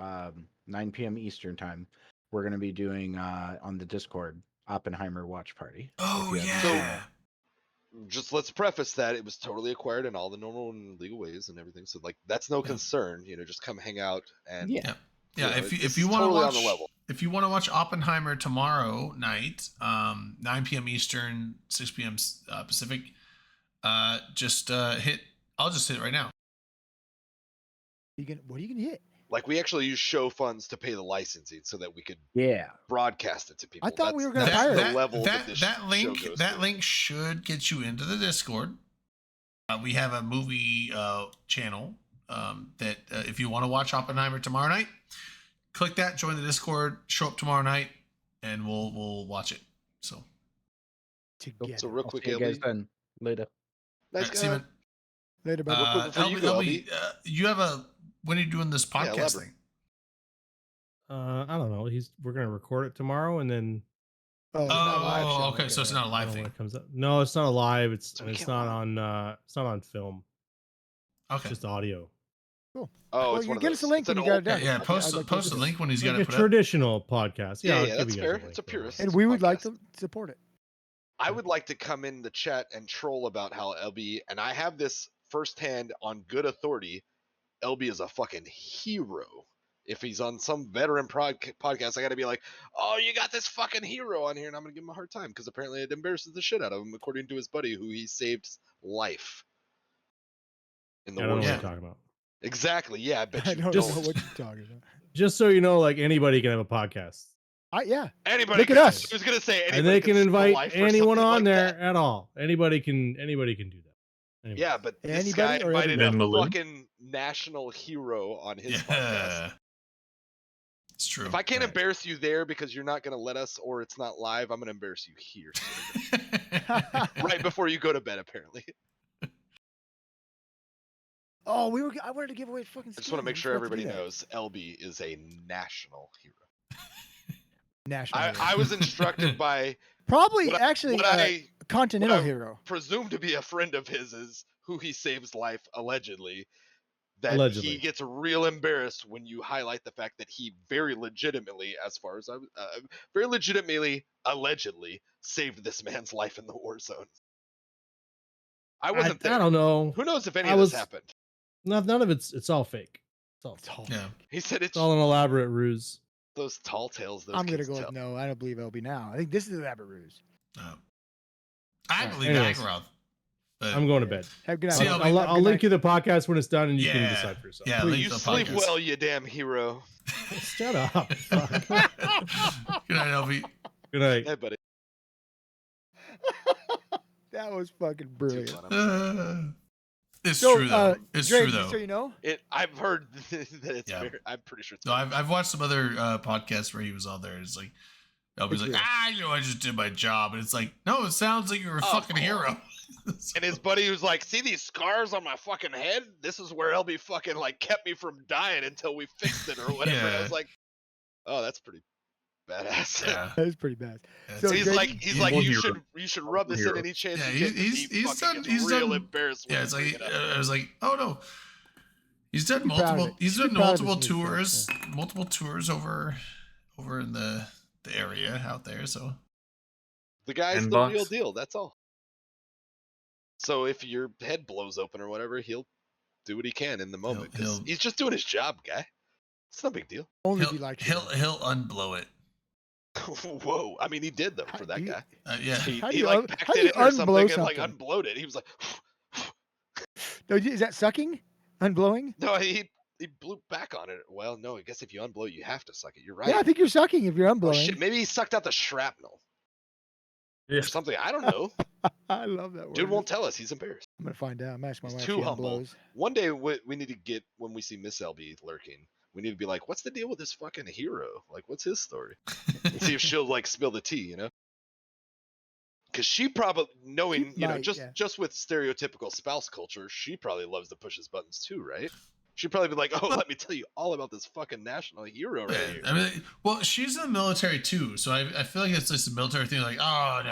9 p.m. Eastern time, we're gonna be doing on the Discord Oppenheimer watch party. Oh, if you haven't seen yeah. it. Just let's preface that it was totally acquired in all the normal and legal ways and everything. So like that's no Yeah. concern. Just come hang out and Yeah. Yeah, You know, if you this if you is want to totally watch on the level. if you want to watch Oppenheimer tomorrow night, 9 p.m. Eastern, 6 p.m. Pacific, just hit. I'll just hit it right now. What are you gonna hit? like we actually use show funds to pay the licensing so that we could Yeah. broadcast it to people. I thought we were That's gonna hire the it. level that this link show goes that to. link should get you into the Discord. We have a movie channel that if you want to watch Oppenheimer tomorrow night, click that, join the Discord, show up tomorrow night, and we'll watch it. So Together. So real I'll quick, see you guys LB. then. Later. Nice Alright, see you, guy. man. Later, bud. Real quick before you go, LB, you have a when are you doing this podcast elaborate. thing? I don't know. We're gonna record it tomorrow, and then Oh, it's not a live show. okay, so it's not a I live don't know thing. when it comes up. No, it's not a live. It's So we it's can't not live. on film. Okay. It's just audio. Oh, Well, it's you one of get us those. a link It's an when you got old it done. paper. Yeah, I'd like post to post look the at link when he's Like got a it put up. traditional podcast. Yeah, I'll yeah, give that's you guys fair. a link It's a for it. purist. And It's a we would like podcast. to support it. I would like to come in the chat and troll about how LB, and I have this firsthand on good authority. LB is a fucking hero if he's on some veteran podcast, I got to be like, oh, you got this fucking hero on here, and I'm gonna give him a hard time because apparently it embarrasses the shit out of him, according to his buddy who he saved life in the I don't know war what zone. you're talking about. Exactly. Yeah, I bet I you don't don't. know what you're talking about. Just so you know, like anybody can have a podcast. Yeah. Anybody Look at can- us. I was gonna say anybody And they can steal invite life or anyone something on like there that. at all. Anybody can do that. Anyway. Yeah, but this Anybody guy or invited everybody? a fucking national hero on his podcast. Yeah. It's true. If I can't Right. embarrass you there because you're not gonna let us, or it's not live, I'm gonna embarrass you here, right before you go to bed. Apparently, Oh, I wanted to give away fucking. I just want to make skins. sure We forgot to do everybody that. knows LB is a national hero. National. I hero. was instructed by Probably what I- actually what I continental what I- hero. presumed to be a friend of his, is who he saves life allegedly. That Allegedly. he gets real embarrassed when you highlight the fact that he very legitimately, as far as very legitimately, allegedly saved this man's life in the war zone. I wasn't there. I don't know. Who knows if any I of this was- happened? None of it's all fake. It's all Yeah. He said It's all an elaborate ruse. those tall tales. Those I'm gonna kids go tell. with no. I don't believe LB now. I think this is the elaborate ruse. Oh. I Alright, believe anyways. Agarov. But I'm going to bed. Have a good night. See, I'll- I'll- I'll- I'll good link night. you the podcast when it's done, and you Yeah. can decide for yourself. Yeah, Please. link You the sleep podcast. well, you damn hero. Shut up. Fuck. Good night, LB. Good night. Hey, buddy. That was fucking brilliant. Too fun. It's So, true though. It's Greg, true though. So you know, I've heard that it's. Yeah. Very, I'm pretty sure it's. No, I've watched some other podcasts where he was on there. It's like LB's like, Yeah. I just did my job, and it's like, no, it sounds like you're a Of fucking course. hero. And his buddy was like, "See these scars on my fucking head? This is where LB fucking like kept me from dying until we fixed it or whatever." And I Yeah. was like, "Oh, that's pretty badass." Yeah. that is pretty bad. Yeah, So So he's Greg- like, He's you one hero. should rub this in Hero. any chance Yeah, you get. he's fucking done- gets he's real done- embarrassed. when yeah, it's we like bring it up. I was like, oh no, he's done Be proud of multiple. it. He's Be done proud of multiple his new tours, stuff, multiple tours over in the area out there. So The guy's And the Bucks. real deal. That's all. So if your head blows open or whatever, he'll do what he can in the moment. 'Cause he'll- he's just doing his job, guy. It's no big deal. Only he'll be like he'll unblow it. Whoa! I mean, he did though for that You- guy. Yeah, He, How do he you like un- backed how do it you in or something unblow and like something? unblowed it. He was like, No, is that sucking? Unblowing? no, he blew back on it. Well, no, I guess if you unblow, you have to suck it. You're right. Yeah, I think you're sucking if you're Oh unblowing. shit! Maybe he sucked out the shrapnel Yeah. or something. I don't know. I love that word. Dude won't tell us. He's embarrassed. I'm gonna find out. I'm gonna ask my He's wife. too if she humble. unblows. One day we need to get when we see Miss LB lurking. We need to be like, what's the deal with this fucking hero? Like, what's his story? And see if she'll like spill the tea, you know? Because she probably knowing, She might, yeah. just with stereotypical spouse culture, she probably loves to push his buttons too, right? She'd probably be like, oh, let me tell you all about this fucking national hero right here. I mean, well, she's in the military too, so I feel like it's just a military thing. Like, oh no,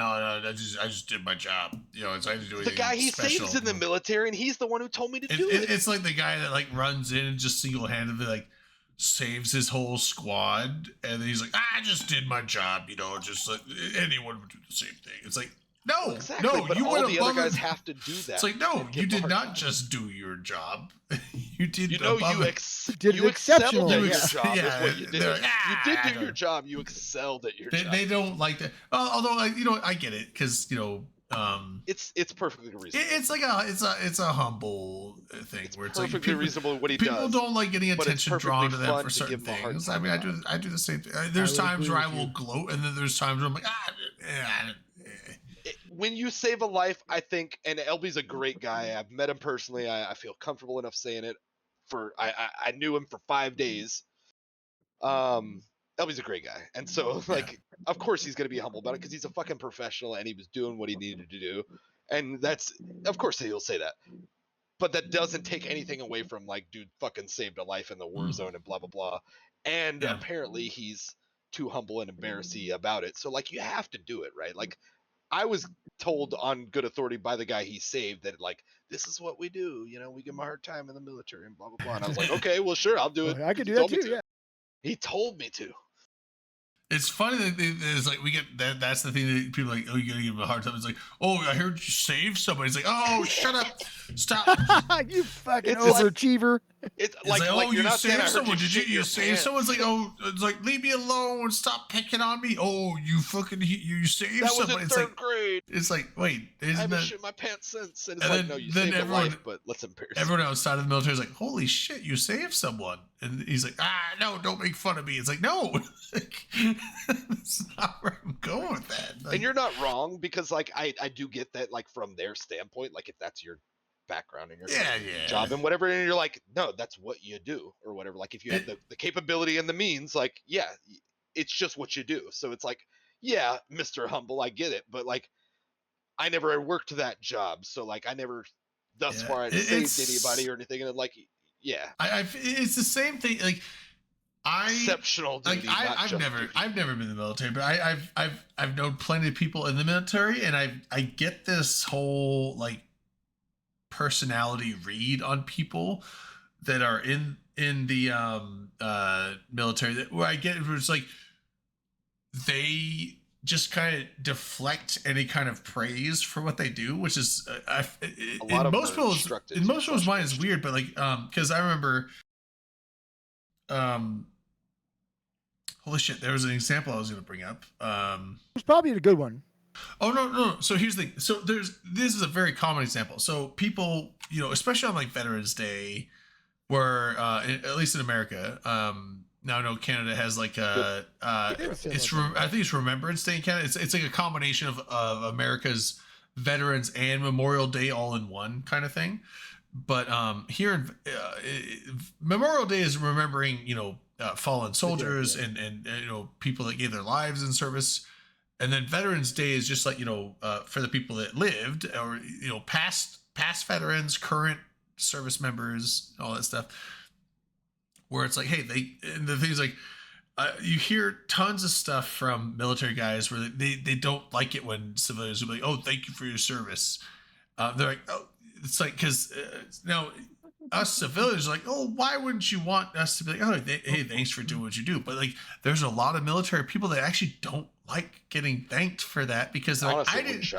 I just did my job. You know, so I didn't do The anything guy he special. saves in the military, and he's the one who told me to do it. It's like the guy that like runs in and just single-handedly like saves his whole squad, and then he's like, I just did my job. You know, just like anyone would do the same thing. It's like, no, Exactly, no, but you all went the above other guys and- have to do that. It's like, no, and you give them a did hard not time. just do your job. You did You know, above you and- Did you it exceptional, excelled at your yeah. job. Yeah, is what you did. they're like, You did "Ah, I do your don't-" job. You excelled at your job. They don't like that. Although, like, you know, I get it because you know, It's perfectly reasonable. it's like it's a humble thing It's where it's like perfectly people, reasonable what he people does. don't like getting but it's attention drawn to perfectly them fun for to certain give them a hard things. I time mean, about I do the same thing. There's would times agree where I with will you. gloat, and then there's times where I'm like, When you save a life, I think, and LB's a great guy. I've met him personally. I feel comfortable enough saying it. I knew him for 5 days. LB's a great guy, and so like, of course he's gonna be humble about it because he's a fucking professional and he was doing what he needed to do, and that's, of course he'll say that. But that doesn't take anything away from like, dude fucking saved a life in the war zone and blah blah blah. And Yeah. apparently he's too humble and embarrassy about it. So like, you have to do it, right? Like, I was told on good authority by the guy he saved that like, this is what we do. You know, we give him a hard time in the military and blah blah blah. And I was like, okay, well sure, I'll do it. I could He do that told me too. to. Yeah. He told me to. it's funny that it's like we get that. That's the thing that people are like, oh, you gotta give them a hard time. It's like, oh, I heard you save somebody. It's like, oh, shut up, stop. You fucking It's like- overachiever. It's It's like, oh, you're you not saying I saved heard someone. Did you? shit You your saved pants. someone? It's like, oh, it's like, leave me alone. Stop picking on me. Oh, you fucking, you saved That was someone. in It's third like, grade. it's like, wait, I isn't haven't that? shit my pants since. And it's And like, then- no, you then saved a everyone- life, but let's embarrass. Everyone outside of the military is like, holy shit, you saved someone. And he's like, no, don't make fun of me. It's like, no, like, that's not where I'm going with that. Like, And you're not wrong, because like I do get that, like from their standpoint, like if that's your background and your yeah. job and whatever, and you're like, no, that's what you do or whatever. Like if you have the capability and the means, like, yeah, it's just what you do. So it's like, yeah, Mr. Humble, I get it, but like I never worked that job, so like I never thus Yeah, far I've saved anybody or anything, and like, yeah, it's the same thing. Like, exceptional duty. Like not just duty. I've never been in the military, but I've known plenty of people in the military, and I get this whole like personality read on people that are in the military, that where I get it, where it's like they just kind of deflect any kind of praise for what they do, which is in most people's mind is weird, but like because I remember holy shit, there was an example I was going to bring up. It's probably a good one. Oh no. So here's the thing. So this is a very common example. So people, especially on like Veterans Day, where at least in America, now I know Canada has like I think it's Remembrance Day in Canada. It's like a combination of America's veterans and Memorial Day all in one kind of thing. But here in Memorial Day is remembering fallen soldiers and people that gave their lives in service. And then Veterans Day is just like, for the people that lived or, past veterans, current service members, all that stuff, where it's like, hey, and the thing is like, you hear tons of stuff from military guys where they don't like it when civilians are like, oh, thank you for your service. They're like, oh, it's like, because now us civilians are like, oh, why wouldn't you want us to be like, oh, hey, thanks for doing what you do? But like, there's a lot of military people that actually don't like getting thanked for that, because they're Honestly, like, I didn't.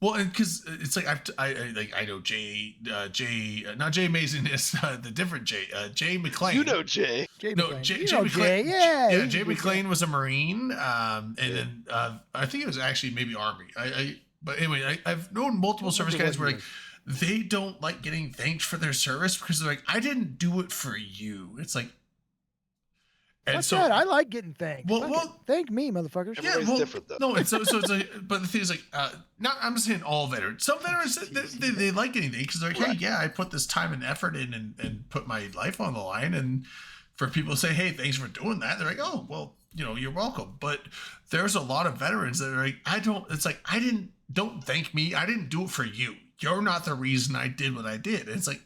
Well, and because it's like I know Jay, not Jay Mason, the different Jay, Jay McClain. You know Jay. Jay No, McClain. Jay You know McClain. Jay, yeah. Jay McClain was a Marine, and then I think it was actually maybe Army. But anyway, I've known multiple service guys where like they don't like getting thanked for their service because they're like, I didn't do it for you. It's like, and Fuck so that. I like getting thanked. Well, Fuck well- it. Thank me, motherfuckers. Everybody's different though. no, so it's like, but the thing is like, not I'm saying all veterans. Some veterans they like getting thanked because they're like, hey, Right. yeah, I put this time and effort in and put my life on the line, and for people to say, hey, thanks for doing that, they're like, oh, well, you're welcome. But there's a lot of veterans that are like, don't thank me. I didn't do it for you. You're not the reason I did what I did. And it's like,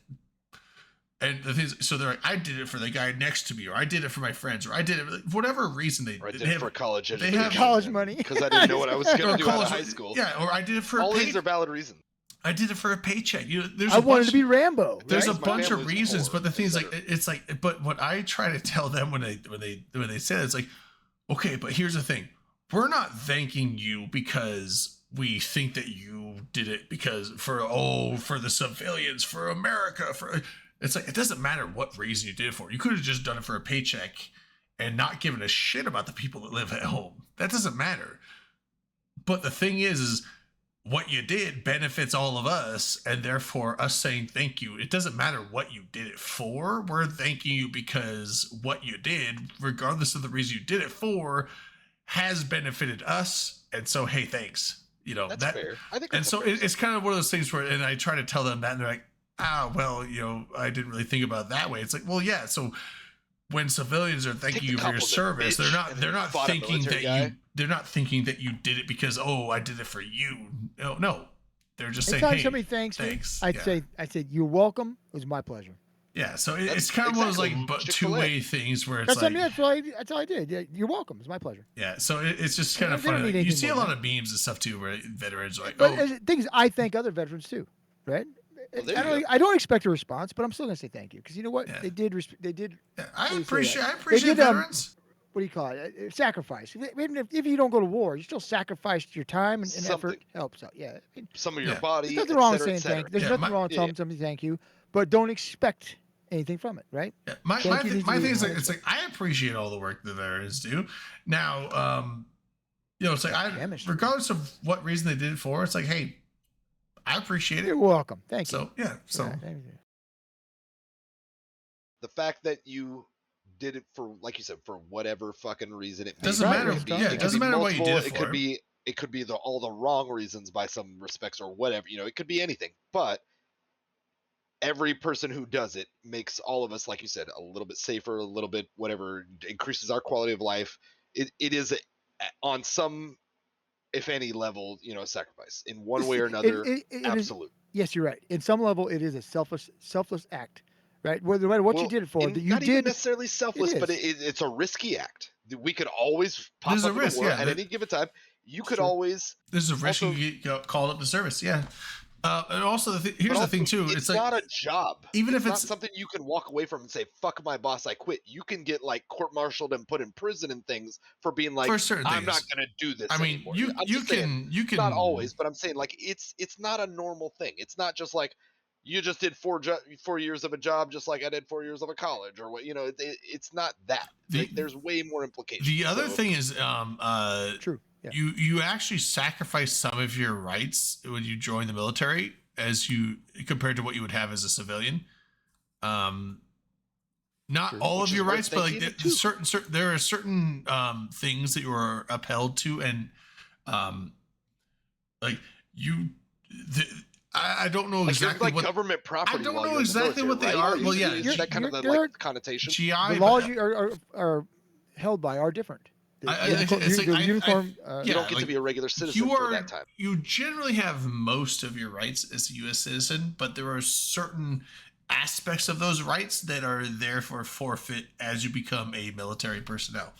and the thing is, so they're like, I did it for the guy next to me, or I did it for my friends, or I did it for whatever reason Or I they did it have for college they education. have college money. Because I didn't know what I was going or to do out college- of high school. Yeah, or I did it for All a these are valid reasons. I did it for a paycheck. There's I a wanted bunch, to be Rambo. there's right? a My bunch of family's reasons, poor, but the thing is, like, etc. it's like, but what I try to tell them when they say it, it's like, okay, but here's the thing: we're not thanking you because we think that you did it because for the civilians, for America, for it's like, it doesn't matter what reason you did it for. You could have just done it for a paycheck and not given a shit about the people that live at home. That doesn't matter. But the thing is what you did benefits all of us, and therefore us saying thank you, it doesn't matter what you did it for. We're thanking you because what you did, regardless of the reason you did it for, has benefited us. And so, hey, thanks. That's fair. I think And that's a so fair it's kind of one of those things where, and I try to tell them that, and they're like, well, I didn't really think about it that way. It's like, well, yeah. So when civilians are thanking Take the you for your compliment, service, bitch, they're and then not fought a thinking that military guy. they're not thinking that you did it because, oh, I did it for you. No. They're just saying, Anytime hey, somebody thanks me, thanks. I'd Yeah. say you're welcome. It was my pleasure. Yeah, so That's it's kind of one of those exactly like but Chick-fil-A. two-way things where it's That's, like, that's all I did. Yeah, you're welcome. It's my pleasure. yeah. So it's just kind of They don't funny. need Like, you anything see a more lot than of memes and stuff too, where veterans are like, But oh, the thing is, I thank other veterans too, right? Well, there you go. I don't expect a response, but I'm still gonna say thank you because you know what Yeah. they did. They did. yeah, What do I you say that? appreciate did, veterans. What do you call it? Sacrifice. Even if you don't go to war, you still sacrificed your time and effort. Something. Helps out. Yeah. I mean, Some of your Yeah. body. there's nothing wrong with et saying cetera, thank. There's Yeah, nothing my- wrong with telling somebody thank you, but don't expect anything from it, right? Yeah, my Thank you thing, needs my to be thing is like, acknowledged. it's like I appreciate all the work the veterans do. Now, you know, it's like Chemistry. regardless of what reason they did it for, it's like, hey, I appreciate it. You're welcome. Thank you. So yeah, so Yeah, thank you. The fact that you did it for, like you said, for whatever fucking reason it may Doesn't be, matter. it could be- Yeah, it it could doesn't be matter what you multiple, did it it could for. be all the wrong reasons by some respects or whatever, you know, it could be anything. But every person who does it makes all of us, like you said, a little bit safer, a little bit whatever, increases our quality of life. It is on some, if any level, you know, a sacrifice in one way or another. It is- Absolute. yes, you're right. In some level, it is a selfless act, right? No matter what you Well, did it for, and that you not even did. necessarily selfless, but is. it's a risky act. We could always pop There's up a in the risk, war yeah, at that- any given time. You could Sure. always. there's a risk Also- you get called up to service. Yeah, and also here's but the thing also, too. It's like not a job. even if not it's- something you can walk away from and say, "Fuck my boss, I quit." You can get like court-martialed and put in prison and things for being like, for certain "I'm things. not going to do this." I mean, anymore. you I'm just saying, you can not always, but I'm saying like it's not a normal thing. It's not just like you just did 4 years of a job just like I did 4 years of a college or what, you know. It's not that. There's way more implications. The other So- thing is, True. Yeah. you actually sacrifice some of your rights when you join the military, as you compared to what you would have as a civilian. Not True. all Which of is your worth rights, but like thinking the too. certain there are certain things that you are upheld to, and like you. I don't know like, exactly like what government property. I don't while know you're in the exactly what they military, are. right? Well, yeah, Is that kind of the like connotation? GI. The but- laws you are held by are different. The, it's like the I- uniform. You yeah, don't get like, to be a regular citizen for that time. You generally have most of your rights as a U.S. citizen, but there are certain aspects of those rights that are therefore forfeit as you become a military personnel.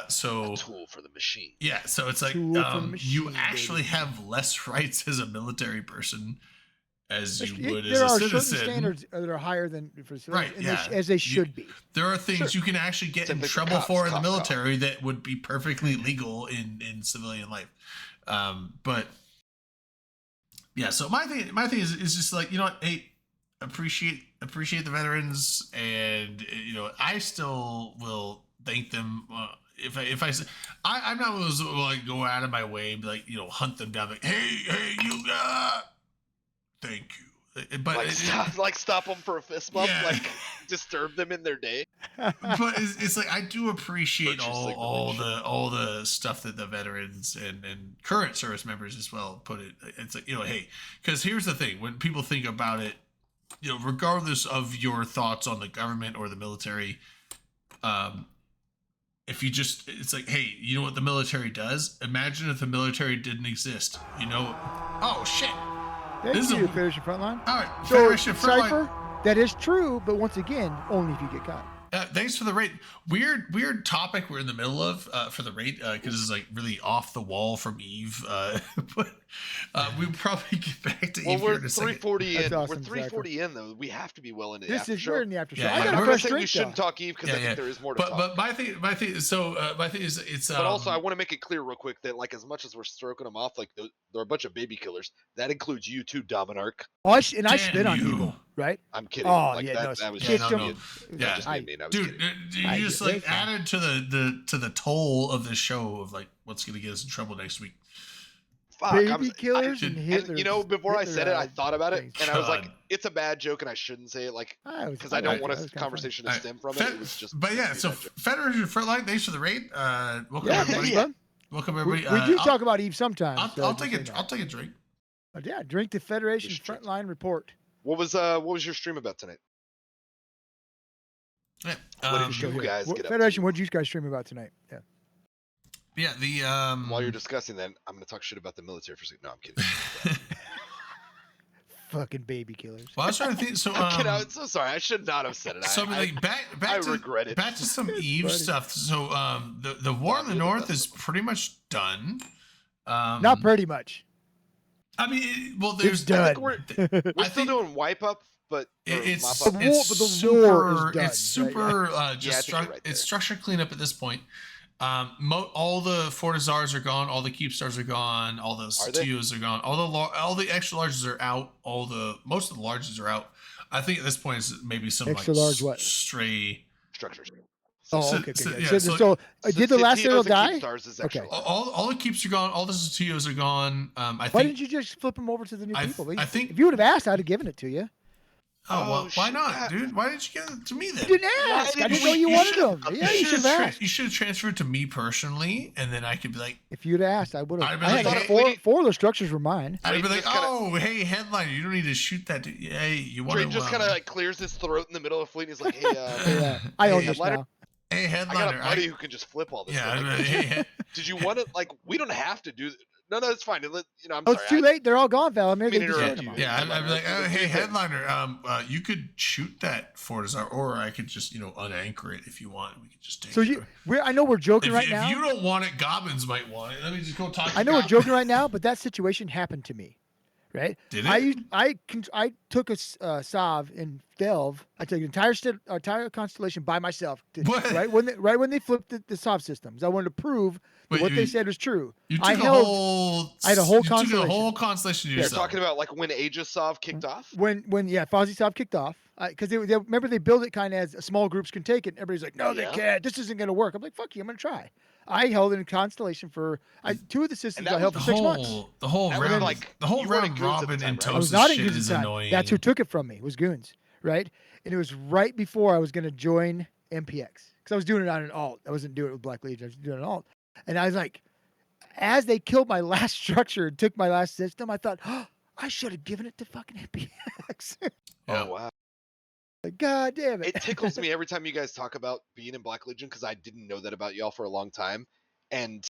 So A tool for the machine. yeah, so it's like Tool for the you machine, actually baby. have less rights as a military person as you There would as a are certain citizen. standards that are higher than for civilians, Right, and yeah. as they should be. There are things you can actually get Same in thing for trouble cops, for in the cop. military that would be perfectly legal in civilian life. But yeah, so my thing is just like, you know what, hey, appreciate the veterans, and you know, I still will thank them if I say I'm not one of those who will, like, go out of my way and be like, you know, hunt them down like, hey you thank you, but Like stop them for a fist bump, Yeah. like disturb them in their day. but it's like I do appreciate Virtue all signalation. the stuff that the veterans and current service members as well put it. It's like, you know, hey, because here's the thing: when people think about it, you know, regardless of your thoughts on the government or the military, if you just, it's like, hey, you know what the military does? Imagine if the military didn't exist. You know, oh shit! Thank This is you, a- Federation Frontline. All right, So, Federation Frontline. Cypher, that is true, but once again, only if you get caught. Thanks for the rate. Weird topic we're in the middle of for the rate, because it's like really off the wall from Eve. But we probably get back to Well, Eve here we're in a second. 340 That's in. awesome, we're 340 in though. We have to be well into the This after is show. we're in the after show. Yeah, I yeah. got a I'm not fresh saying we drink. shouldn't though. talk Eve because I think there is more to but talk. but my thing is it's But also, I want to make it clear real quick that, like, as much as we're stroking them off, like, they're a bunch of baby killers. That includes you too, Dominarch. Oh, I Damn spit on you. people, right? I'm kidding. Oh, like, yeah, that, no, that was shit, just no, me. no. It was Yeah. just me and I was dude, kidding. you just yeah, like it's fine. added to the toll of the show of like what's gonna get us in trouble next week. Fuck, Baby killers and and, Hitler. you know, before I said it, I thought about it, things. and I was like, God. it's a bad joke, and I shouldn't say it, like, because I like don't it. want That a was kinda conversation to All right. stem from it. It was just. But yeah, a so bad joke. Federation Frontline, thanks for the rate. Welcome funny. Yeah, everybody. thanks, Yeah. bud. Welcome We, everybody. we do I'll- talk about Eve sometimes. so I'll just take so a you know. I'll take a drink. But yeah, drink the Federation Just drink. Frontline report. What was your stream about tonight? Yeah. What did Show you here. guys What- get up Federation, to? what did you guys stream about tonight? Yeah. Yeah, the While you're discussing that, I'm going to talk shit about the military for a second. No, I'm kidding. Fucking baby killers. well, I was trying to think. So I'm kidding. I'm so sorry. I should not have said it. so I, like back I to regret it. back to some Eve funny. stuff. So the war in the you're the north best is pretty much done. Not pretty much. I mean, well, there's It's done. I think we're I still think- doing wipe up, but or it's mop The up. war- it's but the super war is done, it's right? super Yeah, I just think you're right there. it's structure cleanup at this point. All the Fortizars are gone, all the Keepstars are gone, all the Are they? Satios are gone, all the extra larges are out, most of the larges are out. I think at this point it's maybe some Extra like large what? stray Structures. Oh, So- okay. so- okay. yeah, So, so- so, did the last Tios serial and die? Keepstars is Okay. extra large. all the keeps are gone. All the Tios are gone. I Why think. didn't you just flip them over to the new I people? I think. If you would have asked, I'd have given it to you. Oh, well, why shit, not, yeah. dude? Why didn't you give it to me then? You didn't ask. I didn't know you wanted them. Yeah, you should have asked. You should have transferred to me personally, and then I could be like, If you'd asked, I would I'd have. be I had like, like hey, four of the structures were mine. I'd be Drayden like, just kinda- oh, hey, headliner, you don't need to shoot that. Hey, you want Drayden to? just kind of like clears his throat in the middle of fleet. And he's like, "Hey, Yeah, I own Hey, this headliner- now. Hey, I got headliner. a buddy who can just flip all this." yeah, stuff." I'd be Like, like, hey, did you want to like? We don't have to do. No, it's fine. I'm Oh, sorry. it's too late. They're all gone, Valamir. They mean, destroyed interrupt them you. all. yeah, I'd be like, Headliner, oh, hey, do your thing. headliner. You could shoot that Fortizar, or I could just, unanchor it if you want. We could just take So it. I know we're joking If, right if now. you don't want it, goblins might want it. Let me just go talk. To I know we're goblins. joking right now, but that situation happened to me, right? Did it? I took a Sav in Delve. I took an entire constellation by myself. What? Right when they flipped the Sav systems, I wanted to prove that Wait, what they you- said was true. You took I a held whole. I had a whole you took constellation. a whole constellation to You're yourself. talking about like when Aegisov kicked off. when Fozzie Sav kicked off, because they remember they built it kind of as small groups can take it. Everybody's like, no, they Yeah. can't. This isn't going to work. I'm like, fuck you, I'm going to try. I held it in constellation for two of the systems. that I held was for the 6 months. the whole That was round, like- the whole you weren't round at Goons at the robin time, and right? I was Toast not in shit Goons is at the time. annoying. That's who took it from me. Was Goons, right? And it was right before I was going to join MPX because I was doing it on an alt. I wasn't doing it with Black Legion. I was doing an alt, and I was like, as they killed my last structure and took my last system, I thought, oh, I should have given it to fucking MPX. Yeah. Oh wow. Like, God damn it! It tickles me every time you guys talk about being in Black Legion because I didn't know that about y'all for a long time, and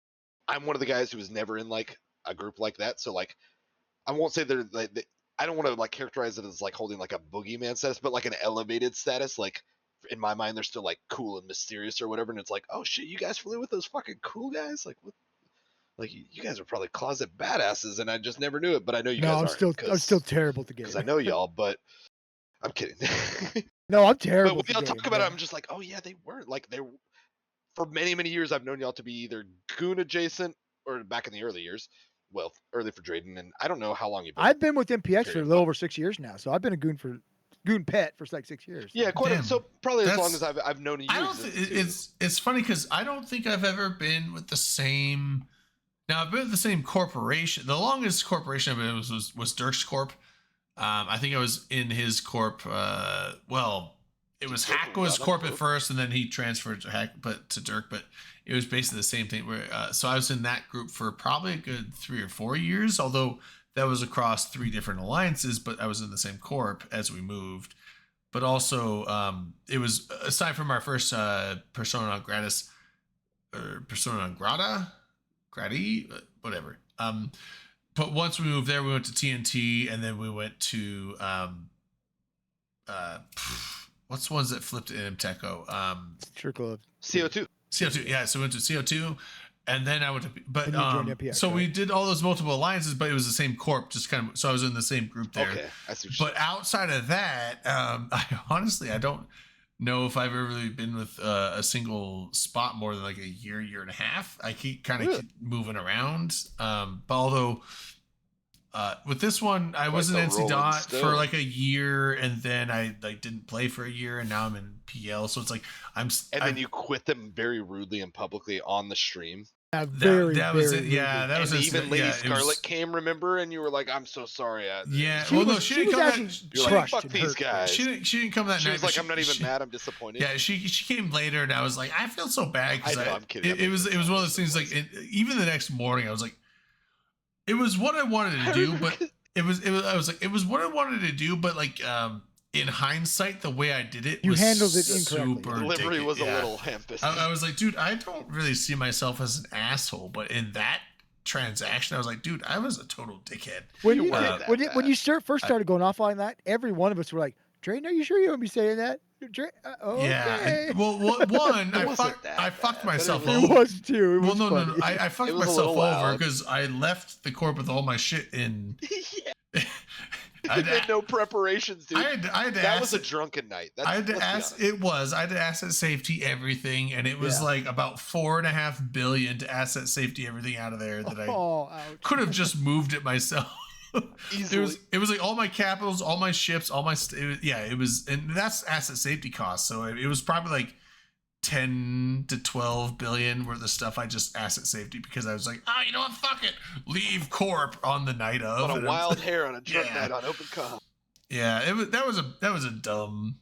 I'm one of the guys who was never in like a group like that. So like, I won't say they're like I don't want to like characterize it as like holding like a boogeyman status, but like an elevated status. Like in my mind, they're still like cool and mysterious or whatever. And it's like, oh shit, you guys flew with those fucking cool guys? Like what? Like you guys are probably closet badasses, and I just never knew it. But I know you No, guys I'm still terrible at the game. because I know y'all. But I'm kidding. No, I'm But terrible. when at the y'all game, talk about it, yeah. I'm just like, oh yeah, they weren't. Like they were, for many years, I've known y'all to be either Goon adjacent or back in the early years. Well, early for Drayden, and I don't know how long you've been. I've been with MPX for a Period. little over 6 years now, so I've been a goon pet for like 6 years. Yeah, quite. Damn. So probably as long That's- as I've known you. I don't. It's funny because I don't think I've ever been with the same. Now I've been with the same corporation. The longest corporation I've been in was Dirk's Corp. I think I was in his corp. Well, it was Dirk Hack was was on corp that at corp? first, and then he transferred to Hack, but to Dirk. But it was basically the same thing. Where so I was in that group for probably a good 3 or 4 years, although that was across 3 different alliances. But I was in the same corp as we moved. But also, it was aside from our first Persona non gratis or Persona non grata, whatever. But once we moved there, we went to TNT, and then we went to what's the ones that flipped in Imteco? Trickle of CO2. CO2. Yeah, so we went to CO2, and then I went to. But And you joined MPX, so we right? did all those multiple alliances, but it was the same corp, just kind of. So I was in the same group there. Okay, I see. What you're But outside of that, I don't know if I've ever really been with a single spot more than like a year and a half. I keep kind of Really? moving around. But although with this one, I was in the NC Rolling Dot for Stone. like a year, and then I like didn't play for a year, and now I'm in PL. So it's like And then you quit them very rudely and publicly on the stream. very, that was very it. Yeah, that was and it. even Lady Yeah, it Scarlet was- came, remember, and you were like, "I'm so sorry." Yeah, She well, no, was- she she didn't was come actually that. You're like, crushed "Fuck and these hurt. guys." She didn't come that She night. was but like, "I'm not even she- mad. I'm disappointed." Yeah, she came later, and I was like, I feel so bad because I know, I'm kidding. it was one of those things. Like even the next morning, I was like, it was what I wanted to do, but it was I was like, it was what I wanted to do, but like in hindsight, the way I did it, You was handled it incorrectly. super Delivery dick- was a yeah. little ham-fisted. I was like, dude, I don't really see myself as an asshole, but in that transaction, I was like, dude, I was a total dickhead. When You you, weren't that when bad. you first started going off on that, every one of us were like, Drayden, are you sure you won't be saying that? Okay. Yeah. Well, one, I wasn't that fucked bad, but myself it It over. was too. It Well, was no, funny. I fucked It was a myself little over loud. because I left the corp with all my shit in. yeah. I You had did to- no preparations, dude. I had to that ask. was a drunken night. I had to let's be ask. honest. It was. I had to asset safety everything, and it was Yeah. like about $4.5 billion to asset safety everything out of there that I Oh, ouch. could have just moved it myself. Easily. It was like all my capitals, all my ships, all my it was, and that's asset safety costs. So it was probably like 10 to 12 billion worth of stuff I just asset safety because I was like, you know what, fuck it, leave Corp on the night of. On a wild hair on a drunk Yeah. night on open comp. Yeah, that was a dumb.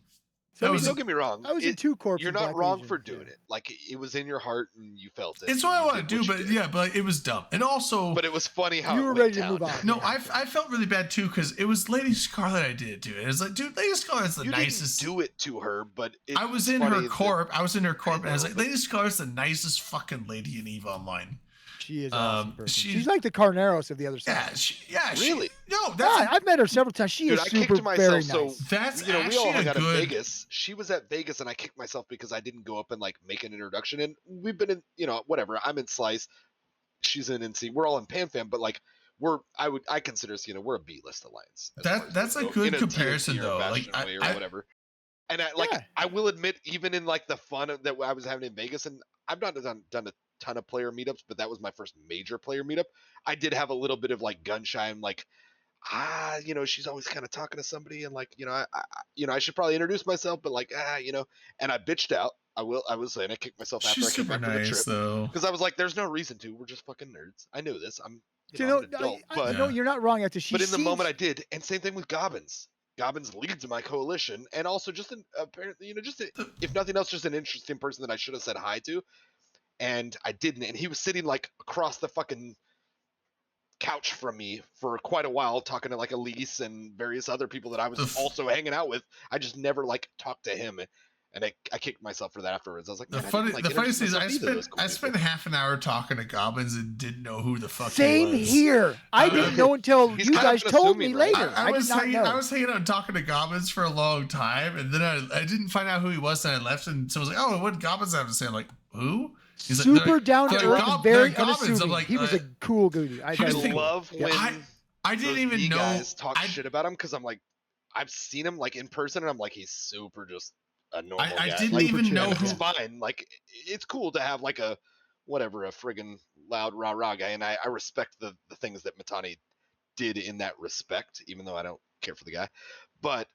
So I I mean, mean, don't get me wrong. I was in 2 corps. You're in not Black wrong Legion, for doing it. Like it was in your heart and you felt it. It's and what I you want to did do, what but you did. yeah, but it was dumb, and also. But it was funny how You it were went ready to down. move on. No, Yeah. I felt really bad too because it was Lady Scarlet I did it to. It was like, dude, Lady Scarlet's the You nicest. didn't do it to her, but I was in funny her that- corp. I was in her corp, and I was know, like, but- Lady Scarlet's the nicest fucking lady in EVE Online. She is an awesome person. she's- She's like the Carneros of the other side. Really? No, that's Yeah, I've met her several times. She Dude, is I super kicked very myself. nice. So that's we all actually hung a out in good. Vegas. She was at Vegas, and I kicked myself because I didn't go up and like make an introduction. And we've been in, whatever. I'm in Slice. She's in NC. We're all in PanFam, but like I consider us, we're a B-list alliance. as far as That's we a go, good in a comparison TNT or though. Bastion Like way or I whatever. And Yeah. I will admit, even in like the fun that I was having in Vegas, and I've not done a ton of player meetups, but that was my first major player meetup. I did have a little bit of like gun shy and like, she's always kind of talking to somebody, and like, I should probably introduce myself, but like, and I bitched out. I will say, and I kicked myself after she's I came super back from the nice trip though. because I was like, there's no reason to. We're just fucking nerds. I know this. I'm You I'm know, an adult, I- but you know, you're not wrong. After she but in the moment I seems- did, and same thing with Gobbins. Gobbins leads my coalition, and also just apparently, if nothing else, just an interesting person that I should have said hi to, and I didn't. And he was sitting like across the fucking couch from me for quite a while, talking to like Elise and various other people that I was also hanging out with. I just never like talked to him, and I kicked myself for that afterwards. I was like, The man, funny, I the didn't, like, funniest thing is introduce myself to those cool I people. spent half an hour talking to Gobbins and didn't know who the fuck Same he was. here. I didn't know until He's you kind guys of told unassuming, me right? later. I I did was not hanging, know. I was hanging out and talking to Gobbins for a long time, and then I didn't find out who he was, and I left, and so I was like, "Oh, what did Gobbins have to say?" I'm like, "Who?" He's like, Super down to they're earth like, and very they're Gobbins. I'm unassuming. like, He was a cool dude. I here's I the thing. love when I didn't those even B know. guys talk I- shit about him because I'm like, I've seen him like in person, and I'm like, he's super just a normal guy. I didn't Like, even chill. know and who. it's fine. Like it's cool to have like a friggin' loud rah guy, and I respect the things that Matani did in that respect, even though I don't care for the guy. But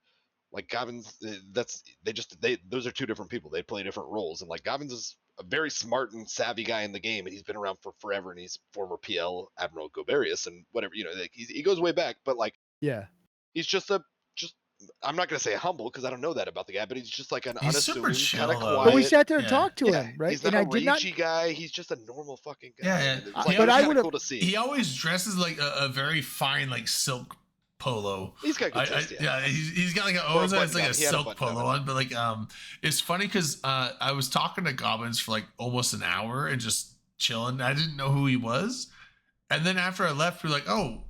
like Gobbins, those are two different people. They play different roles, and like Gobbins is a very smart and savvy guy in the game, and he's been around for forever, and he's former PL Admiral Goberius and whatever, like he goes way back, but like Yeah. he's just I'm not gonna say humble because I don't know that about the guy, but he's just like an He's super unassuming chill, kind of though. quiet. But we sat there and Yeah. talked to yeah, him, right? He's not And a I did not. ragey guy. He's just a normal fucking guy. Yeah, yeah. and it's But like, I it's kinda would've- cool to see. He always dresses like a very fine like silk polo. He's got good taste. Yeah, he's got like Or a always has button like down. a He had a silk button down, polo I on, but like it's funny because I was talking to Gobbins for like almost an hour and just chilling. I didn't know who he was, and then after I left, we're like, oh,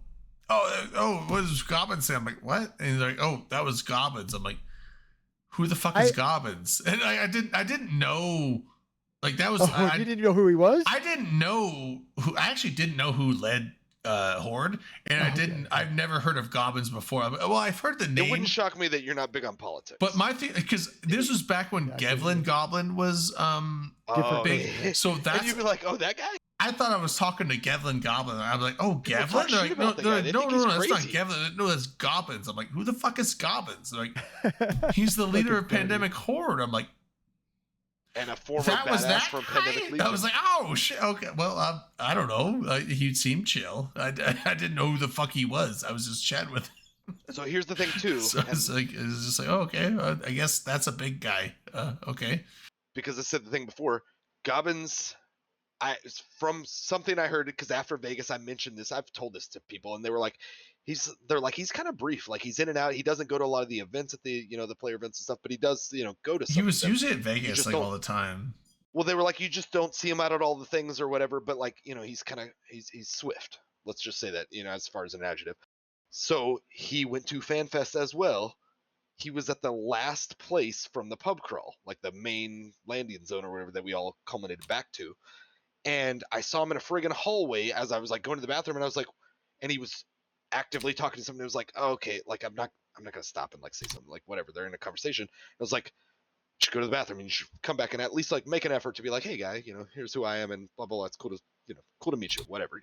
what does Gobbins say? I'm like, what? And he's like, oh, that was Gobbins. I'm like, who the fuck is Gobbins? And I didn't know. Like that was Oh, you didn't know who he was? I didn't know who. I actually didn't know who led Horde, and I've never heard of Gobbins before. Well, I've heard the It name, wouldn't shock me that you're not big on politics. but my thing, because this was back when Gevlin Goblin was Different big. person. So and that's you'd be like, oh, that guy. I thought I was talking to Gevlin Goblin. I was like, oh, People Gevlin? talk They're shit like, no, about the guy. They no, think no, he's that's not crazy. Gevlin. No, that's Gobbins. I'm like, who the fuck is Gobbins? They're like, he's the leader of Pandemic Horde. I'm like, And a former that was badass that from guy? Pandemic Legion. I was like, oh shit. Okay, well, I don't know. He seemed chill. I didn't know who the fuck he was. I was just chatting with him. So here's the thing too, So it's just like, oh, okay. I guess that's a big guy. Okay. because I said the thing before, Gobbins. From something I heard, because after Vegas I mentioned this, I've told this to people, and they were like, they're like, he's kind of brief, like he's in and out. He doesn't go to a lot of the events at the the player events and stuff, but he does go to. He some was of them. usually at You Vegas just like don't- all the time. Well, they were like, you just don't see him out at all the things or whatever, but like he's he's swift. Let's just say that as far as an adjective. So he went to FanFest as well. He was at the last place from the pub crawl, like the main landing zone or whatever that we all culminated back to. And I saw him in a friggin' hallway as I was like going to the bathroom, and I was like, and he was actively talking to someone. It was like, oh, okay, like I'm not gonna stop and like say something, like whatever. They're in a conversation. I was like, you should go to the bathroom and you should come back and at least like make an effort to be like, hey guy, here's who I am and blah blah blah. It's cool to cool to meet you, whatever.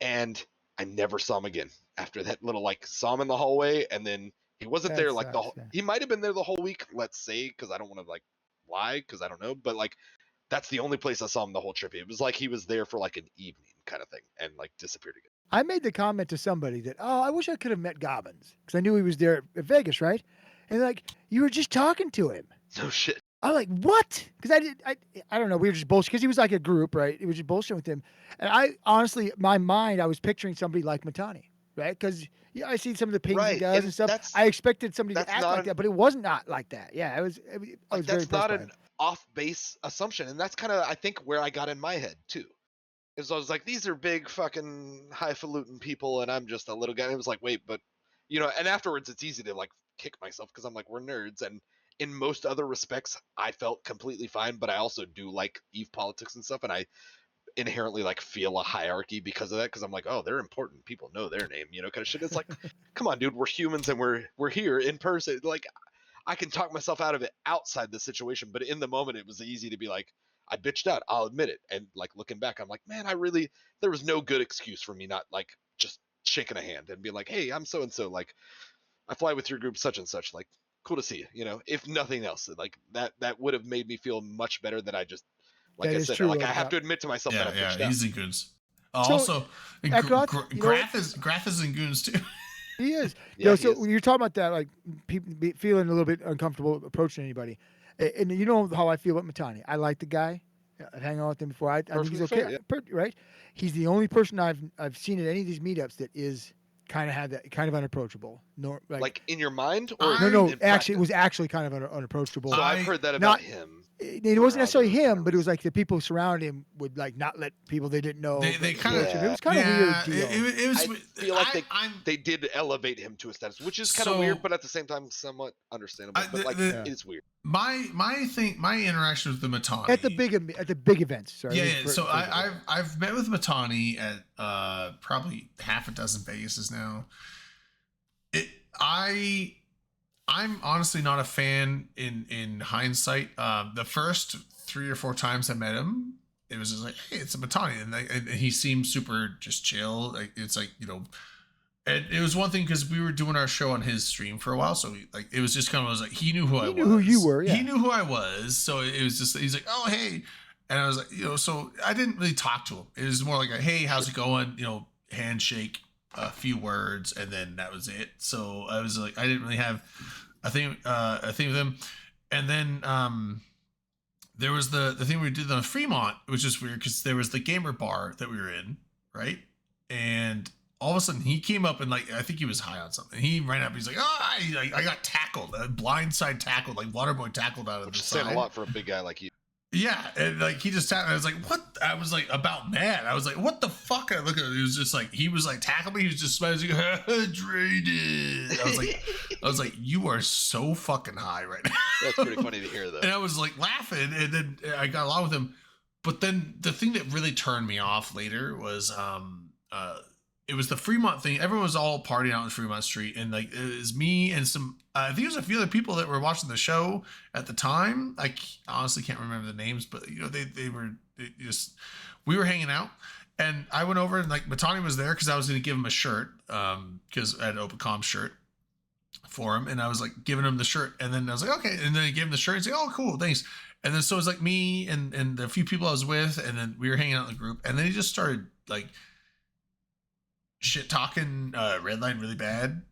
And I never saw him again after that little like saw him in the hallway, and then he wasn't That there like sucks, yeah. he might have been there the whole week, let's say, because I don't want to like lie because I don't know, but like that's the only place I saw him the whole trip. It was like he was there for like an evening kind of thing and like disappeared again. I made the comment to somebody that, oh, I wish I could have met Gobbins because I knew he was there at Vegas, right? And like, you were just talking to him. No shit. I'm like, what? Because I don't know. We were just bullshit because he was like a group, right? It was just bullshit with him. And I honestly, my mind, I was picturing somebody like Matani, right? Because I see some of the pings Right, he does and and stuff. that's- I expected somebody to that's act not like an- that, but it was not like that. Yeah, I was very That's impressed not by an him. off base assumption, and that's kind of I think where I got in my head too. Is I was like, these are big fucking highfalutin people, and I'm just a little guy. And it was like, wait, but and afterwards it's easy to like kick myself because I'm like, we're nerds, and in most other respects, I felt completely fine. But I also do like EVE politics and stuff, and I inherently like feel a hierarchy because of that. Because I'm like, oh, they're important. People know their name, kind of shit. It's like, come on, dude, we're humans, and we're here in person. Like, I can talk myself out of it outside the situation, but in the moment, it was easy to be like, I bitched out. I'll admit it. And like looking back, I'm like, man, there was no good excuse for me not like just shaking a hand and being like, hey, I'm so and so. Like, I fly with your group, such and such. Like, cool to see you. If nothing else, like that would have made me feel much better than I just like That I is said. true, Like I yeah. have to admit to myself that I bitched out. easy goods. So, Also, Eckroth, Graph is in goons too. He is. Yeah, he So is. when you're talking about that, like people feeling a little bit uncomfortable approaching anybody, and you know how I feel about Matani. I like the guy. I've hung out with him before. I think he's Perfectly okay, fair, right? He's the only person I've seen at any of these meetups that is kind of had that kind of unapproachable. No, Like in your mind, or no. in Actually, it was practice? actually kind of unapproachable. So I've heard that about not- him. It wasn't necessarily others, him, but it was like the people surrounding him would like not let people they didn't know. They kind of. approach him. It was kind of weird deal. It was. I feel like I'm they did elevate him to a status, which is kind of So- weird, but at the same time, somewhat understandable. But like, it's weird. my interaction with the Matani at the big events. Sorry. Yeah. So I've met with Matani at probably half a dozen Vegases now. I'm honestly not a fan in hindsight. The first 3 or 4 times I met him, it was just like, hey, it's a Matani, and he seemed super just chill. Like it's like and it was one thing because we were doing our show on his stream for a while, so it was just kind of like he knew who I was. He knew who you were. Yeah. He knew who I was, so it was just he's like, oh hey, and I was like, so I didn't really talk to him. It was more like a, hey, how's it going? Handshake, a few words, and then that was it. So I was like, I didn't really have a thing with him. And then there was the thing we did on Fremont, which is weird because there was the gamer bar that we were in, right? And all of a sudden he came up and like I think he was high on something. He ran up. He's like, I got tackled, blindside tackled, like Waterboy tackled out of Which the is saying side. a lot for a big guy like you. Yeah, and like he just tackled. I was like, what? I was like about mad. I was like, what the fuck? I look at it. It was just like he was like tackling me. He was just smiling. Like, traded. I was like, you are so fucking high right now. That's pretty funny to hear, though. And I was like laughing, and then I got along with him. But then the thing that really turned me off later was it was the Fremont thing. Everyone was all partying out on Fremont Street, and like it was me and some I think it was a few other people that were watching the show at the time. I honestly can't remember the names, but we were hanging out, and I went over and like Matani was there because I was going to give him a shirt because I had an OpenCom shirt for him, and I was like giving him the shirt, and then I was like, okay, and then I gave him the shirt. He's like, oh, cool, thanks. And then so it was like me and a few people I was with, and then we were hanging out in the group, and then he just started like shit talking Redline really bad,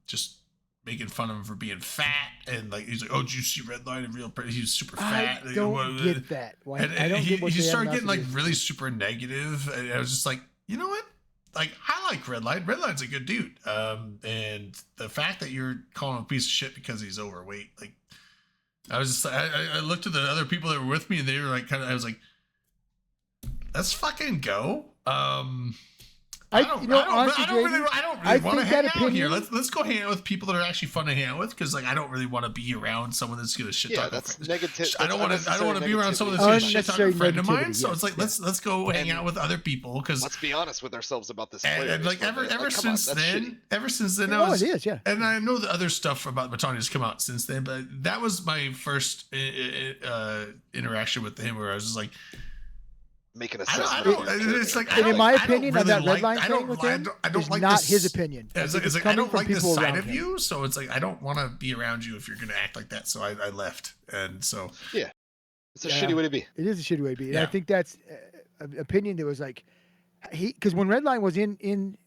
just making fun of him for being fat, and like he's like, oh, did you see Redline in real? He's super fat. I don't get that. Why? And I don't he, get what he they have started enough getting to like do. really super negative, and I was just like, you know what? Like I like Redline. Redline's a good dude. And the fact that you're calling him a piece of shit because he's overweight, like I was just I looked at the other people that were with me, and they were like kind of. I was like, let's fucking go. I don't really want to hang out here. Let's go hang out with people that are actually fun to hang out with, because like I don't really want to be around someone that's gonna shit talk. That's negative. I don't want to be around someone that's gonna shit talk a friend of mine. So it's like let's go hang out with other people, because let's be honest with ourselves about this. And like ever since then, it is, yeah. And I know the other stuff about Matani has come out since then, but that was my first interaction with him, where I was just like, make an I assessment. don't, of your character. it's like, I And in don't, my I don't opinion, on really that red line I thing don't, with I him don't, I don't is like not this, his opinion. It's like, It's I coming don't from like this people side around of him. you, so it's like I don't want to be around you if you're gonna act like that. So I left, and so It's a Yeah. shitty way to be. It is a shitty way to be. And I Yeah. think that's an opinion that was like, because when Redline was in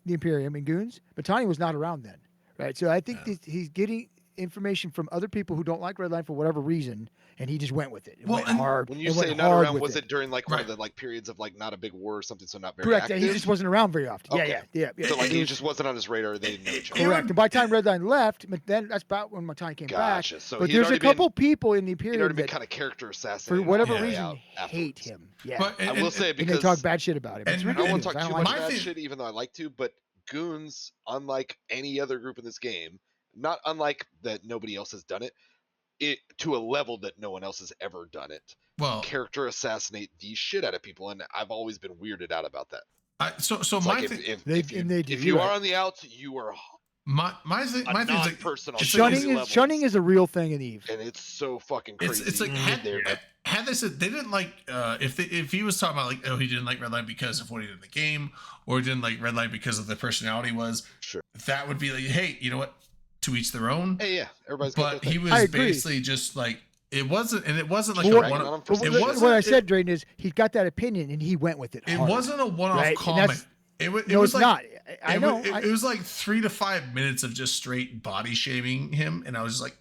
the Imperium in Goons, Matani was not around then, right? So I think that he's getting information from other people who don't like Redline for whatever reason, and he just went with it. Well, Went and hard. When you and say went not hard around, with was it during like one of Right. the like periods of like not a big war or something, so not very Correct. active? Yeah, he just wasn't around very often. Okay. Yeah. So like It he was- just wasn't on his radar. They didn't know each other. correct. And by the time Redline left, then that's about when Matani came Gotcha. back. So But he'd there's a already couple been- people in the He'd Imperium already been that, kind of character for assassinated. whatever on the way reason, out hate afterwards. him. Yeah. But, I will say and they because talk bad shit about him. It's and- I don't want ridiculous. to talk I too don't much like bad it. thing- shit, even though I like to. But Goons, unlike any other group in this game, not unlike that nobody else has done it, to a level that no one else has ever done it. well, Character assassinate the shit out of people, and I've always been weirded out about that. so It's my like thing, And they do. if You're you are right. on the outs, you are my thing is like, non-person on it's so many Shunning levels, is a real thing in Eve. and it's so fucking crazy. it's like to had, get there. had they said they didn't like if he was talking about like, oh, he didn't like Redline because of what he did in the game, or he didn't like Redline because of the personality was, Sure. that would be like, hey, you know what, to each their own. Hey, yeah, everybody's got But their he thing. was I agree. basically just like, it wasn't like Well, a one. Ragging on him for But saying it that. wasn't- what I it- said, Drayden, is he got that opinion and he went with it. It hard. wasn't a one-off Right? And comment. that's- It No, was it's like, not. I it know. was, it was like 3 to 5 minutes of just straight body shaming him, and I was just like,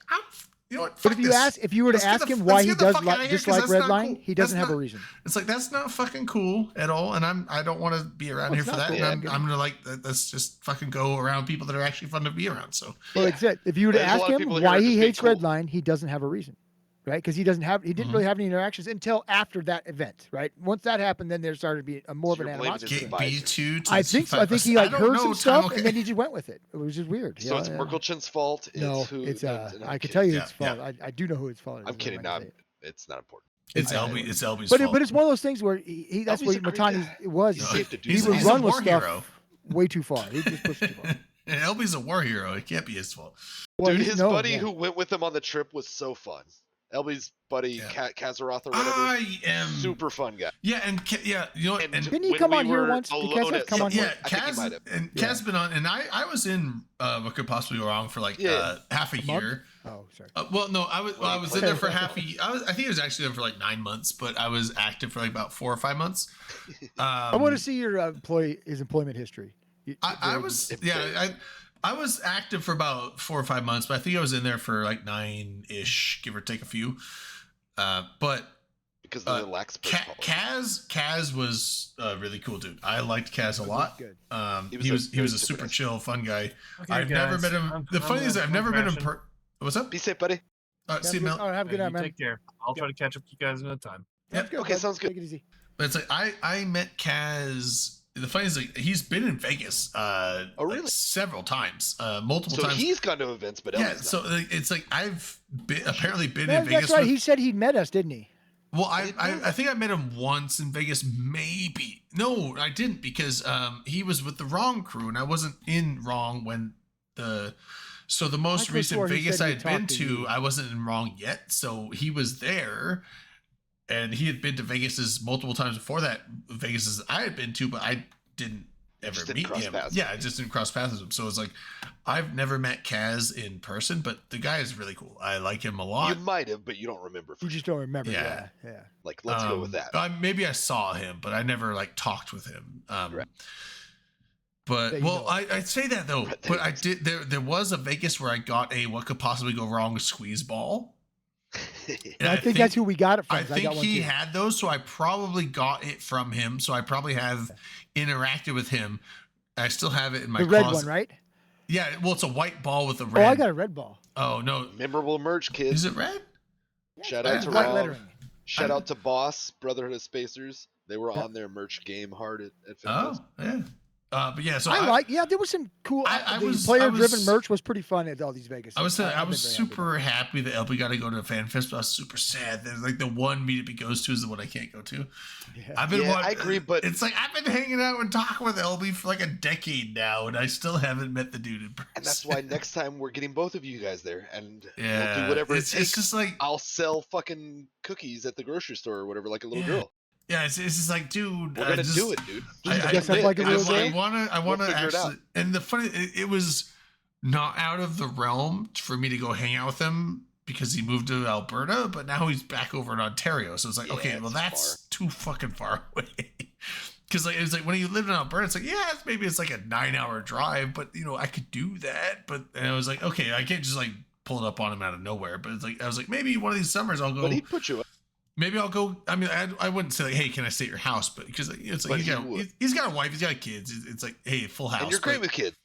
you know what? But Fuck if you this. ask, if you were to Let's get ask the- him let's why he get the does fuck outta here, 'cause dislike that's not Redline, cool. he doesn't That's have a not- reason. It's like, that's not fucking cool at all, and I don't want to be around Well, here it's for not that. cool. And Yeah. I'm gonna like let's just fucking go around people that are actually fun to be around. So Well, Yeah. like I said, if you were to There's a ask lot of him people here why just he being hates cool. Redline, he doesn't have a reason, right? Because he didn't really have any interactions until after that event, right? Once that happened, then there started to be more of So an you're blaming animosity. his to him. advisor. B2 to I think so. I think he I like don't heard know, some Tom, stuff okay. and then he just went with it. It was just weird. So Yeah, it's yeah. Merkelchen's fault. No, it's who? it's no, I I'm can tell you Yeah, it's fault. I do know who it's fault. is. I'm I'm kidding. not No, gonna say it. it's not important. It's I- LB. It's LB's But fault. but it's one of those things where he that's Elby's what a great Matani guy. was. He No, saved a dude. He he's would a run with war stuff hero. way too far. He just pushed too far. And LB's a war hero. It can't be his fault. Well, Dude, he's his known, buddy yeah. who went with him on the trip was so fun. LB's buddy, Yeah. Kazaroth or whatever, I am super fun guy. Yeah, and you know what? And Didn't he when come we on here were once? Did alone Kaz at come some on point- here? yeah, I think he Kaz might have. and Yeah. Kaz been on, and I was in what could possibly go wrong for like Yeah. half a month? year. Oh, sorry. Well, no, I was in there for half a year. I think it was actually there for like 9 months, but I was active for like about 4 or 5 months. I want to see your his employment history. I was I was active for about 4 or 5 months, but I think I was in there for like 9-ish, give or take a few. But Because of the lax policy. Kaz was a really cool dude. I liked Kaz a lot. Good. He was very a super nice. chill, fun guy. Okay, I've never guys, met him. I'm- The I'm funny is, I've never met him. crashing. What's up? Be safe, buddy. See, Mel. All right, have a good night, You man. take care. I'll try to catch up with you guys another time. Sounds good, Okay, bud. sounds good. Take it easy. But it's like I met Kaz. The funny is, like, he's been in Vegas. really? Like, several times, multiple So times. he's gone to events, but Yeah. Elby's not. So like, it's like I've apparently been No, in Vegas. that's right. with- He said he'd met us, didn't he? Well, I think I met him once in Vegas, maybe. No, I didn't because he was with the Wrong crew, and I wasn't in Wrong when the most could've recent swore he Vegas said I he had been talked to to, you. I wasn't in Wrong yet. So he was there, and he had been to Vegas's multiple times before that. Vegas's I had been to, but I didn't ever Just didn't meet cross him. paths. Yeah, I just didn't cross paths with him. So it's like I've never met Kaz in person, but the guy is really cool. I like him a lot. You might have, but you don't remember. For You just don't remember. Yeah. Yeah. Like, let's go with that. Maybe I saw him, but I never like talked with him. Right. But That you well, know I'd say that though. Right, But I thanks. did. There was a Vegas where I got a what could possibly go wrong squeeze ball. And I think that's who we got it from. I think got one he too. had those, so I probably got it from him. So I probably have interacted with him. I still have it in my the red closet. one, right? Yeah, well, it's a white ball with a Oh, red. I got a red ball. Oh no, Memorable merch, kids. is it red? Shout Yeah, out to White Rob. lettering. Shout out to Boss, Brotherhood of Spacers. They were on their merch game hard at Oh FanFest. yeah. But yeah, so Yeah, there was some cool. I the was- player-driven merch was pretty fun at all these Vegas. I was things. I I've was been very happy super happy that LB got to go to a fan fest, but I was super sad. There's like the one meetup he goes to is the one I can't go to. about it. Yeah. I've been Yeah, I agree, but- it's like I've been hanging out and talking with LB for like a decade now, and I still haven't met the dude in person. And that's why next time we're getting both of you guys there, and yeah, we'll do whatever it's, it takes. it's just like I'll sell fucking cookies at the grocery store or whatever, like a little Yeah. girl. Yeah, it's just like, dude, We're gonna do it, dude. I guess I'm like a real I game. wanna We'll figure it out. actually, and the funny, it was not out of the realm for me to go hang out with him because he moved to Alberta, but now he's back over in Ontario. So it's like, Yeah, okay, well it's that's too fucking far away. Because like it's like when you live in Alberta, it's like, yeah, maybe it's like a 9-hour drive, but you know I could do that. But and I was like, okay, I can't just like pull it up on him out of nowhere. But it's like I was like, maybe one of these summers I'll go. But he'd put you up. Maybe I'll go. I mean, I wouldn't say like, hey, can I stay at your house? But because it's like But he's got a wife, he's got kids. It's like, hey, full house. And you're great but with kids.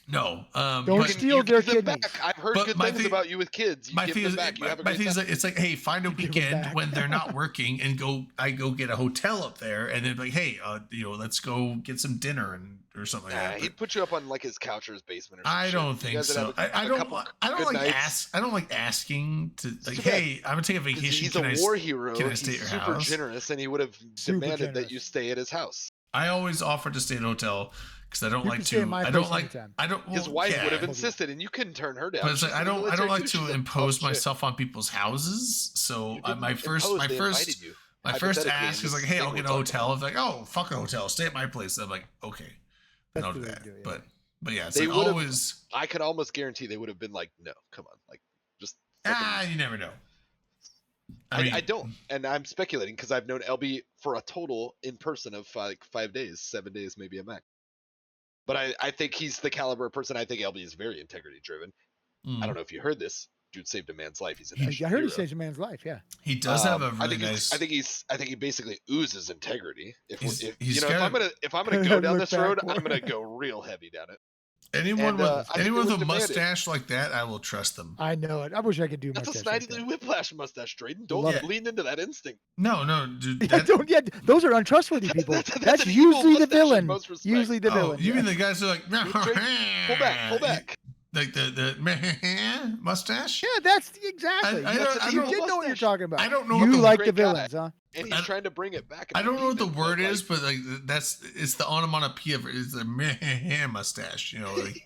no, Don't but- steal You their give them kidneys. back. I've heard But good my things thing- about you with kids. You my give thing them is, back. You have a my great thing is time. like, it's like, hey, find a Give 'em weekend back. when they're not working and I go get a hotel up there and then like, hey, let's go get some dinner and or something like Nah, that. he'd But put you up on like his couch or his basement or some I shit. don't You think guys would so. have a- I a don't. couple I don't good like nights. I don't like asking to like, too bad. hey, I'm gonna take a 'Cause vacation. He's Can a I war hero. can I He's stay at your super house? generous, and he would have Super demanded that generous. you stay at his house. I always offer to stay at a hotel because I don't You like can stay at to. my I place don't like. anytime. I don't. His well, wife yeah, would have insisted, and you couldn't turn her down. But it's like She's I in the don't military like too. to She's like, impose "Oh, shit." myself on people's houses. So You didn't my first impose, they invited you. my first Hypothetically, ask in is like, this hey, thing I'll we're get a talking hotel. I'm like, oh, fuck a hotel, stay at my place. I'm like, okay, That's no the to way to that. do it, yeah. But yeah, it's They like would've- always. I could almost guarantee they would have been like, no, come on, like just. fucking- You never know. I don't, and I'm speculating because I've known LB for a total in person of 5 days, 7 days, maybe a max. But I think he's the caliber of person. I think LB is very integrity driven. Mm. I don't know if you heard this. Dude saved a man's life. He's an I action heard he hero. saved a man's life. Yeah. He does have a I really think nice. I think he basically oozes integrity. If He's you know, got if I'm gonna go down Look this road, back I'm for gonna it. go real heavy down it. anyone and, I with think anyone they with a would demand it. mustache like that, I will trust them. I know it. I wish I could do That's a mustache like Snidely that. Whiplash mustache, Drayden. Don't Love it. lean into that instinct. No, dude. Yeah, That, yeah, those are untrustworthy people. That's an evil usually the mustache in villain. most respects. Usually the oh, villain. you yeah. mean the guys who are like, Pull back. like the mustache? Yeah, that's exactly. I You- don't- I you don't- did know what you're mustache. talking about. I don't know You what the like the great guy. villains, huh? And I- he's trying to bring it back. I don't know what the demon, word but, is, but like it's the onomatopoeia. It's the mustache. You know, like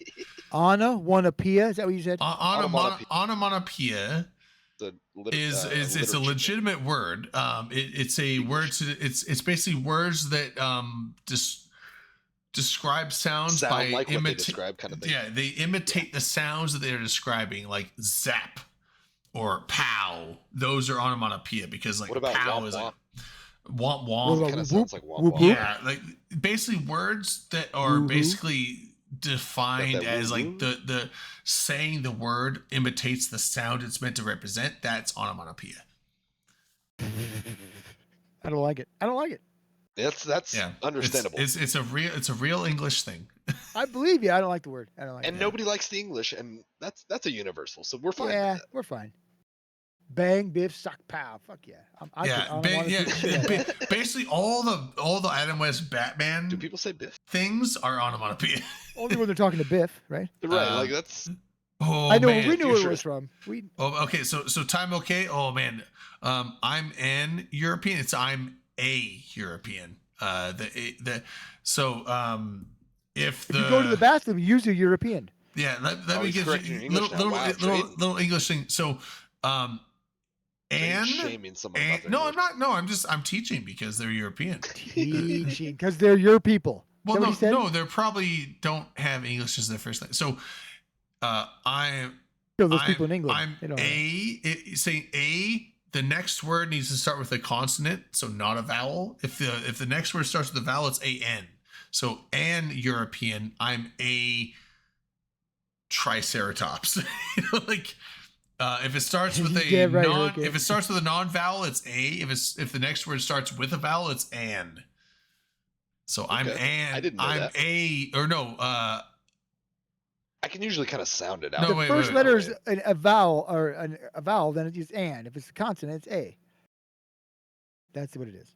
Onomatopoeia. Is that what you said? onomatopoeia the is it's a literature. legitimate word. It's a word to it's basically words that describe sounds Sound by like what they imitating. describe, kind of thing. Yeah, they imitate the sounds that they're describing, like zap or pow. Those are onomatopoeia because like What about pow womp is like womp? womp What womp. about Kinda whoop, sounds like womp whoop, womp. whoop? Yeah, like basically words that are Woo-hoo. basically defined Got that as like woo-woo? the saying the word imitates the sound it's meant to represent. That's onomatopoeia. I don't like it. I don't like it. That's Yeah, understandable. It's a real English thing. I believe you. I don't like the word. I don't like and it. nobody likes the English, and that's a universal. So we're fine. with Yeah, that. we're fine. Bang, biff, suck, pow. Fuck yeah. I Yeah, basically all the Adam West Batman Do people say Biff? things are onomatopoeia. Only when they're talking to Biff, right? Right. Like that's. Oh, I know. man. We knew where it future- was from. We Oh, okay. So time okay. Oh man, I'm an European. It's I'm a European. If if you go to the bathroom, use a European. yeah, let Oh, me he's get correcting you your English now. Wow, Drayden. little English thing. So, Are you and shaming someone about their no, I'm English? not. No, I'm teaching because they're European. Teaching, because they're your people. Well, Is that what he said? no, they probably don't have English as their first language. So, I'm No, those people in England. I'm they don't have saying a. The next word needs to start with a consonant, so not a vowel. If the next word starts with a vowel, it's an. So an European. I'm a triceratops. You know, like if it starts with a Yeah, right, non, okay. if it starts with a non-vowel, it's a. If the next word starts with a vowel, it's an. So I'm Okay. an. I didn't know I'm that. a or no. I can usually kind of sound it out. No, the wait, first wait, letter is a vowel or a vowel, then it's and. If it's a consonant, it's a. That's what it is.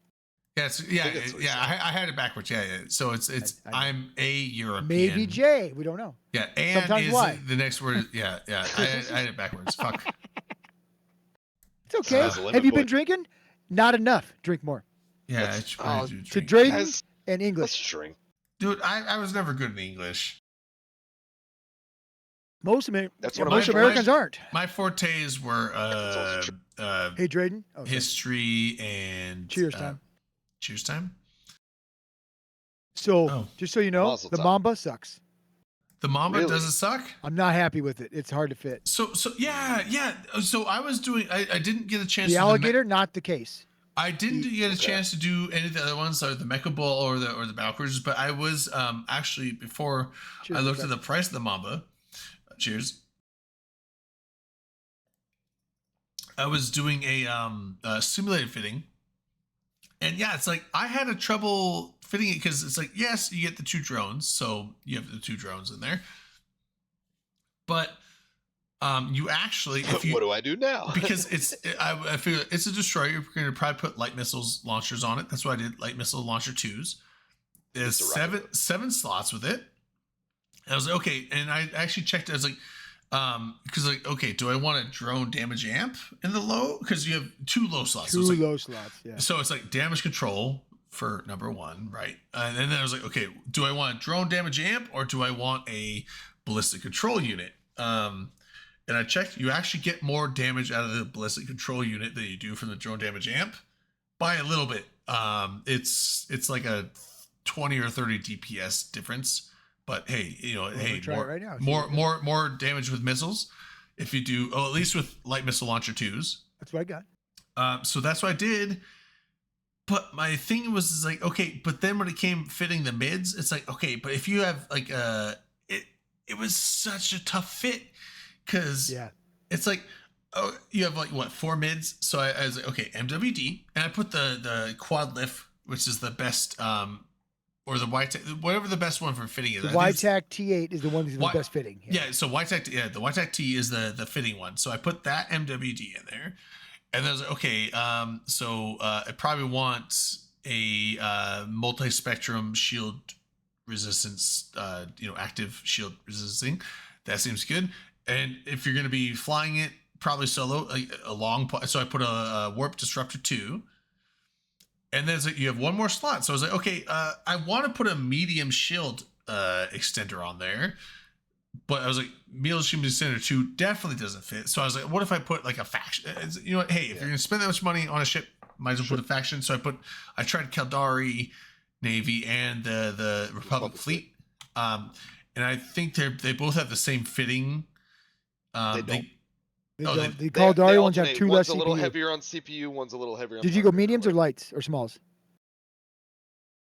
Yes, think yeah, that's what he yeah. I had it backwards. Yeah. So it's I- I'm a European. Maybe J. We don't know. Yeah, and Sometimes is Y. the next word. Yeah. I had it backwards. Fuck. It's okay. Sky's the limit, Have you boy. been drinking? Not enough. Drink more. Yeah, Let's- I should probably do To drink. Drayden Guys, and let's English. drink. Dude, I was never good in English. Most That's one of most my Americans aren't. My fortes were also Hey, Drayden. Oh, sorry. history and Cheers time. Cheers time. So Oh. just so you know, Mazel the tov. Mamba sucks. The Mamba Really? doesn't suck. I'm not happy with it. It's hard to fit. So yeah. So I was doing. I didn't get a chance. The to alligator, not the case. I didn't get a Okay. chance to do any of the other ones, like the Mecha Bull or the Battle Cruisers. But I was actually before Cheers, I looked okay. at the price of the Mamba. Cheers. I was doing a simulated fitting, and yeah, it's like I had a trouble fitting it because it's like, yes, you get the 2 drones, so you have the 2 drones in there, but you actually, if you What do I do now? because I figure it's a destroyer, you're going to probably put light missiles launchers on it. That's why I did light missile launcher 2s. There's It's a rocket seven slots with it. And I was like, okay, and I actually checked. I was like, because like, okay, do I want a drone damage amp in the low? Because you have 2 low slots. So Two it's like, low slots. Yeah. so it's like damage control for number 1, right? And then I was like, okay, do I want a drone damage amp or do I want a ballistic control unit? And I checked, you actually get more damage out of the ballistic control unit than you do from the drone damage amp by a little bit. It's like a 20 or 30 DPS difference. But hey, you know, Well, hey, we'll try it more, right now. See more, what more damage with missiles. If you do, at least with light missile launcher 2s. That's what I got. So that's what I did. But my thing was like, okay, but then when it came fitting the mids, it's like, okay, but if you have like it was such a tough fit because Yeah. it's like, oh, you have like what 4 mids. So I was like, okay, MWD, and I put the quad lift, which is the best, or the YTAC, whatever the best one for fitting is. The I think it's- YTAC T8 is the one that's the Y- best fitting. yeah, so YTAC, yeah, the YTAC T is the fitting one. So I put that MWD in there, and then I was like, okay, so I probably want a multi-spectrum shield resistance, active shield resisting. That seems good. And if you're going to be flying it, probably solo, a long. So I put a warp disruptor 2. And then it's like you have 1 more slot. So I was like, okay, I want to put a medium shield extender on there. But I was like, medium shield extender 2 definitely doesn't fit. So I was like, what if I put like a faction? You know what? Hey, if you're going to spend that much money on a ship, might as well put a faction. So I tried Caldari Navy and the Republic Fleet. And I think they both have the same fitting. They don't. They Oh, don't. they- The Caldari ones have alternate. 2 One's less a little CPU. heavier on CPU, one's a little heavier on Did you go power. mediums or lights or smalls?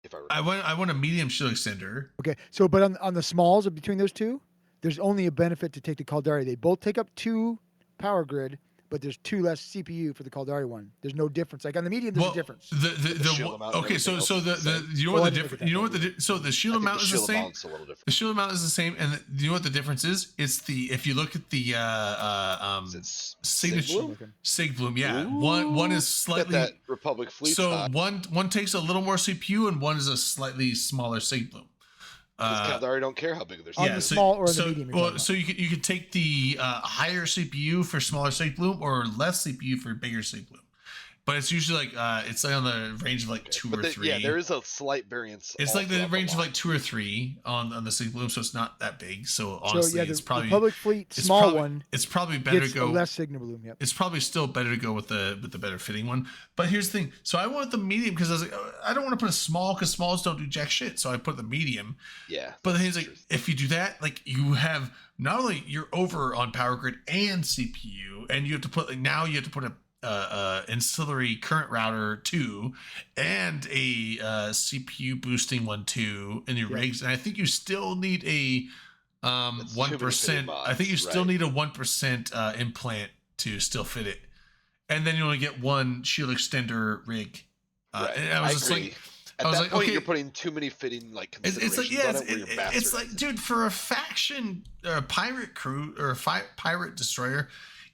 If I remember. I want a medium shield extender. Okay. So, but on the smalls between those 2, there's only a benefit to take the Caldari. They both take up 2 power grid, but there's 2 less CPU for the Caldari one. There's no difference. Like on the medium, there's a difference. The shield amount and Okay, so everything so else the is the same. you know Oh, I what the didn't look at difference? that. You know what so the I shield think amount the is the shield same. amount's a little different. The shield amount is the same, and you know what the difference is? It's the if you look at the Is it signature Sigbloom? Sigbloom, yeah. One is Got slightly that Republic Fleet so high. one takes a little more CPU and one is a slightly smaller Sigbloom. Because Caldari don't care how big their On CPU the is. small or on the medium, you're Well, talking so you could take the higher CPU for smaller Sigbloom or less CPU for bigger Sigbloom. But it's usually like it's like on the range of like 2 But or 3. yeah, there is a slight variance. It's all like the throughout range of line. like 2 or 3 on the Sigbloom, so it's not that big. So So honestly, yeah, the it's probably Republic Fleet it's small probably- one It's probably better gets to go. a less signal bloom. Yep. It's probably still better to go with the better fitting one. But here's the thing. So I went with the medium because I was like, I don't want to put a small because smalls don't do jack shit. So I put the medium. Yeah. But the thing is, like, if you do that, like, you have not only you're over on power grid and CPU, and you have to put like now you have to put a ancillary current router 2 and a CPU boosting one 2 in your rigs, and I think you still need a That's too many fitting 1%. I think you mods, still right. need a 1% implant to still fit it, and then you only get one shield extender rig. Right. And I was just agree. like, At I was that like, point, okay. you're putting too many fitting like It's considerations like yeah, on it where you're it's like bastardizing. dude, for a faction pirate crew or a pirate destroyer,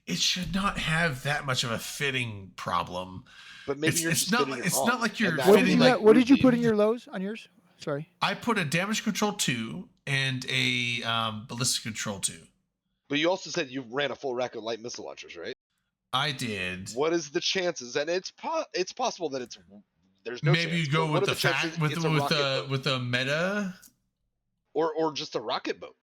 it should not have that much of a fitting problem. But maybe it's- you're it's just not fitting like- it it's not wrong. like you're And that What would did fitting be you like what did you routine. put in your lows on yours? Sorry. I put a damage control 2 and a ballistic control 2. But you also said you ran a full rack of light missile launchers, right? I did. What is the chances? And it's possible that there's no Maybe chance, you go but what with are the chances fact with it's a rocket boat? with the meta. or just a rocket boat.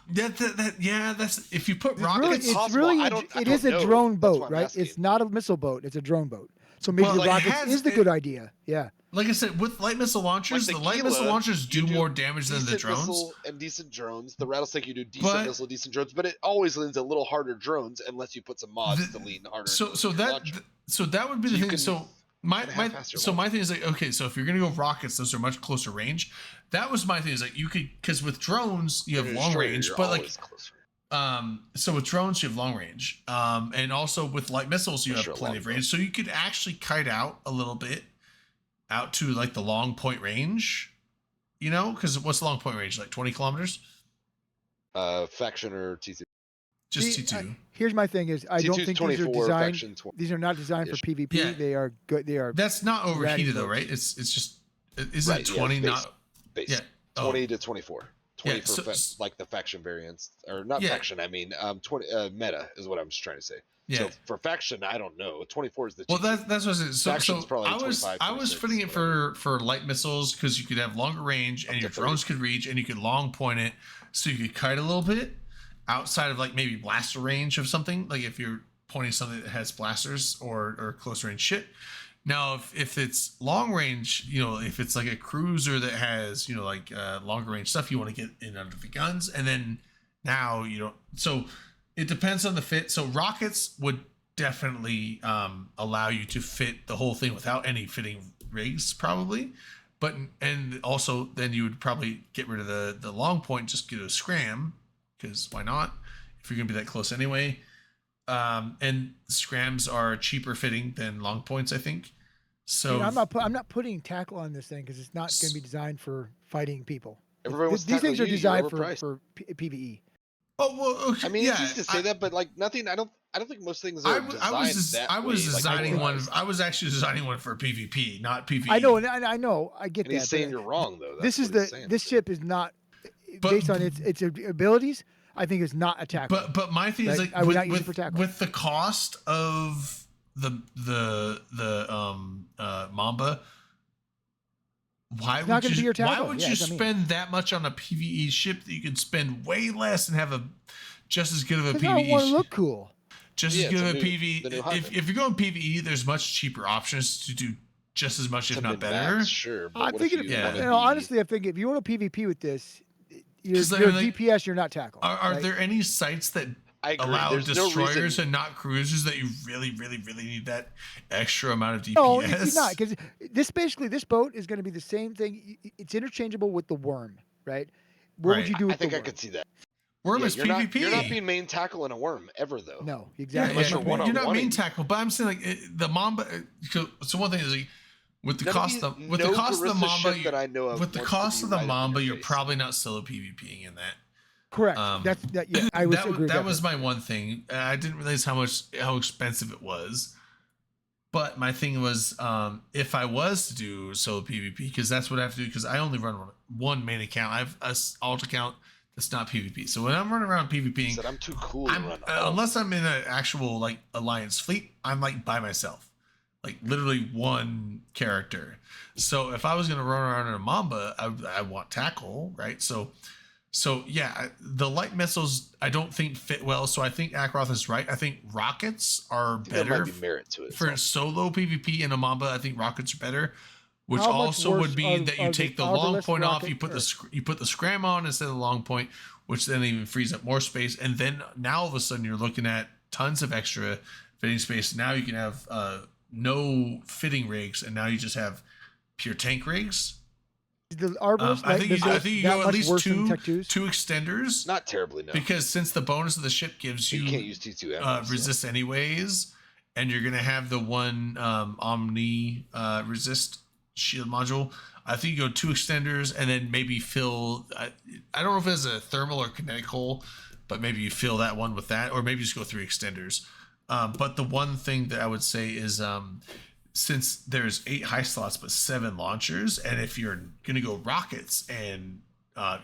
That's if you put It's rockets. really, It's it's possible. really I a- don't- I it is don't a know. drone That's why boat, I'm right? asking. It's not a missile boat. It's a drone boat. So maybe Well, the it rockets has- is the it- good idea. Yeah. like I said, with light missile launchers, Like the the light missile Gila, launchers do you do more damage than the decent drones. missile and decent drones. The rattlesnake, you do decent But- missile, decent drones, but it always leans a little harder drones unless you put some mods The- to lean harder. So into so your that launcher. so that would be So the you thing. can So my kinda my half-ass your so my thing is like, okay, so if you're gonna go rockets, those are much closer range. That was my thing, is like you could, because with drones you have You're long straight, range, you're but like always closer. so with drones you have long range, and also with light missiles you For have sure, plenty long of range, so you could actually kite out a little bit out to like the long point range, you know, because what's the long point range, like 20 kilometers? Faction or T2. Just See, T2. Here's my thing: is I don't T2's think these are 24, designed. faction 20. These are not designed for Ish. PvP. Yeah. They are good. They are. That's not overheated though, folks. right? It's just, isn't Right, it yeah, 20 it's not Base. yeah. 20 to 24. 20 Yeah, for like the faction variants, or not Yeah. faction. I mean, 20 meta is what I'm just trying to say. Yeah. So for faction, I don't know. 24 is the Well, cheapest. that's what I said. So, Faction's probably I was 25, I was 26, fitting it whatever. for light missiles because you could have longer range and Up to your 30. drones could reach and you could long point it, so you could kite a little bit outside of like maybe blaster range of something. Like if you're pointing something that has blasters or close range shit. Now, if it's long range, you know, if it's like a cruiser that has, you know, like longer range stuff, you want to get in under the guns, and then now you don't. So it depends on the fit. So rockets would definitely allow you to fit the whole thing without any fitting rigs, probably. But and also then you would probably get rid of the long point, just get a scram, because why not? If you're gonna be that close anyway. And scrams are cheaper fitting than long points, I think. So You know, I'm not putting tackle on this thing because it's not going to be designed for fighting people. Everybody wants to These tackle things are you, you're designed for overpriced. PVE. oh well, okay, I mean, yeah, it's easy to say that, but like nothing. I don't think most things are designed that I was way, like, designing one. overpriced. I was actually designing one for PvP, not PvE. I know, and I know, I get And that. he's saying but you're wrong though. this is That's what he's saying. this ship is not But- based on its abilities. I think it's not a tackle. But my thing is Right? like I would not use it for tackle. with the cost of the Mamba, why It's not would gonna you be your why tackle. would Yeah, you that's what I mean. spend that much on a PvE ship that you could spend way less and have a just as good of a Because I don't PvE want to ship? look cool. Just Yeah, as good of a it's a new- the new PvE. Hyman. If you're going PvE, there's much cheaper options to do just as much, if To not better. min-max, sure. But I'm what if thinking, you yeah. wanna you know, be- honestly, I think if you want to PvP with this, you're, 'Cause, I you're mean, like, DPS, you're not tackle. Are right? there any sites that I agree. allow There's no destroyers reason. and not cruisers that you really need that extra amount of DPS? No, it's not, because this boat is going to be the same thing. It's interchangeable with the worm, right? What Right. would you do with I think the I worm? could see that. Worm Yeah, is you're PvP. You're not being main tackle in a worm ever though. No, Yeah, exactly. Unless yeah, you're you're not one-on-one-ing. main tackle, but I'm saying like the Mamba. So one thing is like, with the None of cost these- of with no the cost of the Carissa Mamba, ship that I know of with the wants to cost be of the right up in Mamba, your you're face. probably not solo PvPing in that. Correct. Yeah, I would that, agree with that was my one thing. I didn't realize how expensive it was. But my thing was, if I was to do solo PvP, because that's what I have to do, because I only run one main account. I have a alt account that's not PvP. So when I'm running around He PvPing, said I'm too cool to I'm, run. unless I'm in an actual like alliance fleet, I'm like by myself, like literally one character. So if I was gonna run around in a Mamba, I want tackle, right? So yeah, the light missiles I don't think fit well. So I think Akroth is right. I think rockets are There might better be merit to it. for so. solo PvP in a Mamba. I think rockets are better. Which How much also worse would be are- that you are take the the long Arbalest point off, rocket you put or- you put the scram on instead of the long point, which then even frees up more space. And then now all of a sudden you're looking at tons of extra fitting space. Now you can have no fitting rigs, and now you just have pure tank rigs. The Arbalest, I think that you that go at much least worse than two Tech 2s? extenders, Not terribly, no. because since the bonus of the ship gives you you can't use T2 ammo. so. resist anyways, and you're gonna have the one Omni resist shield module. I think you go two extenders and then maybe fill. I don't know if it's a thermal or kinetic hole, but maybe you fill that one with that, or maybe just go three extenders. But the one thing that I would say is, since there's 8 high slots but 7 launchers, and if you're gonna go rockets and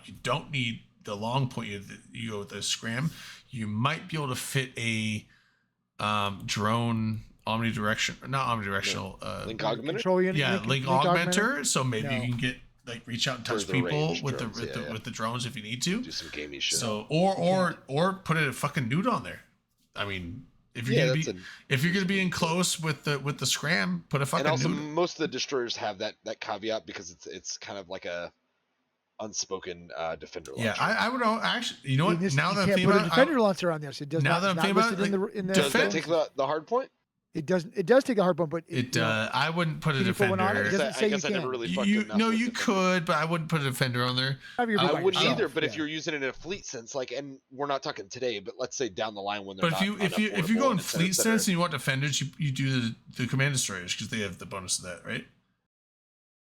you don't need the long point, you go with the scram, you might be able to fit a drone omnidirectional, not omnidirectional, Link augmenter? Control unit, yeah, link augmenter. So maybe No. you can get like reach out and touch Further people range with drones, with the drones if you need to. Do some gamey shit. So or put a fucking nude on there. I mean, if you're Yeah, gonna that's be an if you're gonna be in reasonable close with the scram, put a fucking and also nude. most of the destroyers have that caveat because it's kind of like a unspoken defender Yeah, launcher. I would actually. You know In what? this, Now you that I'm can't thinking put a about it, defender launcher on this. It does now not. that I'm It's not thinking about listed it, in like, the in the. Does that defend- take bonuses. the hard point? It doesn't. It does take a hard point, but it you know, I wouldn't put a can you put one on it? defender. It doesn't I say you guess I never can. really fucked You enough no, with you defender. could, but I wouldn't put a defender on there. Have your I by wouldn't yourself, either, but if yeah. you're using it in a fleet sense, like, and we're not talking today, but let's say down the line when they're But not if you go in unaffordable, et cetera, fleet et cetera. sense and you want defenders, you do the command destroyers because they have the bonus of that, right?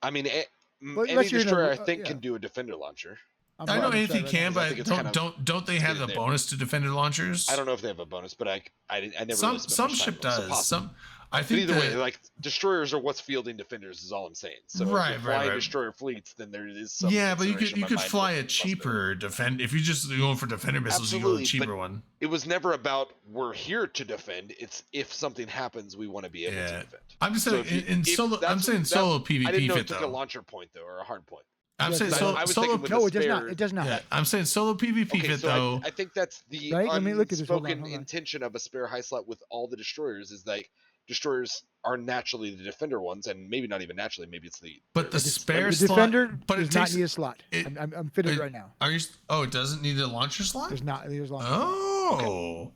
I mean, But any unless you're in a- destroyer I think yeah. can do a defender launcher. I'm I know gonna try anything right can, now. I but think it's kind of don't they have the there. bonus to defender launchers? I don't know if they have a bonus, but I never Some really spent some much time ship on them, so does. possible. Some I But think either way, that- like destroyers are what's fielding defenders is all I'm saying. So Right, if right, you're flying right. destroyer fleets, then there is some yeah, but you consideration could in my mind fly for a crossbow. cheaper defend if you just going for defender missiles. You go Absolutely, the cheaper but one. It was never about we're here to defend. It's if something happens, we want to be able to Yeah, defend. I'm just So saying if you- in if solo. I'm that's- saying that- solo I PvP didn't know fit it took a though. launcher point though, or a hard point. I'm Yes, saying it solo. I was solo thinking with No, the it does not. spare- It does not. yeah, I'm saying solo PvP Okay, fit so though. I think that's the Right? Let me look at this. Hold on, unspoken hold on. intention of a spare high slot with all the destroyers is like destroyers are naturally the defender ones, and maybe not even naturally. Maybe it's the But the they're spare The slot, defender but it does not takes. need a slot. it- I'm fitted it- right now. Are you? Oh, it doesn't need a launcher slot. There's not. There's long. Oh,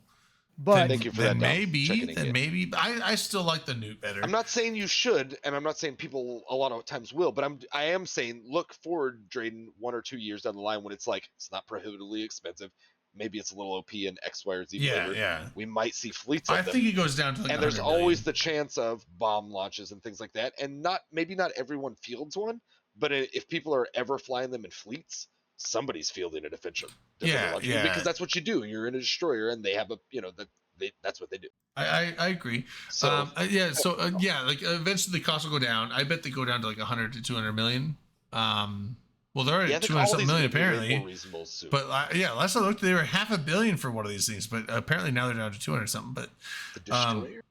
But Thank you for then that, Dom, maybe, checking then in. maybe. I still like the Newt better. I'm not saying you should, and I'm not saying people a lot of times will, but I am saying look forward, Drayden, 1 or 2 years down the line when it's like it's not prohibitively expensive. Maybe it's a little OP and X, Y, or Z Yeah, flavor. yeah. We might see fleets I of them. think it goes down to like And there's 100 always million. the chance of bomb launches and things like that. And maybe not everyone fields one, but if people are ever flying them in fleets, somebody's fielding a defender Yeah, launcher, yeah. because that's what you do. You're in a destroyer, and they have a that's what they do. I agree. So Yeah, like eventually the cost will go down. I bet they go down to like 100 to 200 million. Well, they're already yeah, I at think 200 all something these are million gonna be way apparently. more reasonable soon. But yeah, last I looked, they were $500 million for one of these things. But apparently now they're down to 200 something. But the destroyer.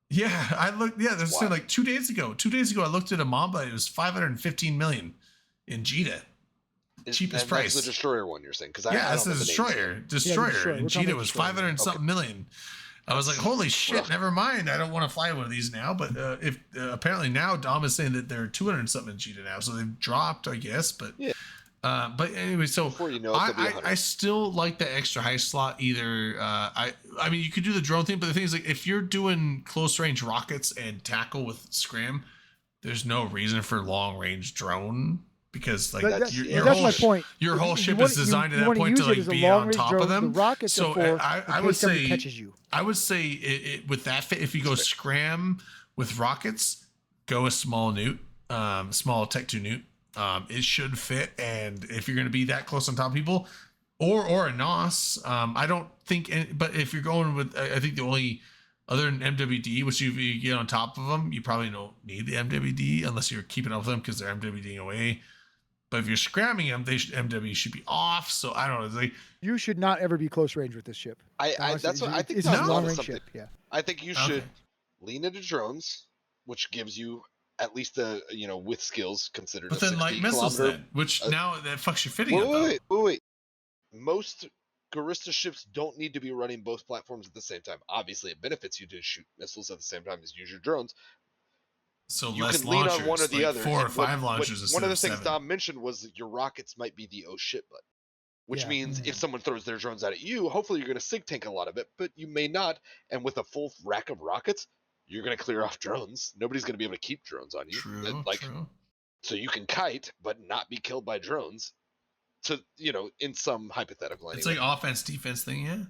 yeah, I looked. Yeah, that's Why? like 2 days ago. 2 days ago, I looked at a Mamba. It was 515 million in Jita. cheapest And price. That's the destroyer one you're saying? Because Yeah, I that's don't the know the names destroyer. yet. Destroyer. Destroyer. And We're talking Jita about was Destroyer. 500 and something million. I was like, holy shit, rough. never mind. I don't want to fly one of these now. But if apparently now Dom is saying that they're 200 and something in Jita now, so they've dropped, I guess. But Yeah. But anyway, so Before you know it, they'll be 100. I still like the extra high slot. Either I mean, you could do the drone thing, but the thing is, like, if you're doing close range rockets and tackle with scram, there's no reason for long range drone because like But that's- your that's whole my point. your whole You ship want- is designed you at that wanna point to use it like as a be on long-range top drone. of them. The rockets So are for I in would case somebody say catches you. I would say with that fit, if you go scram with rockets, go a small newt, small Tech 2 newt. It should fit, and if you're going to be that close on top of people, or a NOS, I don't think. But if you're going with, I think the only other than MWD, which you get on top of them, you probably don't need the MWD unless you're keeping up with them because they're MWDing away. But if you're scramming them, MW should be off. So I don't know. You should not ever be close range with this ship. That's what I think. It's Tom's a onto long range something. ship. Yeah. I think you Okay. should lean into drones, which gives you at least with skills considered. But a then like 60 missiles, kilometer- then, which now that fucks your fitting Wait, up. Though. wait. Most Garista ships don't need to be running both platforms at the same time. Obviously, it benefits you to shoot missiles at the same time as use your drones. So You less can lean launchers, on one or the like other. 4 or And 5 launchers. one instead of the things 7. Dom mentioned was that your rockets might be the oh shit button. Which Yeah. means if someone throws their drones out at you, hopefully you're going to sig tank a lot of it, but you may not. And with a full rack of rockets, you're going to clear off drones. Nobody's going to be able to keep drones on you. True. True. So you can kite, but not be killed by drones. To in some hypothetical. It's anyway. like offense defense thing, yeah.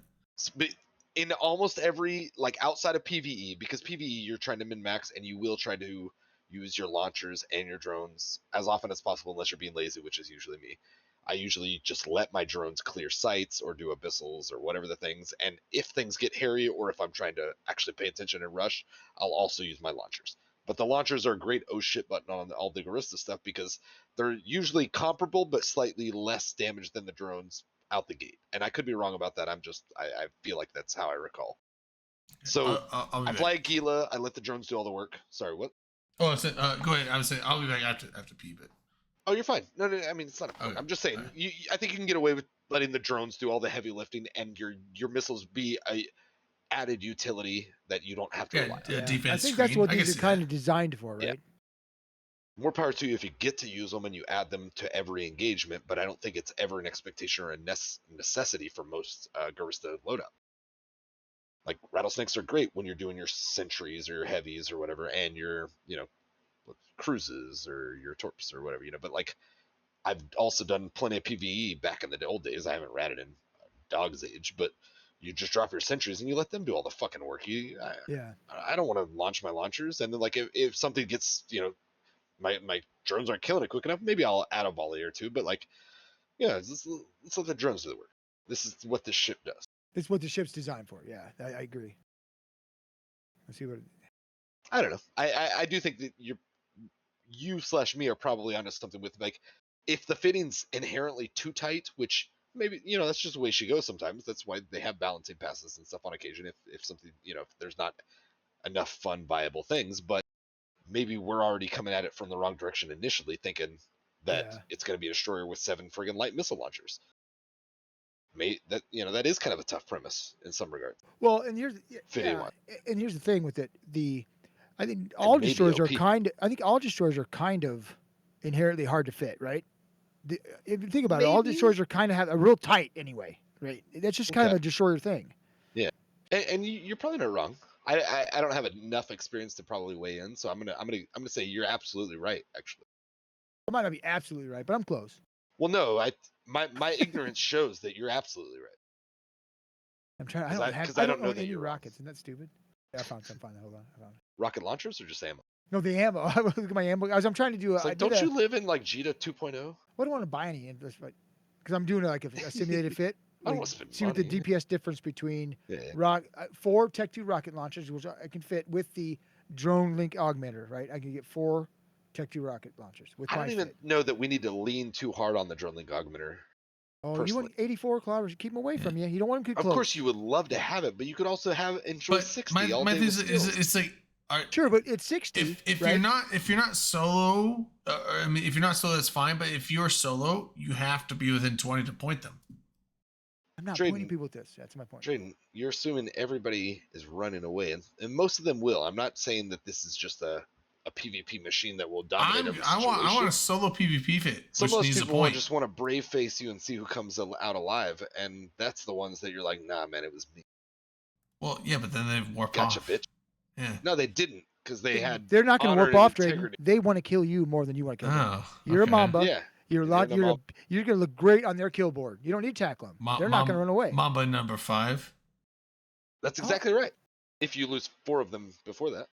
But in almost every outside of PVE, because PVE you're trying to min max and you will try to use your launchers and your drones as often as possible unless you're being lazy, which is usually me. I usually just let my drones clear sites or do abyssals or whatever the things. And if things get hairy or if I'm trying to actually pay attention and rush, I'll also use my launchers. But the launchers are a great oh shit button on all the Garista stuff because they're usually comparable but slightly less damage than the drones out the gate. And I could be wrong about that. I feel like that's how I recall. So I'll be I back. fly Gila. I let the drones do all the work. Sorry, what? Oh, I said, go ahead. I was saying I'll be back after pee, but Oh, you're fine. No, I mean it's not. Okay. I'm just saying. Alright. I think you can get away with letting the drones do all the heavy lifting and your missiles be added utility that you don't have to Yeah, rely on. Yeah. I defense think that's screen. what I can these are see kind that. of designed for, right? Yeah. More power to you if you get to use them and you add them to every engagement, but I don't think it's ever an expectation or a necessity for most Garista loadout. Like rattlesnakes are great when you're doing your sentries or your heavies or whatever, and your cruises or your torps or whatever, but like I've also done plenty of PvE back in the old days. I haven't ratted in Dog's Age, but you just drop your sentries and you let them do all the fucking work. Yeah. I don't want to launch my launchers, and then like if something gets my drones aren't killing it quick enough, maybe I'll add a volley or two. But like, let's let the drones do the work. This is what this ship does. It's what the ship's designed for. Yeah, I agree. Let's see what. I don't know. I do think that you/me are probably onto something with like, if the fitting's inherently too tight, which maybe that's just the way she goes sometimes. That's why they have balancing passes and stuff on occasion. If something if there's not enough fun viable things, but maybe we're already coming at it from the wrong direction initially, thinking that it's going to be a destroyer with 7 friggin' light missile launchers. That is kind of a tough premise in some regards. Well, and here's and here's the thing with it. I think all destroyers are kind of inherently hard to fit, right? If you think about it, all destroyers are kind of have a real tight anyway, right? That's just kind of a destroyer thing. Yeah, and you're probably not wrong. I don't have enough experience to probably weigh in, so I'm gonna say you're absolutely right. Actually, I might not be absolutely right, but I'm close. Well, no, my ignorance shows that you're absolutely right. I'm trying. I don't know any rockets. Isn't that stupid? Yeah, I found some. Hold on. I found it. Rocket launchers or just ammo? No, the ammo. I look at my ammo. I'm trying to do. Don't you live in like Jita 2.0? I don't want to buy any because I'm doing like a simulated fit. I don't want to spend see money. what the DPS difference between 4 Tech 2 rocket launchers, which I can fit with the drone link augmenter. Right, I can get 4 Tech 2 rocket launchers. I don't even know that we need to lean too hard on the drone link augmenter. Oh, you want 84 kilometers? Keep them away from you. You don't want them too close. Of course, you would love to have it, but you could also enjoy 60 all my day. thing is it's like. Sure, but it's 60. If right? you're not solo, I mean, if you're not solo, that's fine. But if you're solo, you have to be within 20 to point them. I'm not pointing people with this. That's my point. Drayden, you're assuming everybody is running away, and most of them will. I'm not saying that this is just a PvP machine that will dominate every situation. I want a solo PvP fit. Some of those people just want to brave face you and see who comes out alive, and that's the ones that you're like, nah, man, it was me. Well, yeah, but then they warp gotcha, off. Bitch. Yeah. No, they didn't, because they're not going to warp off, Drayden. They want to kill you more than you want to kill them. You're a Mamba. Yeah. You're going to look great on their kill board. You don't need to tackle them. They're not going to run away. Mamba number 5. That's exactly right. If you lose 4 of them before that.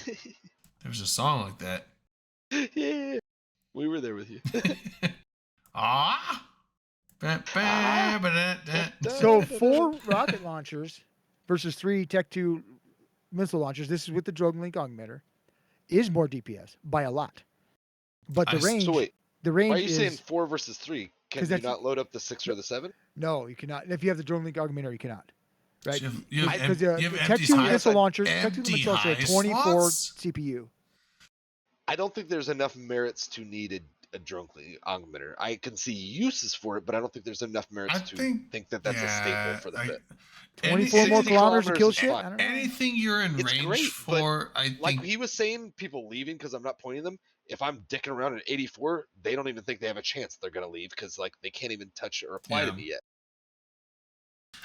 There was a song like that. Yeah, we were there with you. So 4 rocket launchers versus 3 Tech 2 missile launchers. This is with the drone link augmenter. Is more DPS by a lot, but the range. So wait, the range. Why are you saying 4 versus 3? Can you not load up the 6 or the 7? No, you cannot. If you have the drone link augmenter, you cannot. Right? Because Tech 2 missile launchers. Tech 2 missile launchers have 24 slots? CPU. I don't think there's enough merits to need a drone link augmenter. I can see uses for it, but I don't think there's enough merits to think that that's a staple for the fit. 24 more kilometers to kill shit? I don't know. Anything you're in range great, for, I think. Like he was saying, people leaving because I'm not pointing them. If I'm dicking around at 84, they don't even think they have a chance they're going to leave because like they can't even touch or apply to me yet.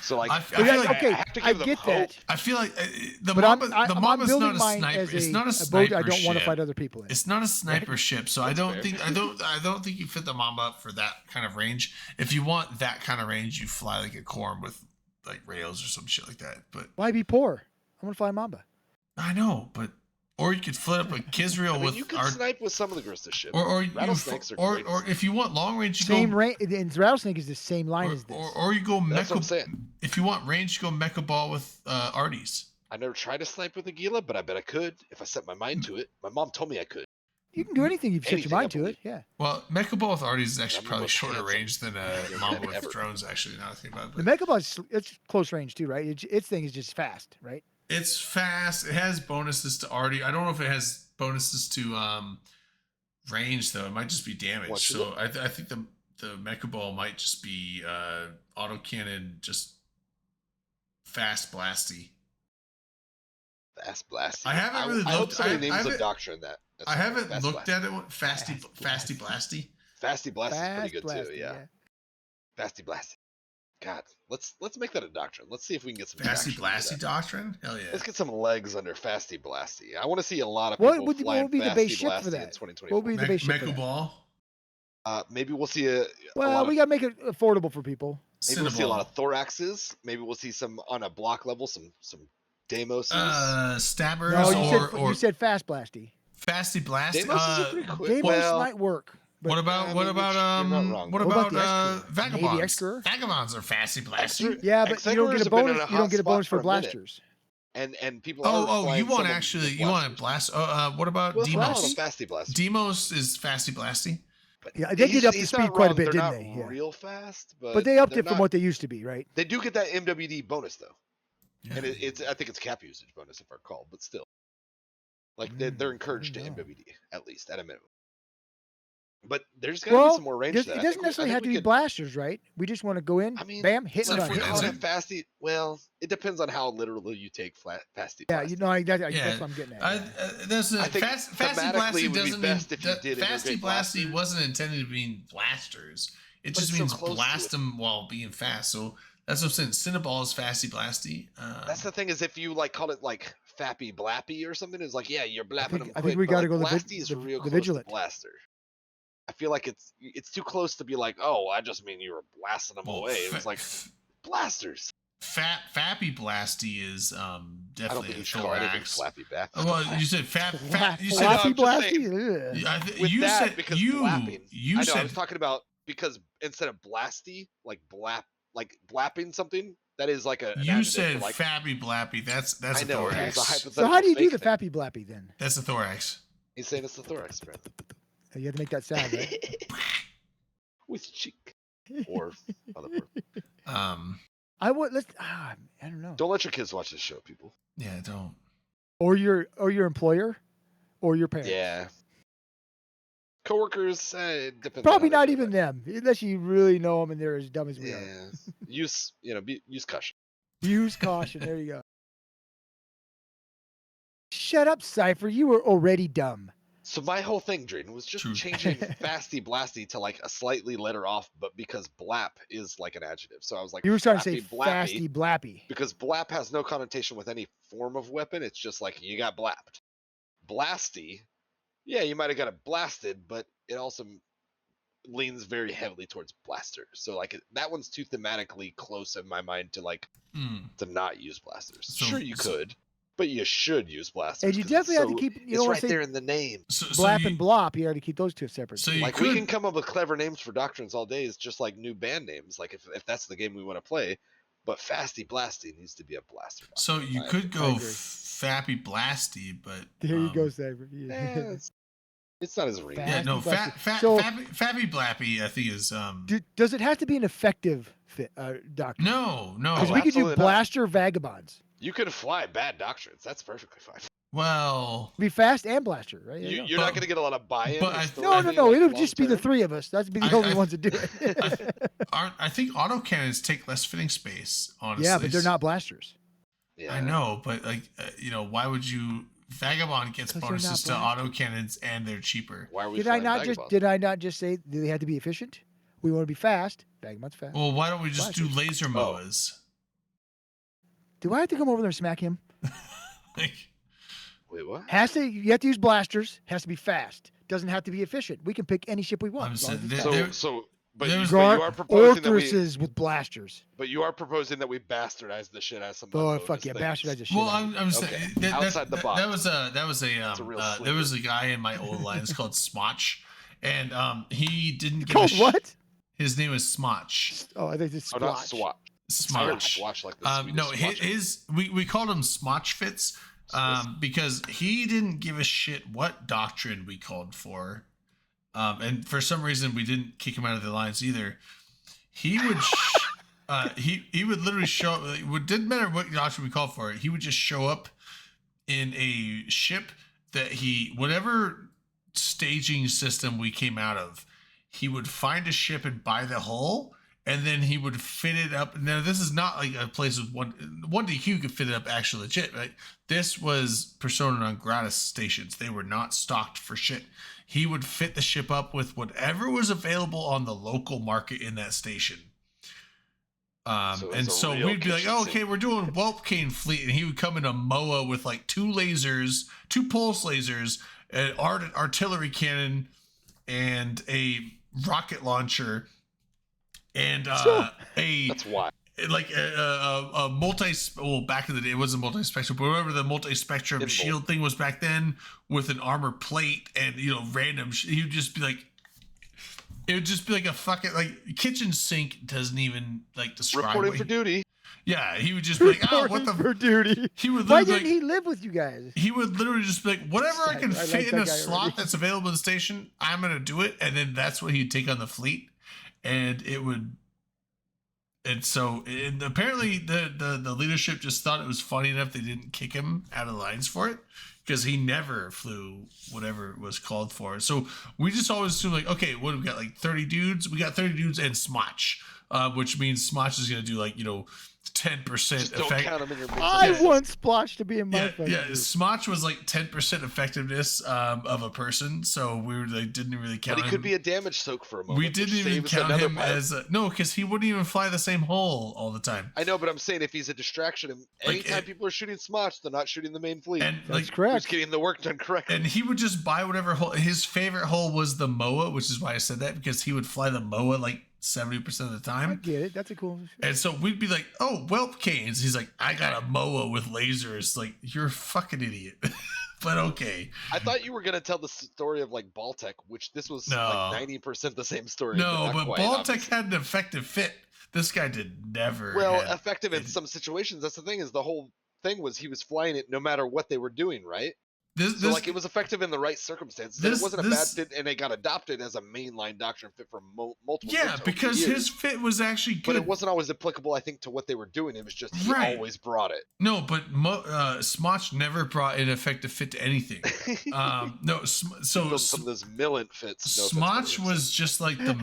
So like, I feel like okay, I get that. I feel like the But Mamba is not a mine sniper. as It's not a boat sniper I don't want to ship. fight other people in. It's not a sniper ship, so I don't think you fit the Mamba up for that kind of range. If you want that kind of range, you fly like a Corm with like rails or some shit like that. But Why be poor? I'm gonna fly Mamba. I know, but or you could flip up a Kizreal with you could snipe with some of the Grista ships. or rattlesnakes are great. or if you want long range, you Same go range. And Rattlesnake is the same line as this. or you go That's what I'm Mecha. saying. If you want range, you go Mecha Ball with Arties. I never tried to snipe with a Gila, but I bet I could if I set my mind to it. My mom told me I could. You can do anything you've set your Anything, mind I to it. believe. Yeah. Well, Mecha Ball with Arties is actually I'm the probably most shorter handsome range than Mamba with ever. drones. Actually, now I think about it. The But Mega Ball, it's close range too, right? Its thing is just fast, right? it's fast. It has bonuses to Artie. I don't know if it has bonuses to range though. It might just be damage. What should So I think the Mecha Ball might just be autocannon, just fast blasty. Fast Blasty. I haven't really I hope looked. somebody I names a haven't- doctrine that. I haven't Fast looked Blasty. at it. Fasty blasty. Fasty Blasty is pretty good Blasty, too. Yeah. Fasty Blasty. God, let's make that a doctrine. Let's see if we can get some Fasty traction into blasty that. doctrine. Hell yeah. Let's get some legs under Fasty Blasty. I want to see a lot of What people would flying be the Fasty base ship Blasty for in that? 2024. What would be the base ship for Mecha that? Ball. Maybe we'll see a Well, lot we of, gotta make it affordable for people. maybe we'll see a lot of thoraxes. Maybe we'll see some on a block level, some Deimoses. Stabbers No, or you said fast blasty. Fasty blasty. Deimoses are pretty quick. Demos Well, might work. But What about I what mean, about you're not wrong. what What about about the X-Crew? Navy vagabonds? X-Crew? Vagabonds are fasty blasty. yeah, but you don't X-Eggers get a have been in bonus. a You hot don't get a spot bonus for for a minute. blasters. And people are Oh, flying you want some of actually the you want to blasters. blast? What about Well, Demos? Fasty Blasters. Demos is fasty blasty. But Yeah, they get up to he's speed not quite a wrong, bit, they're didn't not they? Yeah. real fast, But they upped they're it from not- what they used to be, right? They do get that MWD bonus though, Yeah. and it's I think it's cap usage bonus if I recall, but still, like they're encouraged to didn't know. MWD at least at a minimum. But there's got to be Well, some more range. it to that. I doesn't think necessarily I have think to we be could- blasters, right? We just want to go in, I mean, bam, hit so and if run. we- Hit and that's run. it. Fasty. Well, it depends on how literally you take Fasty. Yeah, you know, that's Yeah, what I'm getting at. there's a I think fasty thematically blasty it would be doesn't best mean if you did fasty integrate blasty blasters. wasn't intended to mean blasters. It But just it's so means close to blast it. them while being fast. So that's what I'm saying. Cinnaball is fasty blasty. That's the thing is if you like called it like Fappy Blappy or something, it's like yeah, you're blapping them I quick. think we but, gotta like, go the Blasty is the real close Vigilant. to Blaster. I feel like it's too close to be like, oh, I just mean you were blasting them Well, away. It was like blasters. Fappy blasty is I don't definitely think a you should call anything thorax. Flappy back. Well, you said fat. You I know, said I'm Flappy just saying. blasty. Ugh. With you that, said because you blapping. you I know, I said was talking about because instead of blasty, like blapping something, that is like an you adjective said for, like, fappy blappy. That's I a know, it's a thorax. hypothetical So how do you do fake the thing. fappy blappy then? That's a thorax. He's saying it's the thorax, friend. You have to make that sound, right? With cheek or other part. I would I don't know. Don't let your kids watch this show, people. Yeah, don't. Or your employer, or your parents. Yeah. Coworkers, it depends. on Probably how not they even them, unless you really know them and they're as dumb as we Yeah. are. Use use caution. Use caution. There you go. Shut up, Cypher. You were already dumb. So my whole thing, Drayden, was just True. changing Fasty Blasty to like a slightly letter off, but because blap is like an adjective. So I was like, You were trying to say Fappy Blappy, fasty blappy. because blap has no connotation with any form of weapon. It's just like you got blapped. Blasty, yeah, you might have got it blasted, but it also leans very heavily towards blaster. So like that one's too thematically close in my mind to like to not use blasters. So- Sure, you so- could, but you should use blasters. And you 'cause it's definitely have to so- keep. You It's don't want right to say there in the name. So blap you, and blop. You got to keep those two separate. So you Like could, we can come up with clever names for doctrines all day. It's just like new band names. Like if that's the game we want to play, but Fasty Blasty needs to be a blaster. so you I- could I go agree. fappy blasty, but there you go, Cypher. Eh, it's not as ring. yeah, no, Fasty blasty. So- fappy blappy. I think is Does it have to be an effective doctor? no. Because we could do absolutely not. blaster vagabonds. You could fly bad doctrines. That's perfectly fine. Well, Be fast and blaster, right? There you go. You're not going to get a lot of buy-in. but or I- story, No. like, It'll just be the long-term. three of us. That's be the I- only I- ones that do it. I think autocannons take less fitting space. Honestly, yeah, but they're not blasters. Yeah. I know, but like why would you? Vagabond gets 'Cause they're bonuses to not autocannons and they're cheaper. Why are we Did I flying not Vagabond? just say they had to be efficient? We want to be fast. Vagabond's fast. Well, why don't we just do Blasters. laser moas? Do I have to come over there and smack him? Like, Wait, what? You have to use blasters. Has to be fast. Doesn't have to be efficient. We can pick any ship we want. I'm as long as saying it's there- fast. But there's- you are proposing that we. Orthruses with blasters. But you are proposing that we bastardize the shit out of some. Oh unnoticed fuck yeah, things. bastardize the shit. well, out of it. I'm saying Okay. that, Outside the box. that was a That's a real there was a guy in my old alliance called Smotch, and he didn't give Called a what? His name was Smotch. Oh, I think it's Oh, not splotch. swatch. I heard Smotch. swatch like the No, Swedish swatch. his we called him Smotch Fitz because he didn't give a shit what doctrine we called for, and for some reason we didn't kick him out of the alliance either. He would he would literally show. It didn't matter what doctrine we called for. He would just show up in a ship that whatever staging system we came out of, he would find a ship and buy the hull, and then he would fit it up. Now, this is not like a place with one DQ could fit it up actually legit, right? This was Persona non grata stations. They were not stocked for shit. He would fit the ship up with whatever was available on the local market in that station. So we'd be like, oh, okay, we're doing Whelpcane fleet, and he would come in a MOA with like 2 lasers, 2 pulse lasers, an artillery cannon, and a rocket launcher, and That's why. like a multi. Well, back in the day, it wasn't multi-spectrum, but whatever the multi-spectrum shield thing was back then, with an armor plate and random. He would just be like. It would just be like a fucking kitchen sink doesn't even describe. Reporting for duty. Yeah, he would just be like, oh, what the for duty. He would Why literally didn't he live with you guys? He would literally just be like, whatever I can I fit like in that a guy slot already. that's available in the station, I'm gonna do it, and then that's what he'd take on the fleet, and it would. And so, apparently, the leadership just thought it was funny enough they didn't kick him out of the lines for it, because he never flew whatever was called for. So we just always assume okay, what do we got? 30 dudes? We got 30 dudes and Smotch, which means Smotch is gonna do 10% Just don't effect. count him in your mix. I want Splotch to be in my Yeah, fucking group. Smotch was 10% effectiveness of a person, so we didn't really count But he him. could be a damage soak for a moment. We didn't which even saves count another him pilot. as no, because he wouldn't even fly the same hole all the time. I know, but I'm saying if he's a distraction, anytime people are shooting Smotch, they're not shooting the main fleet. And That's Who's correct. getting the work done correctly. And he would just buy whatever hole. His favorite hole was the MOA, which is why I said that, because he would fly the MOA 70% of the I time. get it. That's a cool. And so we'd be like, oh, Whelpcanes. He's like, I got a MOA with lasers. You're a fucking idiot. But okay. I thought you were gonna tell the story of Baltec, which this was No. 90% the same story. No, not but quite, Baltec obviously. had an effective fit. This guy did never. Well, had- effective in some situations. That's the thing, is the whole thing was he was flying it no matter what they were doing, right? This, So it was effective in the right circumstances. And this- it wasn't this- a bad fit, and it got adopted as a mainline doctrine fit for multiple. yeah, fits over because years. his fit was actually good. But it wasn't always applicable, I think, to what they were doing. It was just he Right. always brought it. No, but Smotch never brought an effective fit to anything. No, so some of those Millant fits. No offense, Smotch Millant. was just like the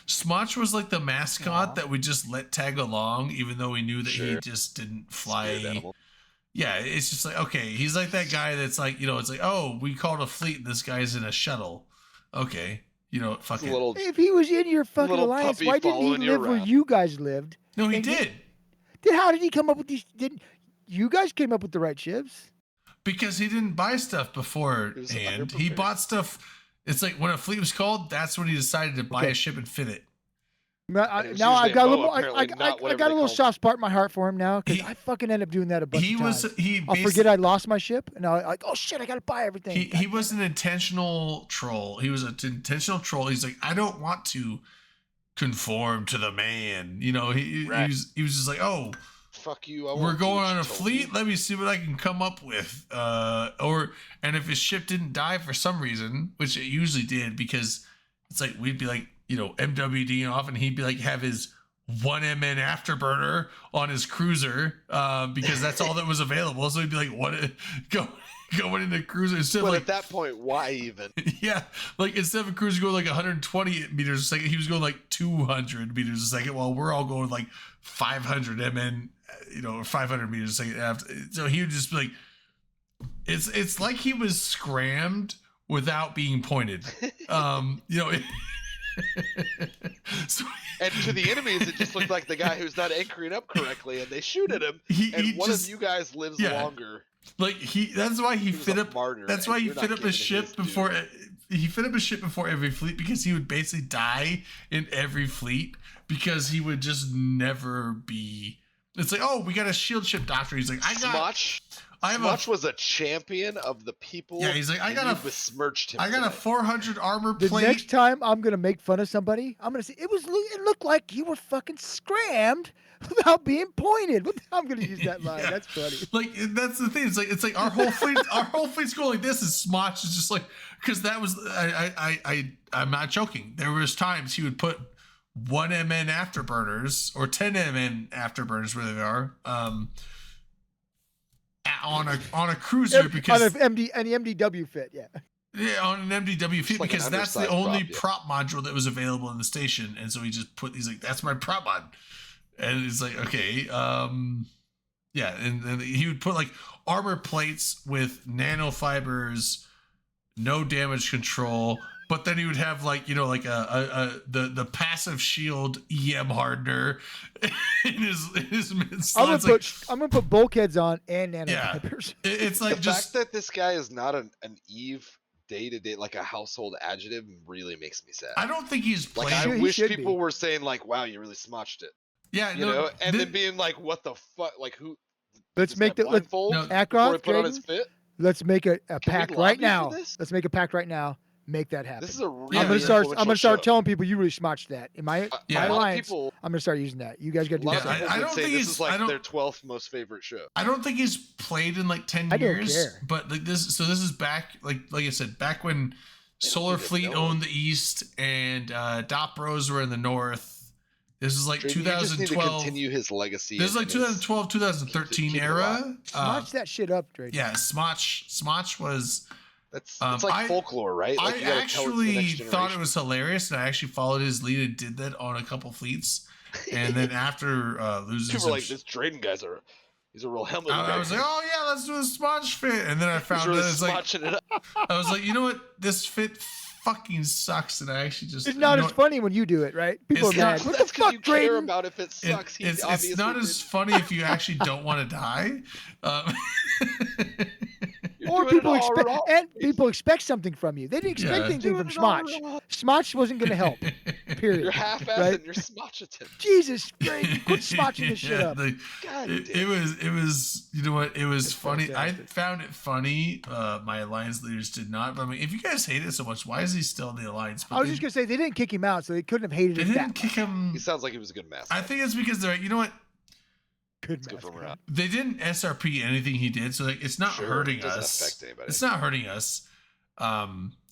Smotch was like the mascot that we just let tag along, even though we knew that he Sure. just didn't Spirit fly. animal. Yeah, it's just okay. He's like that guy that's it's oh, we called a fleet and this guy's in a shuttle. Okay, fuck It's a it. little If he was in your fucking little alliance, puppy why didn't he following you live where around. you guys lived? No, he and did. Then how did he come up with these? Didn't you guys came up with the right ships? Because he didn't buy stuff beforehand. He underprepared. bought stuff. It's like when a fleet was called, that's when he decided to buy Okay. a ship and fit it. Now, And it was now I usually got a a little. bow, I apparently, not got whatever a they little call soft spot in my heart for him now because He- I fucking end up doing that a bunch He of was times. he I'll basically forget I lost my ship, and I'll oh shit, I gotta buy everything. he was an intentional troll. He was an intentional troll. He's like, I don't want to conform to the man. Right. He was just like, oh, fuck you. I we're won't do going what on you a told fleet. me. Let me see what I can come up with. And if his ship didn't die for some reason, which it usually did, because it's like we'd be like, MWD off, and he'd be like have his 1MN afterburner on his cruiser, because that's all that was available. So he'd be like, going into cruiser instead But of at that point, why even? yeah, instead of a cruiser going 120 meters a second, he was going 200 meters a second, while we're all going 500 MN, or 500 meters a second. After. So he would just be like, it's like he was scrammed without being pointed. So And to the enemies, it just looked like the guy who's not anchoring up correctly, and they shoot at him. he And one just, of you guys lives yeah. longer. That's why he was fit a up. martyr, That's and why he you're fit not up a giving him ship his due. before. He fit up a ship before every fleet, because he would basically die in every fleet, because he would just never be. It's like, oh, we got a shield ship doctor. He's like, Smotch was a champion of the people. Yeah, he's like, I and got you a- besmirched him. I got a today. 400 armor The plate. next time I'm gonna make fun of somebody, I'm gonna say it looked like you were fucking scrammed without being pointed. I'm gonna use that line. Yeah. That's funny. That's the thing. It's like our whole fleet's going like this. And Smotch is just because that was I'm not joking. There was times he would put 1MN afterburners or 10MN afterburners, where they are, on a cruiser, because on an MDW fit, yeah. Yeah, on an MDW Just feed like an because that's the undersized only prop, prop module that was available in the station, and so he's like, that's my prop mod, and it's like, okay, yeah, and he would put like armor plates with nanofibers, no damage control, but then he would have like, you know, like the passive shield EM hardener in his mid. I'm gonna put bulkheads on and Yeah. nanofibers. It's The like just fact that this guy is not an Eve day-to-day, like a household adjective, really makes me sad. I don't think he's Like, played. I He wish should people be. were saying like, "Wow, you really smotched it," Yeah, you know, and then being like, "What the fuck? Like, who?" Let's this make guy the let's blindfold No. before he Ackroth, put on his Drayden, fit. let's make a Can we pact lobby right for now. this? Let's make a pact right now. Make that happen. This is a really I'm gonna influential start show. telling people you really smotched that. In my Yeah. my a lot of alliance, people, I'm gonna start using that. You guys got a to do lot of the Yeah, same. people I would don't say think this he's- is I like don't- their 12th most favorite show. I don't think he's played in like 10 I don't years. care. But like this, so this is back, like I said, back when Solar even Fleet know. owned the East and Dop Bros were in the North. This is like Drayden, you just need to 2012. continue his legacy. This is like and his- 2012, 2013 keep it alive. era. Smotch that shit up, Drake. Yeah, Smotch was. That's Um, it's like I- folklore, right? Like, I you gotta tell it to the actually next thought it generation. was hilarious, and I actually followed his lead and did that on a couple fleets. And then after losing People some are like, this Drayden guy's he's a real helmet. I was like, oh yeah, let's do a Smotch fit. And then I he's found really out it's like, smotching it up. I was like, you know what? This fit fucking sucks. And I actually just, It's not you know as funny when you do it, right? People are It's mad. not- What the That's because fuck, you care Drayden? about if it sucks. He it's obviously not did. as funny if you actually don't want to die. You're Or doing it people all expect wrong. and people expect something from you. They didn't expect Yeah. anything Doing from it all Smotch. wrong. Smotch wasn't going to help. Period. You're half-assing. Right? You're smotching. Jesus, Drayden, quit smotching this shit Yeah, up. God it damn. was, you know what? It was It's funny. fantastic. I found it funny. My alliance leaders did not. But I mean, if you guys hate it so much, why is he still in the alliance? But I was they, just going to say they didn't kick him out, so they couldn't have hated they him didn't that kick him. He sounds like he was a good master. I think it's because they're, you know what? Good It's good for mascot. morale. They didn't SRP anything he did, so like it's not Sure, hurting it doesn't us. affect anybody. It's not hurting us.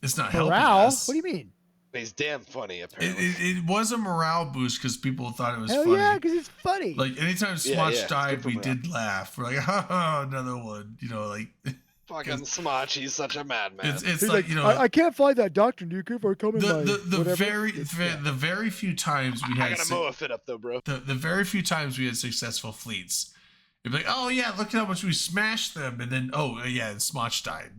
It's not helping Morale? us. What do you mean? He's damn funny, It, apparently. it was a morale boost because people thought it was Hell funny. yeah, because it's funny. Like anytime Yeah, Swatch yeah, it's died, good for we morale. did laugh. We're like, ha, another one. You know, like Fucking Smotch, he's such a madman. it's He's like, like, you know, I can't fly that doctrine. Do you care if I come in my the whatever? very It's- the very few times we I had gotta mow a fit up though, bro. the very few times we had successful fleets, it'd be like, oh yeah, look at how much we smashed them, and then oh yeah, and Smotch died.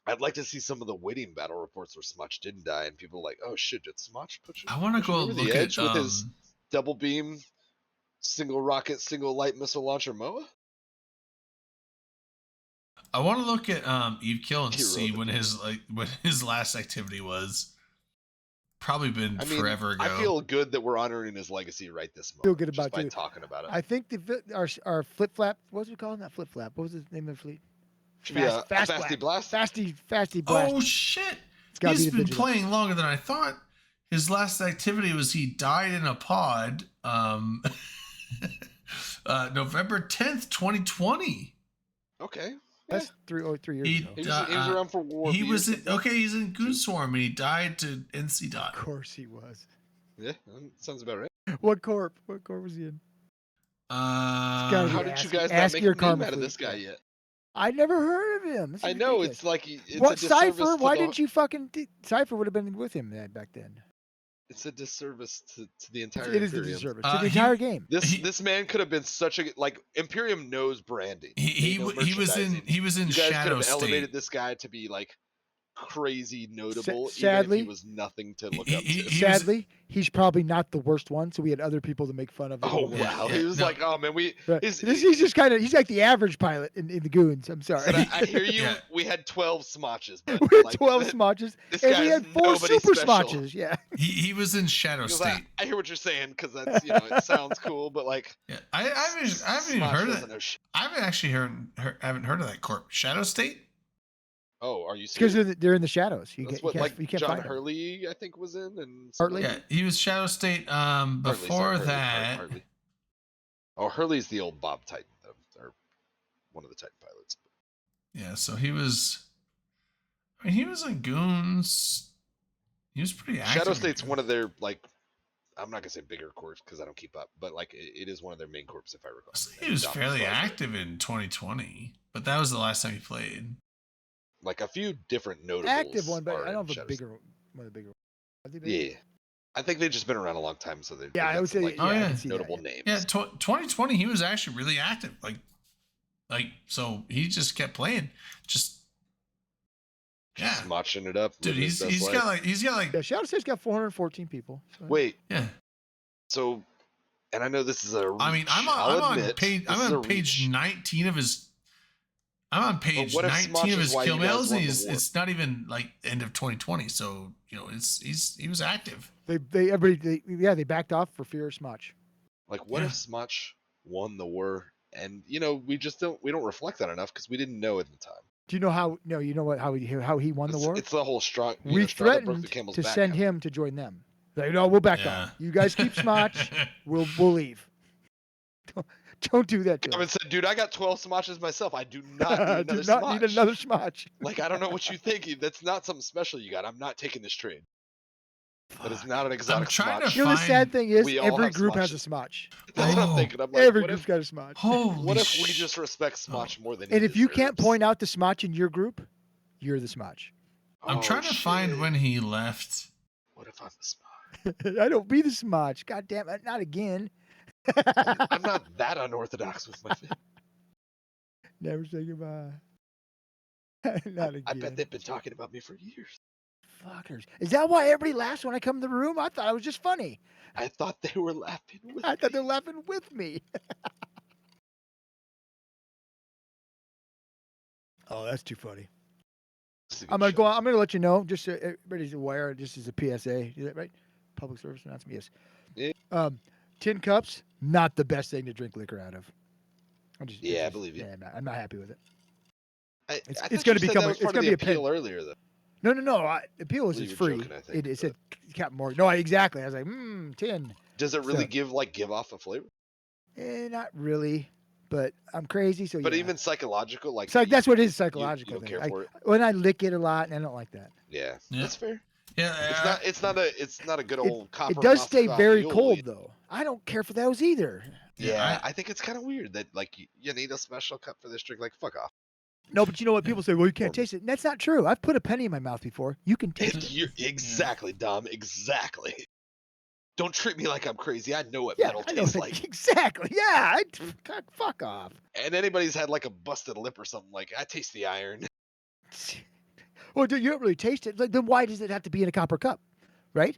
I'd like to see some of the Whitting battle reports where Smotch didn't die, and people are like, "Oh shit, did Smotch put you?" I want to go over the look edge at with his double beam, single rocket, single light missile launcher MOA. I want to look at Eve Kill and Hero see of the when his last activity was. Probably been I mean, forever ago. I feel good that we're honoring his legacy right this moment. Feel good just about by it, too. talking about it. I think our flip flap. What was we calling that flip flap? What was the name of the fleet? Should be a Fasty Blast. Fasty blast. Oh shit! It's gotta He's be the been Vigilance. playing longer than I thought. His last activity was he died in a pod. November 10th, 2020. Okay. That's 3 years He, ago. He was around for War. he B or was in, something. okay. He's in Goonswarm and he died to NC Dot. Of course he was. Yeah, sounds about right. What corp? What corp was he in? gotta be How did you ASCII guys not ASCII make or a name Karma out of Fleet. this guy yet? I never heard of him. This I is know ridiculous. it's like it's What a disservice Cypher? to Why the- didn't you fucking Cypher would have been with him back then? It's a disservice to the entire. It is the Imperium. disservice to the entire game. This man could have been such a Imperium knows branding. They know He was in merchandising. he was in You guys could Shadow have elevated State. this guy to be like crazy notable, even if sadly- he was nothing to look up to. Sadly, he's probably not the worst one, so we had other people to make fun of. Oh wow, he was like, oh man, He's just kind of he's like the average pilot in the goons. I'm sorry. Said, I hear you. Yeah. We had 12 smotches, but we had like, 12 smotches, this and guy we is had 4 nobody super special. smotches. Yeah. He was in Shadow He goes, State. I hear what you're saying because that's it sounds cool, but like Yeah, I haven't even Smosh heard of doesn't that. know shit. I haven't actually haven't heard of that corp. Shadow State. Oh, are you Because serious? they're in the shadows. You, That's get, you what can't, like you can't John find them. Hurley, I think, was in, and Hartley? Yeah, he was Shadow State. Before that, Hurley. Oh, Hurley's the old Bob Titan, or one of the Titan pilots. yeah. So he was. I mean, he was in Goons. He was pretty active. Shadow in State's Goons. one of their like, I'm not gonna say bigger corps because I don't keep up, but like it is one of their main corps if I recall. He was Dom fairly Fletcher. active in 2020. but that was the last time he played. Like a few different notables. Active one, but are I don't in have a Shadows. bigger one. Of the bigger. Are they bigger? Yeah, I think they've just been around a long time, so they. Yeah, I would say. like, Yeah, Oh, I yeah. can see that, notable yeah. names. Yeah, 2020 he was actually really active. Like so he just kept playing. Just yeah, Smotching it up. dude, living his best he's life. got like Yeah, Shadow State's got 414 people. So. Wait, yeah. so, and I know this is a reach. I mean, I'm I'll on admit, page this is a page reach. 19 of his. I'm on page what if 19 Smotch of is his why kill you guys mails, and won the war? it's not even like end of 2020. So he was active. They backed off for fear of Smotch. Like, what if Smotch won the war? And we just don't reflect that enough because we didn't know at the time. Do you know how? No, you know what? How he won the war? It's the whole strong. We Strong that broke the threatened camel's to back send kind of- him to join them. Like, no, we'll back Yeah. off. You guys keep Smotch. we'll leave. Don't do that to him. Gavin said, "Dude, I got 12 Smotches myself. I do not need another do not Smotch. need another Smotch. Like, I don't know what you think. That's not something special you got. I'm not taking this trade. That is not an exotic trying to Smotch. You know the sad thing is, We all every have group has a Smotches. Smotch. That's what I'm Oh. thinking. I'm like, Every what group's if, got a Smotch. Holy what if we sh- just respect Smotch more than he And if you can't deserves? point out the Smotch in your group, you're the Smotch. I'm Oh, trying to find shit. when he left. What if I'm the Smotch? I don't be the Smotch. God damn it, not again. I'm not that unorthodox with my family. Never say goodbye. Not again. I bet they've been talking about me for years. Fuckers. Is that why everybody laughs when I come to the room? I thought it was just funny. I thought they were laughing with I thought me. they're laughing with me. Oh, that's too funny. This is a good I'm gonna show. go. I'm gonna let you know, just so everybody's aware. Just as a PSA, is that right? Public service announcement. Yes. Yeah. Tin cups, not the best thing to drink liquor out of. Yeah, I believe you. Yeah, I'm not happy with it. I it's thought gonna you said become that a- was it's part gonna of the be a pen- appeal earlier, though. No. Appeal is Well, it's you were free. joking, I think, It said Captain Morgan. No, exactly. I was like, tin. Does it really So- give off a flavor? Not really, but I'm crazy. So But yeah. even psychological, like So that's what it is, you psychological. don't thing. care for it. When I lick it a lot, and I don't like that. Yeah, Yeah. that's fair. Yeah, It's not a good old copper. It does stay Moscow very Mule. cold though. I don't care for those either. Yeah, I think it's kind of weird that like you need a special cup for this drink. Like, fuck off. No, but you know what? People say, well, you can't taste it. And that's not true. I've put a penny in my mouth before. You can taste it. You're, exactly, Dom. Exactly. Don't treat me like I'm crazy. I know what Yeah, metal I know tastes that- like. exactly. Yeah. Fuck off. And anybody's had like a busted lip or something, like, I taste the iron. Well, you don't really taste it. Like, then why does it have to be in a copper cup, right?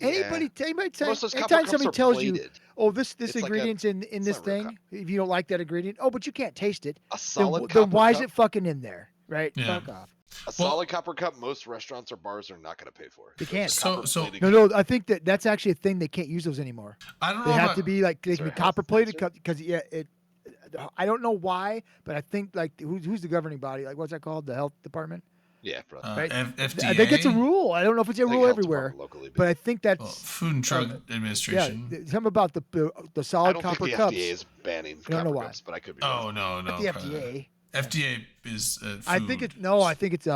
Anybody say, Most of those copper anytime cups somebody are tells you, plated. oh, this It's like a- ingredient's in it's this not a real thing. If you don't like that ingredient, oh, but you can't taste it. A Then, solid then copper why is cup? it fucking in there, right? Yeah. Fuck off. A solid copper cup, most restaurants or bars are not going to pay for. They can't. So- Copper so- plated No. I think that's actually a thing. They can't use those anymore. I don't know. They have about, to be like they Is can there be a health copper plated sensor? because I don't know why, but I think like who's the governing body? Like what's that called? The health department. Yeah, bro. right? FDA. I think it's a rule. I don't know if it's a I think rule health everywhere, department locally, but I think that's Well, Food and Drug Administration. yeah. Something about the I solid don't copper think the cups. FDA is banning I don't know copper why. cups, but I could be Oh wrong. no, no. the probably not. FDA. FDA is. I think food. it's no. I think it's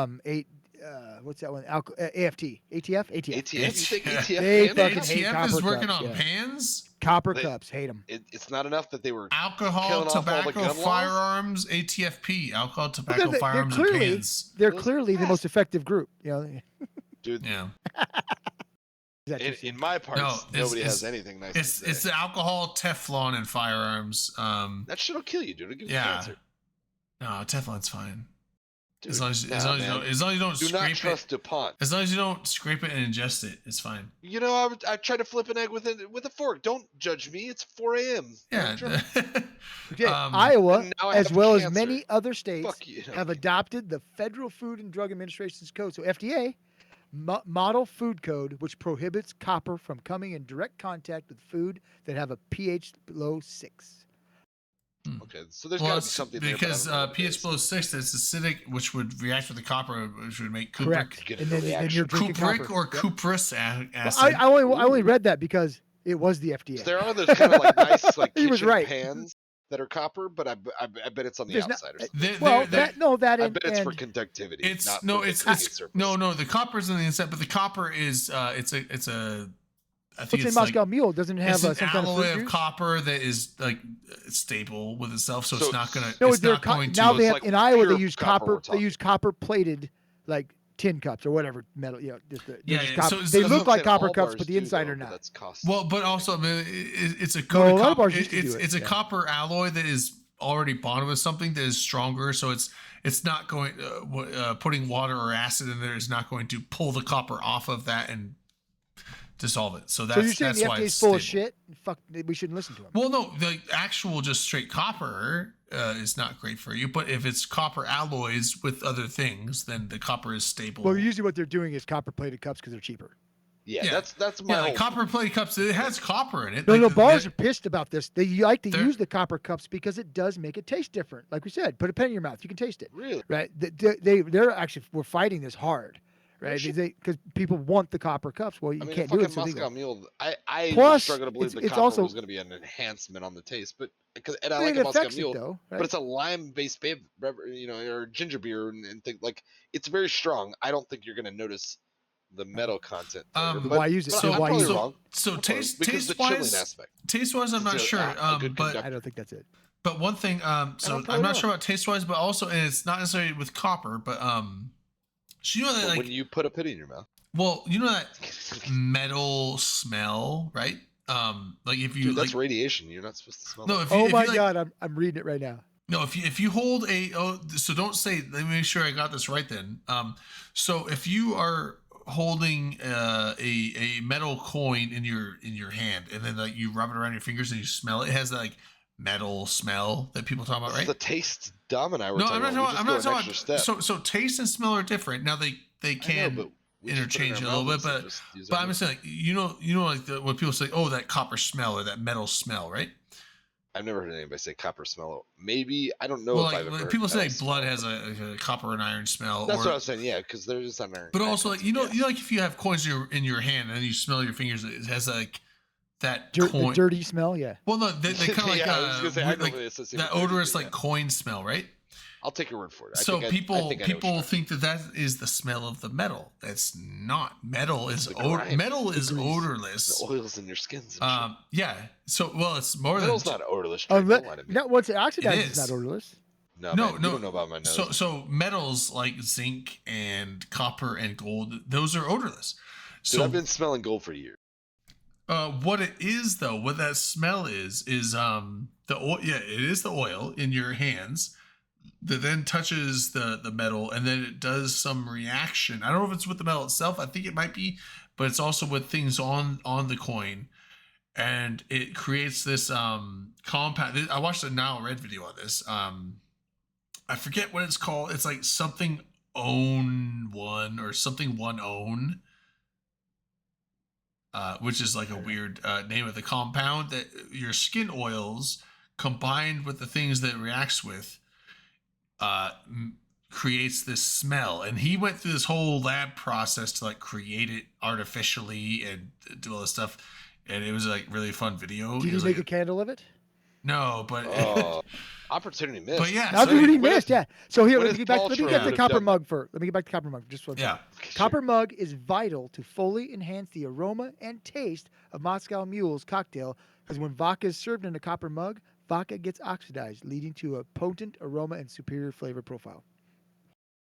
what's that one? AFT, ATF, ATF. ATF? You think Yeah. ATF They banned fucking it? hate ATF is copper working cups, on yeah. pans, Copper They- cups, hate them. It's not enough that they were alcohol, killing off all the tobacco, gun laws? firearms, ATFP, alcohol, tobacco, They're firearms, and clearly pans. they're Those clearly the fast. most effective group. You know, dude. Yeah, is that too soon? In my parts, No, it's- nobody it's- has anything nice. it's to say. it's the alcohol, Teflon, and firearms. That shit'll kill you, dude. It'll give you Yeah. cancer. No, Teflon's fine. Dude, As long as, nah, as, long as, you man. don't, as long as you don't Do not scrape trust it. DuPont. As long as you don't scrape it and ingest it, it's fine. You know, I tried to flip an egg with a fork. Don't judge me. It's 4 a.m. Yeah. Okay, Um, Iowa, and now I as have well as cancer. many other states, Fuck you. have adopted the Federal Food and Drug Administration's code, so FDA, Model Food Code, which prohibits copper from coming in direct contact with food that have a pH below 6. Okay, so there's well, got to be it's something there. but I because don't know what it pH is. below 6 that's acidic, which would react with the copper, which would make Correct. cupric, Get And a then reaction. you're drinking cupric copper. or Yep. cuprous Well, acid. I only read that because it was the FDA. There are those kind of like nice like He was kitchen right. pans that are copper, but I bet it's on the There's not- outside or something. They- well, they're- that I and, bet it's for and conductivity. it's not no, for it's the cooking surface. no, the copper's on the inside, but the copper is it's a I think Let's say it's Moscow like Mule doesn't have it's an some kind of alloy fruit of juice. copper that is like stable with itself, so, So- it's not gonna. No, it's they're not going to. now they it's have like in Iowa they pure use copper we're copper. They use copper plated like tin cups or whatever metal. You know, Yeah, just yeah, copper. so- they so look like All copper cups, bars but the do, inside though, are but not. That's cost. Well, but also, I mean, it's a No, coated a lot of copper. bars used to do it, It's a yeah. copper alloy that is already bonded with something that is stronger, so it's not going putting water or acid in there is not going to pull the copper off of that and dissolve it. So that's So you're saying that's the why FDA it's is full of stable. shit? Fuck, we shouldn't listen to them. Well, no, the actual just straight copper is not great for you. But if it's copper alloys with other things, then the copper is stable. Well, usually what they're doing is copper plated cups because they're cheaper. Yeah, Yeah. that's my yeah, like whole copper plate cups. It has copper in it. No, like, no, bars the- are pissed about this. They like to They're- use the copper cups because it does make it taste different. Like we said, put a pen in your mouth, you can taste it. really. Right? They're actually we're fighting this hard, right? Because people want the copper cups. Well, you I mean, can't the do it. fucking It's illegal. Moscow Mule. I Plus, struggle to believe it's- the it's copper also- was going to be an enhancement on the taste, but because and I It like a Moscow affects it Mule, though, right? but it's a lime-based or ginger beer and think like it's very strong. I don't think you're going to notice the metal content. There, Um, but, why use it? but So I'm why probably use it? wrong. So I'm probably- taste because the wise, chilling aspect. taste wise, I'm not It's a- sure. a good But I don't think that's it. But one thing, so I'm I'm probably not wrong. sure about taste wise, but also, and it's not necessarily with copper, but so you know that But like, when you put a pit in your mouth, well, you know that metal smell, right? Like if you dude, that's like, radiation. You're not supposed to smell. no, that. if you, Oh if my you, like, god, I'm reading it right now. no, if you hold so don't say. Let me make sure I got this right. Then, so if you are holding a metal coin in your hand, and then like you rub it around your fingers and you smell it, it has that like metal smell that people talk about, This is right? the taste Dom and I were No, talking I'm not about. talking. We I'm just not go an talking extra about. step. So taste and smell are different. Now they I know, can but we just put it in interchange our a little mouth bit, instead but of just use but our I'm nose. saying like like when people say, oh, that copper smell or that metal smell, right? I've never heard anybody say copper smell. Maybe I don't know Well, if like I've ever when heard people say metal like blood smell. has a copper and iron smell. That's or, what I was saying. Yeah, because there's an iron. But also like you know yes. like if you have coins in your hand and then you smell your fingers, it has like that The coin. dirty smell, yeah. Well, no, they kind of like Yeah, I was gonna say, I weird, know like they associate that with dirty, odorous but like yeah. coin smell, right? I'll take your word for it. I So think I know people what you're trying to think that is the smell of the metal. That's not. Metal is The grime, metal is the grease, odorless. The oils in your skins. And Yeah. So well, it's more shit. Metal's than not odorless. Trey, Unless, don't lie to me. no, once it oxidizes, it's is. not odorless. No, no, man, you no. don't know about my nose. So metals like zinc and copper and gold, those are odorless. Dude, So I've been smelling gold for years. what it is though, what that smell is the oil. Yeah, it is the oil in your hands that then touches the metal, and then it does some reaction. I don't know if it's with the metal itself. I think it might be, but it's also with things on the coin, and it creates this compound. I watched a Now Red video on this. I forget what it's called. It's like something own one or something one own. Which is like a weird name of the compound that your skin oils combined with the things that it reacts with creates this smell. And he went through this whole lab process to like create it artificially and do all this stuff. And it was like really fun video. Did It you was make like a candle of it? no, but Oh, opportunity missed. but yeah, That's so what he when missed, is- yeah. So here, when let is me get back. Paul Let me Troy get the would've copper done mug for. Let me get back to copper mug for just one second. yeah. Copper mug is vital to fully enhance the aroma and taste of Moscow Mule's cocktail because when vodka is served in a copper mug, vodka gets oxidized, leading to a potent aroma and superior flavor profile.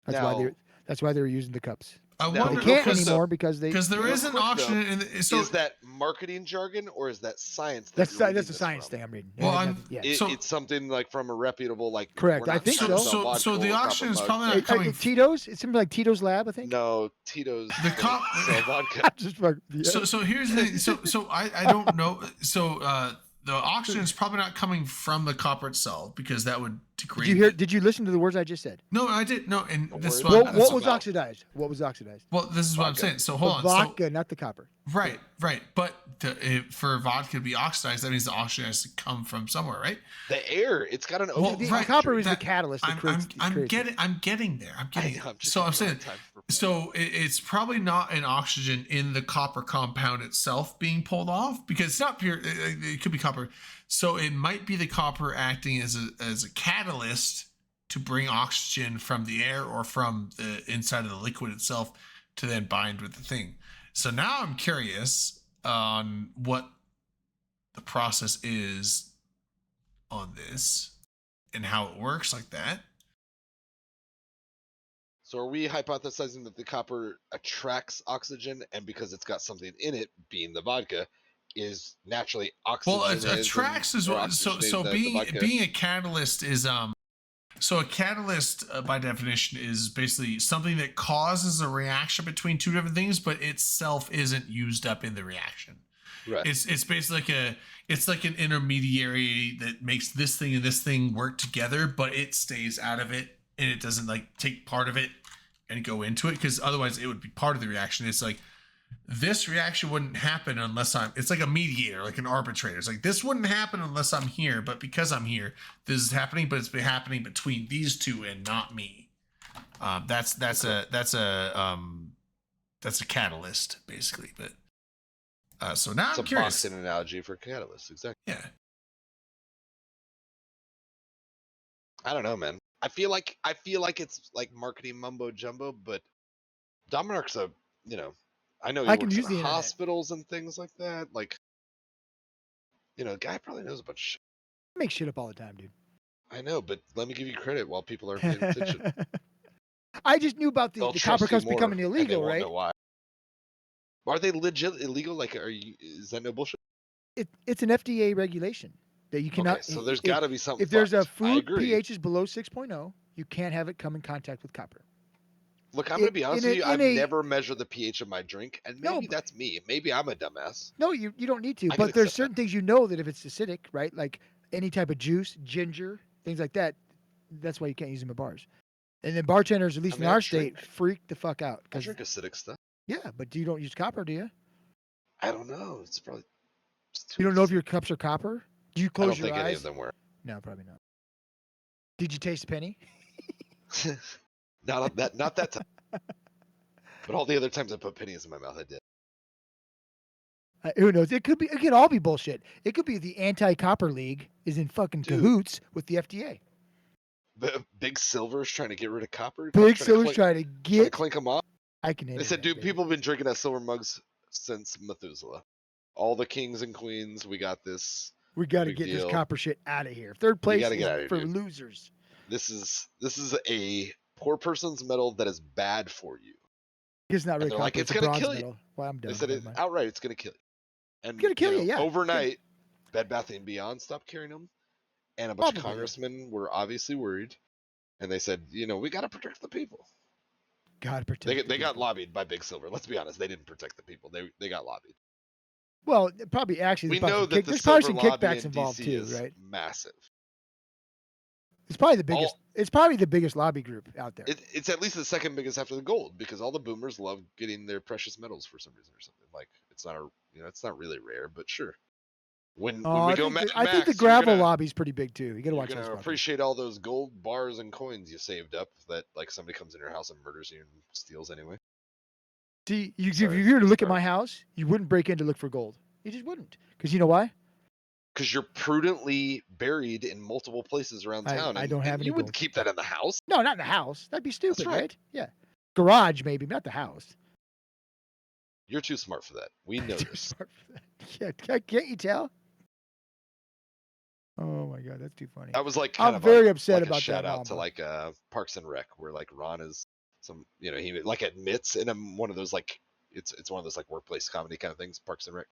Now- That's why they're using the cups. I Now, They wonder can't because anymore because they. because there Real is an quick, though, auction in the, so is that marketing jargon or is that science? That's you're reading that's a this science from? thing I'm reading. Well, Yeah, I'm- nothing- yeah. So- It's something like from a reputable like. Correct, we're I not think trying to so. sell vodka So the or copper auction is mug. probably not Hey, coming. Tito's. It seems like Tito's Lab. I think. No, Tito's. The don't cop- sell vodka. Just fuck- yeah. So here's the thing. So I don't know. So the auction is probably not coming from the copper itself because that would degrade. Did you hear? it. Did you listen to the words I just said? No, I did. No, and this is word. what, What, that's what was about- oxidized? What was oxidized? well, this is what I'm Vodka. saying. So hold The on. vodka, not the copper. So, right. But for vodka to be oxidized, that means the oxygen has to come from somewhere, right? The air. It's got an. Well, open The right, copper is that- the catalyst that creates. I'm getting there. I'm getting. I'm just So I'm taking my saying. time for- So it's probably not an oxygen in the copper compound itself being pulled off because it's not pure. It could be copper. So it might be the copper acting as a catalyst to bring oxygen from the air or from the inside of the liquid itself to then bind with the thing. So now I'm curious on what the process is on this and how it works like that. So are we hypothesizing that the copper attracts oxygen, and because it's got something in it, being the vodka, is naturally Well, oxygenated? attracts is or what. So oxygenating the being vodka? being a catalyst is So a catalyst, by definition, is basically something that causes a reaction between two different things, but itself isn't used up in the reaction. Right. It's basically like an intermediary that makes this thing and this thing work together, but it stays out of it and it doesn't like take part of it and go into it, because otherwise it would be part of the reaction. It's like this reaction wouldn't happen unless it's like a mediator, like an arbitrator. It's like this wouldn't happen unless I'm here, but because I'm here, this is happening, but it's been happening between these two and not me. That's a catalyst basically. But so now It's I'm a curious. boxing analogy for catalyst, exactly. Yeah. I don't know, man. I feel like it's like marketing mumbo jumbo, but Dominic's I know he I can works use in the internet. hospitals and things like that. Like, the guy probably knows a bunch of shit. I make shit up all the time, dude. I know, but let me give you credit while people aren't paying attention. I just knew about They'll the trust copper you cups more, becoming and they illegal, won't right? know why. Are they legit illegal? Like, is that no bullshit? It's an FDA regulation that you cannot. Okay, so there's if- got to be something. If there's a fucked. I food agree. pH is below 6.0, you can't have it come in contact with copper. Look, I'm gonna be honest in with you. a- I've in a- never measured the pH of my drink, and No, maybe but- that's me. Maybe I'm a dumbass. No, you don't need to. I can But there's accept certain things you know that if it's acidic, right? Like any type of juice, ginger, things like that. That's why you can't use them at bars. And then bartenders, at least mean, in I our drink- state, freak the fuck out. I 'cause- drink acidic stuff. yeah, but you don't use copper, do you? I don't know. It's probably. You don't know if your cups are copper? Do you I close don't your think eyes? any of them were. No, probably not. Did you taste a penny? Not that time. But all the other times I put pennies in my mouth, I did. Who knows? It could all be bullshit. It could be the anti-copper league is in fucking Dude. cahoots with the FDA. But Big Silver's trying to get rid of copper. Big trying to Silver's clink- trying to trying to get. clink them off. I can. They said, dude, people have been drinking that silver mugs since Methuselah. All the kings and queens, we got this. We got to big get deal. this copper shit out of here. Third place gotta is get out of here, for dude. losers. This is a poor person's metal that is bad for you. It's not really they're copper. like, it's it's a gonna bronze kill you. medal. Well, I'm done. They said Never it mind. outright. It's gonna kill you. And It's gonna kill you, yeah. Overnight, Bed Bath & Beyond stopped carrying them, and a bunch of Probably. congressmen were obviously worried, and they said, we got to protect the people. God protect. They the got people. lobbied by Big Silver. Let's be honest, they didn't protect the people. They got lobbied. Well, probably actually. We There's know probably that the there's probably silver some lobby kickbacks in involved DC too, is right? massive. It's probably the biggest. It's probably the biggest lobby group out there. It's at least the second biggest after the gold, because all the boomers love getting their precious metals for some reason or something. Like, it's not really rare, but sure. When we go Mad I think the Max, gravel you're lobby's pretty big too. You got to watch gonna those. fuckers. appreciate all those gold bars and coins you saved up that like somebody comes in your house and murders you and steals anyway. See, if Sorry, you were to look at sorry. my house, you wouldn't break in to look for gold. You just wouldn't, because you know why? Because you're prudently buried in multiple places around town. I and- don't and have any You wouldn't gold. keep that in the house. No, not in the house. That'd be stupid, right. right? Yeah, garage maybe, not the house. You're too smart for that. We know Too this. smart for that. Yeah, can't you tell? Oh my god, that's too funny. That was like I'm kind of very a, upset like about a shout that out to Mamba. like Parks and Rec, where like Ron is he like admits in one of those like it's one of those like workplace comedy kind of things, Parks and Rec,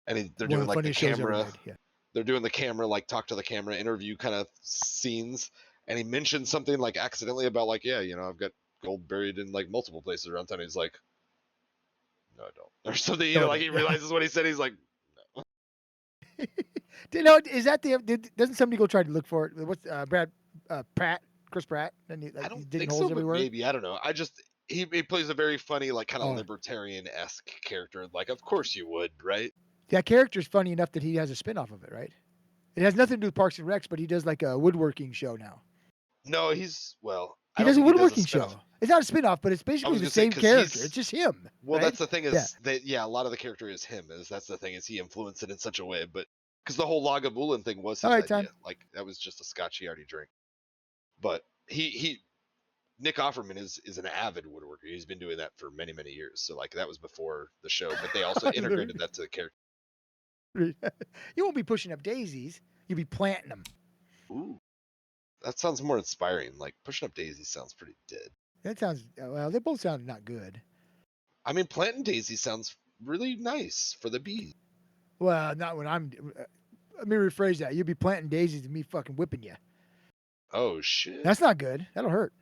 and they're One doing of the like the funniest shows ever camera. made, yeah. They're doing the camera like talk to the camera interview kind of scenes, and he mentioned something like accidentally about like I've got gold buried in like multiple places around town. He's like, no, I don't, or something. No, I Like he don't. realizes what he said. He's like, Is that doesn't somebody go try to look for it? What's Chris Pratt? And he, like, I don't digging think holes so, but everywhere. maybe I don't know. I just he plays a very funny like kind of Oh. libertarian-esque character. Like, of course you would, right? That character's funny enough that he has a spin-off of it, right? It has nothing to do with Parks and Recs, but he does like a woodworking show now. No, he's well. He I don't does a think he woodworking spin-off. show. It's not a spin-off, but it's basically was the gonna say, same 'cause character. he's- It's just him. Well, right? that's the thing is Yeah. that a lot of the character is him. That's the thing is he influenced it in such a way, but because the whole Lagavulin thing was his All right, idea. time. Like that was just a scotch he already drank. But he Nick Offerman is an avid woodworker. He's been doing that for many, many years. So like that was before the show, but they also integrated that to the character. You won't be pushing up daisies. You'll be planting them. Ooh, that sounds more inspiring. Like pushing up daisies sounds pretty dead. That sounds well. They both sound not good. I mean, planting daisies sounds really nice for the bees. Well, not when I'm. Let me rephrase that. You'll be planting daisies and me fucking whipping you. Oh shit! That's not good. That'll hurt.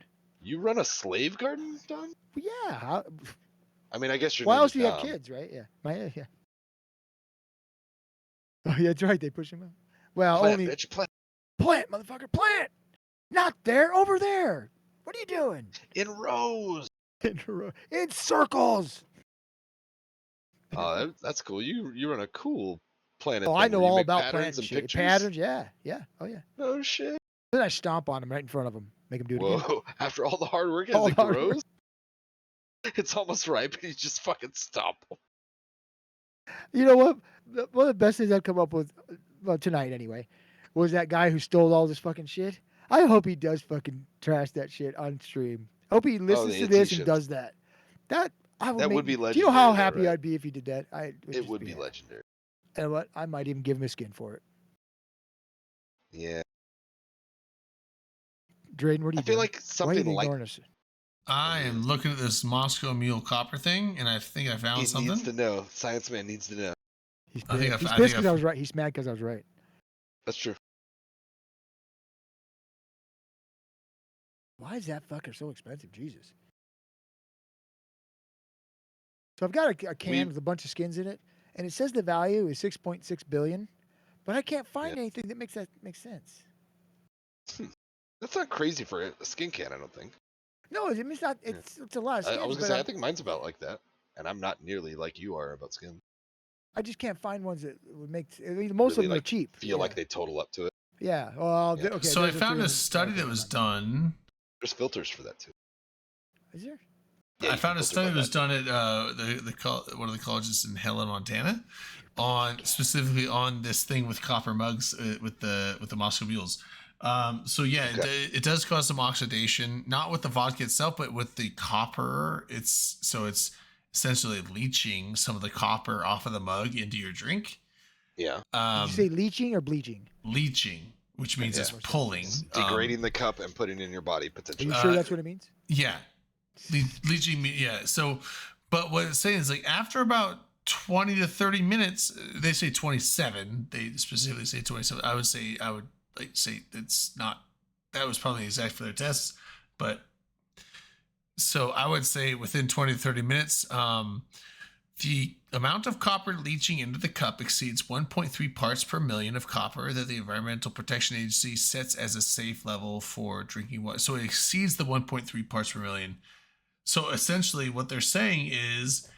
You run a slave garden, Don? Well, yeah. I mean, I guess you're. Why else do you have kids, right? Yeah. Yeah. Oh, yeah, that's right. They push him out. Well, Plant, only bitch, plant. Plant, motherfucker, plant. Not there, over there. What are you doing? In rows. In circles. Oh, that's cool. You run a cool planet. Oh, thing I know where you all make about patterns plants and shit. pictures? Patterns, yeah. Oh, yeah. Oh shit. Then I stomp on them right in front of them, make them do it again. Whoa! After all the hard work as All it the hard work. grows, it's almost ripe. And you just fucking stomp. You know what? One of the best things I've come up with, well, tonight anyway, was that guy who stole all this fucking shit. I hope he does fucking trash that shit on stream. Hope he listens to this and does that. That would be Do you know how legendary, though, happy right? I'd be if he did that? It would be legendary. And what? I might even give him a skin for it. Yeah. Drayden, what are you I feel doing? like Why are you something like ignoring us? I am looking at this Moscow Mule copper thing, and I think I found he something. needs to know. Science man needs to know. He's I think pissed. He's I pissed think because I was right. He's mad because I was right. That's true. Why is that fucker so expensive? Jesus. So I've got a can with a bunch of skins in it, and it says the value is 6.6 billion, but I can't find anything that makes sense. That's not crazy for a skin can, I don't think. No, I mean, it's not. It's a lot of skins. I was but gonna say I think mine's about like that, and I'm not nearly like you are about skin. I just can't find ones that would make. I mean, most Really, of them are like, cheap. Feel like they total up to it. Yeah. Well, Yeah. okay. So I those are found a 300 study that was done. There's filters for that too. Is there? Yeah, I you found can a filter study by that was that. done at one of the colleges in Helen, Montana, on specifically on this thing with copper mugs with the Moscow Mules. So yeah, it does cause some oxidation, not with the vodka itself, but with the copper. It's essentially leaching some of the copper off of the mug into your drink. Yeah. Did you say leaching or bleaching? Leaching, which means it's pulling, Degrading the cup and putting it in your body Are potentially. you sure that's what it means? Yeah. Leaching, yeah. So, but what it's saying is like after about 20 to 30 minutes, they say 27. They specifically say 27. I would say it's not, that was probably exact for their tests, but so I would say within 20 to 30 minutes, the amount of copper leaching into the cup exceeds 1.3 parts per million of copper that the Environmental Protection Agency sets as a safe level for drinking water. So it exceeds the 1.3 parts per million. So essentially what they're saying is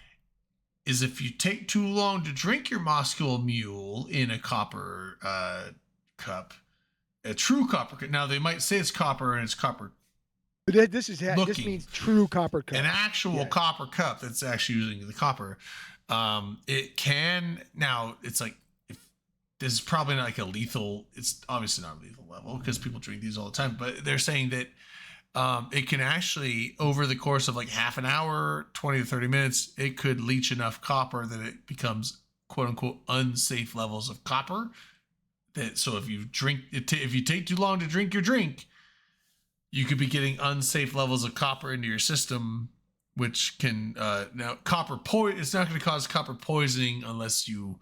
if you take too long to drink your Moscow Mule in a copper cup, a true copper cup. Now they might say it's copper and it's copper. But this means true copper cup. An actual copper cup that's actually using the copper. It can, now it's like, if this is probably not like a lethal, it's obviously not a lethal level because people drink these all the time, but they're saying that it can actually, over the course of like half an hour, 20 to 30 minutes, it could leach enough copper that it becomes quote unquote unsafe levels of copper. That so if you if you take too long to drink your drink, you could be getting unsafe levels of copper into your system, which can now it's not going to cause copper poisoning unless you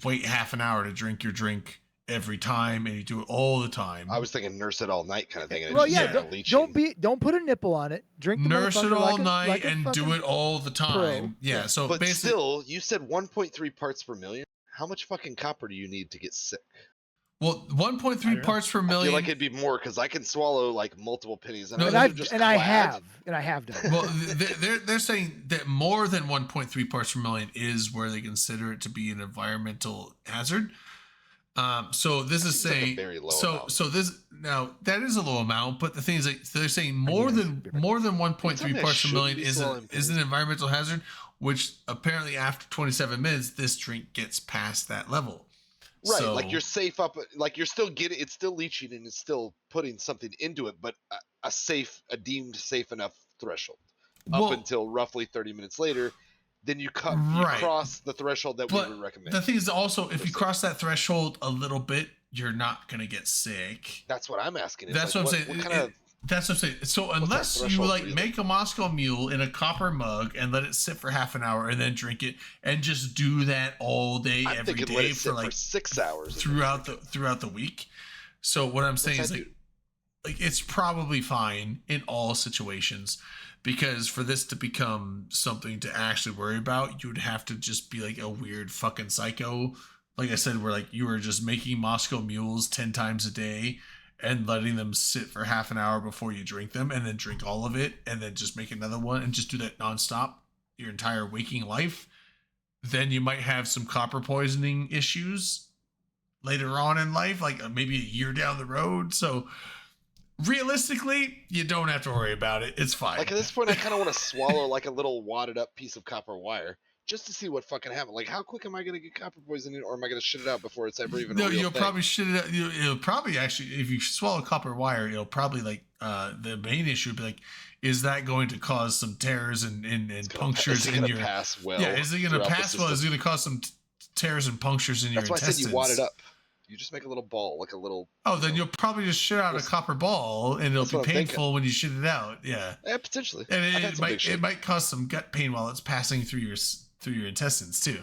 wait half an hour to drink your drink every time and you do it all the time. I was thinking nurse it all night kind of thing. And Well, it just yeah, started leaching. don't put a nipple on it. Drink the Nurse it motherfucker all like night like and do it all the time. Yeah, so but basically, still, you said 1.3 parts per million. How much fucking copper do you need to get sick? well, 1.3 parts per I feel million. like it'd be more because I can swallow like multiple pennies. And No, I have done. Well, they're saying that more than 1.3 parts per million is where they consider it to be an environmental hazard. So this is like a saying very low so amount. so this now that is a low amount, but the thing is like they're saying more than 1.3 that parts per shouldn't million be is so an environmental hazard, which apparently after 27 minutes this drink gets past that level. Right, So, like you're safe up, like you're still getting, it's still leaching and it's still putting something into it. But a deemed safe enough threshold Well, up until roughly 30 minutes later. Then you Right. cross the threshold that we but would recommend. the thing is also, if you cross that threshold a little bit, you're not gonna get sick. That's what I'm asking. It's That's like, what I'm saying. What kind of That's what I'm saying. So unless you threshold like really? make a Moscow Mule in a copper mug and let it sit for half an hour and then drink it and just do that all day I'm every thinking let day it sit for like 6 hours and then throughout the week. So what I'm saying I is do. like it's probably fine in all situations, because for this to become something to actually worry about, you would have to just be like a weird fucking psycho. Like I said, where like you were just making Moscow Mules 10 times a day and letting them sit for half an hour before you drink them, and then drink all of it, and then just make another one and just do that nonstop your entire waking life. Then you might have some copper poisoning issues later on in life, like maybe a year down the road. So realistically, you don't have to worry about it. It's fine. Like at this point, I kind of want to swallow like a little wadded up piece of copper wire just to see what fucking happens. Like, how quick am I gonna get copper poisoning, or am I gonna shit it out before it's ever even? No, a real you'll thing? probably shit it out. It'll probably actually, if you swallow copper wire, it'll probably like the main issue would be like, is that going to cause some tears and punctures Is it in gonna your? pass well? Yeah, is it going to throughout the pass well? Is it system? going to cause some tears and punctures in That's your why I intestines? said you wad it up. You just make a little ball, like a little. Oh, then you'll probably just shit out a copper ball, and it'll That's be what I'm thinking. painful when you shit it out. Yeah, Yeah, potentially. and I've had it some big might shit. cause some gut pain while it's passing through your intestines too.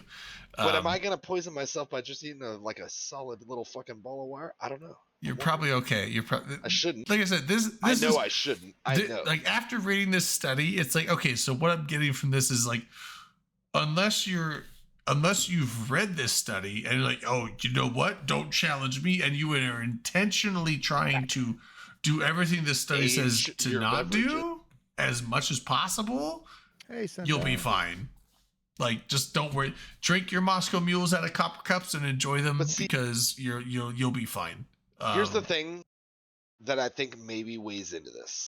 But am I gonna poison myself by just eating a solid little fucking ball of wire? I don't know. You're probably okay. You're probably. I shouldn't. Like I said, this I know is, I shouldn't. I know. Like after reading this study, it's like, okay, so what I'm getting from this is like, unless you've read this study and you're like, oh, you know what? Don't challenge me, and you are intentionally trying to do everything this study Age says to your not beverage. do as much as possible, Hey, you'll be Sunshine. fine. Like, just don't worry. Drink your Moscow Mules out of copper cups and enjoy them, But see- because you'll be fine. Here's the thing that I think maybe weighs into this.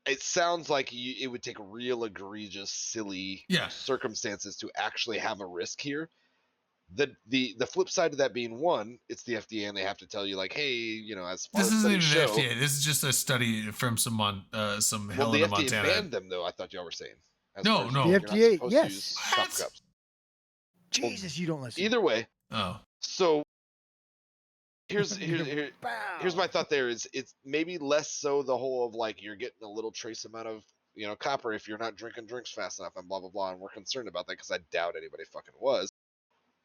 It sounds like it would take real egregious, silly Yeah. circumstances to actually have a risk here. The flip side of that being, one, it's the FDA and they have to tell you like, hey, as far This as isn't even studies the show, FDA. This is just a study from some well, Helena, the FDA Montana. banned them though. I thought y'all were saying. As No, far as no. The you're not FDA, supposed to yes. use copper What? cups. Jesus, you don't listen. Either way, Oh, so here's my thought. There is, it's maybe less so the whole of like you're getting a little trace amount of copper if you're not drinking drinks fast enough and blah blah blah, and we're concerned about that because I doubt anybody fucking was.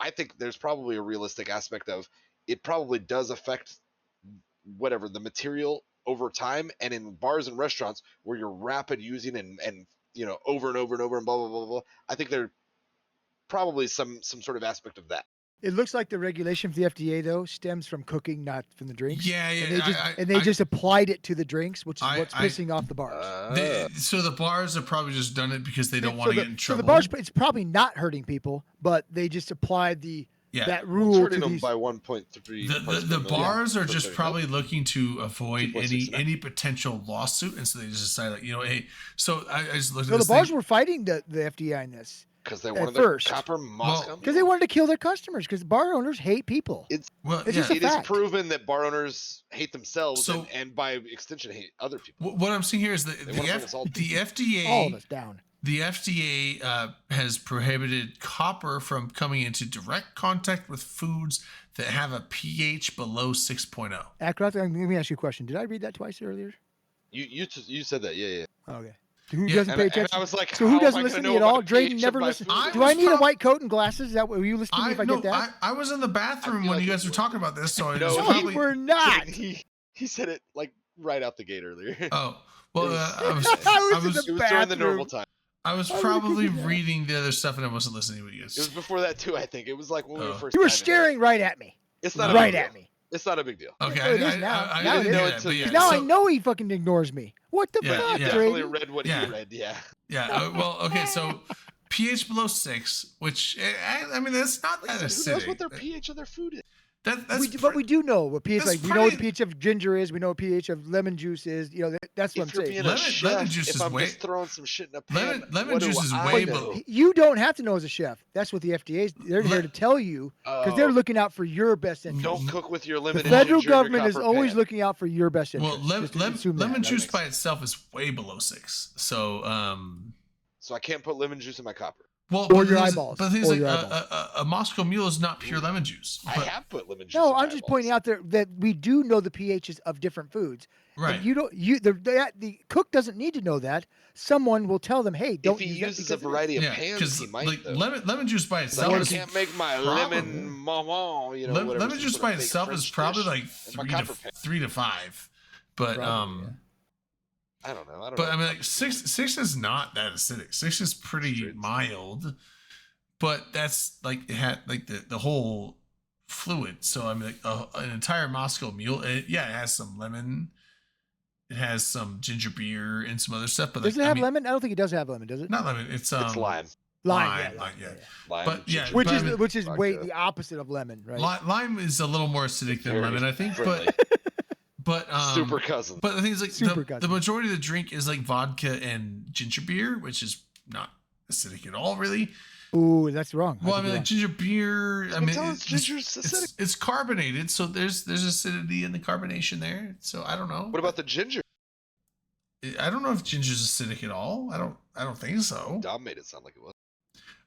I think there's probably a realistic aspect of it probably does affect whatever the material over time, and in bars and restaurants where you're rapid using and over and over and over and blah blah blah blah. I think there probably some sort of aspect of that. It looks like the regulation for the FDA though stems from cooking, not from the drinks. yeah, yeah. And they just applied it to the drinks, which is I- what's I- pissing off the bars. So the bars have probably just done it because they don't So want to the- get in So trouble. the bars, it's probably not hurting people, but they just applied Yeah. that It's rule hurting to them these. by 1.3. The parts per million bars are per just 30 probably mil. looking to avoid 2.69. any potential lawsuit, and so they just decide like, hey. So I just looked at So the this bars thing. were fighting the FDA on this Because they at wanted their first. copper Moscow. because they wanted to kill their customers. Because bar owners hate people. Well, It's yeah. just a It is fact. proven that bar owners hate themselves So- and by extension hate other people. What I'm seeing here is that They wanna bring us all the FDA All of us down. The FDA has prohibited copper from coming into direct contact with foods that have a pH below 6.0. Ackroth, let me ask you a question. Did I read that twice earlier? You said that, yeah. Okay. Who Yeah, doesn't And pay I attention? was like, So how who am doesn't I listen gonna to me know at all? about the pH Drayden of never my listens. food? Do I need a white coat and glasses? Is that will you listen to me if I get that? I was in the bathroom feel when like you it guys were was- talking about this, so I No, was No, probably. we're not. He said it like right out the gate earlier. Oh well, It was- I was in it the was during the normal bathroom. time. I was I would've probably kicked his ass. reading the other stuff and I wasn't listening to what you guys. It was before that too, I think. It was like when we were Oh. first. You were diving in. staring right at me. It's not a right big at deal. me. It's not a big deal. Okay, Well, it is now. I Now didn't it know is. that, but yeah. Now I so- know he fucking ignores me. What the Yeah, fuck, I yeah. definitely Drayden? read what Yeah. he read. Yeah. Yeah. Well, okay. So pH below 6, which I mean, that's not that Who knows what their acidic. pH of their food is? That's But we do know what pH that's like. We know what the pretty- pH of ginger is. We know what pH of lemon juice is. You know, that's what If I'm you're saying. being a Lemon- chef, lemon juice if is I'm way- just throwing some shit in a pan, lemon what juice do is I way know? You don't have to know as a chef. That's what the FDA they're here to tell you because they're Oh, looking out for your best interest. don't cook with your lemon The and federal ginger in your government is copper always pan. looking out for your best interest. well, Just assume that. lemon That juice makes by sense. itself is way below 6. So So I can't put lemon juice in my copper. well, Or but your the thing is- eyeballs, But things or like your eyeballs. a Moscow Mule is not pure lemon juice. I But, have put lemon juice. No, in my I'm just pointing eyeballs. out there that we do know the pHs of different foods. And right. the cook doesn't need to know that. Someone will tell them, "Hey, don't If he use that uses a because of this." variety of Yeah, pans, because he might like though. lemon juice by It's like itself I is can't make my probably- lemon maman, lemon whatever. juice some by sort of fake itself is French probably dish like in my 3 copper to pan. 3 to 5. But Probably, yeah. I don't know. but I mean like 6 is not that acidic. 6 is pretty Straight. mild. But that's like it had like the whole fluid. So I mean like an entire Moscow Mule, it has some lemon. It has some ginger beer and some other stuff, but Does like, it I have mean, lemon? I don't think it does have lemon, does it? not lemon. It's It's lime. Lime, yeah. Lime. But, yeah, ginger, Which but I is mean- which is way vodka. the opposite of lemon, right? Lime is a little more acidic than Very lemon, I think. friendly. But Super cousin. But the thing is, like Super the cousin. majority of the drink is like vodka and ginger beer, which is not acidic at all, really. Ooh, that's wrong. Well, I could be mean, like wrong. ginger beer. I mean, tell us ginger's acidic. it's carbonated, so there's acidity in the carbonation there. So I don't know. What about the ginger? I don't know if ginger's acidic at all. I don't think so. Dom made it sound like it was.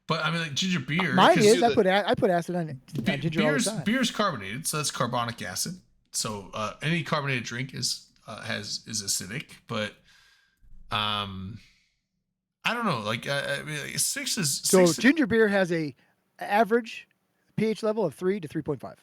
But I mean, like ginger beer. Mine 'cause is. do I put acid on ginger all the time. beer's carbonated, so that's carbonic acid. So any carbonated drink is acidic, but I don't know. Like I mean, like 6 is So 6 ginger beer has a average pH level of 3 to 3.5.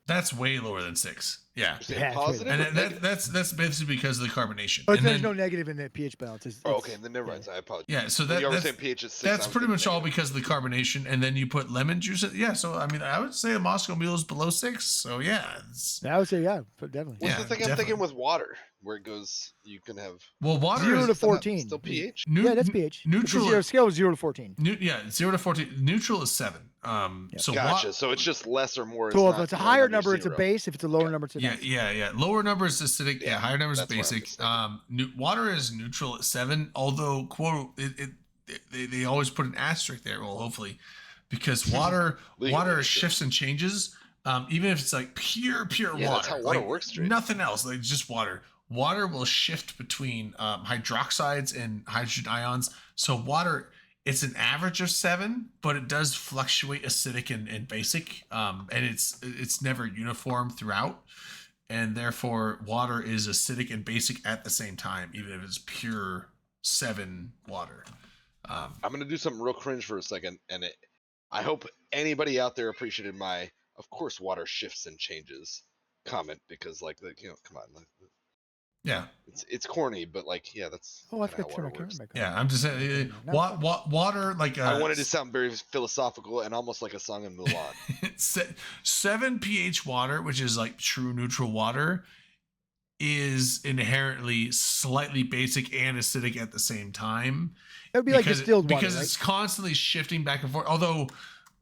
that's way lower than 6. Yeah, You're saying Yeah, it's way positive? and or that, negative? that's basically because of the carbonation. But and there's then, no negative in the pH balance. Oh, okay. Then never mind. I apologize. yeah, so When you were that's saying pH is 6. that's I was pretty thinking much all negative. because of the carbonation, and then you put lemon juice. Yeah, so I mean, I would say a Moscow Mule is below 6. So yeah, it's, I would say but definitely. What's yeah, the thing I'm definitely. thinking with water, where it goes? You can have well, water 0 is to still not- 14. Still pH. Yeah, that's pH. Neutral. The scale is 0 to 14. 0 to 14. Neutral is 7. So Gotcha. So it's just less or more. So if not it's a no higher number number, it's a zero. base. If it's a lower number, it's a yeah, base. yeah. Lower number is acidic. Yeah, Yeah, higher number is that's what I'm basic. just Water is neutral at 7. Although quote they always put an asterisk there. Well, hopefully, because water Legally, shifts and changes. Even if it's like pure Yeah, water. that's how water like, works, Drake. Nothing else. Like just water. Water will shift between hydroxides and hydrogen ions. So water, it's an average of 7, but it does fluctuate acidic and basic. And it's never uniform throughout. And therefore water is acidic and basic at the same time, even if it's pure 7 water. I'm gonna do something real cringe for a second, and I hope anybody out there appreciated my, of course, water shifts and changes comment, because like come on, Yeah. it's corny, but like that's Oh, I kinda forgot to how turn my water camera works. back on. Yeah. I'm just saying water like I wanted to sound very philosophical and almost like a song in Mulan. 7 pH water, which is like true neutral water, is inherently slightly basic and acidic at the same time. It would be like distilled water, because right? it's constantly shifting back and forth. Although,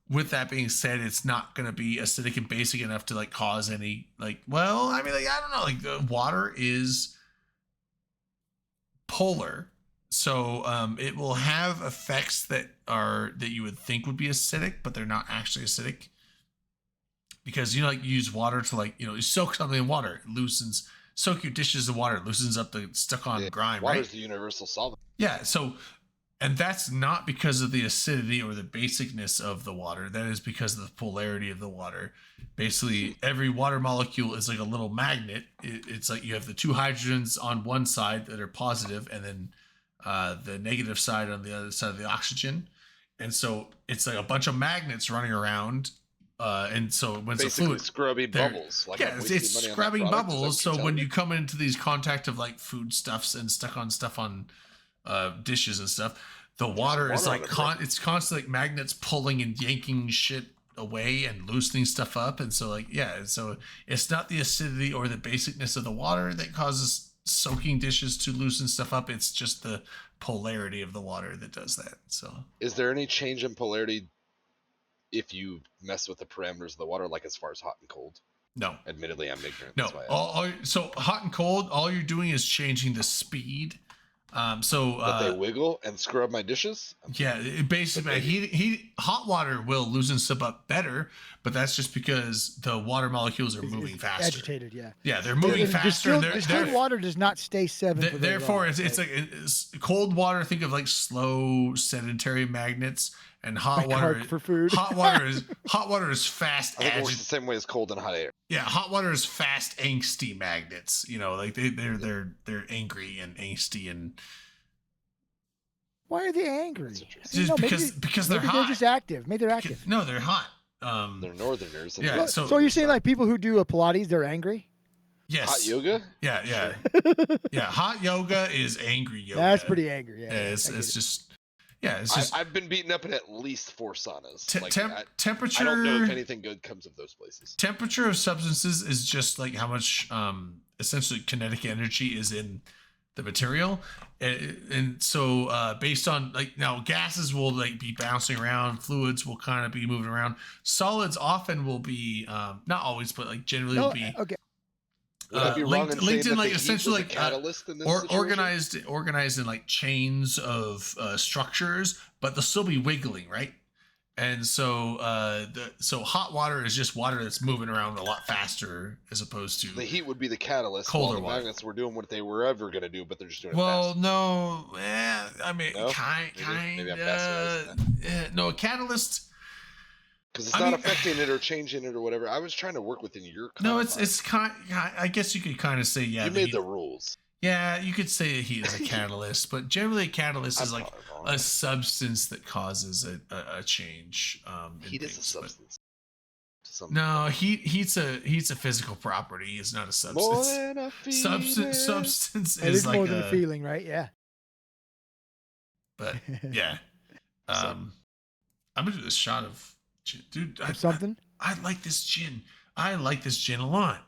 with that being said, it's not going to be acidic and basic enough to like cause any like. Well, I mean, like I don't know. Like the water is polar, so it will have effects that you would think would be acidic, but they're not actually acidic. Because like you use water to like you soak something in water, it loosens. Soak your dishes in water, it loosens up the stuck on grime, right? Water's the universal solvent. Yeah, so and that's not because of the acidity or the basicness of the water. That is because of the polarity of the water. Basically, every water molecule is like a little magnet. It's like you have the 2 hydrogens on one side that are positive, and then the negative side on the other side of the oxygen. And so it's like a bunch of magnets running around. And so when it's a Basically fluid, scrubby they're- bubbles. Like yeah, I'm it's wasting money on that scrubbing product, is that bubbles. what So you're when telling you me? come into these contact of like foodstuffs and stuff on dishes and stuff, the water is water like on it, it's constantly like magnets pulling and yanking shit away and loosening stuff up. And so like so it's not the acidity or the basicness of the water that causes soaking dishes to loosen stuff up. It's just the polarity of the water that does that. So Is there any change in polarity if you mess with the parameters of the water, like as far as hot and cold? No. Admittedly, I'm ignorant. No. That's why I asked. So hot and cold, all you're doing is changing the speed. But they wiggle and scrub my dishes. Yeah, basically, hot water will loosen stuff up better, but that's just because the water molecules are moving faster. Agitated, yeah. Yeah, they're moving faster. Distilled water does not stay seven. For very Therefore, long, it's like cold water. Think of like slow sedentary magnets, and hot Like water Hark for food. Hot water is fast. I think it works the same way as cold and hot air. Yeah, hot water is fast, angsty magnets. You know, like they're angry and angsty and. Why are they angry? Just because they're maybe hot. They're just active. Maybe they're active. No, they're hot. They're northerners. Yeah. So you're saying like people who do a Pilates, they're angry? Yes. Hot yoga? Yeah. Yeah. Hot yoga is angry yoga. That's pretty angry. Yeah. It's just. Yeah, it's just. I've been beaten up in at least 4 saunas. Temperature. I don't know if anything good comes of those places. Temperature of substances is just like how much essentially kinetic energy is in the material, and so based on like now gases will like be bouncing around, fluids will kind of be moving around, solids often will be not always, but like generally will be okay. linked in like essentially like catalyst in this organized in like chains of structures, but they'll still be wiggling, right? And so so hot water is just water that's moving around a lot faster as opposed to the heat would be the catalyst. Colder while the water. magnets were doing what they were ever going to do, but they're just doing it well, fast. no, I mean, No? kind, Maybe I'm fascinated. no, a catalyst. Because it's not affecting it or changing it or whatever. I was trying to work within your. No, it's kind. I guess you could kind of say You made the rules. Yeah, you could say heat is a catalyst, but generally a catalyst is like a substance that causes a change. Heat is a substance. No, heat's a physical property. It's not a substance. More than a feeling. Substance It is is like more than a feeling, right? Yeah. But yeah, I'm gonna do this shot of gin. Dude. Something. I like this gin. I like this gin a lot.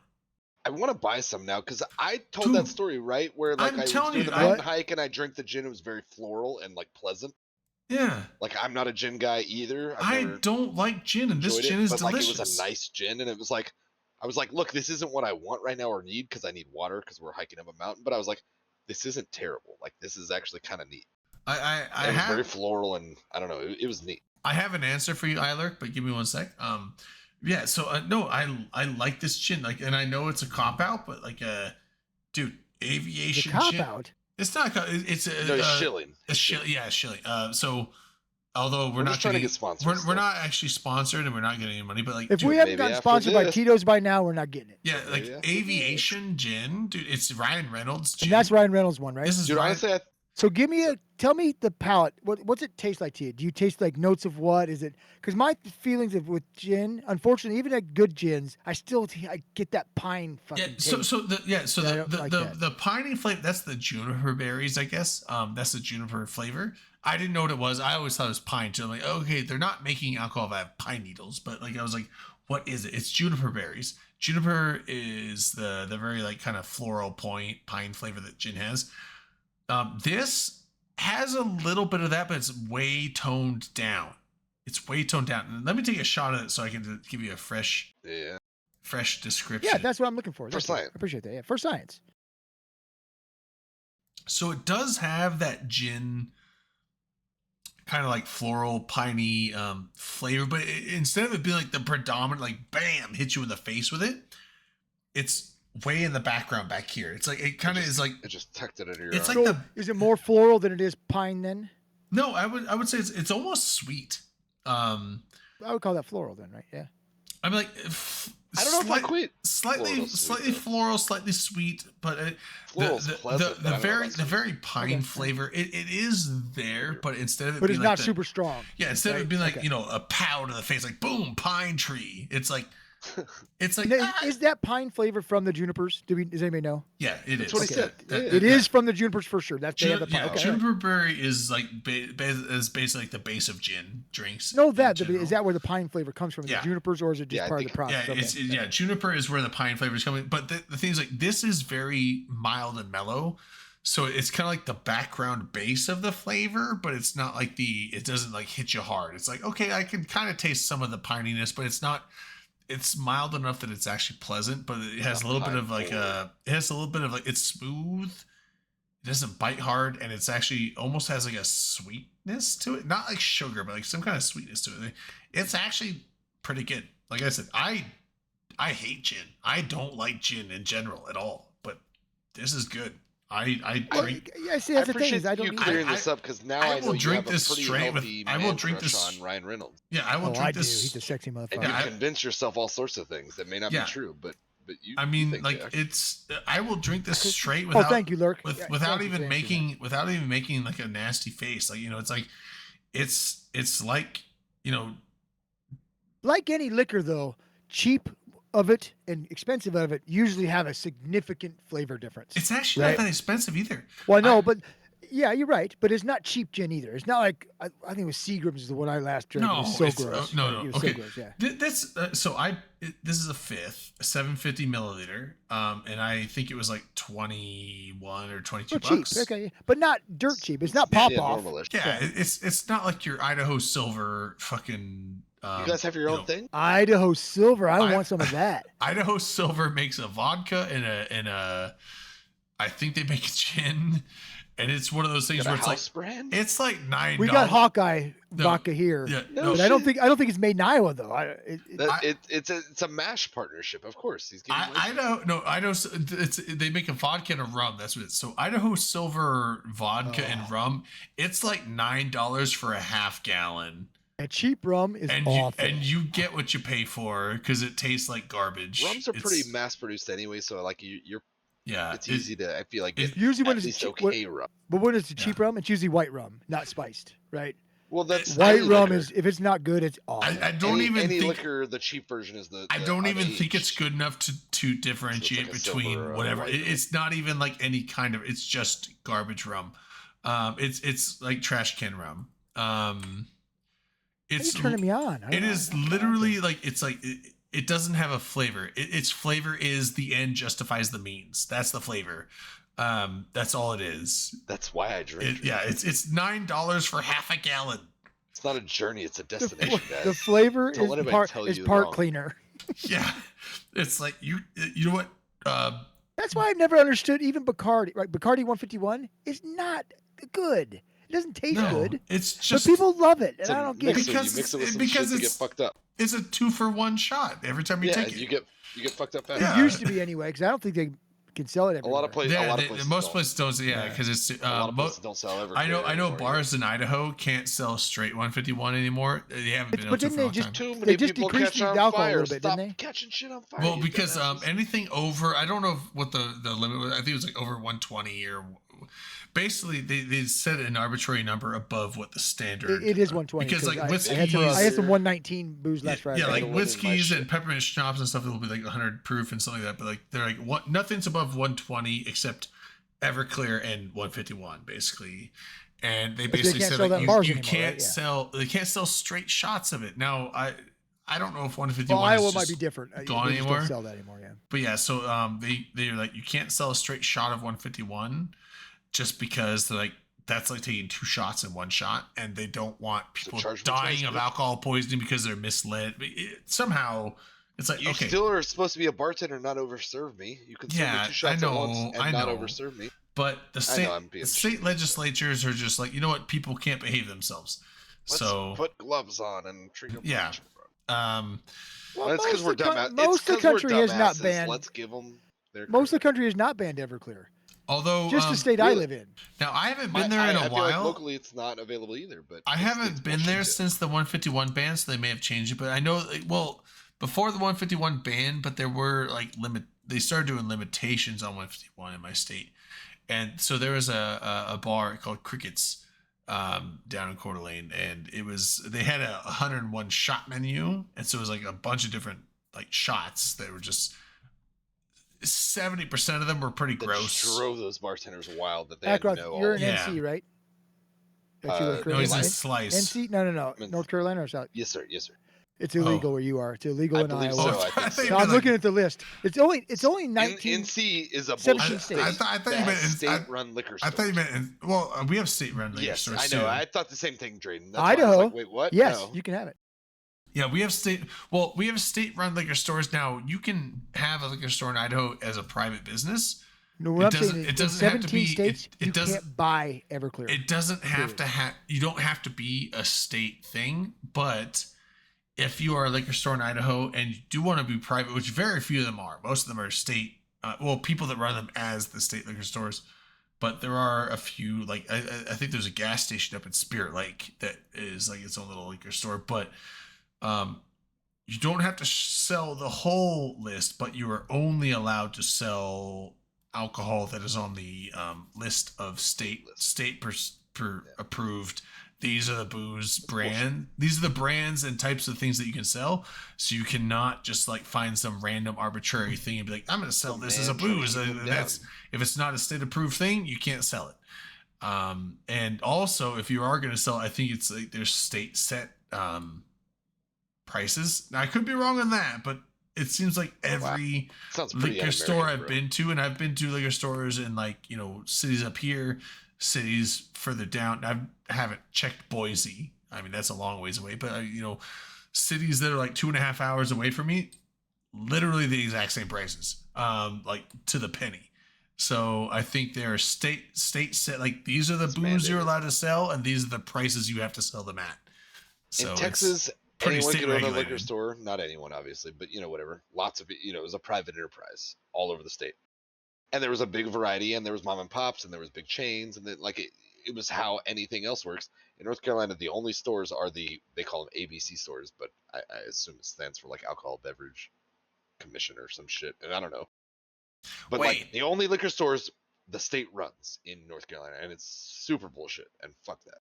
I want to buy some now because I told that story right where like I'm I was telling doing you, the mountain hike and I drank the gin. It was very floral and like pleasant. Yeah. Like I'm not a gin guy either. I don't like gin, and this enjoyed gin it, is but delicious. like it was a nice gin, and it was like I was like, look, this isn't what I want right now or need because I need water because we're hiking up a mountain. But I was like, this isn't terrible. Like this is actually kind of neat. I it was have very floral and I don't know. It was neat. I have an answer for you, Eilert, but give me one sec. Yeah. So no, I like this gin. Like, and I know it's a cop out, but like, dude, aviation cop gin. out. It's not. It's a No, it's shilling. A shilling. Yeah, shilling. So. Although we're not just trying to getting, get sponsored. we're not actually sponsored and we're not getting any money, but like If we haven't gotten sponsored by Tito's by now, we're not getting it. yeah, like aviation gin, dude, it's Ryan Reynolds gin. And that's Ryan Reynolds one, right? This is Dude, Ryan, honestly, So tell me the palate. What's it taste like to you? Do you taste like notes of what? Is it because my feelings with gin, unfortunately, even at good gins, I get that pine fucking taste. The piney flavor, that's the juniper berries, I guess. That's the juniper flavor. I didn't know what it was. I always thought it was pine too. I'm like, okay, they're not making alcohol that have pine needles, but like I was like, what is it? It's juniper berries. Juniper is the very like kind of floral pine flavor that gin has. This has a little bit of that, but it's way toned down. It's way toned down. And let me take a shot of it so I can give you a fresh description. Yeah, that's what I'm looking for. For science. I appreciate that. Yeah, for science. So it does have that gin kind of like floral, piney flavor, but instead of it being like the predominant, like bam, hit you in the face with it, it's way in the background back here. It's like it kind of is like it just tucked it under your. It's arm. like is it more floral than it is pine then? No, I would say it's almost sweet. I would call that floral then, right? Yeah. I'm like, I don't know if I quit. Slightly floral, slightly sweet, but the very pine flavor. It is there, but instead of it but being it's like not super strong. Yeah, instead of it being like a pow to the face, like boom, pine tree. It's like is that pine flavor from the junipers? Does anybody know? Yeah, it That's is. what he said. It is from the junipers for sure. That's they have the pine. Yeah, juniper berry is like is basically like the base of gin drinks. No, is that where the pine flavor comes from? Yeah. The junipers, or is it just part of the process? Yeah, juniper is where the pine flavor is coming. But the thing is, like, this is very mild and mellow, so it's kind of like the background base of the flavor, but it's not like it doesn't like hit you hard. It's like, okay, I can kind of taste some of the pininess, but it's not it's mild enough that it's actually pleasant, but it has a little bit of like it's smooth. It doesn't bite hard, and it's actually almost has like a sweetness to it. Not like sugar, but like some kind of sweetness to it. It's actually pretty good. Like I said, I hate gin. I don't like gin in general at all, but this is good. I drink. Yeah, see, I that's the thing. appreciate Is I don't you need clearing I- this up because now I I know will you drink have a this pretty straight with- healthy I will man drink crush this- on Ryan Reynolds, Yeah, I will Oh, drink I do. this. He's a sexy and motherfucker. you Yeah, convince yourself all sorts of things that may not Yeah. be true, but you. I you mean, think like they are. it's. I will drink this straight Oh, without. thank you, Lurk. Yeah, Without thank you for even answering that. making like a nasty face. Like it's like, it's like Like any liquor, though, cheap of it and expensive of it usually have a significant flavor difference. it's actually Right. not that expensive either. Well, no, I- but yeah, you're right. But it's not cheap gin either. It's not like I think it was Seagram's is the one I last drank. No, it was so it's- gross. no, Right? no. It was Okay. so gross. Yeah. This this is a fifth, a 750 milliliter, and I think it was like 21 or 22 Oh, cheap. bucks. Okay, but not dirt cheap. It's not pop yeah, off. normal-ish. Yeah, it's not like your Idaho Silver fucking. You guys have your own thing? Idaho Silver. I I- want some of that. Idaho Silver makes a vodka and a I think they make a gin, and it's one of those things Got a where it's like house brand? it's like $9. We got Hawkeye No, vodka here, Yeah, No but I don't think it's made in Iowa though. It's a mash partnership, of course. He's giving Idaho. They make a vodka and a rum. That's what it's. So Idaho Silver vodka Oh. and rum. It's like $9 for a half gallon, A cheap rum is and awful. you get what you pay for because it tastes like garbage. Rums are pretty It's- mass produced anyway, so like you're Yeah, it's easy to I feel like get usually when at it's least cheap, okay rum. but when it's a cheap rum, it's usually white rum, not spiced, right? Well, that's White any rum liquor. is if it's not good, it's awful. I don't any, even any think. liquor. The cheap version is the. I don't even think it's unaged. good enough to differentiate like a silver between or a whatever. white rum. It's not even like any kind of. It's just garbage rum. It's like trash can rum. Why are you It's turning me on? I It don't is know. literally like it's like it doesn't have a flavor. Its flavor is the end justifies the means. That's the flavor. That's all it is. That's why I drink. Yeah, it's $9 for half a gallon. It's not a journey; it's a The, destination, guys. the flavor Don't let is anybody tell you part wrong. cleaner. Yeah, it's like you know what. That's why I've never understood even Bacardi. Right, Bacardi 151 is not good. It doesn't taste No, good, it's but just people love it, and It's I a don't get mixer. it. Because You mix it with some because shit to get it's- fucked up. It's a 2-for-1 shot every time you Yeah, take and it. you get fucked up fast. Yeah. It used to be anyway, because I don't think they can sell it A everywhere. lot of places. Yeah, a lot of places most don't. places don't. Yeah, Yeah. because it's A lot of places don't sell Everclear I know anymore bars in Idaho can't sell straight 151 anymore. They haven't been able But to didn't for a they long just time. Too They many just people decreased catch the on alcohol a fire. little bit, Stop didn't they? catching shit on fire. Well, you because dumbasses. anything over, I don't know what the limit was. I think it was like over 120 or basically they set an arbitrary number above what the standard. It is 120 because like I whiskeys. had some 119 booze last Friday. Yeah, like Gotta live in my whiskeys shit. and peppermint schnapps and stuff will be like 100 proof and something like that. But like they're like nothing's above 120 except Everclear and 151 basically. And they But they basically can't said sell like that in bars you anymore, can't right? Yeah. sell they can't sell straight shots of it. Now I don't know if 151 Well, is Iowa just might be different. gone They just anymore. don't sell that anymore. Yeah. But yeah, so they're like you can't sell a straight shot of 151 just because they're like that's like taking 2 shots in 1 shot, and they don't want people charge for dying twice, of right? alcohol poisoning because they're misled. Somehow it's like You okay, still are supposed to be a bartender, not overserve me. You can serve Yeah, me 2 shots I at once know, and I not know. overserve me. but the I know, I'm being state shitty. legislatures are just like you know what people can't behave themselves. Let's So put gloves on and treat them. Yeah. Well, Well, it's because we're dumb. most of the country has not banned. Let's give them their. Most of the credit. country has not banned Everclear. although Just the state I really? live in. now I haven't been there in I a feel like while. locally, it's not available either. But I it's haven't been there bullshit. since the 151 ban, so they may have changed it. But I know, well, before the 151 ban, but there were like They started doing limitations on 151 in my state, and so there was a bar called Crickets down in Coeur d'Alene, and they had a 101 shot menu, and so it was like a bunch of different like shots that were just 70% of them were pretty That gross. just drove those bartenders wild that they had Akroth, to know. you're all an Yeah. NC, right? That's Uh, your no, No, he's in right? Slice. NC? No. I'm in- North Carolina or South? Yes, sir. Yes, sir. It's illegal where you are. It's illegal I in believe Iowa. so. I think I so. think So I'm like- looking at the list. It's only 19. NC is a 17 bullshit states. state. I thought you that meant has I state-run liquor I stores. thought you meant we have state run liquor Yes, stores I too. know. I thought the same thing, Drayden. That's why I was Idaho. like, wait, what? Yes, No. you can have it. Yeah, we have state-run liquor stores now. You can have a liquor store in Idaho as a private business. No, what It I'm saying doesn't- is it in doesn't have to 17 be- states, it you doesn't- can't buy Everclear. It doesn't have Period. to have. You don't have to be a state thing, but if you are a liquor store in Idaho and you do want to be private, which very few of them are, most of them are state. People that run them as the state liquor stores, but there are a few. Like I think there's a gas station up in Spirit Lake that is like its own little liquor store, but you don't have to sell the whole list, but you are only allowed to sell alcohol that is on the list of state approved. These are the booze brand. These are the brands and types of things that you can sell. So you cannot just like find some random arbitrary thing and be like, I'm going to sell this as a booze. That's if it's not a state approved thing, you can't sell it. And also, if you are going to sell, I think it's like there's state set prices. Now I could be wrong on that, but it seems like every liquor store I've been to, and I've been to liquor stores in like, cities up here, cities further down. I haven't checked Boise. I mean, that's a long ways away, but cities that are like 2.5 hours away from me, literally the exact same prices, like to the penny. So I think there are state set, like these are the booze you're allowed to sell, and these are the prices you have to sell them at. So in Texas, pretty anyone state could own a regulated. liquor store. Not anyone, obviously, but whatever. Lots of it. It was a private enterprise all over the state, and there was a big variety, and there was mom and pops, and there was big chains, and then like it was how anything else works. In North Carolina, the only stores are they call them ABC stores, but I assume it stands for like Alcohol Beverage Commission or some shit, and I don't know. But like the only liquor stores the state runs in North Carolina, and it's super bullshit, and fuck that.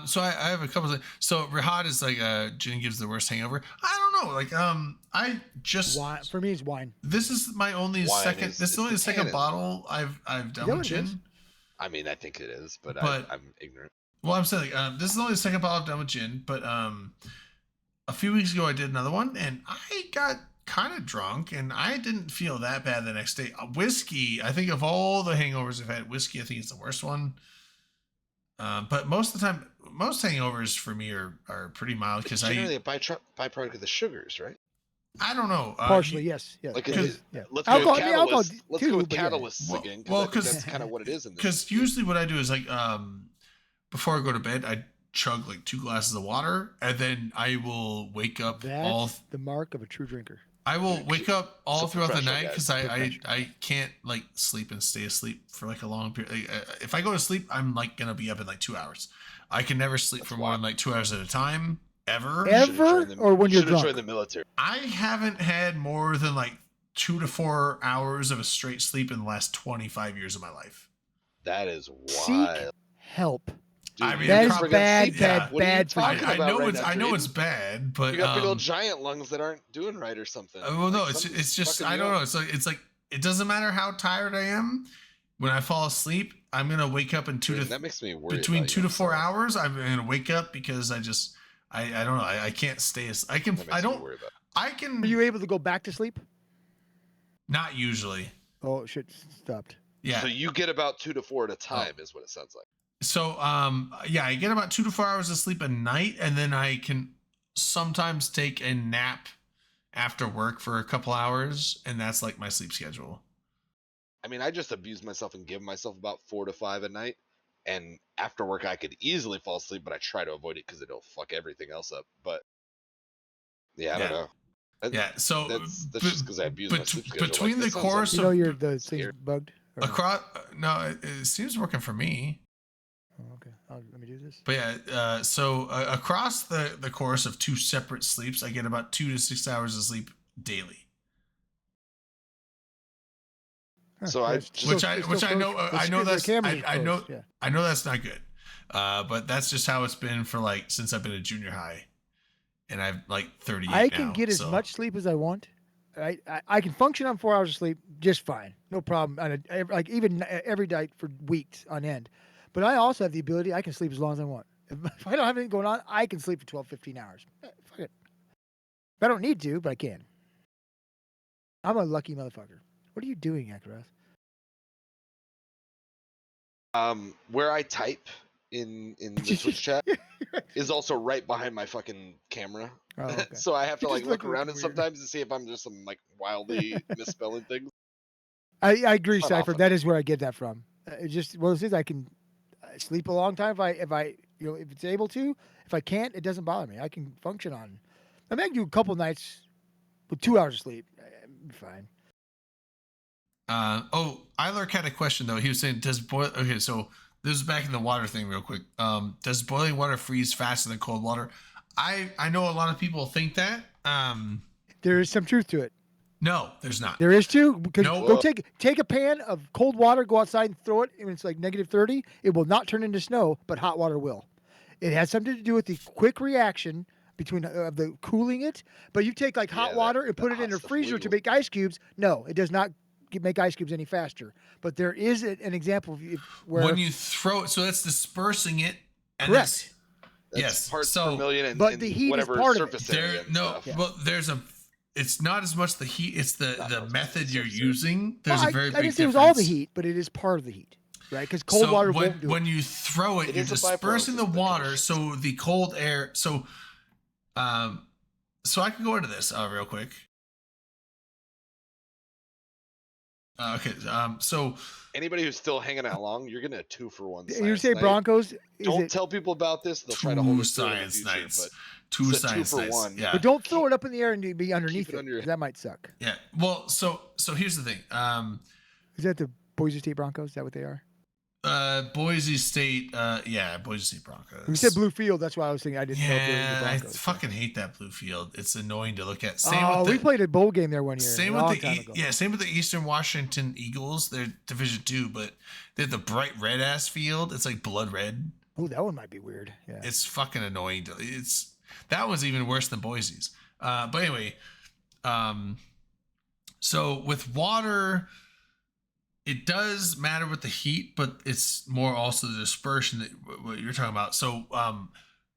So I have a couple of. So Rihad is like gin gives the worst hangover. I don't know. Like I just wine, for me it's wine. This is my only Wine second. is- This is it's only the the second tannin. bottle I've done that with what it is? gin. I mean, I think it is, but But- I'm ignorant. Well, I'm saying like, this is only the second bottle I've done with gin. But a few weeks ago I did another one, and I got kind of drunk, and I didn't feel that bad the next day. Whiskey, I think of all the hangovers I've had, whiskey I think is the worst one. But most of the time, most hangovers for me are pretty mild because It's generally a byproduct of the sugars, right? I don't know. Partially, yes. Like Because- yeah. let's Alcohol- go with yeah, alcohol catalysts. Let's too, go with but yeah. catalysts Well- again. well, I think 'cause- that's kind of what it is in this. Because usually what I do is like before I go to bed, I chug like 2 glasses of water, and then I will wake up That's the mark of a true drinker. I will wake up all It's a throughout the professional, night guys. because I can't like sleep and stay asleep for like a long period. Like, if I go to sleep, I'm like gonna be up in like 2 hours. I can never sleep for more than like 2 hours at a time ever. Ever? Or when you're drunk? joined the military. I haven't had more than like 2 to 4 hours of a straight sleep in the last 25 years of my life. That is Seek wild. help. Dude, I mean, that it is probably- bad, yeah. bad, What are you bad for you. talking I about know right it's now, I know Jaden? it's bad, but You got big old giant lungs that aren't doing right or something. well, no, Like, it's something's just fucking I you don't up. know. It's like it doesn't matter how tired I am. When I fall asleep, I'm gonna wake up in Dude, that makes me worry. between about 2 you, to 4 I'm sorry. hours. I'm gonna wake up because I don't know. I can't stay. I can. That makes I me don't. worry about. I can. Are you able to go back to sleep? Not usually. Oh, shit, stopped. Yeah. So you get about 2 to 4 at a time, is what it sounds like. So yeah, I get about 2 to 4 hours of sleep a night, and then I can sometimes take a nap after work for a couple hours, and that's like my sleep schedule. I mean, I just abuse myself and give myself about 4 to 5 at night, and after work I could easily fall asleep, but I try to avoid it because it'll fuck everything else up. But yeah, I don't know. That- Yeah. So that's just because I abuse my sleep schedule. between Like, the this sounds course You of know the thing's Scary. bugged? Or not? across, no, it seems working for me. Oh, okay. Let me do this. But yeah, so across the course of 2 separate sleeps, I get about 2 to 6 hours of sleep daily. So I it's just- still- Which I it's still which I know closed. The I know screen- the that's cameras are I know closed, yeah. I know that's not good. But that's just how it's been for like since I've been in junior high, and I've like 38 I can now, get as so- much sleep as I want. I can function on 4 hours of sleep just fine, no problem. Like even every night for weeks on end. But I also have the ability I can sleep as long as I want. If I don't have anything going on, I can sleep for 12, 15 hours. Fuck it. I don't need to, but I can. I'm a lucky motherfucker. What are you doing, Akarath? where I type in the Twitch chat is also right behind my fucking camera. Oh, okay. So I have to You like just look look around it weird. sometimes and see if I'm just like wildly misspelling things. I agree, Not Cypher. often. That is where I get that from. It just well, it is I can sleep a long time if I if it's able to. If I can't, it doesn't bother me. I can function on. I mean, I can do a couple nights with 2 hours of sleep. I'm fine. Eilerk had a question though. He was saying, "Does boil?" Okay, so this is back in the water thing, real quick. Does boiling water freeze faster than cold water? I know a lot of people think that. There is some truth to it. No, there's not. There is too. Because No. go take a pan of cold water, go outside and throw it, and it's like -30. It will not turn into snow, but hot water will. It has something to do with the quick reaction between the cooling it. But you take like hot water and put it in a freezer to make ice cubes. No, it does not make ice cubes any faster. But there is an example of where When you throw it, so that's dispersing it. And correct. That's yes. parts So, per million and, but and the heat is whatever part of it. surface area there, and no, stuff. Yeah. well, there's a. It's not as much the heat; it's the method you're surface using. There's Well, a very I big didn't say it difference. was all the heat, but it is part of the heat, right? Because cold So water when, won't do when it. you throw it, It you're is a byproduct dispersing the of the water, conditions. so the cold air. So I can go into this real quick. Okay, so Anybody who's still hanging out long, you're getting a 2-for-1. You science say night. Broncos? Don't tell people about this. They'll try to hold two us to it in the science future, nights, but two it's a science 2 for nights. 1. Yeah, But don't throw it up in the air and be underneath it it. under your- 'Cause that might suck. yeah. Well, so here's the thing. Is that the Boise State Broncos? Is that what they are? Boise State. Yeah, Boise State Broncos. We said blue field. That's why I was thinking I didn't know if they were the Yeah, I Broncos. fucking hate that blue field. It's annoying to look at. Same Oh, with we the, played a bowl game there one year. Same a with long the time ago. same with the Eastern Washington Eagles. They're Division II, but they have the bright red ass field. It's like blood red. Oh, that one might be weird. Yeah. It's fucking annoying. That was even worse than Boise's. But anyway, so with water, it does matter with the heat, but it's more also the dispersion that what you're talking about. So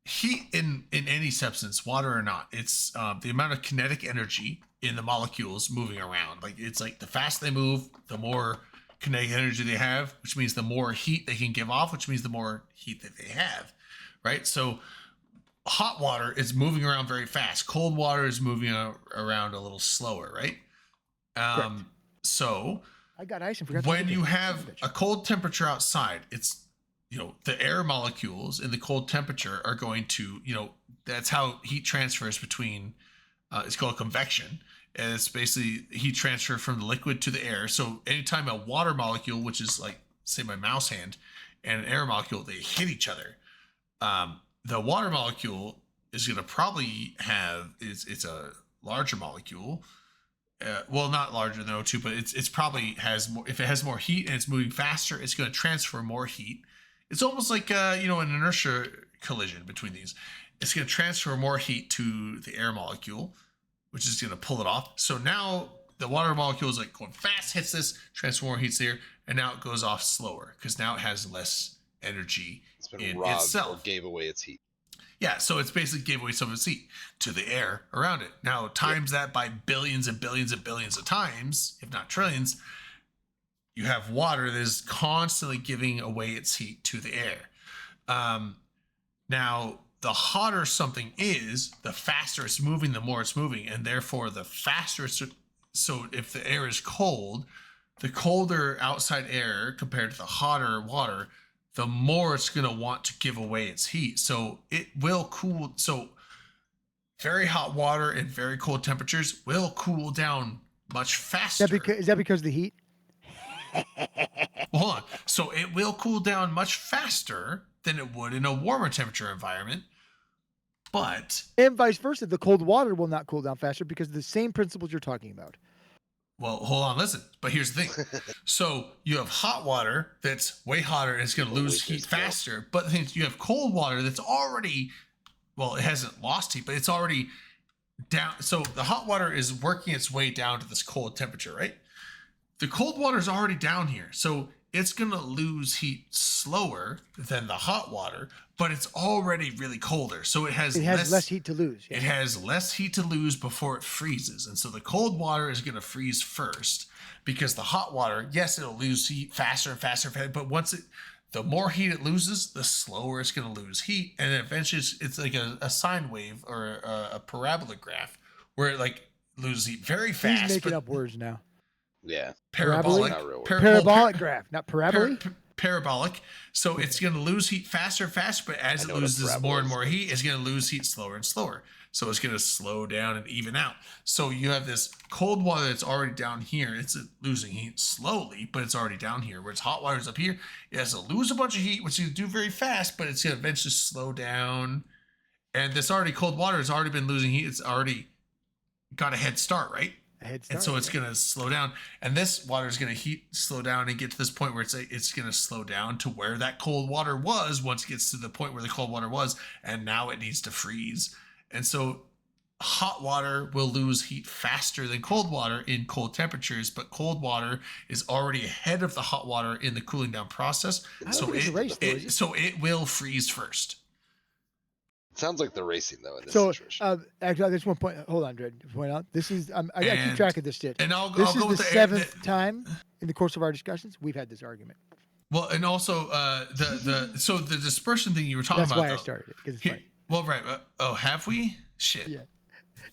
heat in any substance, water or not, it's the amount of kinetic energy in the molecules moving around. Like it's like the faster they move, the more kinetic energy they have, which means the more heat they can give off, which means the more heat that they have, right? So hot water is moving around very fast. Cold water is moving around a little slower, right? So I got ice and forgot. to when take you it. have Son of a cold temperature outside, it's the air molecules in the cold temperature are going to that's how heat transfers between it's called convection, and it's basically heat transfer from the liquid to the air. So anytime a water molecule, which is like say my mouse hand, and an air molecule, they hit each other, the water molecule is going to probably have it's a larger molecule. Well, not larger than O2, but it's probably has more. If it has more heat and it's moving faster, it's going to transfer more heat. It's almost like an inertia collision between these. It's going to transfer more heat to the air molecule, which is going to pull it off. So now the water molecule is like going fast, hits this, transfer more heat there, and now it goes off slower because now it has less energy It's been in robbed itself. or gave away its heat. Yeah, so it's basically gave away some of its heat to the air around it. Now, times that by billions and billions and billions of times, if not trillions, you have water that is constantly giving away its heat to the air. Now, the hotter something is, the faster it's moving, the more it's moving, and therefore the faster it's. So if the air is cold, the colder outside air compared to the hotter water, the more it's going to want to give away its heat. So it will cool. So very hot water and very cold temperatures will cool down much faster. Is that because of the heat? Well, hold on. So it will cool down much faster than it would in a warmer temperature environment. But And vice versa, the cold water will not cool down faster because of the same principles you're talking about. well, hold on, listen. But here's the thing. So you have hot water that's way hotter and it's going to lose heat faster. But the thing is, you have cold water that's already, well, it hasn't lost heat, but it's already down. So the hot water is working its way down to this cold temperature, right? The cold water is already down here. So it's going to lose heat slower than the hot water, but it's already really colder. So it has less heat to lose. Yeah. It has less heat to lose before it freezes. And so the cold water is going to freeze first because the hot water, yes, it'll lose heat faster and faster, but once the more heat it loses, the slower it's going to lose heat, and eventually it's like a sine wave or a parabola graph where it like loses heat very fast. He's making but up words now. Yeah. Parabolic, Not real word. Parabolic graph, not parabole. parabolic. So it's going to lose heat faster and faster, but as I it know what a loses parabola more and is. more heat, it's going to lose heat slower and slower. So it's going to slow down and even out. So you have this cold water that's already down here. It's losing heat slowly, but it's already down here. Whereas hot water is up here. It has to lose a bunch of heat, which you do very fast, but it's going to eventually slow down. And this already cold water has already been losing heat. It's already got a head start, right? And so it's going to slow down, and this water is going to slow down and get to this point where it's going to slow down to where that cold water was once it gets to the point where the cold water was, and now it needs to freeze. And so hot water will lose heat faster than cold water in cold temperatures, but cold water is already ahead of the hot water in the cooling down process. So it will freeze first. It sounds like they're racing though in this So, situation. actually, there's one point. Hold on, Dred. To point out, this is I keep track of this shit. And This I'll go is with the the seventh time in the course of our discussions we've had this argument. Well, and also so the dispersion thing you were talking That's about. why I started it, 'cause it's funny. Well, right. Have we? Shit. Yeah.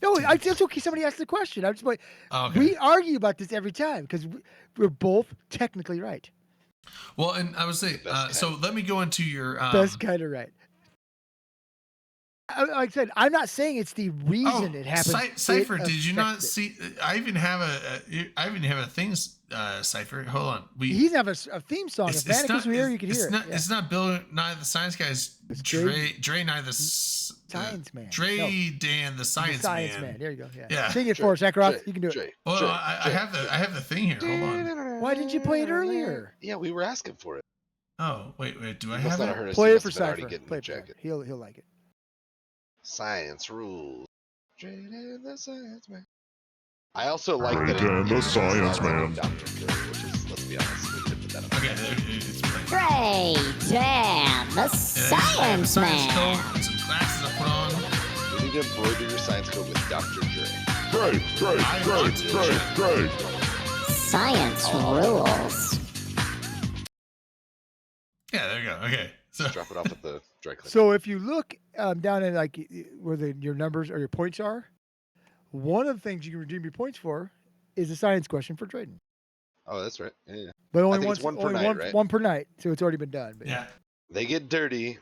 No, it's okay. Somebody asked the question. I'm just like, Okay. we argue about this every time because we're both technically right. Well, and I was saying, so let me go into your Best kind of right. Like I said, I'm not saying it's the reason it happened. Cypher, It did you not affected. see? I even have a thing. Cypher, hold on. He's have a theme song. If Manicus were here, you could hear it. Yeah. It's not Bill, neither the science guys. Dre, neither the Science man. Dre, Dan, the science man. There you go. Yeah. Yeah. Sing it for us, Akraf. You can do it. Well, I have the thing here. Hold on. Why didn't you play it earlier? Yeah, we were asking for it. Oh, wait. Do I You must have not it? have heard us. Play You it must for have been already Cypher. getting Play the it for him. jacket. He'll like it. Science rules. Dre and the Science Man. I also like Dre that. and the Science Man. Dr. Dre, which is, let's be honest, we did put that up. Okay, it's Dre, Dan, the Science Man. Coat, some glasses I put on. You need to embroider your science code with Dr. Dre. Dre. Science rules. Yeah, there you go. Okay. So Drop it off at the dry cleaner. So if you look down in like where your numbers or your points are, one of the things you can redeem your points for is a science question for Drayden. Oh, that's right. Yeah. But I only think once, it's one per only night, one, right? one per night, so it's already been done. But yeah. They get dirty.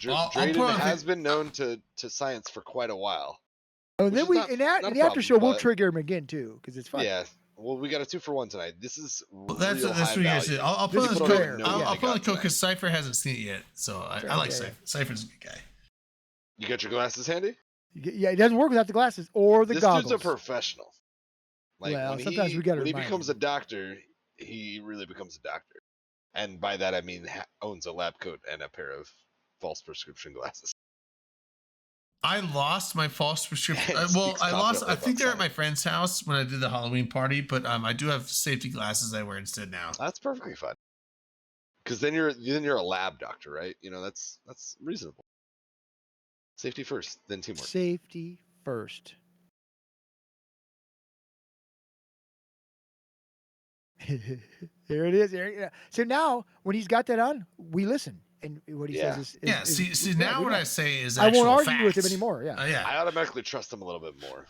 I'll put Drayden on has been known to science for quite a while. Oh, and then which we is not- in not a the after problem, show we'll but- trigger him again too because it's fun. Yeah. Well, we got a 2-for-1 tonight. This is That's real what high you guys value. said. I'll This put is on rare. the Yeah. code. I'll put on the Got code because Cypher hasn't seen it yet. So I like Yeah, Cypher. Cypher's a good guy. You got your glasses handy? Yeah, it doesn't work without the glasses or the This goggles. dude's a professional. Like Well, when sometimes we gotta when he remind becomes him. a doctor, he really becomes a doctor. And by that I mean owns a lab coat and a pair of false prescription glasses. I lost my false prescription. It Well, speaks I lost. I confidently think about they're at my friend's house when I did the Halloween party. But I do have safety glasses I wear instead now. That's perfectly fine. Because then you're a lab doctor, right? You know that's reasonable. Safety first, then teamwork. Safety first. There it is. Yeah. So now, when he's got that on, we listen, and what he says is Yeah. See. Now we what know. I say is I actual won't argue with him facts. anymore. Yeah, Yeah. I automatically trust him a little bit more.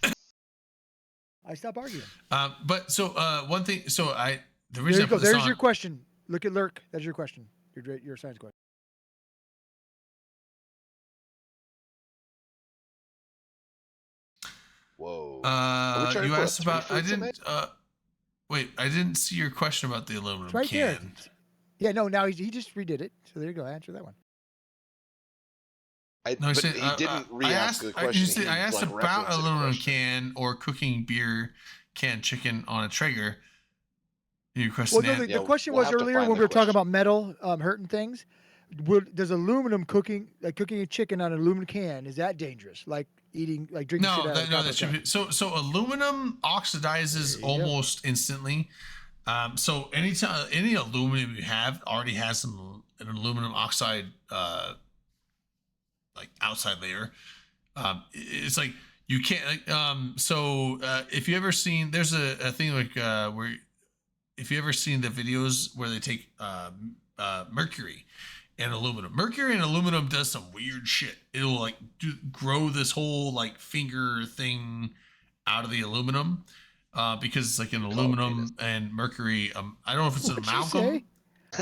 I stop arguing. But so one thing. So the There reason you I go. put this There's on. your question. Look at Lurk. That's your question. Your science question. Whoa. Are we trying to You put a asked about. I 3 for tonight? didn't. Wait, I didn't see your question about the aluminum It's right can. there. Yeah, no. Now he just redid it. So there you go. Answer that one. No, I but said, he didn't I re-ask the asked, question. I he, asked like, about referenced the aluminum question. can or cooking beer canned chicken on a Traeger. Your question. Well, no, the Yeah, question we'll was have to earlier find when the we were talking question. about metal hurting things. Does aluminum cooking a chicken on an aluminum can, is that dangerous? Like drinking shit No, out of a that copper should cup? be so. Aluminum oxidizes There you go. almost instantly. So anytime any aluminum you have already has an aluminum oxide like outside layer. It's like you can't. If you ever seen, there's a thing like where if you ever seen the videos where they take mercury and aluminum. Mercury and aluminum does some weird shit. It'll like grow this whole like finger thing out of the aluminum because it's like an aluminum and mercury. I don't know if it's an amalgam.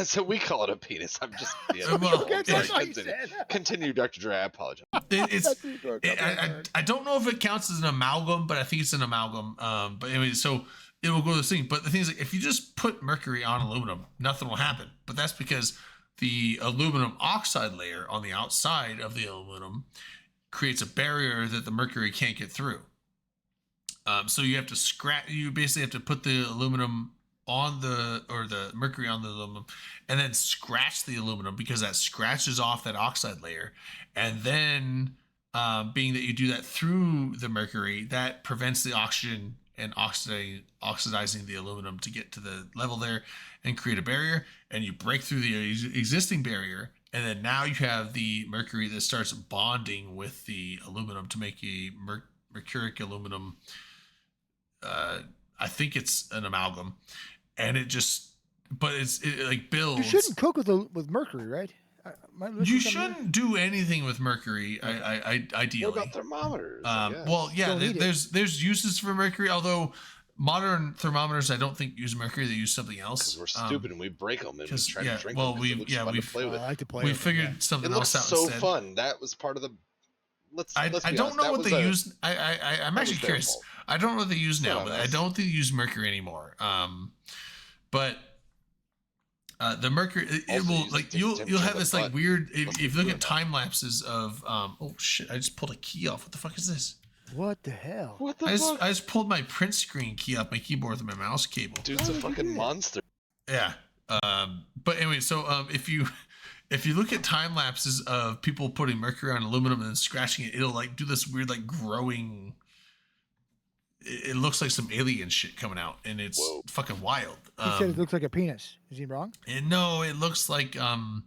So we call it a penis. I'm just continue, Dr. Dre. I apologize. I don't know if it counts as an amalgam, but I think it's an amalgam. But anyway, so it will go to this thing. But the thing is, like, if you just put mercury on aluminum, nothing will happen. But that's because the aluminum oxide layer on the outside of the aluminum creates a barrier that the mercury can't get through. So you have to scratch. You basically have to put the aluminum on the mercury on the aluminum, and then scratch the aluminum because that scratches off that oxide layer, and then being that you do that through the mercury, that prevents the oxygen and oxidizing the aluminum to get to the level there and create a barrier, and you break through the existing barrier, and then now you have the mercury that starts bonding with the aluminum to make a mercuric aluminum. I think it's an amalgam, and it just, but it's like Bill. You shouldn't cook with mercury, right? You shouldn't do anything with mercury. I ideally. What about thermometers? Well, yeah, there's uses for mercury, although modern thermometers I don't think use mercury. They use something else. We're stupid and we break them and we try to drink them. We figured something else out. It looks so instead. fun. That was part of the. I don't know what they use. I'm actually curious. I don't know what they use now, but I don't think they use mercury anymore. But the mercury, it will like you'll have this like weird. If you look at time lapses of oh shit! I just pulled a key off. What the fuck is this? What the hell? What the fuck? I just pulled my print screen key off my keyboard with my mouse cable. Dude's a fucking monster. Yeah. But anyway, so if you look at time lapses of people putting mercury on aluminum and then scratching it, it'll like do this weird like growing. It looks like some alien shit coming out, and it's fucking wild. He said it looks like a penis. Is he wrong? And no, it looks like have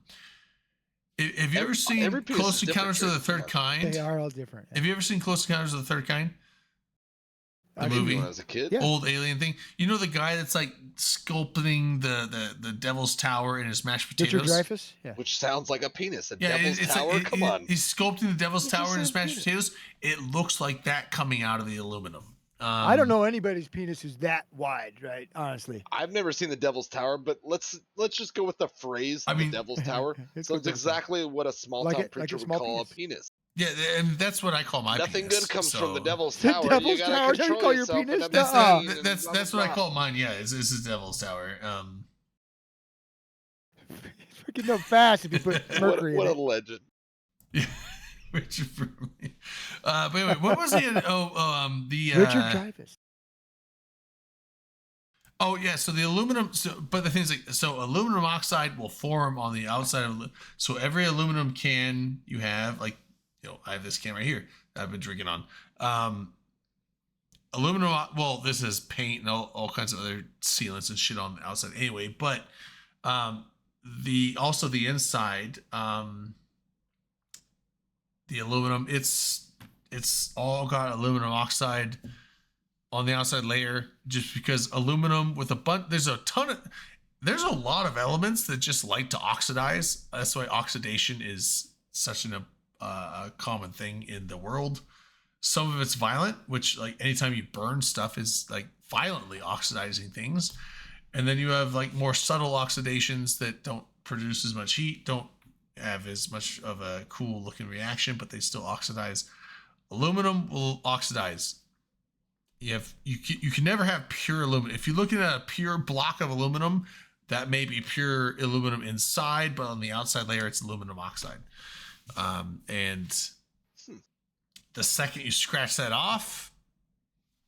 you ever seen Close Encounters of the Third Kind? They are all different. Have you ever seen Close Encounters of the Third Kind? The movie movie when I was a kid. Yeah. Old alien thing. You know the guy that's like sculpting the Devil's Tower in his mashed potatoes? Richard Dreyfuss? Yeah. Which sounds like a penis. A Yeah, Devil's Tower? Like, Come on. He's sculpting the Devil's Tower in his mashed potatoes. It looks like that coming out of the aluminum. I don't know anybody's penis who's that wide, right? Honestly. I've never seen the Devil's Tower, but let's just go with the phrase the Devil's Tower. So it's exactly what a small town preacher would call a penis. Yeah, and that's what I call my Nothing penis. good comes from the Devil's The Tower. Devil's You gotta Tower? control You call your yourself penis? and That's what I call mine. Yeah, it's the Devil's Tower. Freaking no fast if you put mercury what in a it. legend. Richard Burley. But anyway, what was the Richard Dreyfuss. Oh yeah, so the aluminum. But the thing is, like, so aluminum oxide will form on the outside of. So every aluminum can you have, like, I have this can right here that I've been drinking on. Aluminum. Well, this is paint and all kinds of other sealants and shit on the outside anyway. But the inside, the aluminum. It's all got aluminum oxide on the outside layer, just because aluminum with a bunch, there's a lot of elements that just like to oxidize. That's why oxidation is such a common thing in the world. Some of it's violent, which like anytime you burn stuff is like violently oxidizing things. And then you have like more subtle oxidations that don't produce as much heat, don't have as much of a cool looking reaction, but they still oxidize. Aluminum will oxidize. You can never have pure aluminum. If you're looking at a pure block of aluminum, that may be pure aluminum inside, but on the outside layer, it's aluminum oxide. And the second you scratch that off,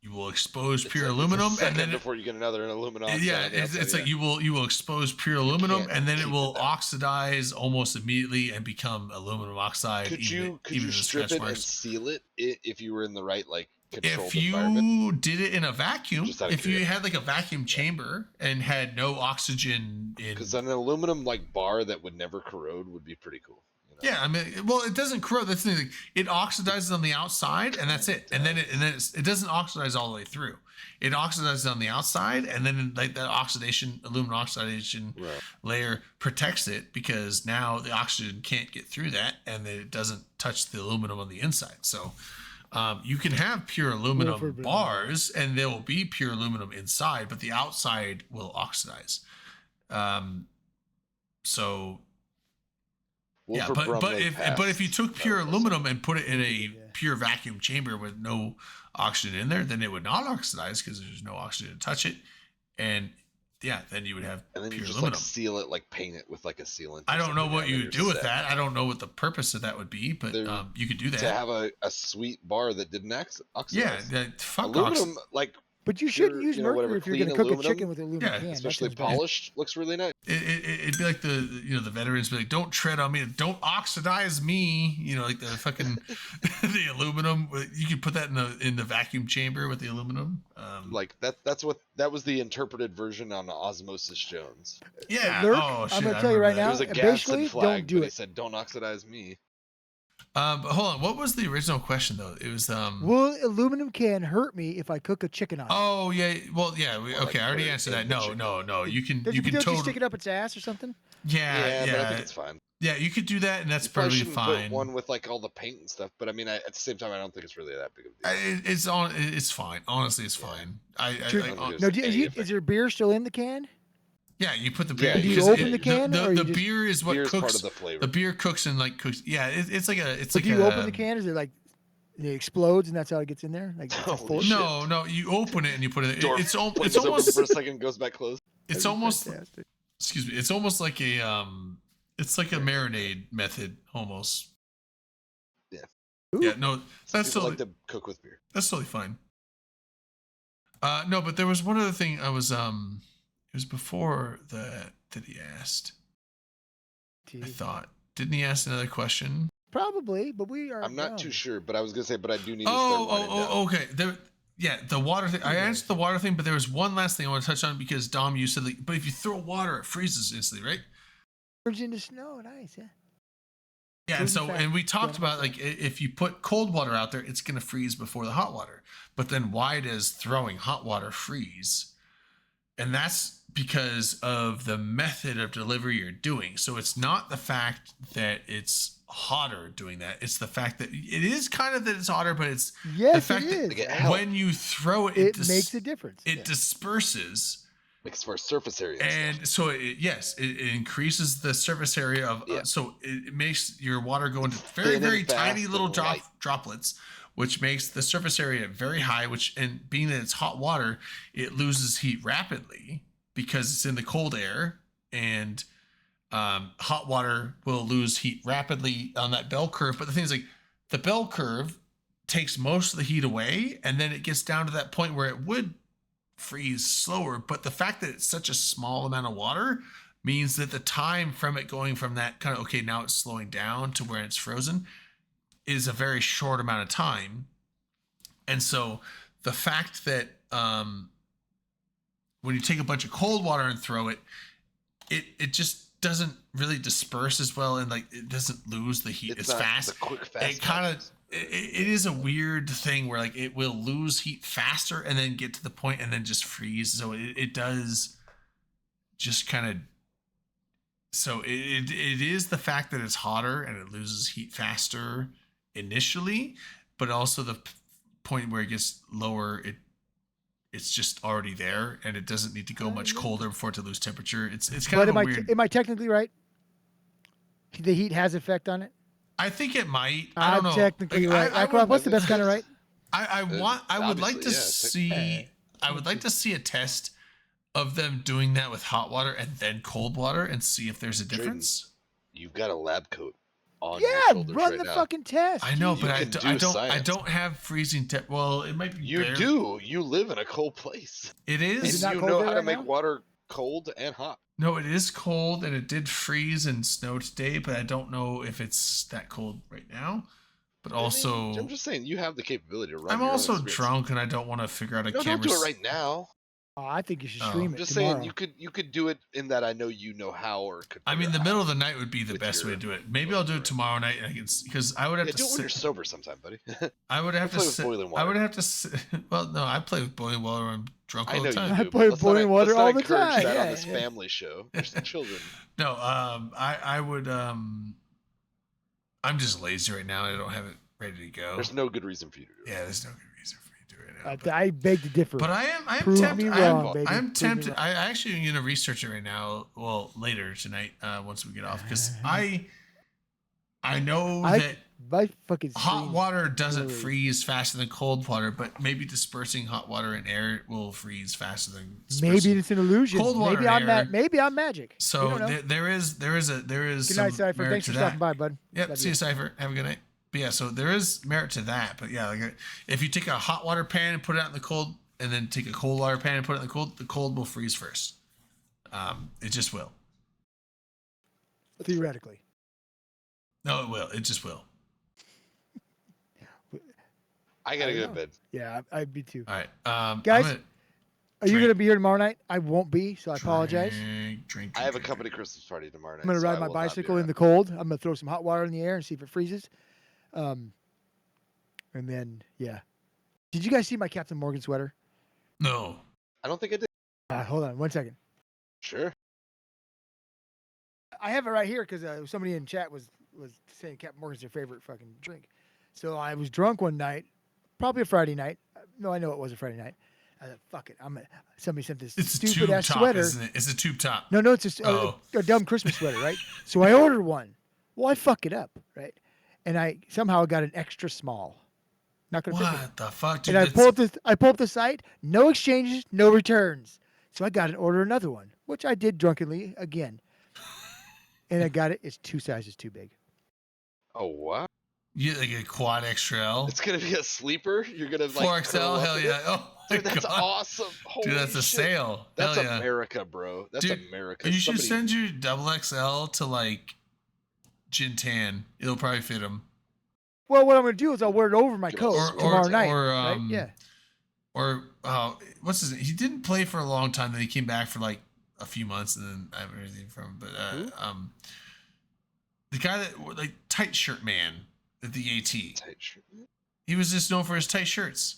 you will expose pure aluminum, and then before you get another aluminum oxide. Yeah, it's like you will expose pure aluminum, and then it will oxidize almost immediately and become aluminum oxide. Could you strip it and seal it if you were in the right controlled if you environment? did it in a vacuum, if you had like a vacuum chamber and had no oxygen in, because an aluminum bar that would never corrode would be pretty cool. Yeah, I mean, well, it doesn't corrode. That's the thing. It oxidizes on the outside, and that's it. And then it doesn't oxidize all the way through. It oxidizes on the outside, and then like that aluminum oxidation layer protects it because now the oxygen can't get through that, and it doesn't touch the aluminum on the inside. So you can have pure aluminum bars, and there will be pure aluminum inside, but the outside will oxidize. So. Yeah, but if you took pure aluminum and put it in a pure vacuum chamber with no oxygen in there, then it would not oxidize because there's no oxygen to touch it, and yeah, then you would have And then pure you just aluminum. like seal it, like paint it with like a sealant. I don't know what you would do with that. I don't know what the purpose of that would be, but you could do that. To have a sweet bar that didn't oxidize. Yeah, fuck aluminum, like. But you shouldn't use mercury if you're going to cook a chicken with an aluminum Yeah, can. Especially polished, looks really nice. It'd be like the veterans be like, don't tread on me, don't oxidize me, like the fucking the aluminum. You could put that in the vacuum chamber with the aluminum. Like that was the interpreted version on Osmosis Jones. Yeah. Lurk, oh shit! I'm going to tell you right now. It was a Basically, Gadsden flag, don't do but he it. said, "Don't oxidize me." But hold on, what was the original question though? It was Will aluminum can hurt me if I cook a chicken on it? Oh yeah, well yeah, okay, I already answered that. No, you can Don't you can you totally stick it up its ass or something? yeah. But I think it's fine. Yeah, you could do that, and that's You probably perfectly shouldn't fine. put one with like all the paint and stuff, but I mean, at the same time, I don't think it's really that big of a deal. It's fine. Honestly, it's fine. Is there beer still in the can? Yeah, you put the beer. Do you because open the can, or The you just- beer is what Beer's cooks. part of the flavor. The beer cooks and like cooks. Yeah, it's like a. It's But like do you a, open the can? Is it like it explodes and that's how it gets in there? Like Holy force? shit. No, you open it and you put it. Door It's flings open almost. for a second, goes back closed. It's That'd be almost. fantastic. Excuse me. It's almost like a It's like a marinade method almost. Yeah. Yeah. No, that's People totally. like to cook with beer. That's totally fine. No, but there was one other thing I was it was before that he asked. I thought. Didn't he ask another question? Probably, but we are. I'm not too sure, but I was gonna say, but I do need to start writing down. Okay. The water thing. I answered the water thing, but there was one last thing I want to touch on because Dom, you said, but if you throw water, it freezes instantly, right? Turns into snow. Nice, yeah. Yeah, and we talked about like if you put cold water out there, it's gonna freeze before the hot water. But then why does throwing hot water freeze? And that's because of the method of delivery you're doing. So it's not the fact that it's hotter doing that. It's the fact that it is kind of that it's hotter, but it's the fact that when you throw it, it makes a difference. It disperses. Makes for surface area. And so it increases the surface area of so it makes your water go into very, Thin and very fast tiny little and light. droplets, which makes the surface area very high, and being that it's hot water, it loses heat rapidly because it's in the cold air, and hot water will lose heat rapidly on that bell curve. But the thing is, like, the bell curve takes most of the heat away, and then it gets down to that point where it would freeze slower. But the fact that it's such a small amount of water means that the time from it going from that kind of, okay, now it's slowing down to where it's frozen is a very short amount of time. And so the fact that when you take a bunch of cold water and throw it, it just doesn't really disperse as well, and like it doesn't lose the heat as fast. It kind of it is a weird thing where like it will lose heat faster and then get to the point and then just freeze. So it does just kind of. So it is the fact that it's hotter and it loses heat faster initially, but also the point where it gets lower, it's just already there and it doesn't need to go much colder for it to lose temperature. It's kind of a weird. Am I technically right? The heat has effect on it. I think it might. I don't know. Technically right. What's the best kind of right? I would like to see. I would like to see a test of them doing that with hot water and then cold water and see if there's a difference. You've got a lab coat on your shoulders run right the now. fucking test. I know, but I I don't have freezing well, it might be. You do. You live in a cold place. It is. And you know how to make water cold and hot. No, it is cold and it did freeze and snow today, but I don't know if it's that cold right now. But also, I'm just saying you have the capability to run. I'm your own also experience. drunk and I don't want to figure out a camera. Don't do it right now. Oh, I think you should Oh. stream it Just tomorrow. saying, you could do it in that I know you know how or could. I mean, figure the out middle how. of the night would be the with best way your to do it. Maybe I'll do it tomorrow night. Because I would have Yeah, to. do it when you're sit- sober sometime, buddy. I would have to. play with sit- boiling I water. would have to. Well, no, I play with boiling water when I'm drunk I all know the time. you I do. play but with boiling water let's not all the encourage time, that yeah, on this yeah. family show. There's some children. No, I would. I'm just lazy right now. I don't have it ready to go. There's no good reason for you to do it. Yeah, there's no good reason for you to do it right now. I beg to differ. But I am Prove tempted. me I am, wrong, baby. I am Prove me tempted. wrong. I actually am gonna research it right now. Well, later tonight, once we get off, because I know that My fucking hot stream- water doesn't literally- freeze faster than cold water, but maybe dispersing hot water and air will freeze faster than Maybe dispersing. it's an illusion. Cold water Maybe I'm air. Maybe I'm magic. We So don't know. there is Good some night, Cypher. merit Thanks to for that. stopping by, bud. Yep. Love See you. you, Cypher. Have a good night. But yeah, so there is merit to that. But yeah, like if you take a hot water pan and put it out in the cold, and then take a cold water pan and put it in the cold will freeze first. It just will. Theoretically. No, it will. It just will. I gotta I go know. to bed. Yeah, I'd be too. All right. Guys, I'm gonna Are you drink. going to be here tomorrow night? I won't be, so I apologize. Drink. I have a company Christmas party tomorrow night. I'm going to so ride I my will not be bicycle in around. the cold. I'm going to throw some hot water in the air and see if it freezes. And then, yeah. Did you guys see my Captain Morgan sweater? No. I don't think I did. Hold on 1 second. Sure. I have it right here because somebody in chat was saying Captain Morgan's their favorite fucking drink. So I was drunk one night, probably a Friday night. No, I know it was a Friday night. I thought, fuck it. Somebody sent this It's a stupid tube ass top, sweater. isn't it? It's a tube top. No, it's just Oh. a dumb Christmas sweater, right? So I ordered one. Well, I fuck it up, right? And I somehow got an extra small. Not gonna fit me. What the fuck, dude? And I That's- pulled up the site, no exchanges, no returns. So I got to order another one, which I did drunkenly again. And I got it. It's 2 sizes too big. Oh wow. You like a quad XL? It's gonna be a sleeper. You're gonna like 4XL? curl up Hell in yeah. it? Oh my Dude, that's God. awesome. Holy Dude, that's a shit. sale. That's Hell yeah. America, bro. That's Dude, America. You should Somebody- send your double XL to like Jintan. It'll probably fit him. Well, what I'm going to do is I'll wear it over my coat Or- tomorrow or- night. or, right? um, Yeah. Or what's his name? He didn't play for a long time. Then he came back for like a few months, and then I haven't heard anything from him. But the guy that like tight shirt man at the AT. Tight shirt. He was just known for his tight shirts.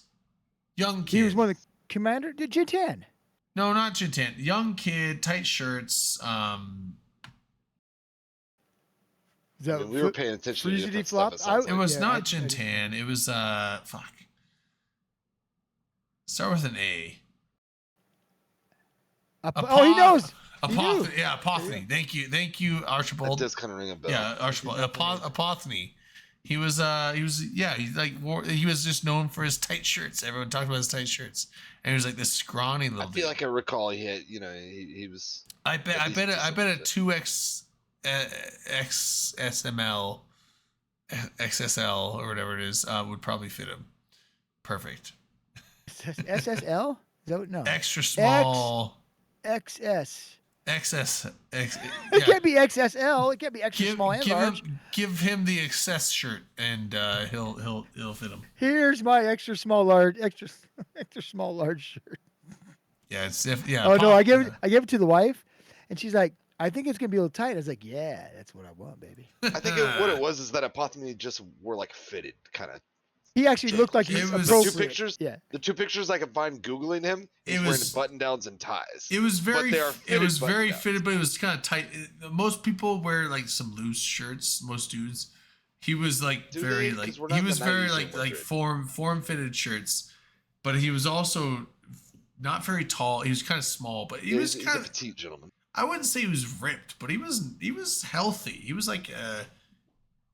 Young kid. He was one of the commander. Did Jintan? No, not Jintan. Young kid, tight shirts. Is that I mean, we were Fl- paying attention to Freezity different Flop? stuff. It sounds It like. was Yeah, not I- Jintan. It was fuck. Start with an A. Oh, he knows. He knew. Apothony. Yeah, Apothony. Thank you, That Archibald. does kind of ring a bell. Yeah, Archibald. Apothony. He was yeah, he was just known for his tight shirts. Everyone talked about his tight shirts. And he was like this scrawny little I dude. feel like I recall he had, he was. I bet at I least bet just I bet a bit. 2X XSML XSL or whatever it is would probably fit him. Perfect. SSL? Is that what? No. Extra small XS. XS X. It Yeah. can't be XSL. It can't be extra small and large. Give him the excess shirt and he'll fit him. Here's my extra small large shirt. Yeah, it's yeah. Oh no, pop- I gave it to the wife, and she's like, I think it's gonna be a little tight. I was like, yeah, that's what I want, baby. I think what it was is that Apothemy just were like fitted, kind of. He actually looked like It he's was- appropriate. Two pictures. Yeah. The two pictures I could find googling him, It he's wearing was- button downs and ties. It was very But they are it fitted was very button-downs. fitted, but it was kind of tight. Most people wear like some loose shirts. Most dudes. He was like Do very they? like 'Cause we're not he in was the very 90s like anymore, like Drake. form fitted shirts, but he was also not very tall. He was kind of small, but he was he's kind a of. petite gentleman. I wouldn't say he was ripped, but he was healthy. He was like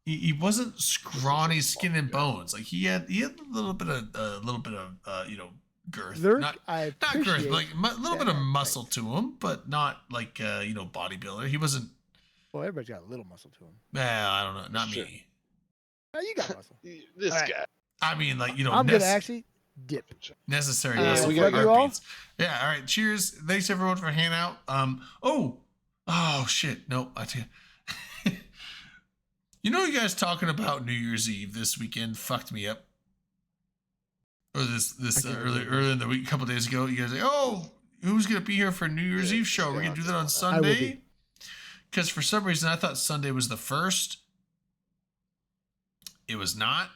he wasn't scrawny skin and bones. Like he had a little bit of girth. Lurk, Not I girth, appreciate but like a little bit of that. muscle to him, but not like bodybuilder. He wasn't. Well, everybody's got a little muscle to him. I don't know. Not Sure. me. Oh, you got muscle. This All right. guy. I mean, like I'm gonna actually dip. necessary. Yeah, muscle we for got you all? heartbeats. Yeah. All right. Cheers. Thanks everyone for hanging out. Oh shit. Nope. I tell you. You know, you guys talking about New Year's Eve this weekend fucked me up. Or this I can't early remember. in the week, a couple days ago. You guys like, oh, who's gonna be here for New Year's Yeah, Eve show? We're yeah, gonna do just that on going out. I will Sunday. be. Because for some reason I thought Sunday was the first. It was not.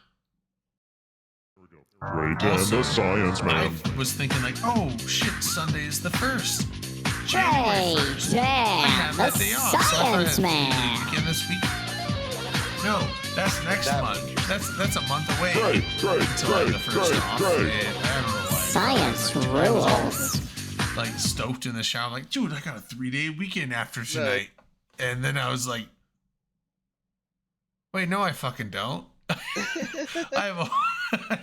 Great Also, and the science I man. was thinking like, oh shit, Sunday is the first. January Hey, 1st. I Dan, have the that day off. So I thought I science had man. weekend this week. No, that's next month. That's a month away Great, great, until I have great, the first great, off. great. And I don't know why. Science I was all, rules. like stoked in the shower. I'm like, dude, I got a 3-day weekend after tonight. And then I was like, wait, no, I fucking don't. I have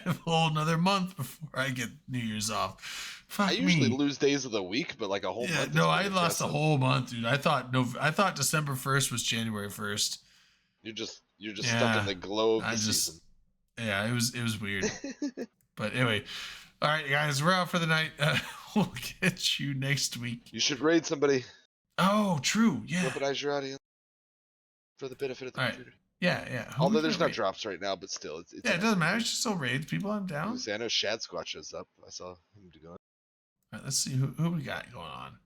a whole another month before I get New Year's off. Fuck I usually me. lose days of the week, but like a whole Yeah, month. no, is I pretty lost a impressive. whole month, dude. I thought December 1st was January 1st. You're just stuck in Yeah, the glow of I the just season. yeah, it was weird. But anyway, all right, guys, we're out for the night. We'll get you next week. You should raid somebody. Oh, true. Yeah, Weaponize your audience for the benefit of the All right. community. yeah. Who Although we there's gonna not rate? drops right now, but still, it's Yeah, it nice. doesn't matter. It's just still raids. People, I'm I down. was gonna say, I know Shad Squatch is up. I saw him to go. All right, let's see who we got going on.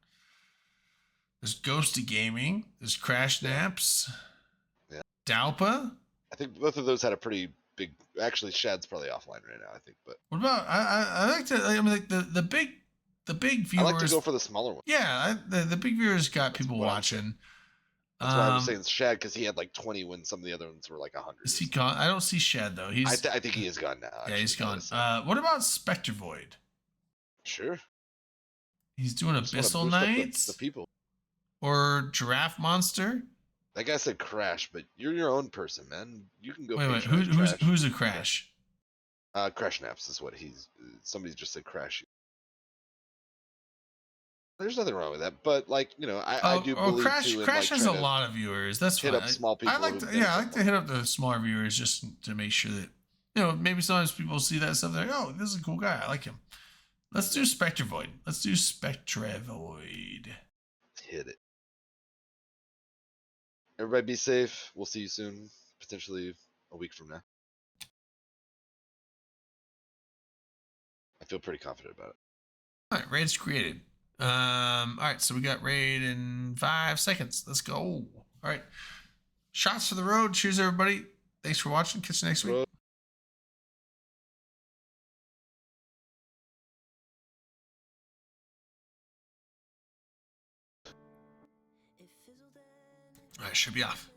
There's Ghosty Gaming. There's Crash Naps. Yeah. Dalpa. I think both of those had a pretty big. Actually, Shad's probably offline right now. I think, but What about I like to I mean like the big viewers. I like to go for the smaller one. Yeah, the big viewers got people what I'm watching. That's why I was saying Shad, because he had like 20 when some of the other ones were like 100. Is he gone? I don't see Shad though. He's I think he is gone now. yeah, he's actually, gone. now that I see it. What about Spectre Void? Sure. He's doing Just wanna Abyssal boost up Knights the people. or Giraffe Monster. That guy said Crash, but you're your own person, man. You can go. Wait, patronize Crash. who's a Crash? Crash Naps is what he's. Somebody just said Crash. There's nothing wrong with that, but like I do believe Crash. too in, Crash like, has a trying to lot of viewers. That's hit fine. up small people. I like who to, benefit I like to more. hit up the smaller viewers just to make sure that maybe sometimes people see that stuff. They're like, oh, this is a cool guy. I like him. Let's do Spectre Void. Let's do Spectre Void. Hit it. Everybody be safe. We'll see you soon. Potentially a week from now. I feel pretty confident about it. All right, raid's created. All right, so we got raid in 5 seconds. Let's go. All right, shots for the road. Cheers, everybody. Thanks for watching. Catch you next week. All right, should be off.